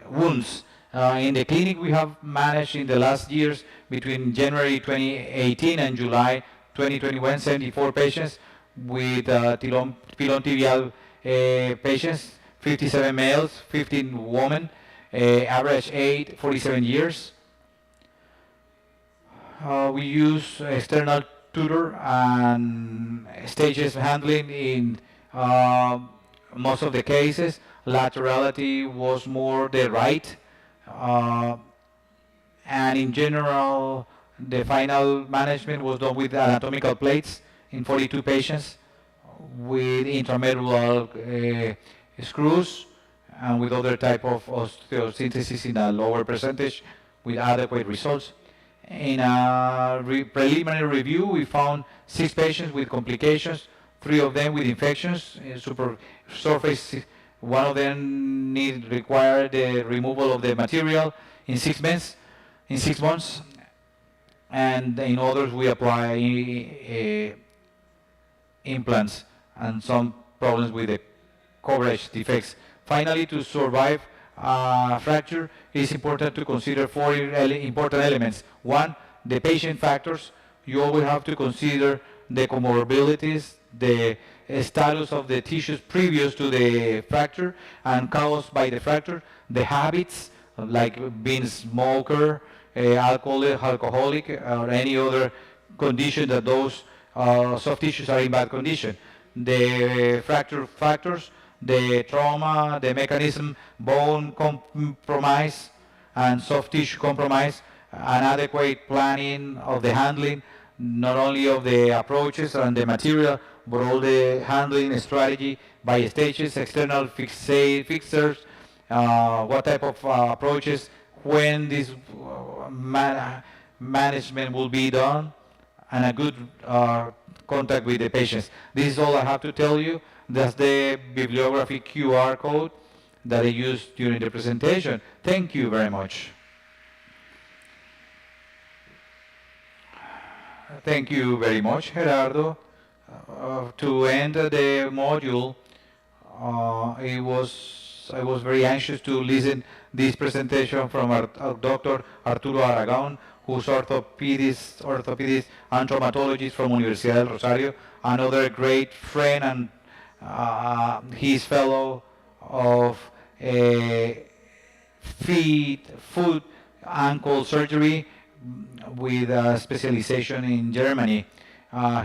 wounds. In the clinic, we have managed in the last years, between January 2018 and July 2021, 74 patients with pilon tibial patients, 57 males, 15 women, average age 47 years. We use external tutor and stages handling in most of the cases. Laterality was more the right, and in general, the final management was done with anatomical plates in 42 patients with intramedullary screws and with other type of osteosynthesis in a lower percentage with adequate results. In a preliminary review, we found 6 patients with complications, 3 of them with infections, surface. One of them required the removal of the material in 6 months. And in others, we apply implants and some problems with the coverage defects. Finally, to survive a fracture, it is important to consider 4 important elements. 1, the patient factors. You always have to consider the comorbidities, the status of the tissues previous to the fracture and caused by the fracture, the habits, like being smoker, alcoholic, or any other condition that those soft tissues are in bad condition. The fracture factors, the trauma, the mechanism, bone compromise, and soft tissue compromise, inadequate planning of the handling, not only of the approaches and the material, but all the handling strategy by stages, external fixers, what type of approaches, when this management will be done, and a good contact with the patients. This is all I have to tell you. That's the bibliography QR code that I used during the presentation. Thank you very much. Thank you very much, Gerardo. To end the module, I was very anxious to listen this presentation from our Dr. Arturo Aragon, who's orthopedist and traumatologist from Universidad del Rosario, another great friend, and he's fellow of foot, ankle surgery with a specialization in Germany.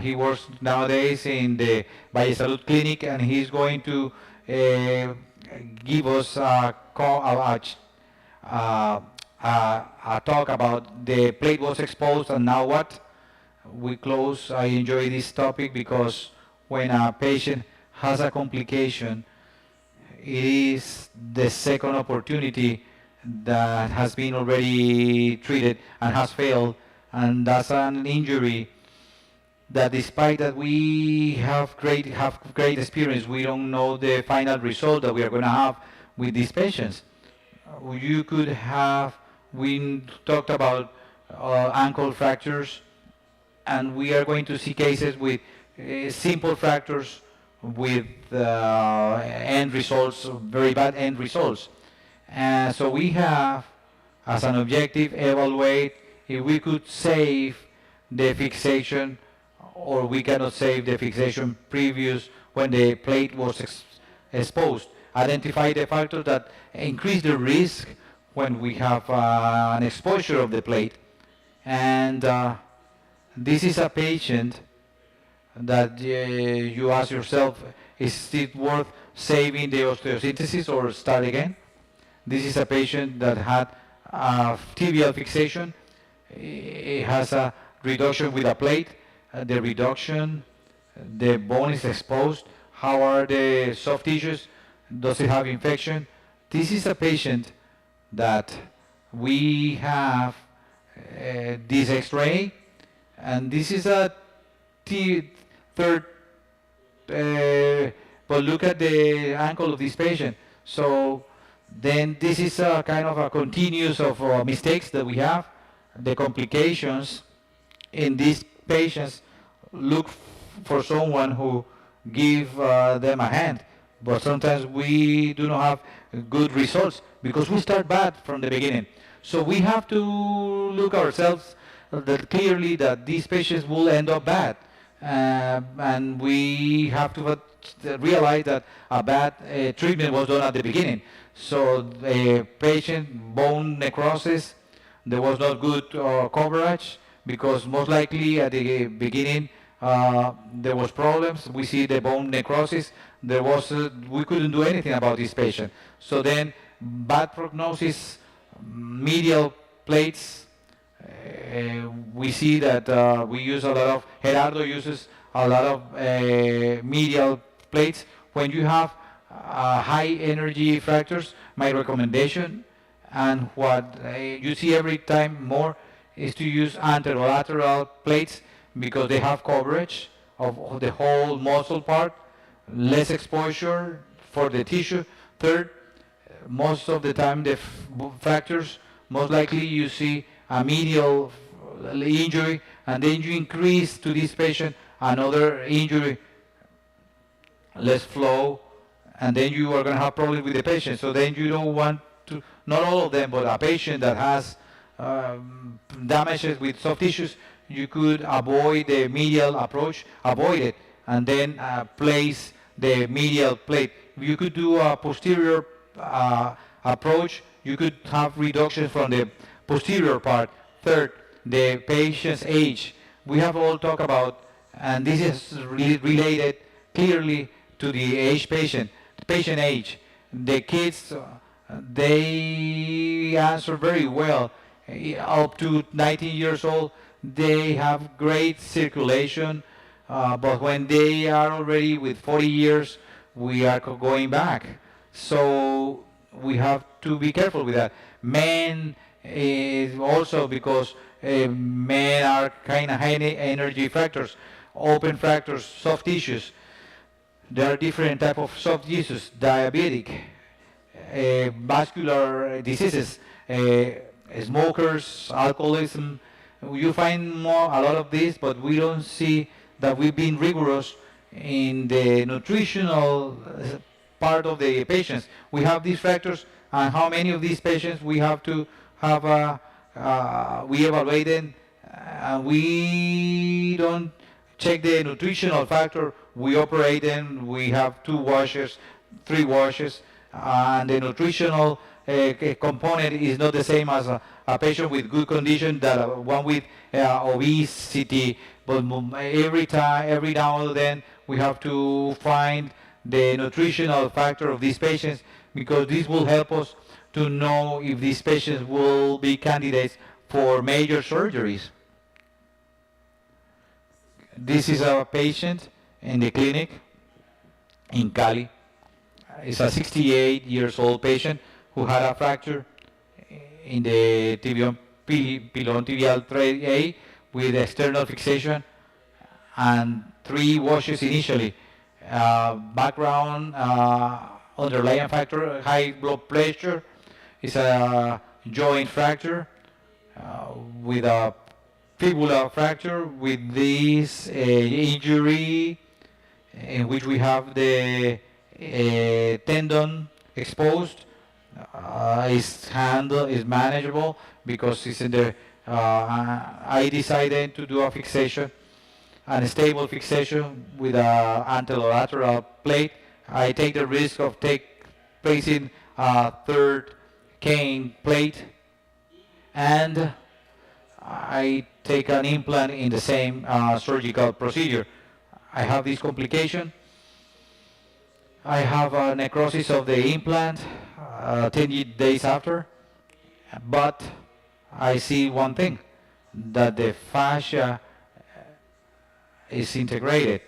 He works nowadays in the Valle Salud Clinic, and he's going to give us a talk about the plate was exposed and now what. We close. I enjoy this topic because when a patient has a complication, it is the second opportunity that has been already treated and has failed, and that's an injury that despite that we have great experience, we don't know the final result that we are going to have with these patients. You could have, we talked about ankle fractures, and we are going to see cases with simple fractures with end results, very bad end results. So we have, as an objective, evaluate if we could save the fixation or we cannot save the fixation previous when the plate was exposed. Identify the factors that increase the risk when we have an exposure of the plate. And this is a patient that you ask yourself, is it worth saving the osteosynthesis or start again? This is a patient that had tibial fixation. It has a reduction with a plate. The reduction, the bone is exposed. How are the soft tissues? Does it have infection? This is a patient that we have this X-ray, and this is a third. But look at the ankle of this patient. So then this is a kind of a continuous of mistakes that we have. The complications in these patients look for someone who give them a hand, but sometimes we do not have good results because we start bad from the beginning. So we have to look ourselves that clearly that these patients will end up bad, and we have to realize that a bad treatment was done at the beginning. So the patient bone necrosis, there was not good coverage because most likely at the beginning there was problems. We see the bone necrosis. There was we couldn't do anything about this patient. So then bad prognosis, medial plates. We see that we use a lot of, Gerardo uses a lot of medial plates. When you have high energy fractures, my recommendation and what you see every time more is to use anterolateral plates because they have coverage of the whole muscle part, less exposure for the tissue. Third, most of the time the fractures, most likely you see a medial injury, and then you increase to this patient another injury, less flow, and then you are going to have problems with the patient. So then you don't want to, not all of them, but a patient that has damages with soft tissues, you could avoid the medial approach, avoid it, and then place the medial plate. You could do a posterior approach. You could have reduction from the posterior part. Third, the patient's age. We have all talked about, and this is related clearly to the age patient, the patient age. The kids, they answer very well. Up to 19 years old, they have great circulation, but when they are already with 40 years, we are going back. So we have to be careful with that. Men is also because men are kind of high energy fractures, open fractures, soft tissues. There are different type of soft tissues, diabetic, vascular diseases, smokers, alcoholism. You find a lot of this, but we don't see that we've been rigorous in the nutritional part of the patients. We have these factors, and how many of these patients we have to have we evaluate them, and we don't check the nutritional factor. We operate them. We have 2 washes, 3 washes, and the nutritional component is not the same as a patient with good condition that one with obesity. But every time, every now and then, we have to find the nutritional factor of these patients because this will help us to know if these patients will be candidates for major surgeries. This is a patient in the clinic in Cali. It's a 68 years old patient who had a fracture in the pilon tibial tray A with external fixation and 3 washes initially. Background, underlying factor, high blood pressure, is a joint fracture with a fibula fracture with this injury in which we have the tendon exposed. Is manageable because it's in the I decided to do a fixation, and a stable fixation with an anterolateral plate. I take the risk of placing a third cane plate, and I take an implant in the same surgical procedure. I have this complication. I have a necrosis of the implant 10 days after, but I see one thing, that the fascia is integrated.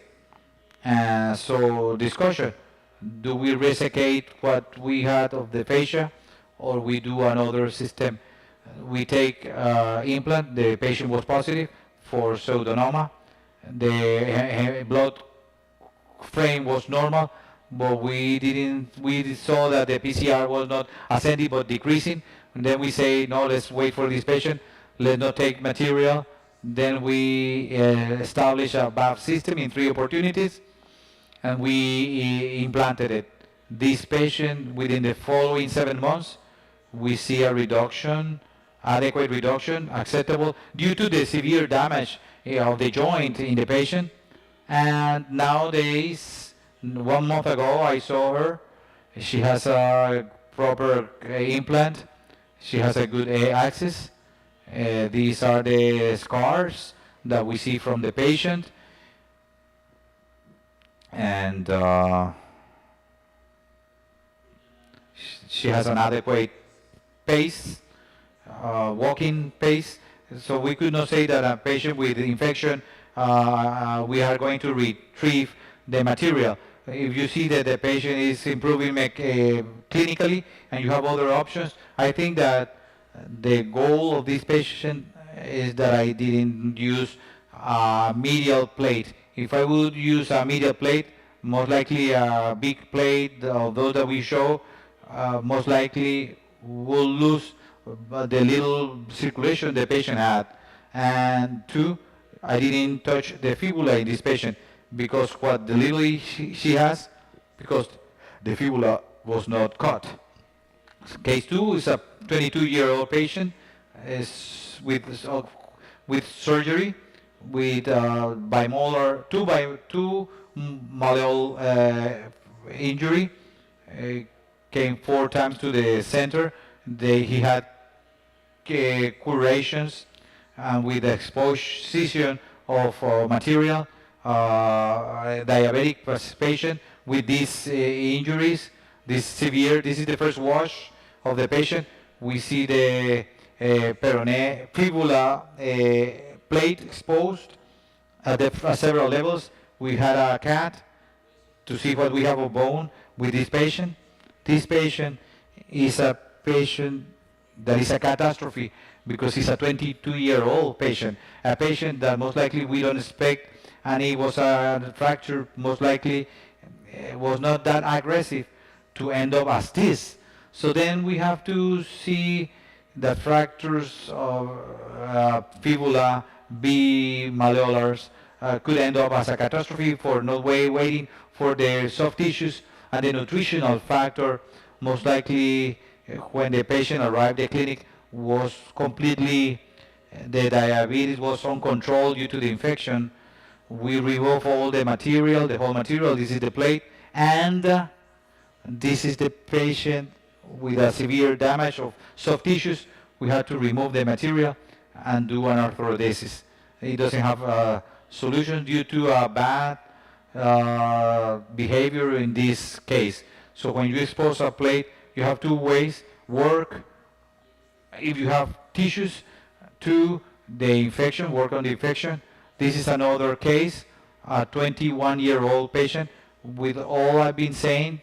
So discussion, do we resecate what we had of the fascia, or we do another system? We take implant, the patient was positive for pseudonoma, the blood frame was normal, but we saw that the PCR was not ascending but decreasing. And then we say, no, let's wait for this patient, let's not take material. Then we establish a valve system in 3 opportunities, and we implanted it. This patient, within the following 7 months, we see a reduction, adequate reduction, acceptable, due to the severe damage of the joint in the patient. And nowadays, 1 month ago, I saw her. She has a proper implant. She has a good axis. These are the scars that we see from the patient. And she has an adequate pace, walking pace. So we could not say that a patient with infection, we are going to retrieve the material. If you see that the patient is improving clinically and you have other options, I think that the goal of this patient is that I didn't use a medial plate. If I would use a medial plate, most likely a big plate of those that we show, most likely will lose the little circulation the patient had. And 2, I didn't touch the fibula in this patient, because what the little she has, because the fibula was not cut. Case 2 is a 22-year-old patient is with surgery, with bimalleol, two malleol injury. Came 4 times to the center. He had curations, and with exposition of material, diabetic patient with these injuries, this is the first wash of the patient. We see the peroneal fibula plate exposed at several levels. We had a CAT to see what we have of bone with this patient. This patient is a patient that is a catastrophe, because he's a 22-year-old patient, a patient that most likely we don't expect, and it was a fracture, most likely was not that aggressive to end up as this. So then we have to see that fractures of fibula, B malleolars, could end up as a catastrophe for not waiting for the soft tissues, and the nutritional factor, most likely when the patient arrived at the clinic, was completely, the diabetes was uncontrolled due to the infection. We remove all the material, the whole material. This is the plate, and this is the patient with a severe damage of soft tissues. We had to remove the material and do an arthrodesis. It doesn't have a solution due to a bad behavior in this case. So when you expose a plate, you have 2 ways: work, if you have tissues, to the infection, work on the infection. This is another case, a 21-year-old patient. With all I've been saying,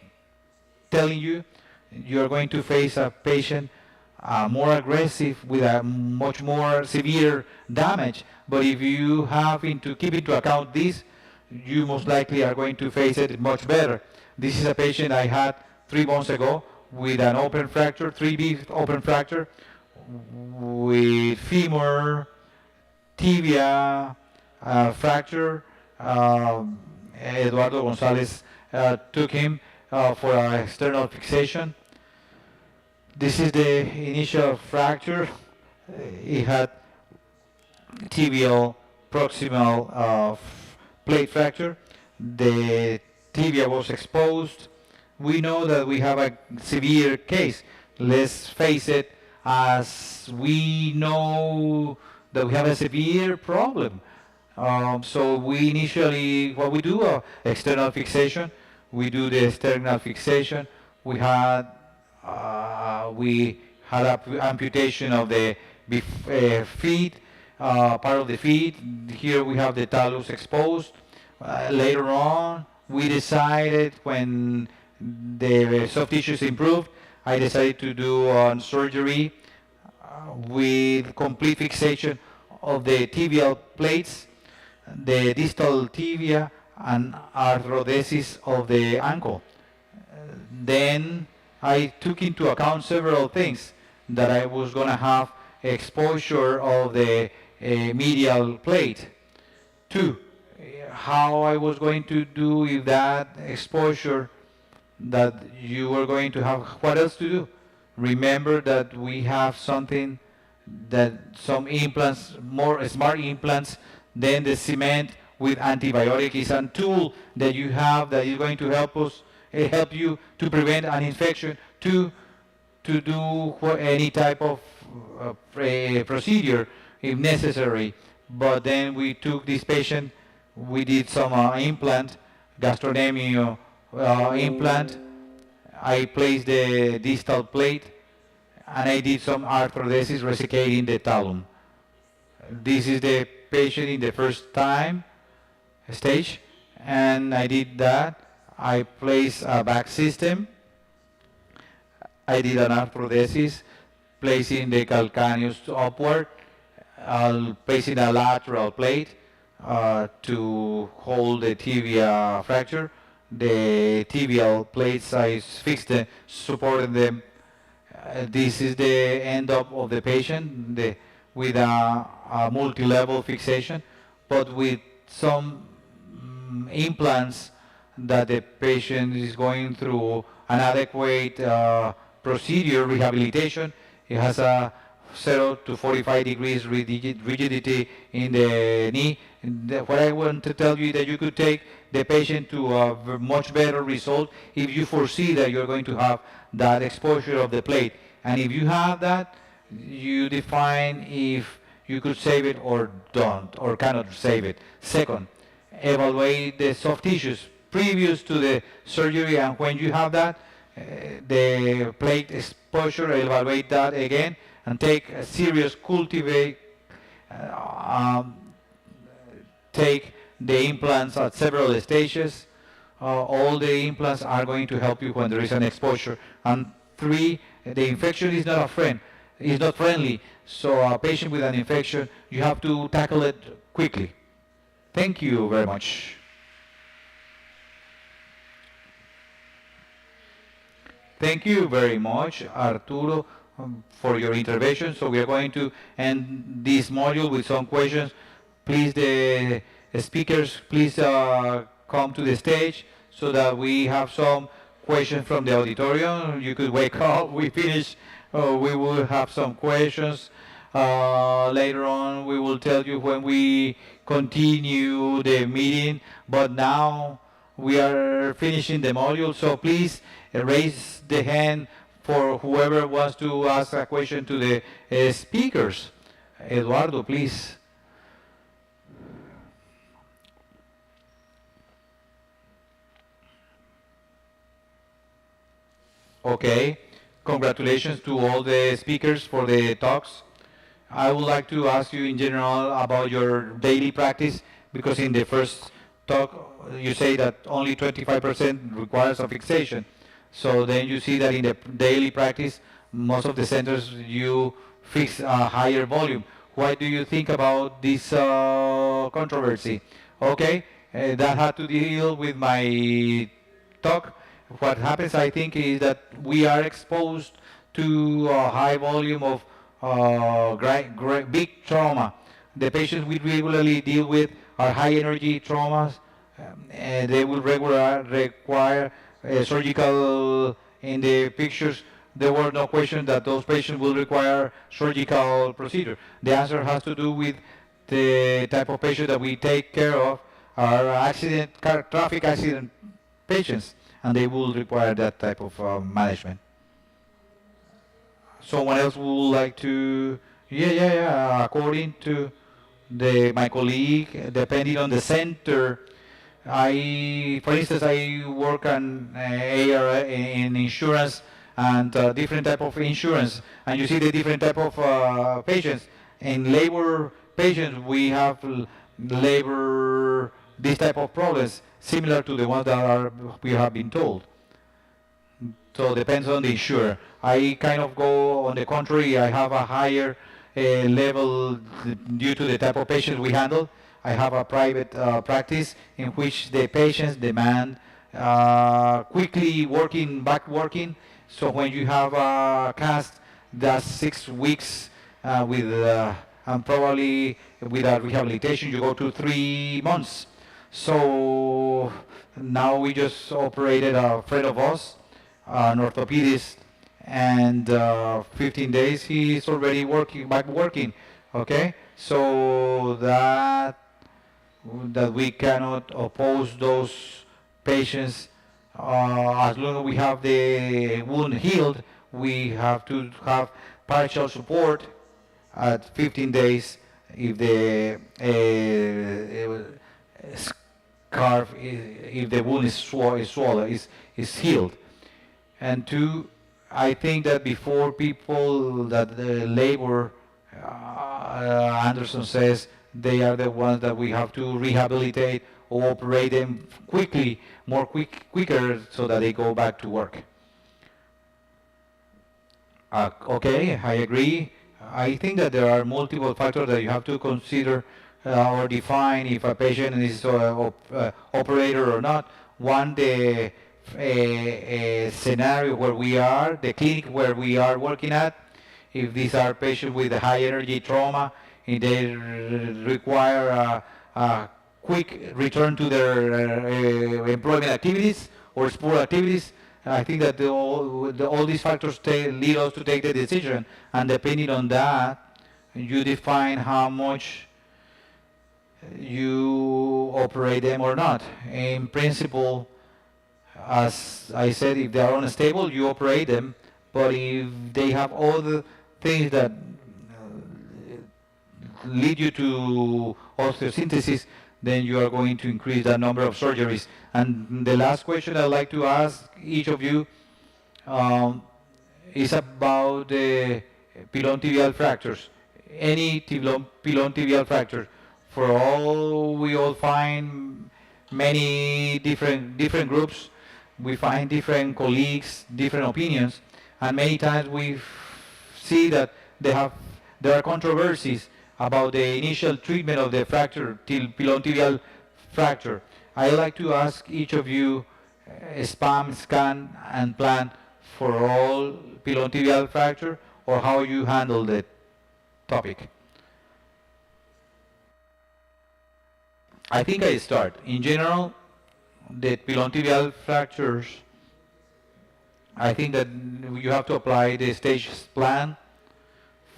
telling you, you're going to face a patient more aggressive with a much more severe damage. But if you have to keep into account this, you most likely are going to face it much better. This is a patient I had 3 months ago with an open fracture, 3B open fracture, with femur, tibia fracture. Eduardo Gonzalez took him for an external fixation. This is the initial fracture. He had tibial proximal plate fracture. The tibia was exposed. We know that we have a severe case. Let's face it, as we know that we have a severe problem. So we initially, what we do, external fixation. We do the external fixation. We had amputation of the feet, part of the feet. Here we have the talus exposed. Later on, we decided when the soft tissues improved, I decided to do surgery with complete fixation of the tibial plates, the distal tibia, and arthrodesis of the ankle. Then I took into account several things, that I was going to have exposure of the medial plate. Two, how I was going to do with that exposure that you were going to have. What else to do? Remember that we have something, that some implants, more smart implants than the cement with antibiotic is a tool that you have that is going to help us, help you to prevent an infection, to do any type of procedure if necessary. But then we took this patient, we did some implant, gastronomio implant. I placed the distal plate, and I did some arthrodesis resecting the talum. This is the patient in the first time stage, and I did that. I placed a back system. I did an arthrodesis, placing the calcaneus upward, placing a lateral plate to hold the tibia fracture. The tibial plates, I fixed them, supported them. This is the end up of the patient with a multi-level fixation, but with some implants that the patient is going through an adequate procedure, rehabilitation. It has a 0 to 45 degrees rigidity in the knee. What I want to tell you is that you could take the patient to a much better result if you foresee that you're going to have that exposure of the plate. And if you have that, you define if you could save it or don't, or cannot save it. Second, evaluate the soft tissues previous to the surgery, and when you have that, the plate exposure, evaluate that again, and take a serious cultivate, take the implants at several stages. All the implants are going to help you when there is an exposure. And three, the infection is not a friend, is not friendly. So a patient with an infection, you have to tackle it quickly. Thank you very much. Thank you very much, Arturo, for your intervention. So we are going to end this module with some questions. Please, the speakers, please come to the stage so that we have some questions from the auditorium. You could wake up. We finish. We will have some questions. Later on, we will tell you when we continue the meeting. But now we are finishing the module. So please raise the hand for whoever wants to ask a question to the speakers. Eduardo, please. Okay, congratulations to all the speakers for the talks. I would like to ask you in general about your daily practice, because in the first talk you say that only 25% requires a fixation. So then you see that in the daily practice, most of the centers you fix a higher volume. What do you think about this controversy? Okay, that had to deal with my talk. What happens, I think, is that we are exposed to a high volume of big trauma. The patients we regularly deal with are high energy traumas, and they will require surgical. In the pictures, there were no question that those patients will require surgical procedure. The answer has to do with the type of patient that we take care of, are traffic accident patients, and they will require that type of management. Someone else would like to, yeah, according to my colleague, depending on the center. For instance, I work on AR in insurance and different type of insurance, and you see the different type of patients. In labor patients, we have labor this type of problems similar to the ones that we have been told. So it depends on the insurer. I kind of go on the contrary. I have a higher level due to the type of patients we handle. I have a private practice in which the patients demand quickly back working. So when you have a cast that's 6 weeks and probably without rehabilitation, you go to 3 months. So now we just operated a friend of ours, an orthopedist, and 15 days he's already back working. Okay, so that we cannot oppose those patients as long as we have the wound healed. We have to have partial support at 15 days if the scarf, if the wound is swollen, is healed. And two, I think that before people that labor, Anderson says they are the ones that we have to rehabilitate or operate them quickly, quicker, so that they go back to work. Okay, I agree. I think that there are multiple factors that you have to consider or define if a patient is operator or not. One, the scenario where we are, the clinic where we are working at. If these are patients with high energy trauma, if they require a quick return to their employment activities or sport activities, I think that all these factors lead us to take the decision, and depending on that, you define how much you operate them or not. In principle, as I said, if they are unstable, you operate them, but if they have other things that lead you to osteosynthesis, then you are going to increase the number of surgeries. And the last question I'd like to ask each of you is about the pilon tibial fractures. Any pilon tibial fracture. We all find many different groups. We find different colleagues, different opinions, and many times we see that there are controversies about the initial treatment of the fracture, pilon tibial fracture. I'd like to ask each of you spam, scan, and plan for all pilon tibial fracture, or how you handle the topic. I think I start. In general, the pilon tibial fractures, I think that you have to apply the stage plan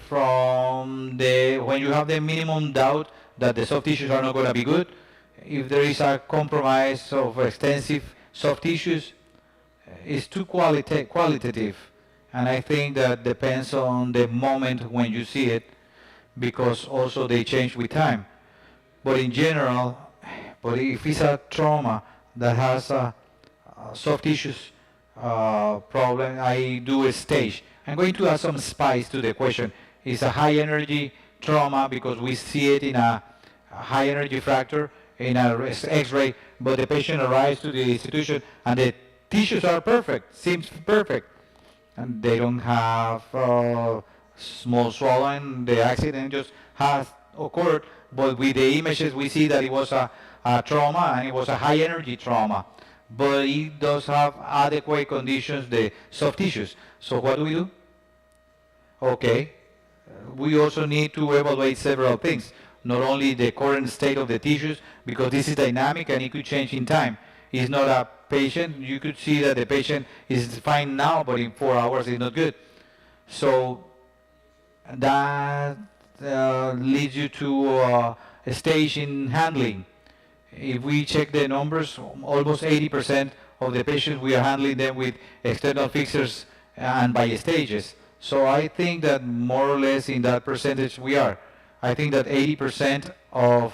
from when you have the minimum doubt that the soft tissues are not going to be good. If there is a compromise of extensive soft tissues, it's too qualitative. And I think that depends on the moment when you see it, because also they change with time. But in general, if it's a trauma that has a soft tissues problem, I do a stage. I'm going to add some spice to the question. It's a high energy trauma because we see it in a high energy fracture in an X-ray, but the patient arrives to the institution and the tissues are perfect, seems perfect, and they don't have small swelling. The accident just has occurred, but with the images we see that it was a trauma, and it was a high energy trauma, but it does have adequate conditions, the soft tissues. So what do we do? Okay, we also need to evaluate several things, not only the current state of the tissues, because this is dynamic and it could change in time. It's not a patient, you could see that the patient is fine now, but in 4 hours it's not good. So that leads you to a stage in handling. If we check the numbers, almost 80% of the patients, we are handling them with external fixers and by stages. So I think that more or less in that percentage we are. I think that 80% of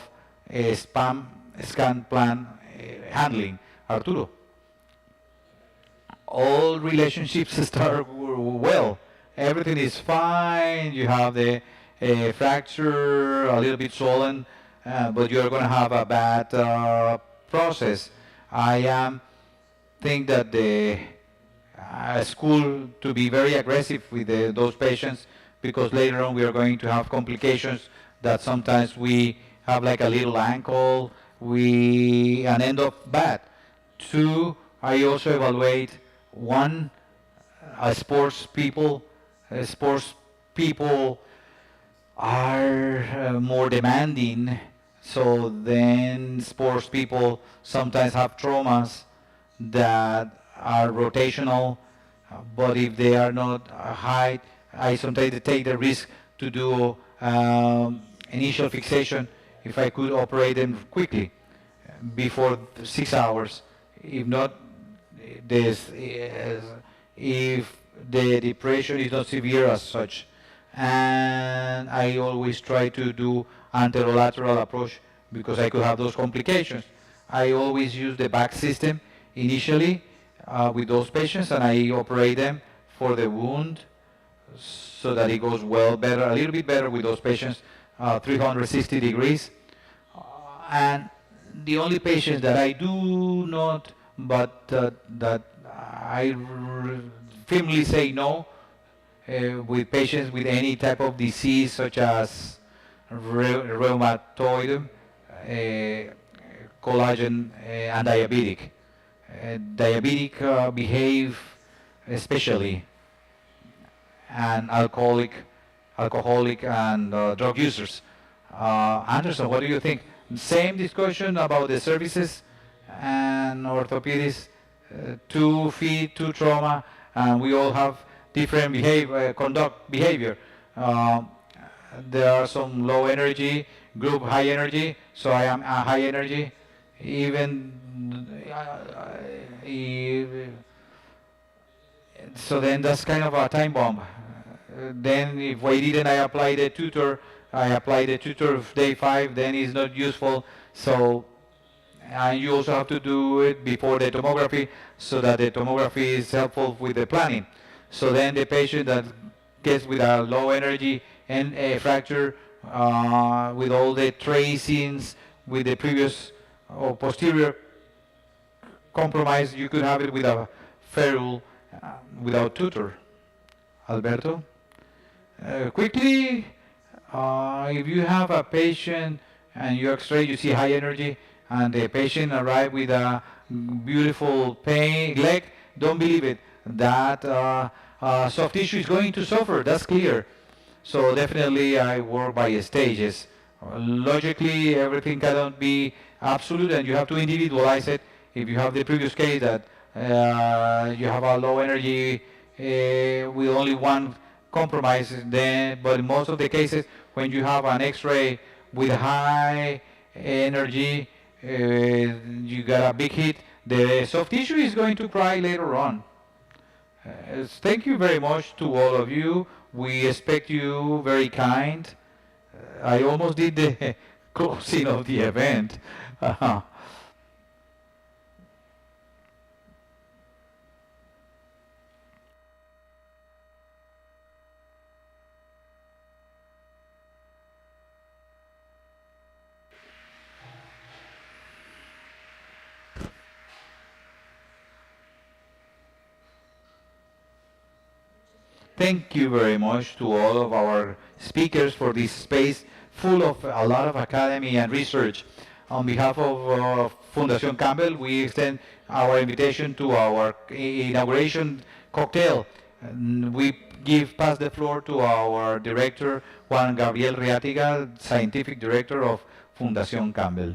spam scan plan handling. Arturo, all relationships start well. Everything is fine. You have the fracture, a little bit swollen, but you're going to have a bad process. I think that the school to be very aggressive with those patients, because later on we are going to have complications that sometimes we have like a little ankle, and end up bad. Two, I also evaluate one, sports people are more demanding, so then sports people sometimes have traumas that are rotational, but if they are not high, I sometimes take the risk to do initial fixation if I could operate them quickly before 6 hours. If not, this if the depression is not severe as such. And I always try to do anterolateral approach because I could have those complications. I always use the back system initially with those patients, and I operate them for the wound so that it goes well better, a little bit better with those patients, 360 degrees. And the only patients that I do not, but that I firmly say no, with patients with any type of disease such as rheumatoid, collagen, and diabetic. Diabetic behave especially, and alcoholic and drug users. Anderson, what do you think? Same discussion about the services and orthopedics, 2 feet, 2 trauma, and we all have different conduct behavior. There are some low energy, group high energy, so I am a high energy. Even so then that's kind of a time bomb. Then if I didn't, I apply the tutor. I apply the tutor of day 5, then it's not useful. So, and you also have to do it before the tomography so that the tomography is helpful with the planning. So then the patient that gets with a low energy and a fracture with all the tracings, with the previous or posterior compromise, you could have it with a ferrule without tutor. Alberto? Quickly, if you have a patient and you x-ray, you see high energy, and the patient arrived with a beautiful pain leg, don't believe it. That soft tissue is going to suffer, that's clear. So definitely I work by stages. Logically, everything cannot be absolute, and you have to individualize it. If you have the previous case that you have a low energy with only one compromise, then, but in most of the cases, when you have an X-ray with high energy, you got a big hit, the soft tissue is going to cry later on. Thank you very much to all of you. We expect you very kind. I almost did the closing of the event. Thank you very much to all of our speakers for this space full of a lot of academy and research. On behalf of Fundación Campbell, we extend our invitation to our inauguration cocktail. And we pass the floor to our director, Juan Gabriel Reatiga, Scientific Director of Fundación Campbell.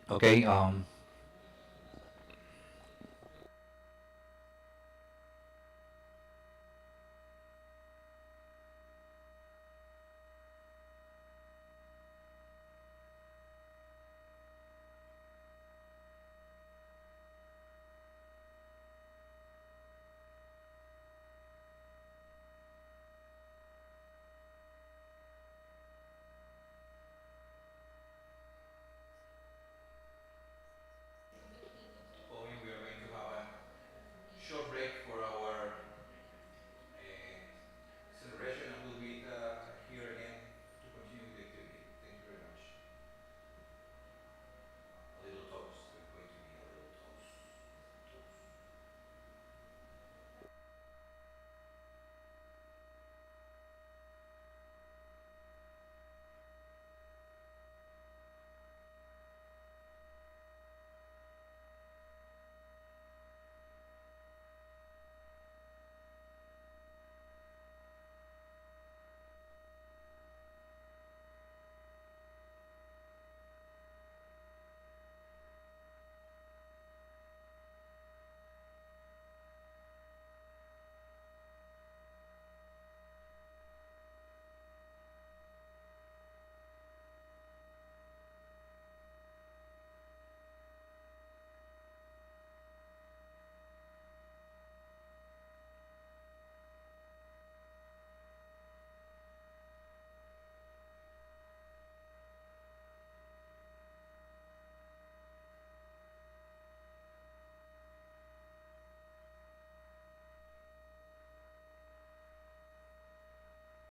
Okay,